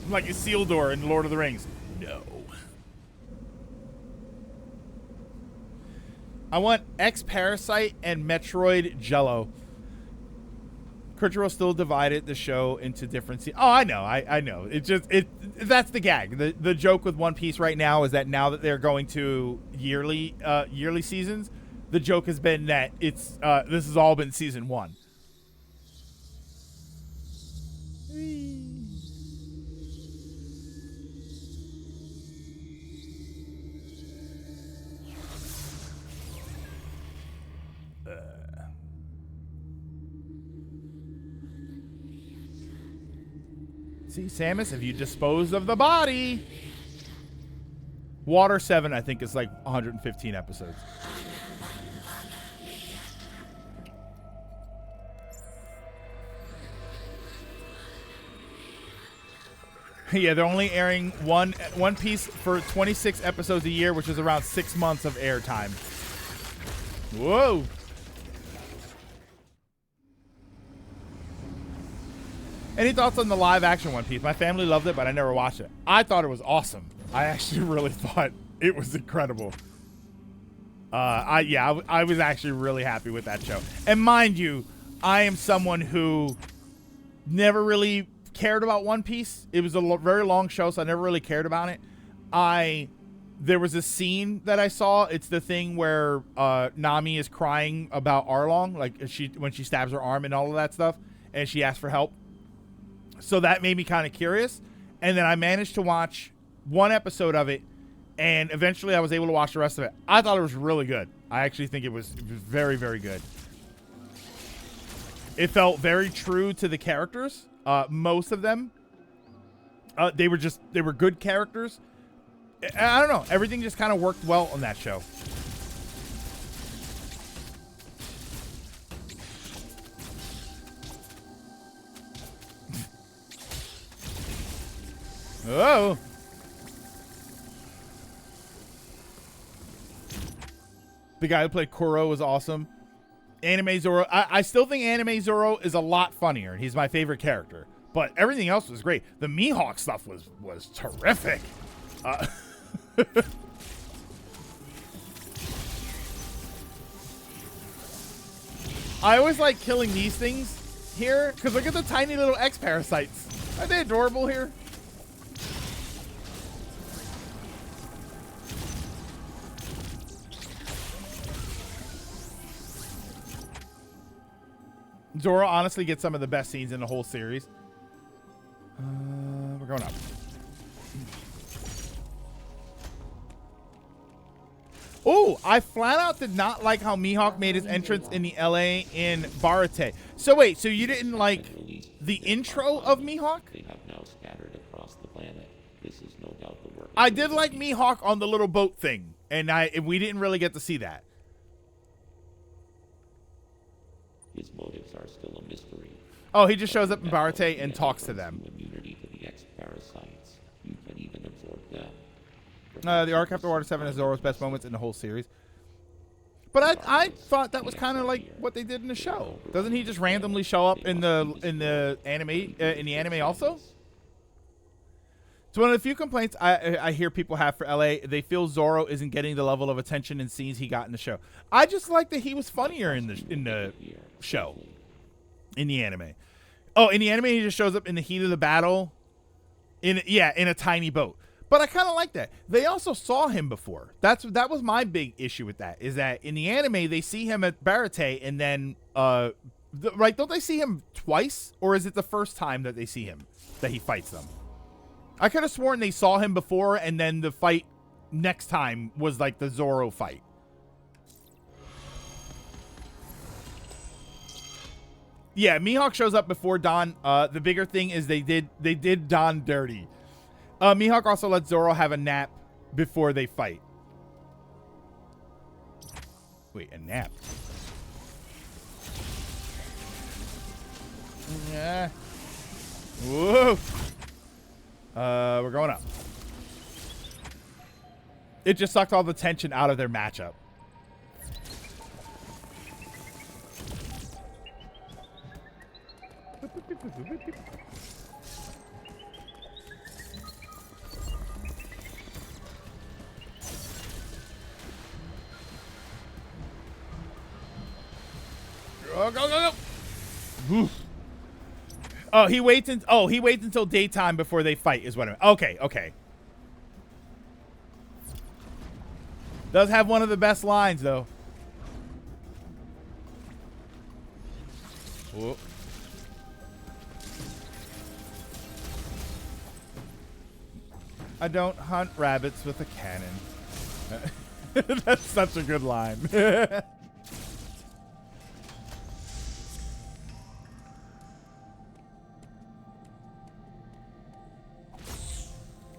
I'm like Isildur in Lord of the Rings. No. I want X-Parasite and Metroid Jello. Crunchyroll still divided the show into different Oh, I know. I know. That's the gag. The joke with One Piece right now is that now that they're going to yearly seasons, the joke has been that this has all been season 1. See, Samus, if you dispose of the body. Water 7, I think, is like 115 episodes. Yeah, they're only airing One Piece for 26 episodes a year, which is around 6 months of airtime. Whoa. Any thoughts on the live action One Piece? My family loved it, but I never watched it. I thought it was awesome. I actually really thought it was incredible. I was actually really happy with that show. And mind you, I am someone who never really cared about One Piece. It was a very long show, so I never really cared about it. There was a scene that I saw. It's the thing where Nami is crying about Arlong, like when she stabs her arm and all of that stuff, and she asks for help. So that made me kind of curious. And then I managed to watch one episode of it, and eventually I was able to watch the rest of it. I thought it was really good. I actually think it was very, very good. It felt very true to the characters, most of them. They were good characters. I don't know. Everything just kind of worked well on that show. Oh. The guy who played Kuro was awesome. Anime Zoro. I still think Anime Zoro is a lot funnier. He's my favorite character. But everything else was great. The Mihawk stuff was terrific. I always like killing these things here. Because look at the tiny little X-Parasites. Aren't they adorable here? Zoro honestly gets some of the best scenes in the whole series. We're going up. Oh, I flat out did not like how Mihawk made his entrance in the LA in Barate. So wait, so you didn't like the intro of Mihawk? They have now scattered across the planet. This is no doubt the work. I did like Mihawk on the little boat thing, and we didn't really get to see that. His motives are still a mystery. Oh, he just shows up in Barate and talks to them. Immunity to the X-Parasites. You can even absorb them. The arc after Water 7 is Zoro's best moments in the whole series. But I thought that was kind of like what they did in the show. Doesn't he just randomly show up in the anime also? It's one of the few complaints I hear people have for LA. They feel Zoro isn't getting the level of attention and scenes he got in the show. I just like that he was funnier in the show, in the anime. Oh, in the anime he just shows up in the heat of the battle, in a tiny boat. But I kind of like that. They also saw him before. That was my big issue with that. Is that in the anime they see him at Barate and then right? Don't they see him twice, or is it the first time that they see him that he fights them? I could have sworn they saw him before, and then the fight next time was like the Zoro fight. Yeah, Mihawk shows up before Don. The bigger thing is they did Don dirty. Mihawk also lets Zoro have a nap before they fight. Wait, a nap? Yeah. Whoa. We're going up. It just sucked all the tension out of their matchup. Go. Oof. Oh, he waits until daytime before they fight is what I mean. Okay. Does have one of the best lines though. Whoa. I don't hunt rabbits with a cannon. That's such a good line.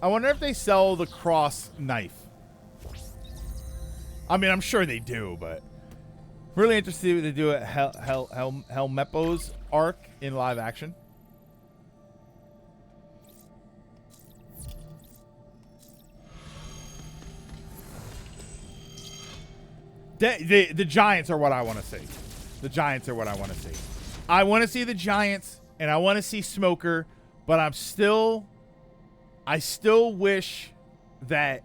I wonder if they sell the cross knife. I mean, I'm sure they do, but really interested to do it. Helmeppo's arc in live action. The Giants are what I want to see. The Giants are what I want to see. I want to see the Giants, and I want to see Smoker, but I still wish that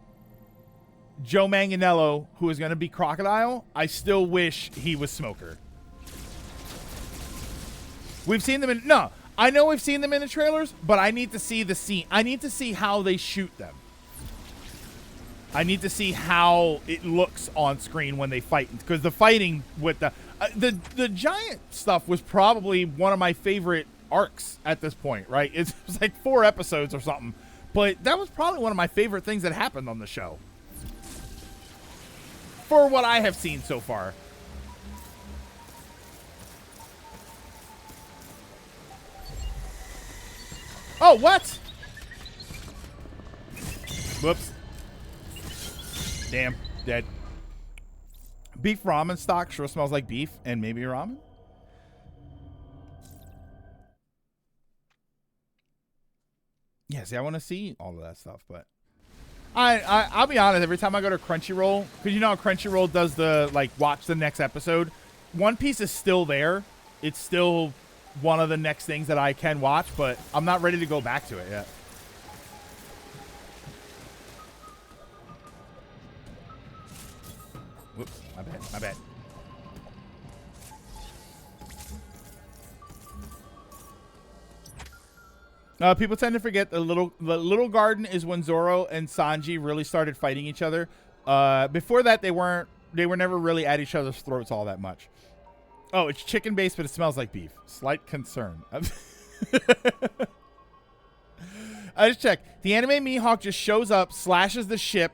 Joe Manganiello, who is going to be Crocodile, I still wish he was Smoker. We've seen them I know we've seen them in the trailers, but I need to see the scene. I need to see how they shoot them. I need to see how it looks on screen when they fight, because the fighting with the giant stuff was probably one of my favorite arcs at this point, right? It was like 4 episodes or something. But that was probably one of my favorite things that happened on the show. For what I have seen so far. Oh, what? Whoops. Damn. Dead. Beef ramen stock sure smells like beef and maybe ramen. Yeah, see, I want to see all of that stuff, but I'll be honest. Every time I go to Crunchyroll, because you know how Crunchyroll does the like watch the next episode, One Piece is still there. It's still one of the next things that I can watch, but I'm not ready to go back to it yet. Whoops, my bad, my bad. People tend to forget the little garden is when Zoro and Sanji really started fighting each other. Before that, they were never really at each other's throats all that much. Oh, it's chicken based, but it smells like beef. Slight concern. I just checked. The anime Mihawk just shows up, slashes the ship,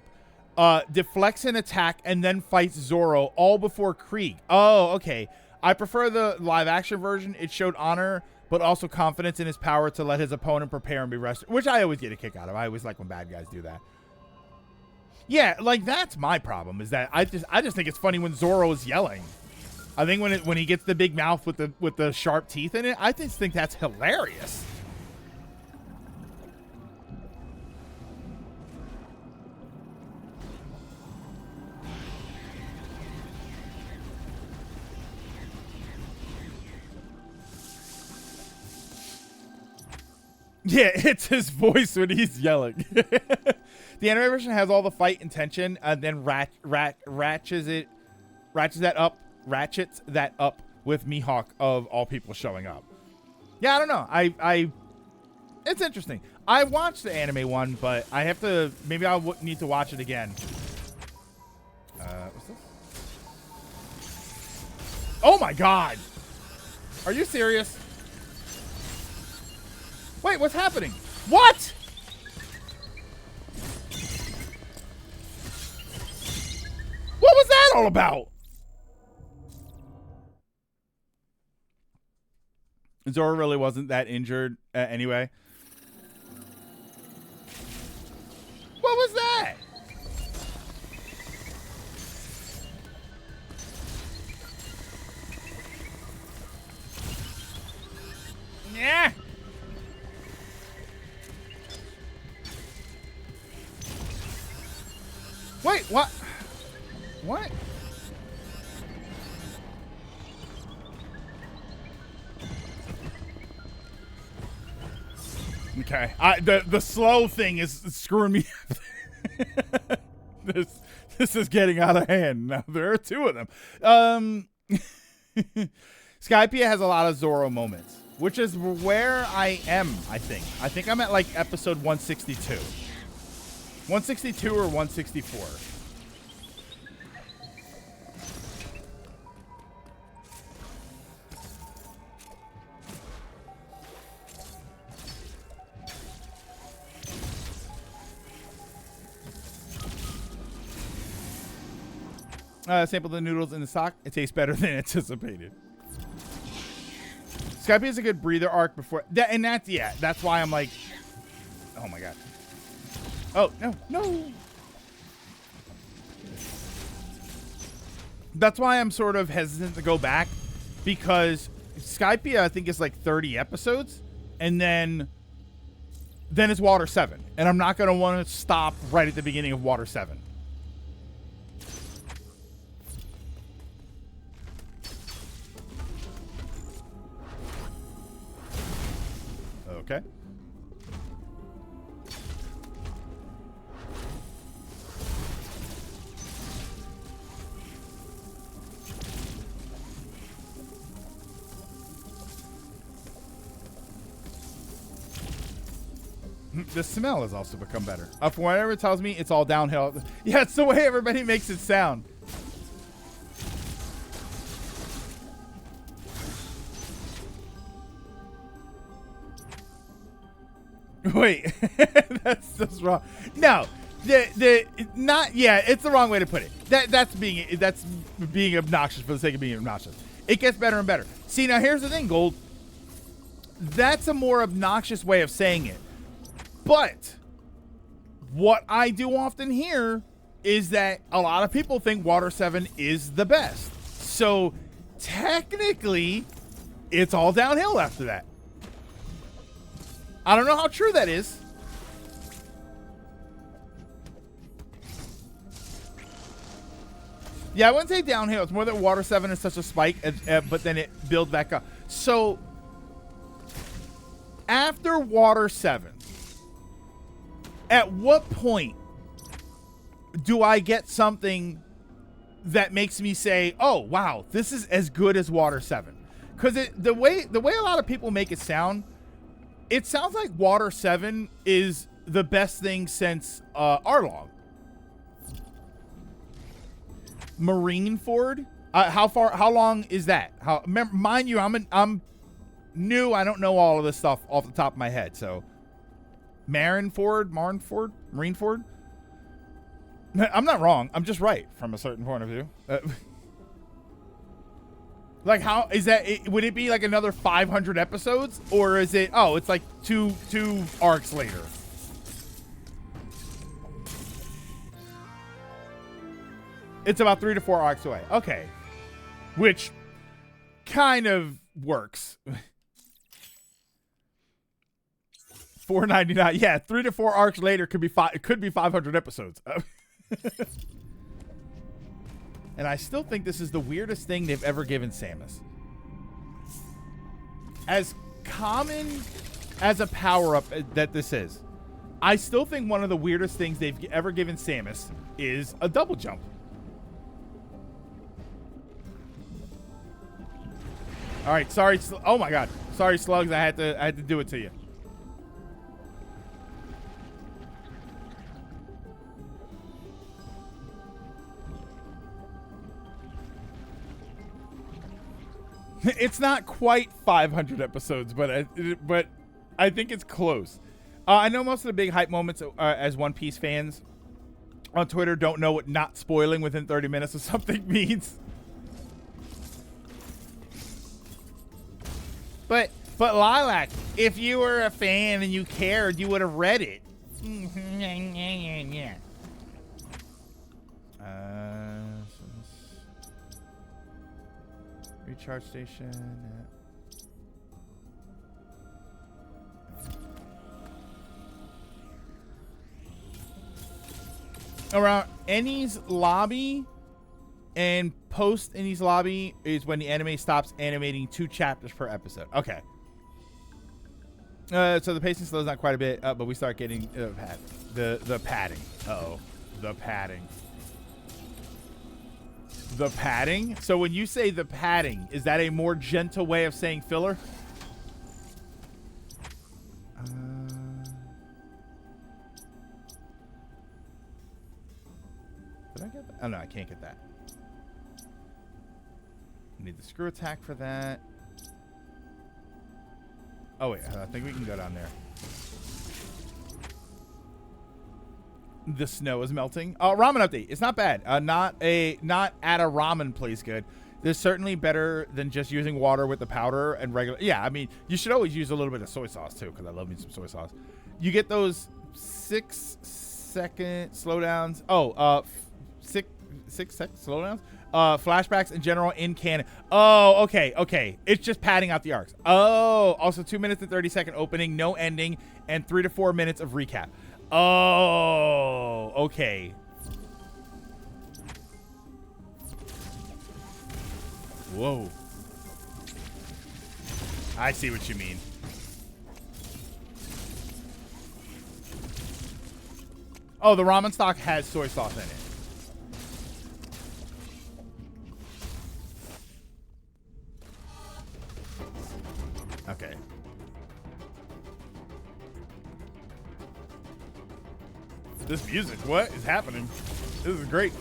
deflects an attack, and then fights Zoro all before Krieg. Oh, okay. I prefer the live action version. It showed honor, but also confidence in his power to let his opponent prepare and be rested, which I always get a kick out of. I always like when bad guys do that. Yeah, like that's my problem is that I just think it's funny when Zoro is yelling. I think when he gets the big mouth with the sharp teeth in it, I just think that's hilarious. Yeah, it's his voice when he's yelling. The anime version has all the fight and tension, and then ratchets that up with Mihawk of all people showing up. Yeah, I don't know. It's interesting. I watched the anime one, but I have to. Maybe I need to watch it again. What's this? Oh my God! Are you serious? Wait, what's happening? What? What was that all about? Zoro really wasn't that injured anyway. What was that? Yeah. Wait, what? What? Okay, the slow thing is screwing me. This is getting out of hand. Now there are two of them. Skypiea has a lot of Zoro moments, which is where I am. I think I'm at like episode 162. 162 or 164. Sample the noodles in the stock. It tastes better than anticipated. Skypiea is a good breather arc before that, and that's why I'm like, oh my God. Oh, no. That's why I'm sort of hesitant to go back, because Skypiea, I think, is like 30 episodes, and then it's Water 7. And I'm not going to want to stop right at the beginning of Water 7. Okay. The smell has also become better. From whatever it tells me, it's all downhill. Yeah, it's the way everybody makes it sound. Wait, that's just wrong. No, it's the wrong way to put it. That's being obnoxious for the sake of being obnoxious. It gets better and better. See, now here's the thing, Gold. That's a more obnoxious way of saying it. But What I do often hear is that a lot of people think Water 7 is the best. So technically, it's all downhill after that. I don't know how true that is. Yeah, I wouldn't say downhill. It's more that Water 7 is such a spike, but then it builds back up. So after Water 7, at what point do I get something that makes me say, "Oh, wow, this is as good as Water 7"? Because the way a lot of people make it sounds like Water 7 is the best thing since Arlong. Marineford? How long is that? Mind you, I'm new. I don't know all of this stuff off the top of my head. So, Marineford. I'm not wrong. I'm just right from a certain point of view. Like, how is that? Would it be like another 500 episodes, or is it? Oh, it's like two arcs later. It's about 3 to 4 arcs away. Okay, which kind of works. $4.99. Yeah, 3 to 4 arcs later could be it could be 500 episodes. And I still think this is the weirdest thing they've ever given Samus. As common as a power-up that this is, I still think one of the weirdest things they've ever given Samus is a double jump. All right, sorry. Oh my God, sorry, Slugs. I had to do it to you. It's not quite 500 episodes, but I think it's close. I know most of the big hype moments as One Piece fans on Twitter don't know what not spoiling within 30 minutes of something means. But Lilac, if you were a fan and you cared, you would have read it. Yeah. Recharge station. Around Ennie's lobby and post Ennie's lobby is when the anime stops animating 2 chapters per episode. Okay. So the pacing slows down quite a bit, but we start getting the padding. Uh-oh. The padding. The padding? So when you say the padding, is that a more gentle way of saying filler? Did I get that? Oh, no, I can't get that. I need the screw attack for that. Oh, wait. I think we can go down there. The snow is melting. Ramen update. It's not bad. Not at a ramen place good. There's certainly better than just using water with the powder and regular. Yeah, I mean, you should always use a little bit of soy sauce too, because I love me some soy sauce. You get those 6-second slowdowns. Oh, 6-second slowdowns. Flashbacks in general in canon. Oh, okay. It's just padding out the arcs. Oh, also 2 minutes and 30-second opening, no ending, and 3 to 4 minutes of recap. Oh, okay. Whoa. I see what you mean. Oh, the ramen stock has soy sauce in it. Okay. This music, what is happening? This is great.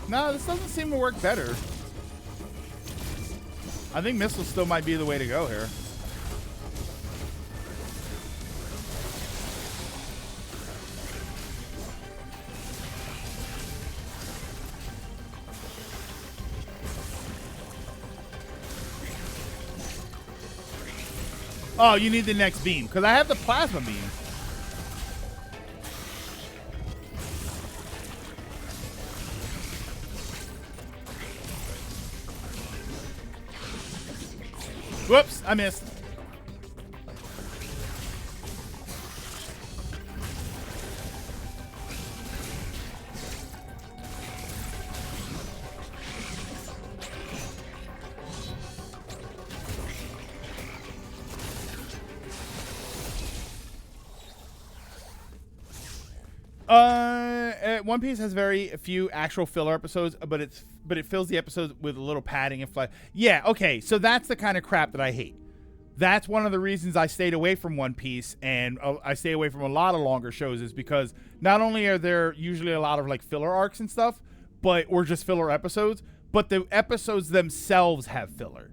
No, this doesn't seem to work better. I think missile still might be the way to go here. Oh, you need the next beam because I have the plasma beam. Whoops, I missed. One Piece has very few actual filler episodes, but it fills the episodes with a little padding and fly. Yeah, okay, so that's the kind of crap that I hate. That's one of the reasons I stayed away from One Piece, and I stay away from a lot of longer shows, is because not only are there usually a lot of like filler arcs and stuff, or just filler episodes, but the episodes themselves have filler,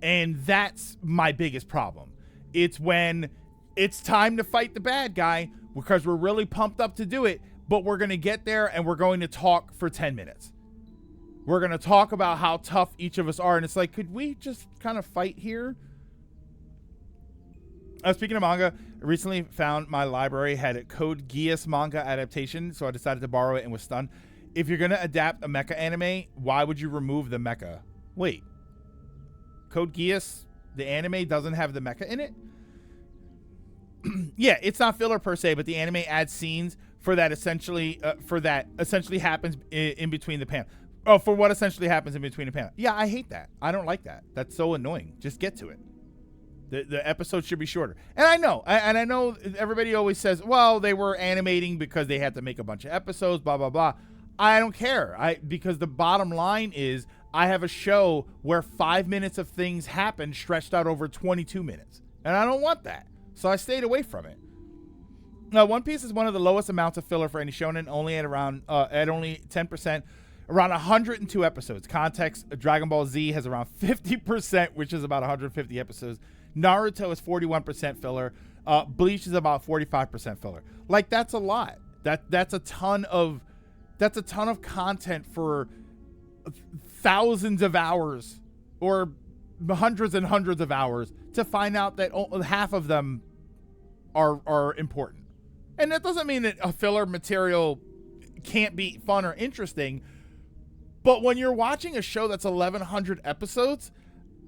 and that's my biggest problem. It's when it's time to fight the bad guy because we're really pumped up to do it, but we're going to get there and we're going to talk for 10 minutes. We're going to talk about how tough each of us are. And it's like, could we just kind of fight here? Speaking of manga, I recently found my library had a Code Geass manga adaptation, so I decided to borrow it and was stunned. If you're going to adapt a mecha anime, why would you remove the mecha? Wait. Code Geass, the anime, doesn't have the mecha in it? Yeah, it's not filler per se, but the anime adds scenes for that essentially happens in between the panel. Oh, for what essentially happens in between the panel. Yeah, I hate that. I don't like that. That's so annoying. Just get to it. The episode should be shorter. And I know everybody always says, well, they were animating because they had to make a bunch of episodes, blah, blah, blah. I don't care. Because the bottom line is I have a show where 5 minutes of things happen stretched out over 22 minutes. And I don't want that. So I stayed away from it. Now, One Piece is one of the lowest amounts of filler for any shonen, only at only 10%, around 102 episodes. Context: Dragon Ball Z has around 50%, which is about 150 episodes. Naruto is 41% filler. Bleach is about 45% filler. Like, that's a lot. That's a ton of content for thousands of hours or hundreds and hundreds of hours to find out that half of them are important. And that doesn't mean that a filler material can't be fun or interesting, but when you're watching a show that's 1,100 episodes,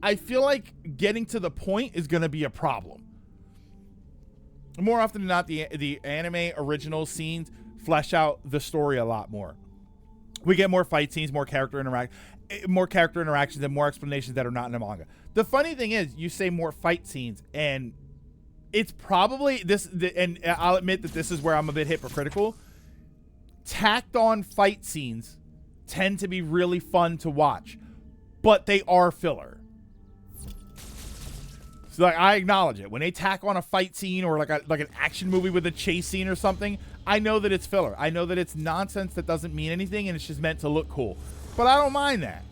I feel like getting to the point is going to be a problem. More often than not, the anime original scenes flesh out the story a lot more. We get more fight scenes, more character interactions, and more explanations that are not in the manga. The funny thing is, you say more fight scenes, and it's probably and I'll admit that this is where I'm a bit hypocritical. Tacked on fight scenes tend to be really fun to watch, but they are filler. So like, I acknowledge it. When they tack on a fight scene or like an action movie with a chase scene or something, I know that it's filler. I know that it's nonsense that doesn't mean anything and it's just meant to look cool. But I don't mind that.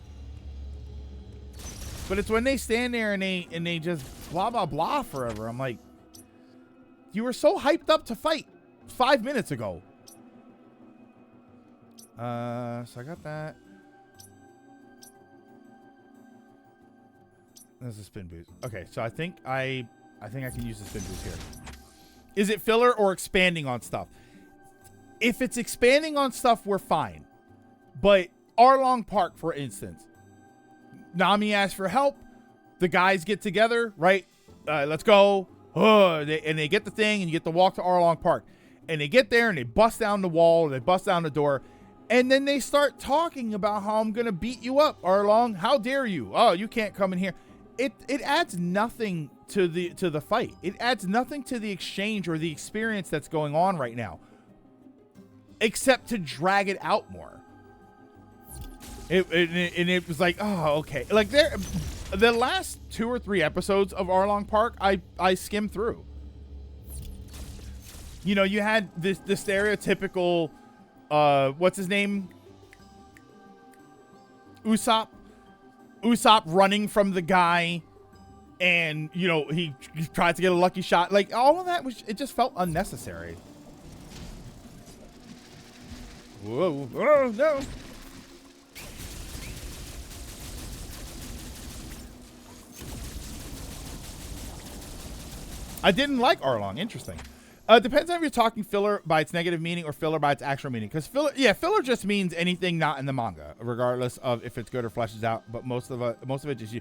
But it's when they stand there and they just blah blah blah forever. I'm like, you were so hyped up to fight 5 minutes ago. So I got that. There's a spin boost. Okay, so I think I can use the spin boost here. Is it filler or expanding on stuff? If it's expanding on stuff, we're fine. But Arlong Park, for instance, Nami asks for help. The guys get together, right? Let's go. And they get the thing, and you get to walk to Arlong Park. And they get there, and they bust down the wall, or they bust down the door. And then they start talking about how I'm going to beat you up, Arlong. How dare you? Oh, you can't come in here. It adds nothing to the fight. It adds nothing to the exchange or the experience that's going on right now, except to drag it out more. It was like, oh, okay. Like the last 2 or 3 episodes of Arlong Park, I skimmed through. You know, you had the stereotypical, what's his name? Usopp running from the guy, and you know he tried to get a lucky shot. Like, all of that it just felt unnecessary. Whoa! Oh no! I didn't like Arlong. Interesting. Depends on if you're talking filler by its negative meaning or filler by its actual meaning. Because filler just means anything not in the manga, regardless of if it's good or fleshes out. But most of it just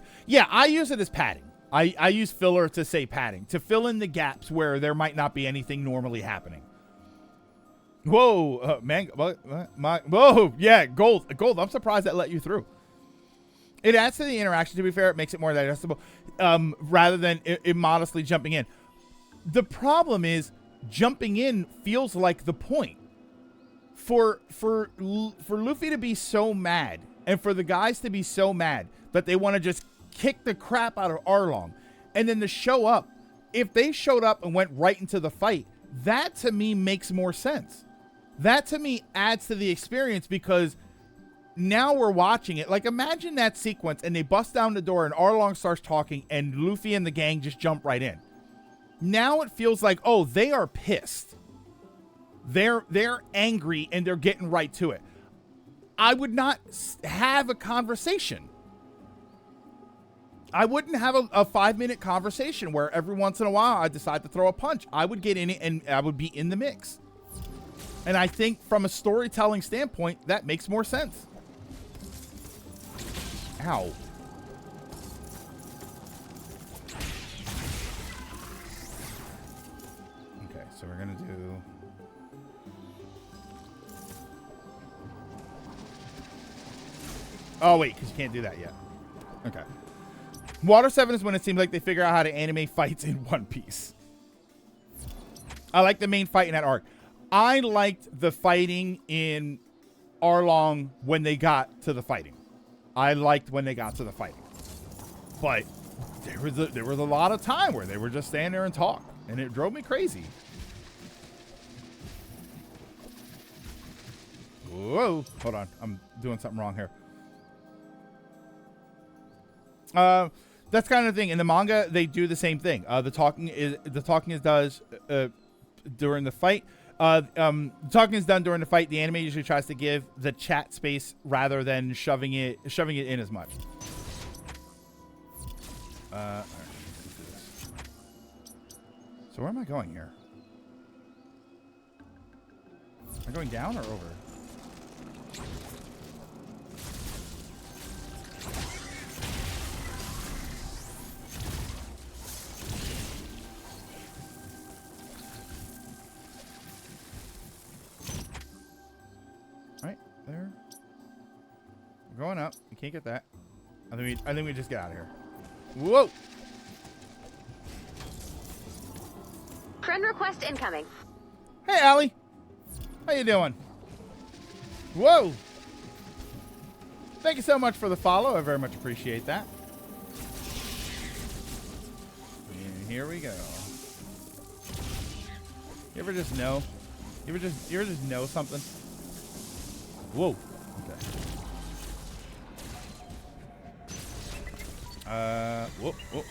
I use it as padding. I use filler to say padding, to fill in the gaps where there might not be anything normally happening. Whoa, whoa, yeah, gold. I'm surprised that let you through. It adds to the interaction. To be fair, it makes it more digestible, rather than immodestly jumping in. The problem is, jumping in feels like the point. For Luffy to be so mad, and for the guys to be so mad that they want to just kick the crap out of Arlong, and then to show up. If they showed up and went right into the fight, that to me makes more sense. That to me adds to the experience, because now we're watching it. Like, imagine that sequence and they bust down the door and Arlong starts talking and Luffy and the gang just jump right in. Now it feels like, oh, they are pissed. They're angry and they're getting right to it. I would not have a conversation. I wouldn't have a 5-minute conversation where every once in a while I decide to throw a punch. I would get in it and I would be in the mix. And I think from a storytelling standpoint, that makes more sense. Ow. Okay, so we're going to do... Oh, wait, because you can't do that yet. Okay. Water 7 is when it seems like they figure out how to animate fights in One Piece. I like the main fight in that arc. I liked the fighting in Arlong when they got to the fighting. I liked when they got to the fighting. But there was a lot of time where they were just standing there and talk, and it drove me crazy. Whoa. Hold on. I'm doing something wrong here. That's kind of the thing. In the manga, they do the same thing. The talking is does during the fight. Talking is done during the fight. The anime usually tries to give the chat space rather than shoving it in as much. All right, let's do this. So where am I going here? Am I going down or over? There. We're going up. You can't get that. I think we just get out of here. Whoa! Friend request incoming. Hey, Allie. How you doing? Whoa! Thank you so much for the follow. I very much appreciate that. And here we go. You ever just know? You ever just know something? Whoa. Okay. Whoop, whoop.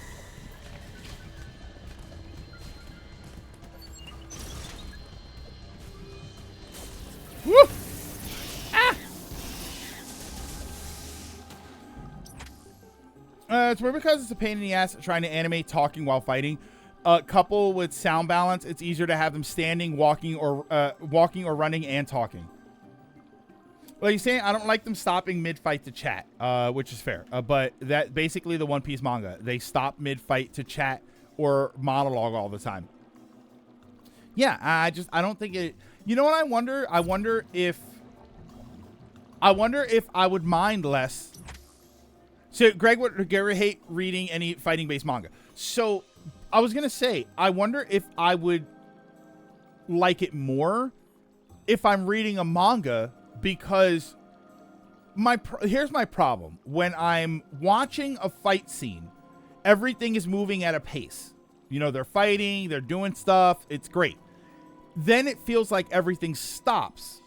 Whoop! Ah! It's weird because it's a pain in the ass trying to animate talking while fighting. Couple with sound balance, it's easier to have them standing, walking, or running and talking. Well, you're saying I don't like them stopping mid-fight to chat, which is fair. But that basically the One Piece manga. They stop mid-fight to chat or monologue all the time. Yeah, I don't think it... You know what I wonder? I wonder if I would mind less. So Greg would hate reading any fighting-based manga. So I was going to say, I wonder if I would like it more if I'm reading a manga... Because here's my problem. When I'm watching a fight scene, everything is moving at a pace. You know, they're fighting, they're doing stuff. It's great. Then it feels like everything stops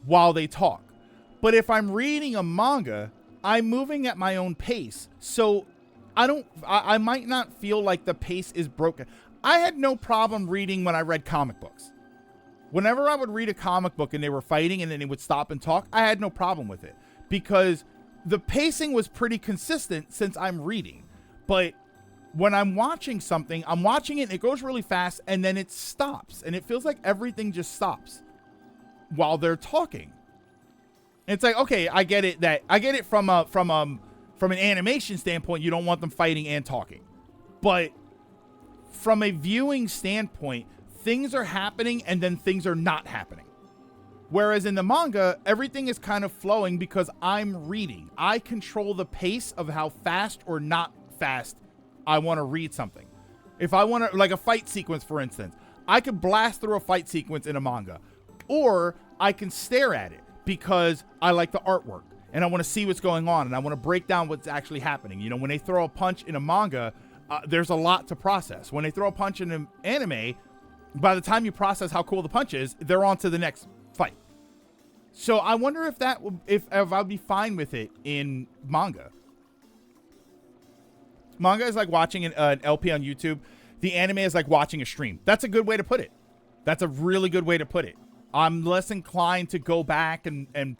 while they talk. But if I'm reading a manga, I'm moving at my own pace. So I might not feel like the pace is broken. I had no problem reading when I read comic books. Whenever I would read a comic book and they were fighting and then they would stop and talk, I had no problem with it because the pacing was pretty consistent since I'm reading. But When I'm watching something, I'm watching it and it goes really fast and then it stops. And it feels like everything just stops while they're talking. And it's like, okay, I get it from an animation standpoint, you don't want them fighting and talking. But from a viewing standpoint, things are happening and then things are not happening. Whereas in the manga, everything is kind of flowing because I'm reading. I control the pace of how fast or not fast I want to read something. If I want to, like a fight sequence, for instance, I could blast through a fight sequence in a manga, or I can stare at it because I like the artwork and I want to see what's going on and I want to break down what's actually happening. You know, when they throw a punch in a manga, there's a lot to process. When they throw a punch in an anime, by the time you process how cool the punch is, they're on to the next fight. So I wonder if I'll be fine with it in manga. Manga is like watching an LP on YouTube. The anime is like watching a stream. That's a good way to put it. That's a really good way to put it. I'm less inclined to go back and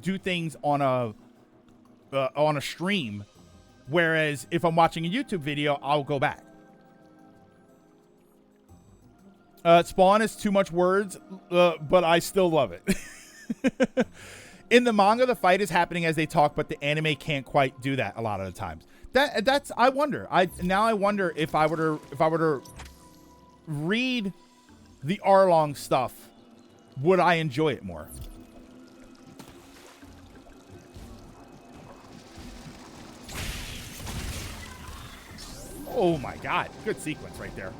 do things on a stream, whereas if I'm watching a YouTube video, I'll go back. Spawn is too much words, but I still love it. In the manga, the fight is happening as they talk, but the anime can't quite do that a lot of the times. That's I wonder. I wonder if I were to read the Arlong stuff, would I enjoy it more? Oh my god, good sequence right there.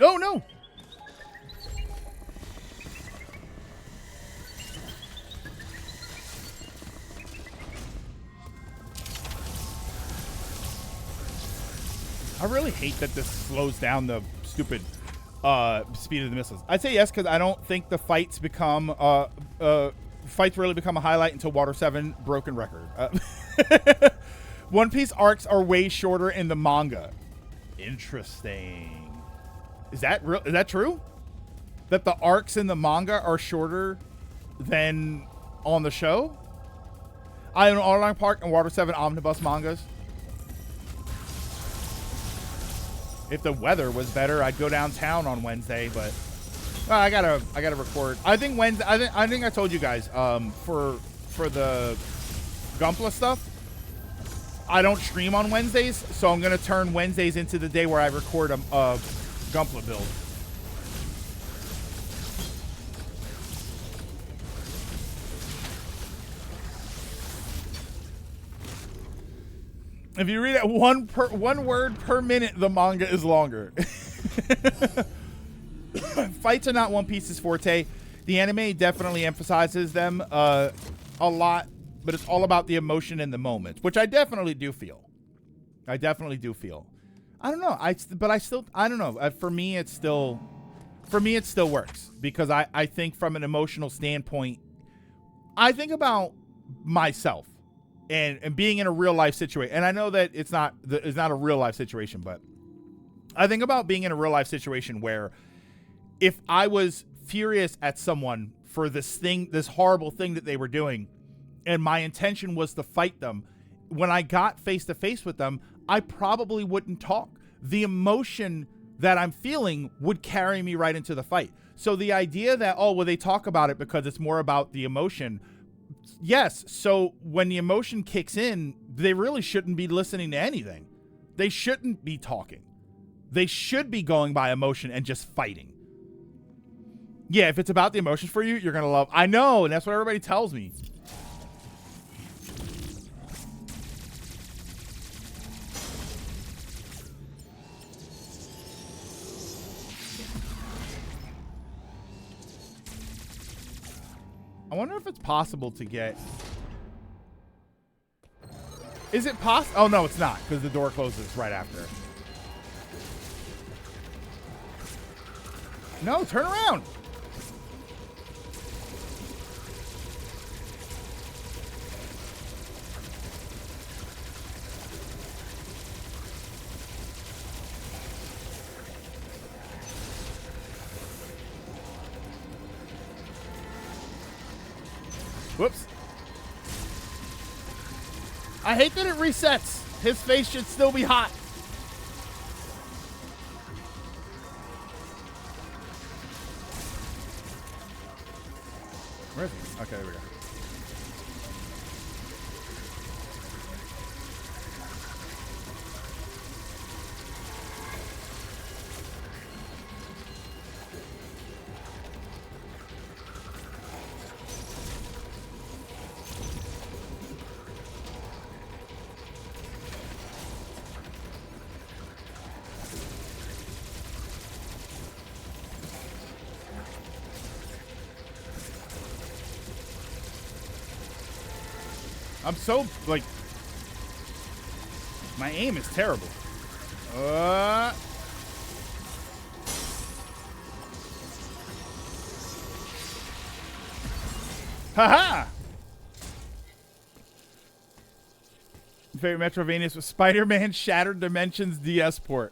Oh no! I really hate that this slows down the stupid speed of the missiles. I'd say yes because I don't think the fights really become a highlight until Water 7 broken record. One Piece arcs are way shorter in the manga. Interesting. Is that true? That the arcs in the manga are shorter than on the show? I own Arlong Park and Water 7 omnibus mangas. If the weather was better, I'd go downtown on Wednesday, but I gotta record. I think Wednesday. I think I told you guys for the Gunpla stuff, I don't stream on Wednesdays, so I'm gonna turn Wednesdays into the day where I record a Gunpla build. If you read it one word per minute, the manga is longer. Fights are not One Piece's forte. The anime definitely emphasizes them a lot, but it's all about the emotion in the moment, which I definitely do feel. I don't know. I don't know. For me, it still works because I think from an emotional standpoint, I think about myself and being in a real life situation. And I know that it's not a real life situation, but I think about being in a real life situation where if I was furious at someone for this horrible thing that they were doing, and my intention was to fight them, when I got face to face with them, I probably wouldn't talk. The emotion that I'm feeling would carry me right into the fight. So the idea that, they talk about it because it's more about the emotion. Yes. So when the emotion kicks in, they really shouldn't be listening to anything. They shouldn't be talking. They should be going by emotion and just fighting. Yeah, if it's about the emotions for you, you're going to love. I know, and that's what everybody tells me. I wonder if it's possible to get... Is it possible? Oh, no, it's not, because the door closes right after. No, turn around. Whoops. I hate that it resets. His face should still be hot. Where is he? Okay, there we go. I'm so, like, my aim is terrible. Haha! Favorite Metroidvania was Spider-Man Shattered Dimensions DS port.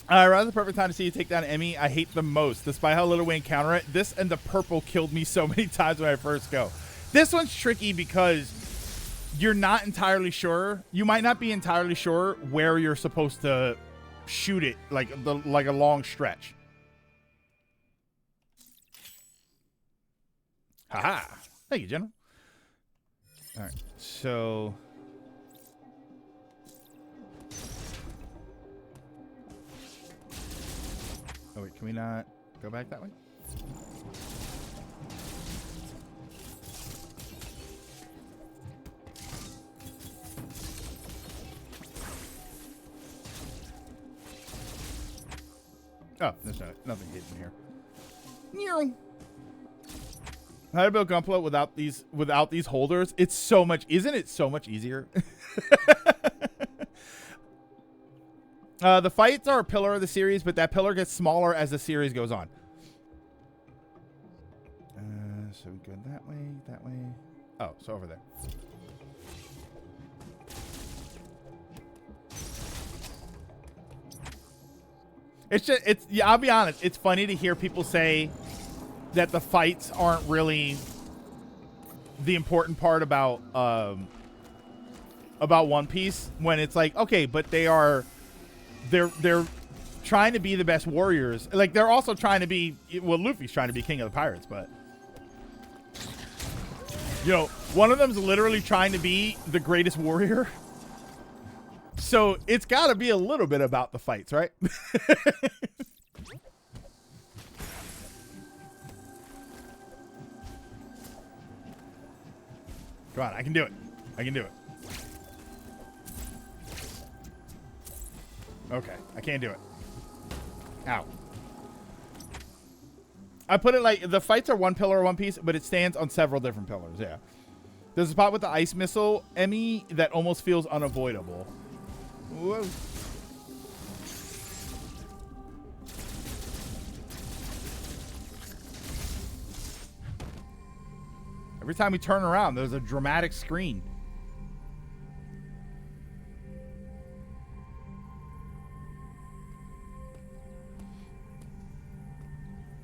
Rather the perfect time to see you take down Emmy. I hate them most. Despite how little we encounter it, this and the purple killed me so many times when I first go. This one's tricky because you're not entirely sure. You might not be entirely sure where you're supposed to shoot it, like a long stretch. Haha. Thank you, General. All right. So oh wait, can we not go back that way? Oh, there's nothing hidden here. How to build Gunpla without these holders? It's so much. Isn't it so much easier? The fights are a pillar of the series, but that pillar gets smaller as the series goes on. So we go that way, that way. Oh, so over there. It's just, yeah, I'll be honest. It's funny to hear people say that the fights aren't really the important part about One Piece, when it's like, okay, but they're trying to be the best warriors. Like, they're also trying to be, well, Luffy's trying to be king of the pirates, but you know, one of them's literally trying to be the greatest warrior. So it's got to be a little bit about the fights, right? Come on, I can do it. I can do it. Okay, I can't do it. Ow. I put it like, the fights are one pillar of One Piece, but it stands on several different pillars, yeah. There's a spot with the ice missile, Emmy, that almost feels unavoidable. Whoa. Every time we turn around, there's a dramatic screen.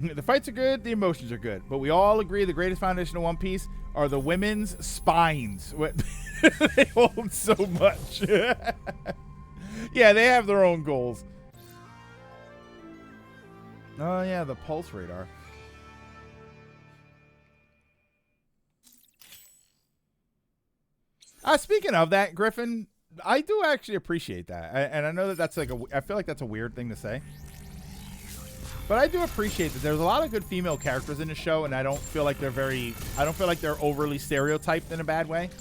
The fights are good, the emotions are good, but we all agree the greatest foundation of One Piece are the women's spines. They hold so much. Yeah, they have their own goals. Oh, yeah, the pulse radar. Speaking of that, Griffin, I do actually appreciate that. And I know that that's like I feel like that's a weird thing to say. But I do appreciate that there's a lot of good female characters in the show, and I don't feel like they're overly stereotyped in a bad way.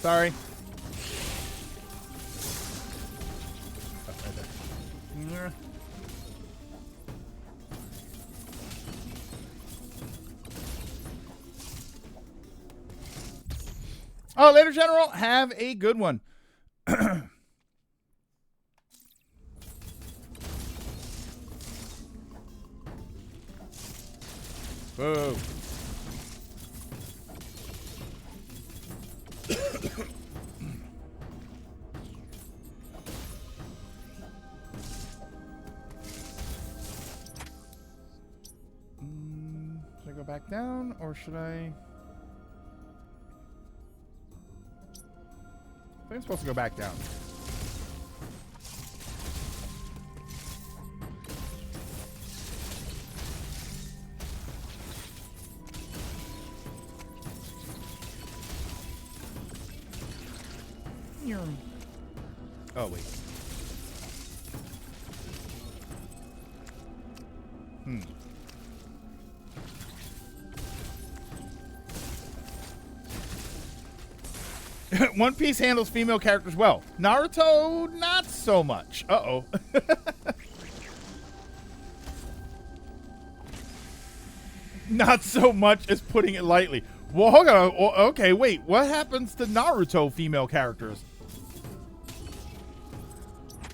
Sorry. Oh, later, General. Have a good one. back down, or should I? I think I'm supposed to go back down. Oh, wait. One Piece handles female characters well. Naruto, not so much. Uh-oh. Not so much as putting it lightly. Well, hold on. Okay, wait. What happens to Naruto female characters?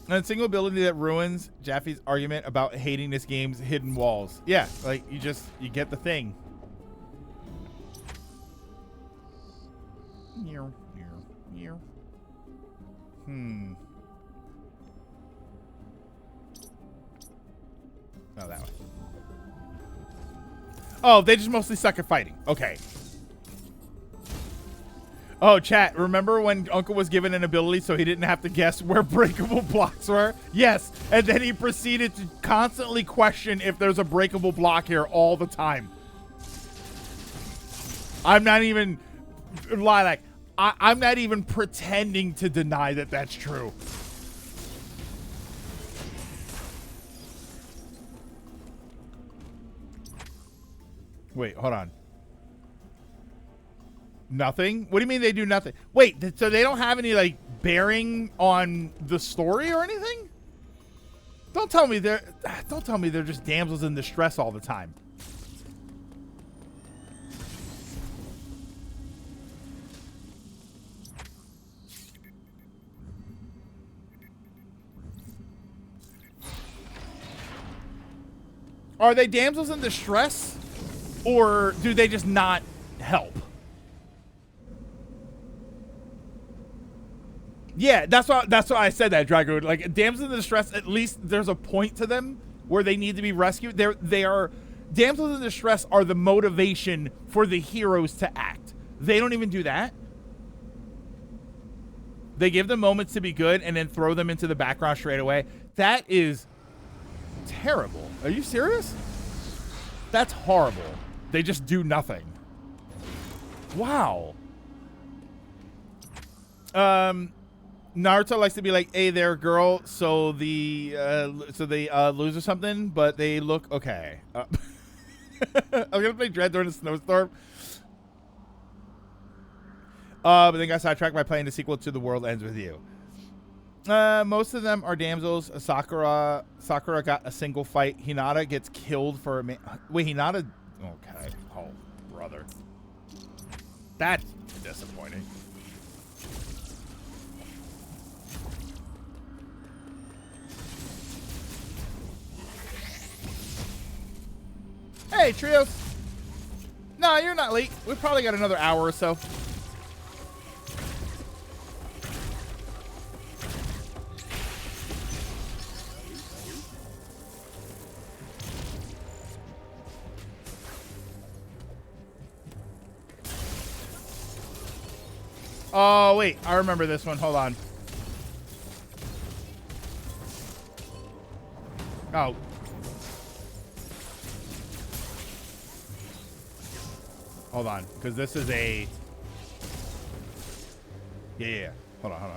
A single ability that ruins Jaffe's argument about hating this game's hidden walls. Yeah, like you get the thing. Oh, that one. Oh, they just mostly suck at fighting. Okay. Oh, chat, remember when Uncle was given an ability so he didn't have to guess where breakable blocks were? Yes, and then he proceeded to constantly question if there's a breakable block here all the time. I'm not even Lilac. I'm not even pretending to deny that that's true. Wait, hold on. Nothing? What do you mean they do nothing? Wait, so they don't have any like bearing on the story or anything? Don't tell me they're just damsels in distress all the time. Are they damsels in distress, or do they just not help? Yeah, that's why I said that, Drago. Like, damsels in distress, at least there's a point to them where they need to be rescued. They are damsels in distress are the motivation for the heroes to act. They don't even do that. They give them moments to be good and then throw them into the background straight away. That is terrible. Are you serious? That's horrible. They just do nothing. Wow. Naruto likes to be like, "Hey there, girl." So they lose or something, but they look okay. I'm gonna play Dread during a snowstorm. But then got sidetracked by playing the sequel to The World Ends With You. Most of them are damsels. Sakura got a single fight. Hinata gets killed for a wait, Hinata. Okay. Oh, brother. That's disappointing. Hey, Trios. No, you're not late. We've probably got another hour or so. Oh, wait. I remember this one. Hold on. Oh. Hold on, because this is a... Yeah. Hold on.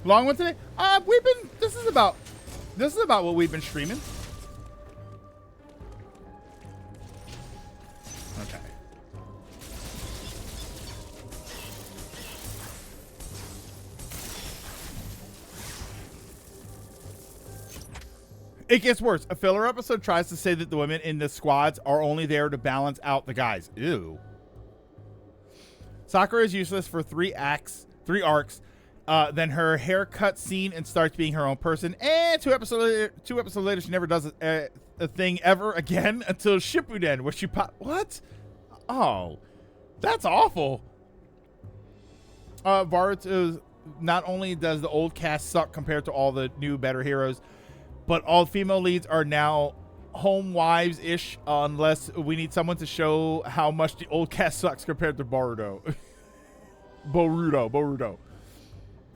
Long one today? This is about what we've been streaming. Okay. It gets worse. A filler episode tries to say that the women in the squads are only there to balance out the guys. Ew. Sakura is useless for 3 arcs. Then her hair cuts scene and starts being her own person. And 2 episodes later, she never does a thing ever again until Shippuden, where she What? Oh, that's awful. Boruto's, not only does the old cast suck compared to all the new better heroes, but all female leads are now home wives ish, unless we need someone to show how much the old cast sucks compared to Boruto. Boruto.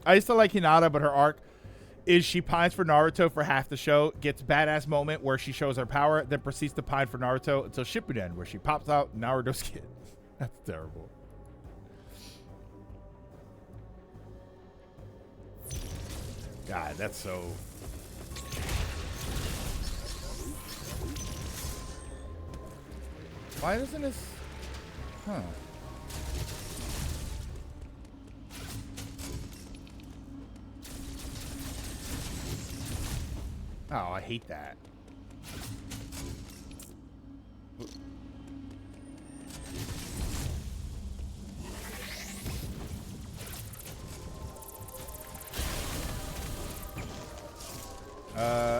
I used to like Hinata, but her arc is she pines for Naruto for half the show, gets badass moment where she shows her power, then proceeds to pine for Naruto until Shippuden, where she pops out Naruto's kid. That's terrible. God, that's so... Why doesn't this... Huh. Oh, I hate that.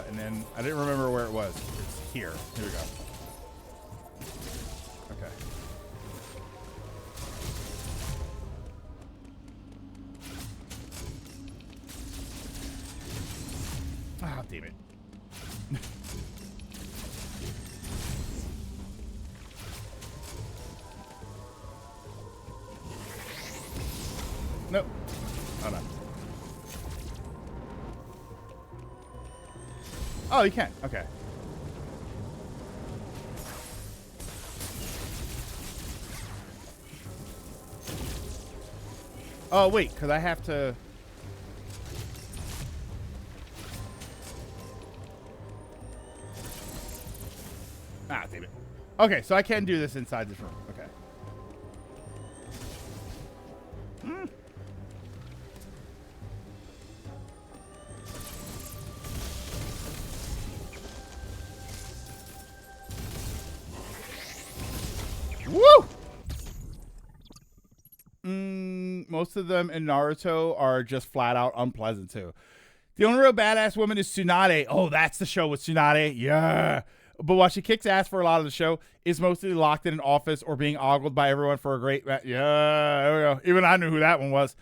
And then I didn't remember where it was. It's here. Here we go. Okay. Ah, damn it. Nope. Hold on. Oh, you can. Okay. Oh, wait, because I have to... Ah, damn it. Okay, so I can do this inside this room. Okay. Hmm. Woo! Most of them in Naruto are just flat out unpleasant too. The only real badass woman is Tsunade. Oh, that's the show with Tsunade. Yeah. But while she kicks ass for a lot of the show, is mostly locked in an office or being ogled by everyone for a great... Yeah, there we go. Even I knew who that one was.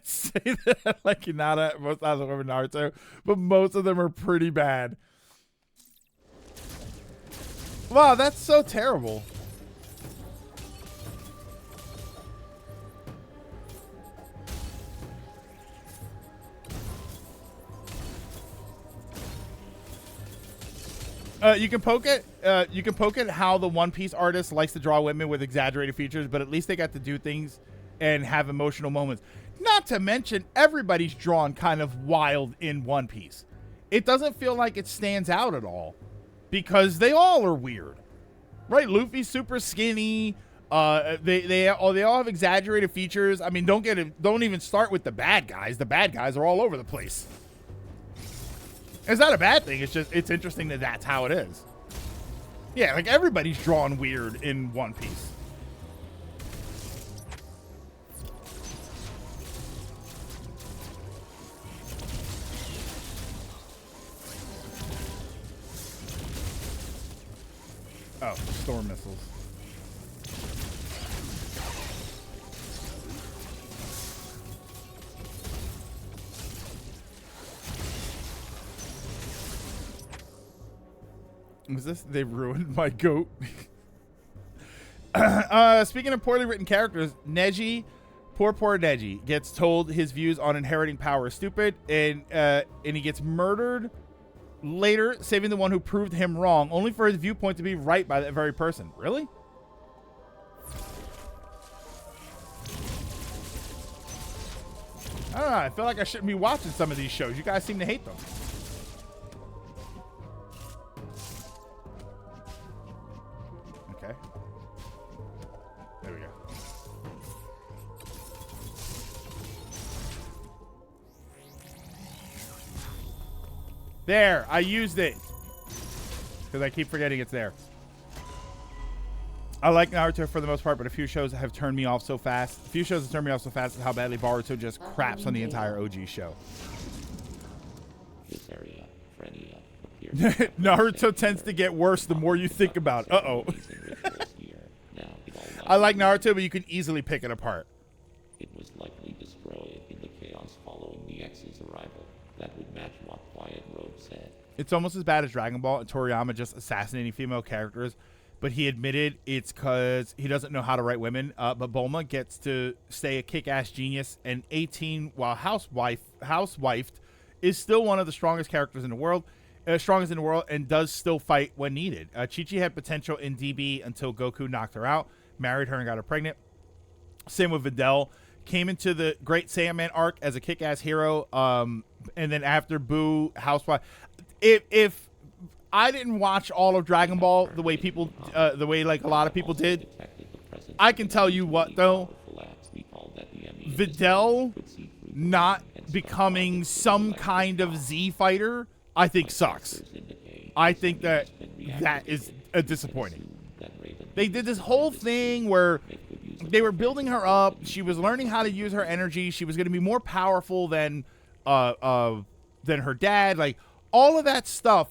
Say that I like Hinata, most of them are Naruto, but most of them are pretty bad. Wow, that's so terrible. You can poke it. You can poke at how the One Piece artist likes to draw women with exaggerated features, but at least they got to do things and have emotional moments. Not to mention, everybody's drawn kind of wild in One Piece. It doesn't feel like it stands out at all because they all are weird, right? Luffy's super skinny. They all have exaggerated features. I mean, don't even start with the bad guys. The bad guys are all over the place. It's not a bad thing. It's just, it's interesting that that's how it is. Yeah, like everybody's drawn weird in One Piece. Oh, storm missiles. Was this? They ruined my goat. Speaking of poorly written characters, Neji, poor Neji, gets told his views on inheriting power is stupid, and he gets murdered later, saving the one who proved him wrong, only for his viewpoint to be right by that very person. Really? I don't know. I feel like I shouldn't be watching some of these shows. You guys seem to hate them. Okay. There we go. There, I used it. Because I keep forgetting it's there. I like Naruto for the most part, but a few shows have turned me off so fast. A few shows have turned me off so fast is how badly Boruto just craps on the entire OG show. This area, Frenia, Naruto tends to get worse the more you think about it. Uh-oh. I like Naruto, but you can easily pick it apart. It was likely destroyed in the chaos following the X's arrival. That would match what Quiet Robe said. It's almost as bad as Dragon Ball and Toriyama just assassinating female characters, but he admitted it's because he doesn't know how to write women. But Bulma gets to stay a kick-ass genius, and 18, while housewifed, is still one of the strongest characters in the world, and does still fight when needed. Chi-Chi had potential in DB until Goku knocked her out, married her, and got her pregnant. Same with Videl. Came into the Great Saiyaman arc as a kick-ass hero, and then after Boo, housewife. If I didn't watch all of Dragon Ball the way people, the way like a lot of people did, I can tell you what though, Videl not becoming some kind of Z fighter, I think sucks. I think that is disappointing. They did this whole thing where they were building her up. She was learning how to use her energy. She was going to be more powerful than her dad. Like all of that stuff.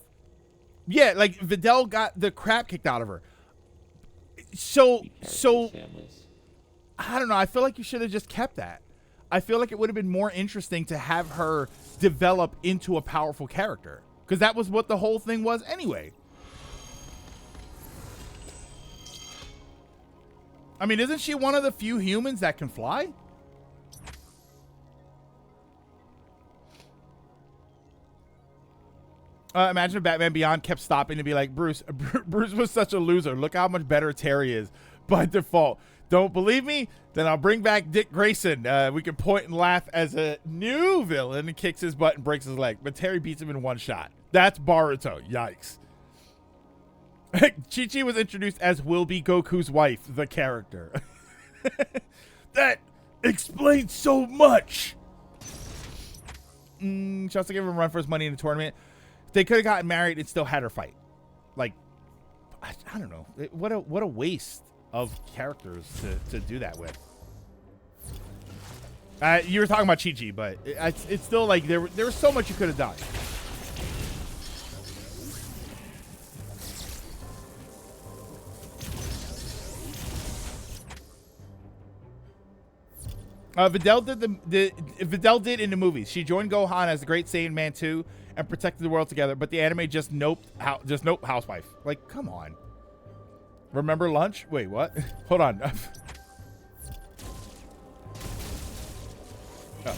Yeah, like Videl got the crap kicked out of her. So I don't know. I feel like you should have just kept that. I feel like it would have been more interesting to have her develop into a powerful character, because that was what the whole thing was anyway. I mean, isn't she one of the few humans that can fly? Imagine if Batman Beyond kept stopping to be like, Bruce was such a loser. Look how much better Terry is by default. Don't believe me? Then I'll bring back Dick Grayson. We can point and laugh as a new villain and kicks his butt and breaks his leg. But Terry beats him in one shot. That's Baruto. Yikes. Chi-Chi was introduced as will be Goku's wife, the character. That explains so much. She also gave him a run for his money in the tournament. They could have gotten married and still had her fight. Like, I don't know. What a waste of characters to do that with. You were talking about Chi-Chi, but it's still like there was so much you could have done. Videl did in the movies. She joined Gohan as the Great Saiyan Man 2 and protected the world together, but the anime just noped housewife. Like, come on. Remember lunch? Wait, what? Hold on. Oh.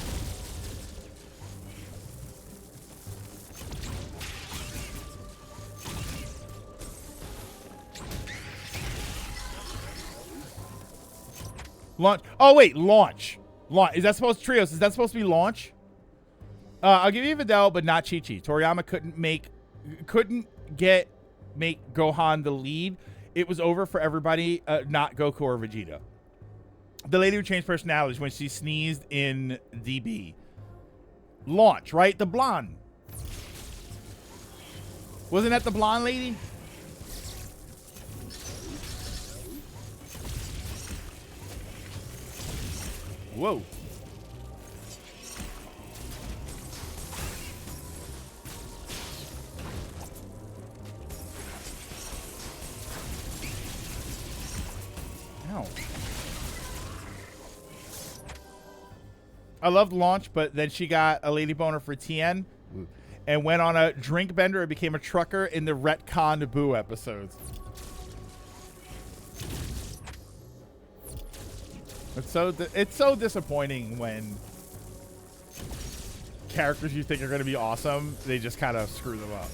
Launch. Oh wait, launch. Launch. Is that supposed to trios? Is that supposed to be launch? I'll give you Videl, but not Chi-Chi. Toriyama couldn't make Gohan the lead. It was over for everybody, not Goku or Vegeta. The lady who changed personalities when she sneezed in DB. Launch, right? The blonde. Wasn't that the blonde lady? Whoa. Ow. I loved Launch, but then she got a lady boner for Tien and went on a drink bender and became a trucker in the retconned Boo episodes. It's so disappointing when characters you think are going to be awesome, they just kind of screw them up.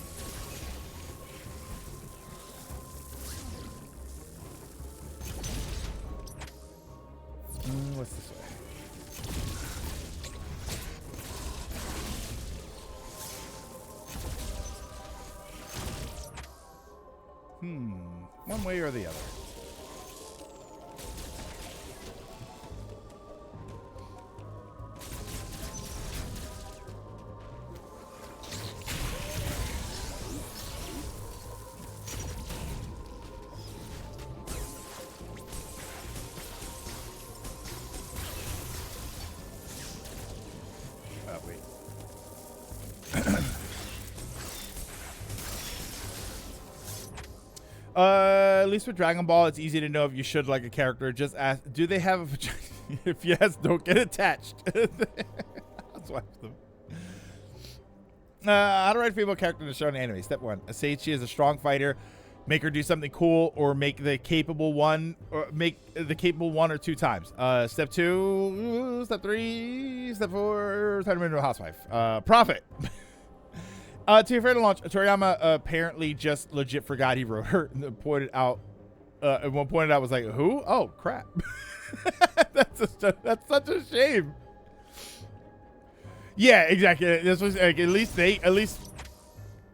What's this way? One way or the other. At least with Dragon Ball, it's easy to know if you should like a character. Just ask, do they have a vagina? If yes, don't get attached. Housewife them. How to write a female character in a show and anime. Step 1. Say she is a strong fighter. Make her do something cool, or make the capable one, or one or two times. Step 2. Step 3. Step 4. Turn her into a housewife. Profit. To your fair to launch, Toriyama apparently just legit forgot he wrote her. And pointed out, at one point, I was like, "Who? Oh crap!" That's such a shame. Yeah, exactly. This was like, at least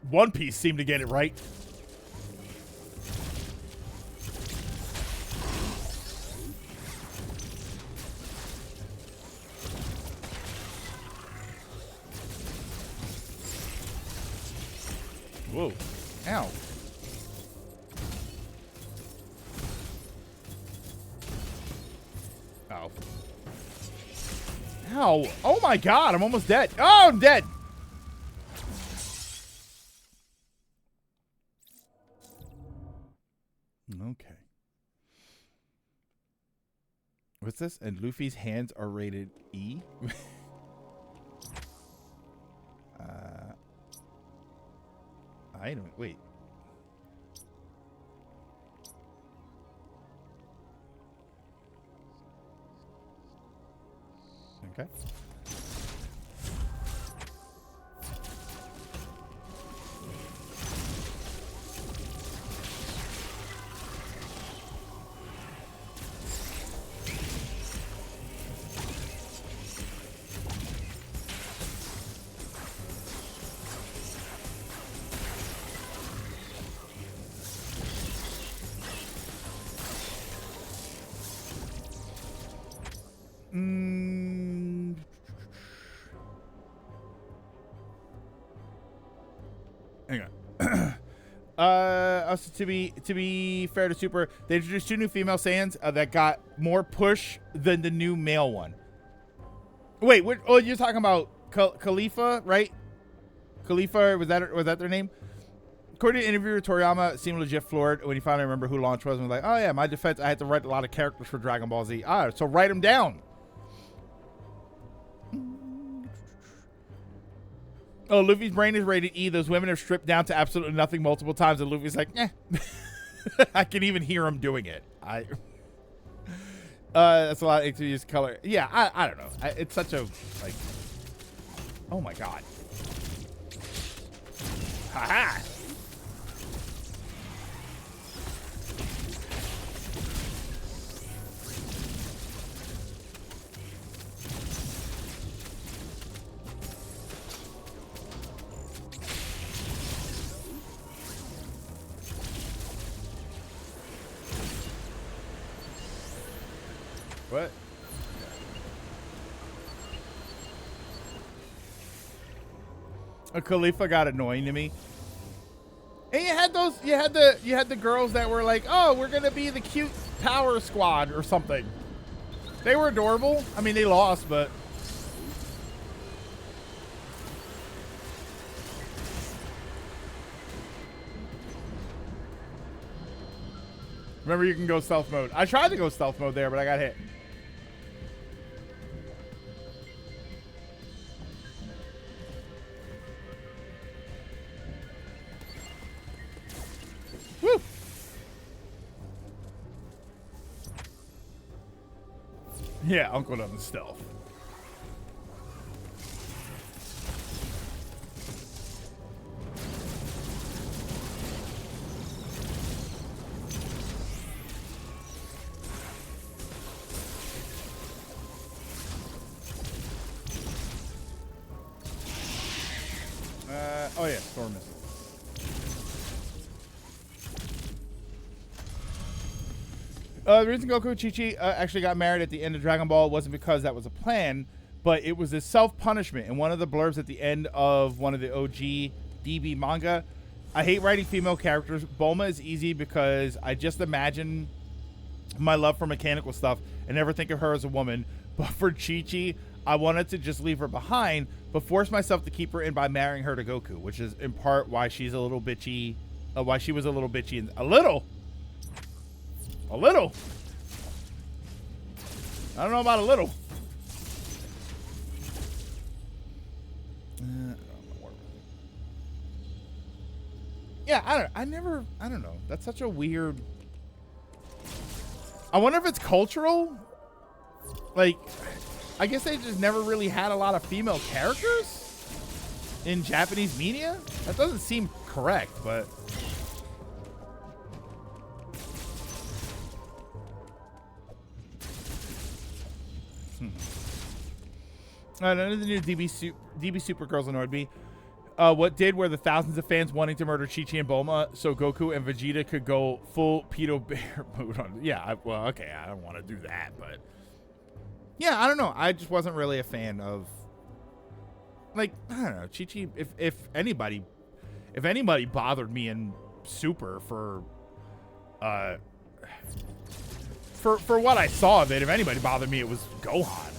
One Piece seemed to get it right. Whoa. Ow. Ow. Ow. Oh my god, I'm almost dead. Oh, I'm dead. Okay. What's this? And Luffy's hands are rated E? I don't wait. Okay. Hang on. Also, to be fair to Super, they introduced 2 new female Saiyans that got more push than the new male one. Wait, oh, you're talking about Khalifa, right? Khalifa, was that their name? According to an interviewer, Toriyama seemed legit floored when he finally remembered who Launch was and was like, "Oh yeah, my defense, I had to write a lot of characters for Dragon Ball Z." So write them down. Oh, Luffy's brain is rated E. Those women are stripped down to absolutely nothing multiple times, and Luffy's like, eh. I can even hear him doing it. That's a lot to use color. Yeah, I don't know. It's such a, like, oh my god. Haha. What? A Khalifa got annoying to me. And you had the girls that were like, "Oh, we're gonna be the cute power squad or something." They were adorable. I mean, they lost, but remember, you can go stealth mode. I tried to go stealth mode there, but I got hit. Woo! Yeah, Uncle doesn't stealth. Oh yeah, storm missile. The reason Goku and Chi-Chi actually got married at the end of Dragon Ball wasn't because that was a plan, but it was a self-punishment. In one of the blurbs at the end of one of the OG DB manga, I hate writing female characters. Bulma is easy because I just imagine my love for mechanical stuff and never think of her as a woman. But for Chi-Chi, I wanted to just leave her behind, but force myself to keep her in by marrying her to Goku, which is in part why she's a little bitchy, why she was a little bitchy, and a little. I don't know about a little. Yeah, I don't know. That's such a weird. I wonder if it's cultural. Like, I guess they just never really had a lot of female characters in Japanese media. That doesn't seem correct, but. None of the new DB Supergirls annoyed me. What did were the thousands of fans wanting to murder Chi-Chi and Bulma so Goku and Vegeta could go full pedo bear mode on. Yeah, well, okay, I don't want to do that, but yeah, I don't know. I just wasn't really a fan of, like, I don't know, Chi-Chi. If anybody bothered me in Super for what I saw of it, if anybody bothered me, it was Gohan.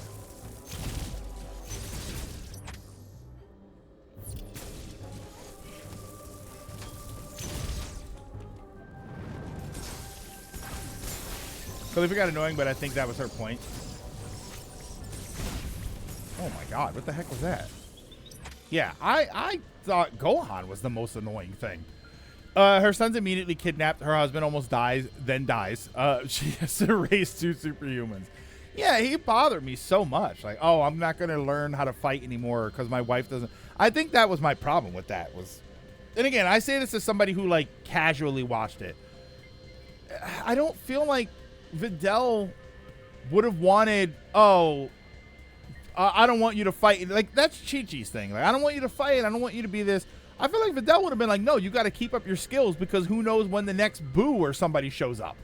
Khalifa got annoying, but I think that was her point. Oh my god, what the heck was that? Yeah, I thought Gohan was the most annoying thing. Her son's immediately kidnapped. Her husband almost dies, then dies. She has to raise 2 superhumans. Yeah, he bothered me so much. Like, oh, I'm not going to learn how to fight anymore because my wife doesn't. I think that was my problem with that. And again, I say this as somebody who, like, casually watched it. I don't feel like Videl would have wanted, I don't want you to fight. Like, that's Chi-Chi's thing. Like, I don't want you to fight. I don't want you to be this. I feel like Videl would have been like, no, you got to keep up your skills because who knows when the next Boo or somebody shows up.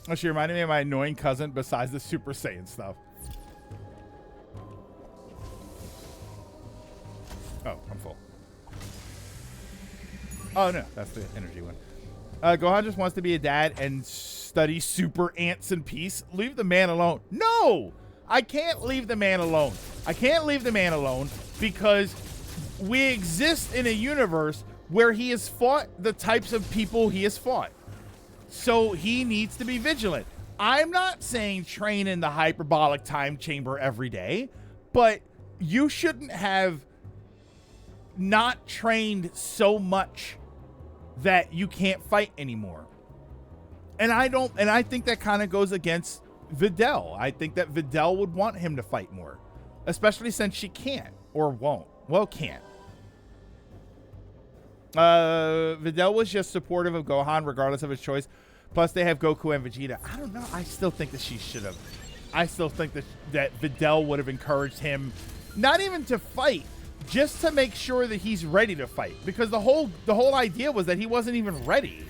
Oh, she reminded me of my annoying cousin besides the Super Saiyan stuff. Oh, I'm full. Oh, no. That's the energy one. Gohan just wants to be a dad and study super ants in peace. Leave the man alone. No! I can't leave the man alone. I can't leave the man alone because we exist in a universe where he has fought the types of people he has fought. So he needs to be vigilant. I'm not saying train in the hyperbolic time chamber every day, but you shouldn't have not trained so much that you can't fight anymore. And I think that kind of goes against Videl. I think that Videl would want him to fight more, especially since she can't or won't. Well, can't. Videl was just supportive of Gohan regardless of his choice. Plus they have Goku and Vegeta. I don't know. I still think that she should have. I still think that Videl would have encouraged him not even to fight, just to make sure that he's ready to fight, because the whole idea was that he wasn't even ready.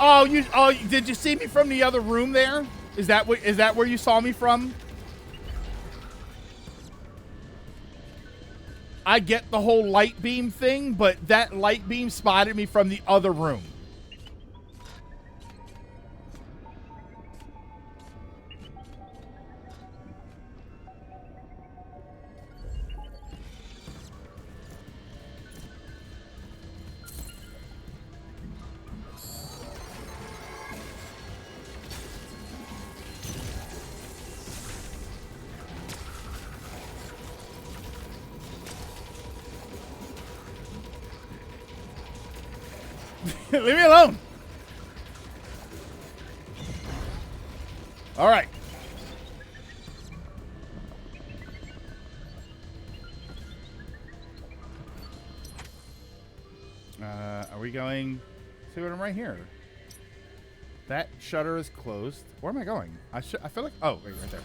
Oh, did you see me from the other room there? Is that where you saw me from? I get the whole light beam thing, but that light beam spotted me from the other room. Leave me alone. All right. Are we going? See what I'm right here. That shutter is closed. Where am I going? I feel like. Oh, wait, right there.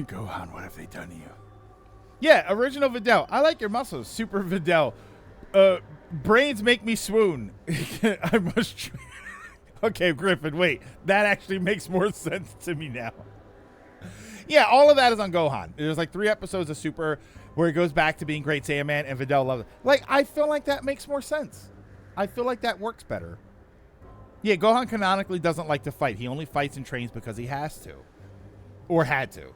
Gohan, what have they done to you? Yeah, original Videl. I like your muscles. Super Videl. Brains make me swoon. I must. Okay, Griffin, wait. That actually makes more sense to me now. Yeah, all of that is on Gohan. There's like 3 episodes of Super where he goes back to being Great Saiyaman and Videl loves it. Like, I feel like that makes more sense. I feel like that works better. Yeah, Gohan canonically doesn't like to fight. He only fights and trains because he has to. Or had to.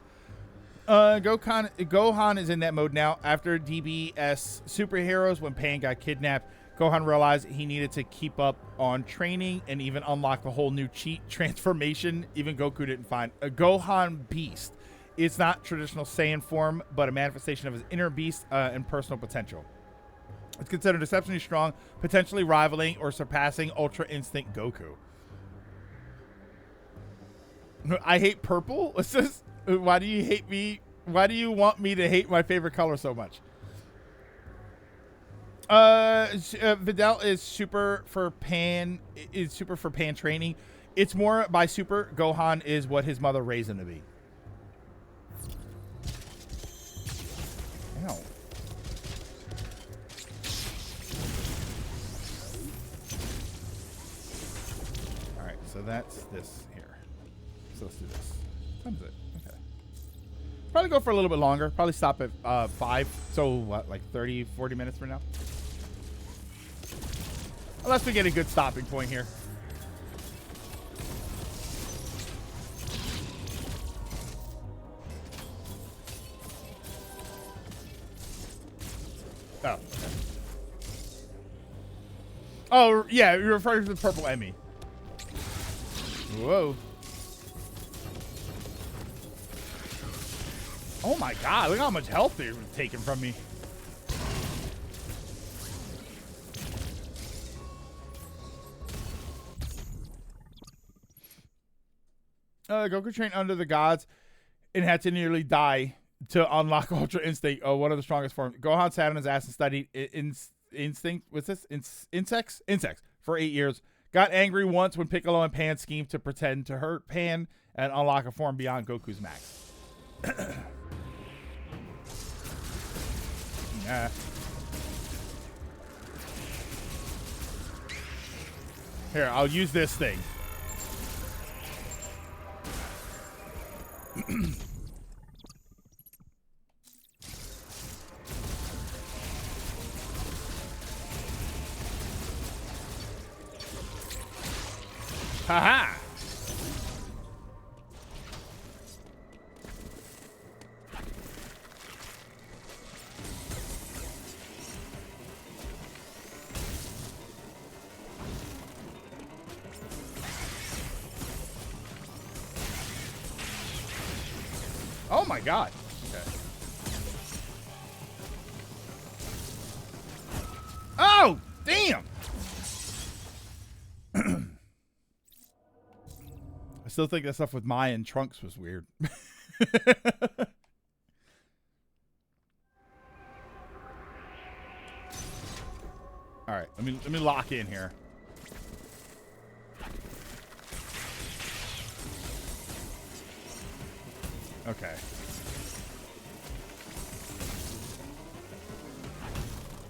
Gohan is in that mode now. After DBS Superheroes, when Pan got kidnapped, Gohan realized he needed to keep up on training and even unlock the whole new cheat transformation. Even Goku didn't find a Gohan Beast. It's not traditional Saiyan form, but a manifestation of his inner beast and personal potential. It's considered exceptionally strong, potentially rivaling or surpassing Ultra Instinct Goku. I hate purple? What's this? Why do you hate me? Why do you want me to hate my favorite color so much? Videl is super for Pan. Is super for Pan training. It's more by super. Gohan is what his mother raised him to be. Ow. All right, so that's this here. So let's do this. What time is it? Okay. Probably go for a little bit longer. Probably stop at 5. So what, like 30, 40 minutes from now? Unless we get a good stopping point here. Oh, okay. Oh, yeah, you're referring to the purple Emmy. Whoa. Oh my god, look how much health they're taking from me. Goku trained under the gods and had to nearly die to unlock Ultra Instinct, one of the strongest forms. Gohan sat on his ass and studied instinct. What's this? Insects for 8 years. Got angry once when Piccolo and Pan schemed to pretend to hurt Pan and unlock a form beyond Goku's max. Nah. Here, I'll use this thing. Haha! Oh my god. Okay. Oh, damn. I still think that stuff with Maya and Trunks was weird. All right, let me lock in here. Okay.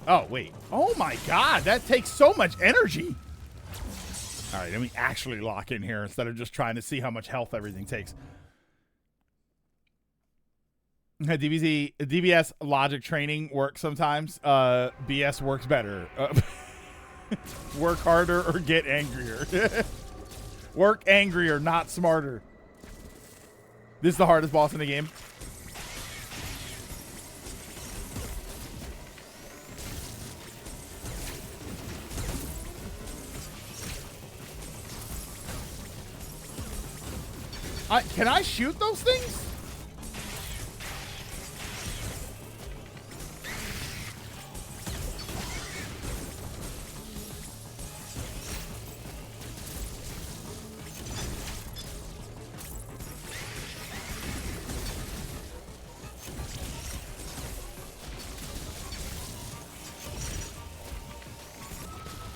Oh, wait. Oh my god, that takes so much energy. All right, let me actually lock in here instead of just trying to see how much health everything takes. DBS logic training works sometimes. BS works better. Work harder or get angrier. Work angrier, not smarter. This is the hardest boss in the game. Can I shoot those things?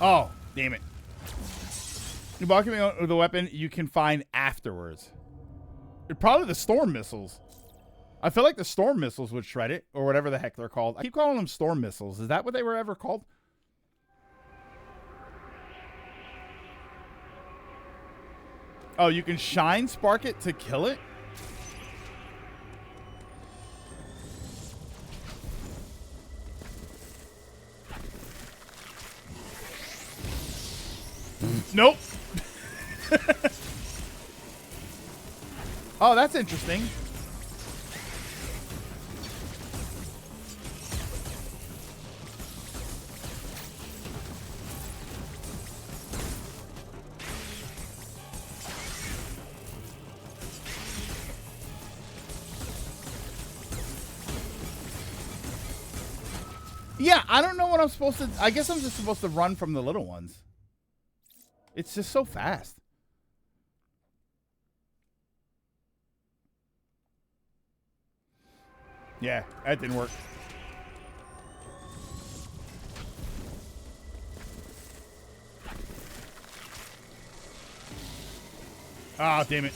Oh, damn it. You block me with the weapon you can find afterwards. Probably the storm missiles. I feel like the storm missiles would shred it, or whatever the heck they're called. I keep calling them storm missiles. Is that what they were ever called? Oh, you can shine spark it to kill it? Nope. Oh, that's interesting. Yeah, I don't know what I'm supposed to... I guess I'm just supposed to run from the little ones. It's just so fast. Yeah, that didn't work. Ah, damn it.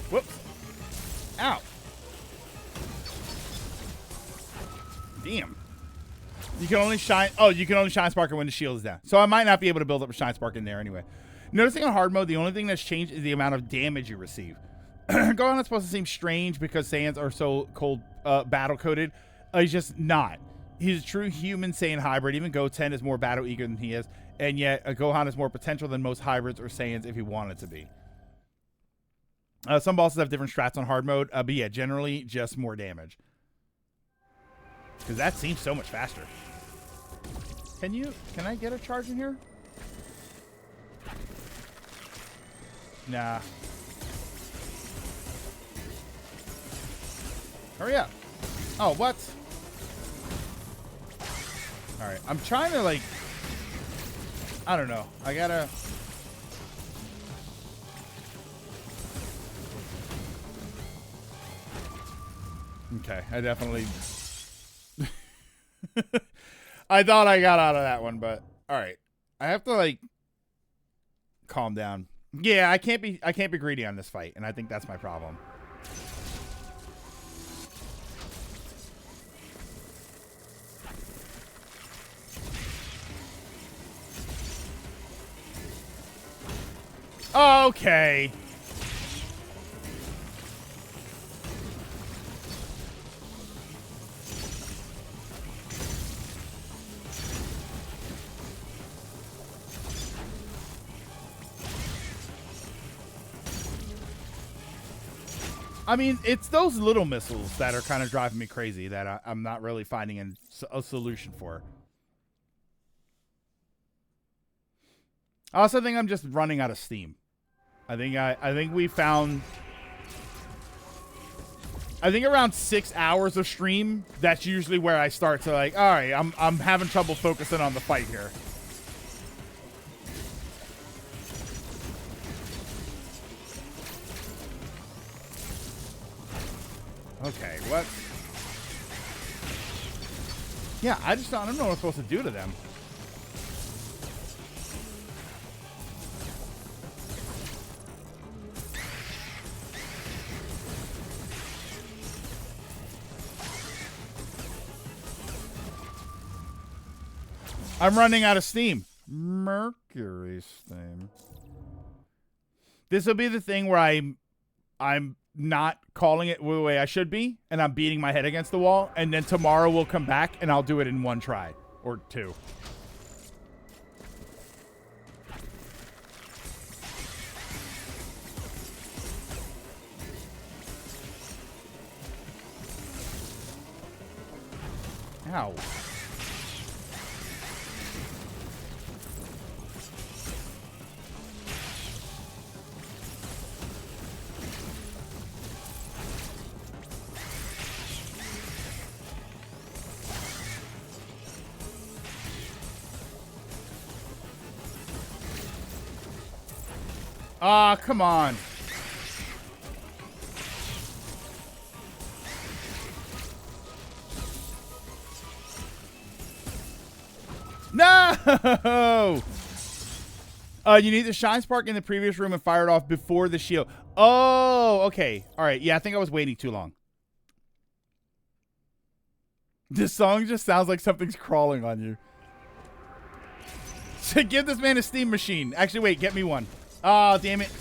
Whoops. Ow. Damn. You can only shine... Oh, you can only shine spark when the shield is down. So I might not be able to build up a shine spark in there anyway. Noticing on hard mode, the only thing that's changed is the amount of damage you receive. Gohan is supposed to seem strange because Saiyans are so cold, battle-coded. He's just not. He's a true human Saiyan hybrid. Even Goten is more battle-eager than he is. And yet, Gohan has more potential than most hybrids or Saiyans if he wanted to be. Some bosses have different strats on hard mode, but yeah, generally just more damage. Because that seems so much faster. Can I get a charge in here? Nah. Hurry up. Oh, what? Alright, I'm trying to, like... I don't know. I gotta... Okay, I definitely... I thought I got out of that one, but... Alright. I have to, like... calm down. Yeah, I can't be greedy on this fight, and I think that's my problem. Okay. I mean, it's those little missiles that are kind of driving me crazy that I'm not really finding a solution for. I also think I'm just running out of steam. I think we found... I think around 6 hours of stream, that's usually where I start to like, all right, I'm having trouble focusing on the fight here. Okay, what? Yeah, I don't know what I'm supposed to do to them. I'm running out of steam. Mercury steam. This will be the thing where I'm not calling it the way I should be, and I'm beating my head against the wall, and then tomorrow we'll come back and I'll do it in one try or two. Ow. Ah, come on. No! You need the shine spark in the previous room and fire it off before the shield. Oh, okay. All right. Yeah, I think I was waiting too long. This song just sounds like something's crawling on you. So give this man a steam machine. Actually, wait. Get me one. Oh, damn it.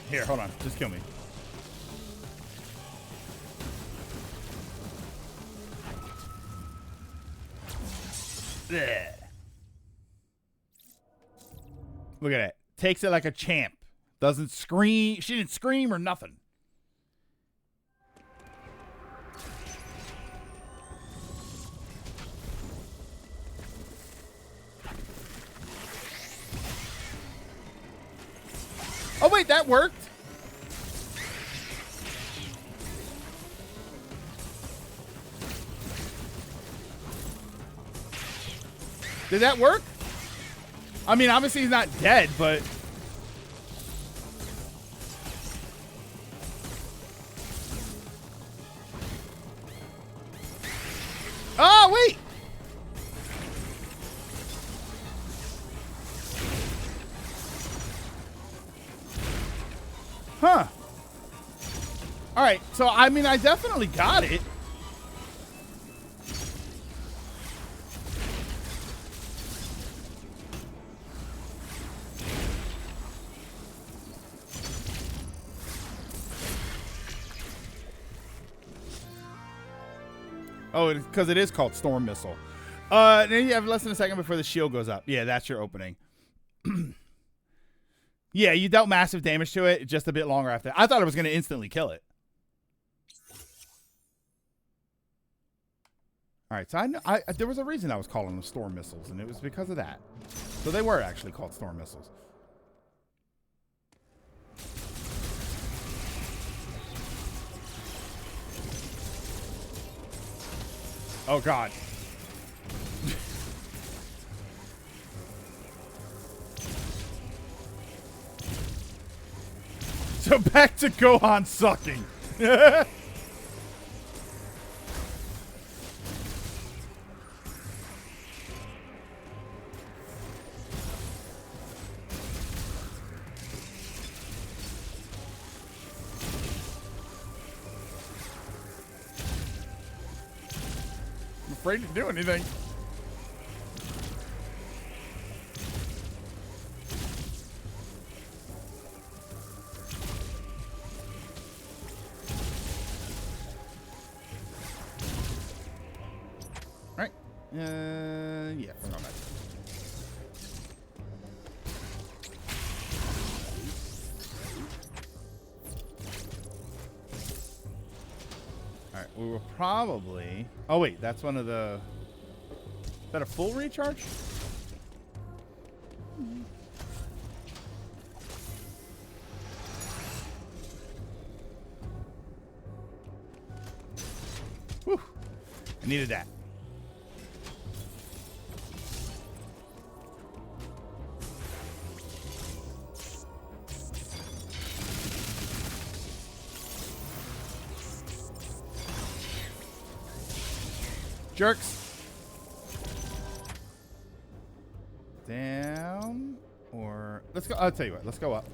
Here, hold on. Just kill me. Blech. Look at that. Takes it like a champ. Doesn't scream. She didn't scream or nothing. Oh, wait, that worked. Did that work? I mean, obviously he's not dead, but... Oh, wait! Huh. All right, so, I mean, I definitely got it. Oh, because it is called Storm Missile. Then you have less than a second before the shield goes up. Yeah, that's your opening. Yeah, you dealt massive damage to it, just a bit longer after. I thought it was going to instantly kill it. All right, so there was a reason I was calling them Storm Missiles, and it was because of that. So they were actually called Storm Missiles. Oh, God. So back to Gohan sucking. I'm afraid to do anything. Yeah, we're not back. Alright, we will probably... Oh, wait, that's one of the... Is that a full recharge? Whew. I needed that. Jerks. Down. Or... Let's go... I'll tell you what. Let's go up.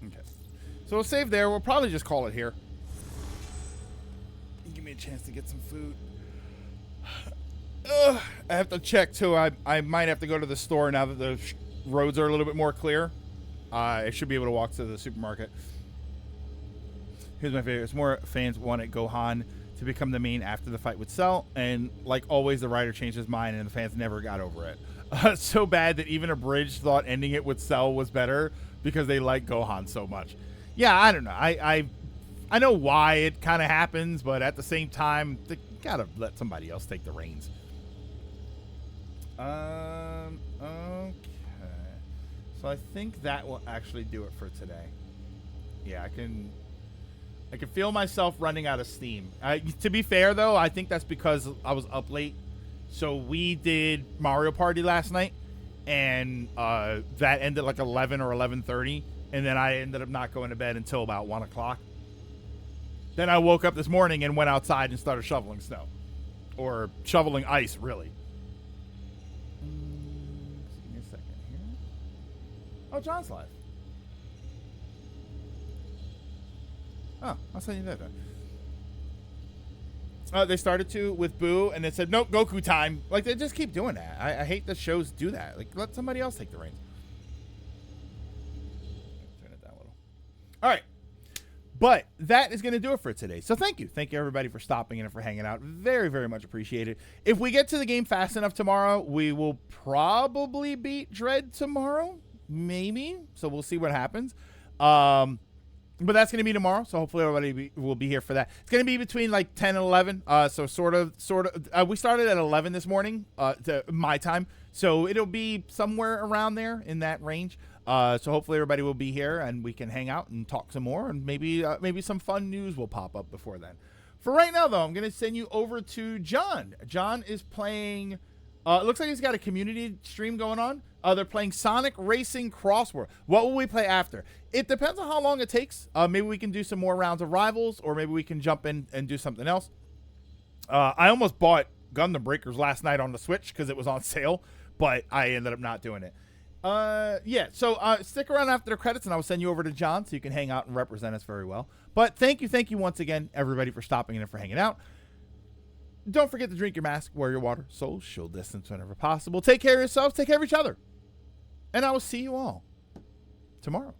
Okay. So we'll save there. We'll probably just call it here. Give me a chance to get some food. I have to check, too. I might have to go to the store now that the roads are a little bit more clear. I should be able to walk to the supermarket. Here's my favorite. It's more fans wanted Gohan to become the main after the fight with Cell, and like always, the writer changed his mind, and the fans never got over it. So bad that even Abridged thought ending it with Cell was better because they like Gohan so much. Yeah, I don't know. I know why it kind of happens, but at the same time, they gotta let somebody else take the reins. Okay. So I think that will actually do it for today. Yeah, I can I can feel myself running out of steam. To be fair, though, I think that's because I was up late. So we did Mario Party last night, and that ended like 11 or 11:30, and then I ended up not going to bed until about 1 o'clock. Then I woke up this morning and went outside and started shoveling snow. Or shoveling ice, really. Give me a second here. Oh, John's live. Oh, I'll send you that then. They started to with Boo, and they said, nope, Goku time. Like, they just keep doing that. I hate that shows do that. Like, let somebody else take the reins. Turn it down a little. All right. But that is going to do it for today. So thank you. Thank you, everybody, for stopping in and for hanging out. Very, very much appreciated. If we get to the game fast enough tomorrow, we will probably beat Dread tomorrow. Maybe. So we'll see what happens. But that's going to be tomorrow, so hopefully everybody will be here for that. It's going to be between like 10 and 11, so sort of. We started at 11 this morning, my time, so it'll be somewhere around there in that range. So hopefully everybody will be here and we can hang out and talk some more, and maybe some fun news will pop up before then. For right now, though, I'm going to send you over to John. John is playing. It looks like he's got a community stream going on. They're playing Sonic Racing Crossword. What will we play after? It depends on how long it takes. Maybe we can do some more rounds of Rivals, or maybe we can jump in and do something else. I almost bought Gundam Breakers last night on the Switch because it was on sale, but I ended up not doing it. Yeah, so stick around after the credits, and I will send you over to John so you can hang out and represent us very well. But thank you once again, everybody, for stopping in and for hanging out. Don't forget to drink your mask, wear your water, social distance whenever possible. Take care of yourselves, take care of each other. And I will see you all tomorrow.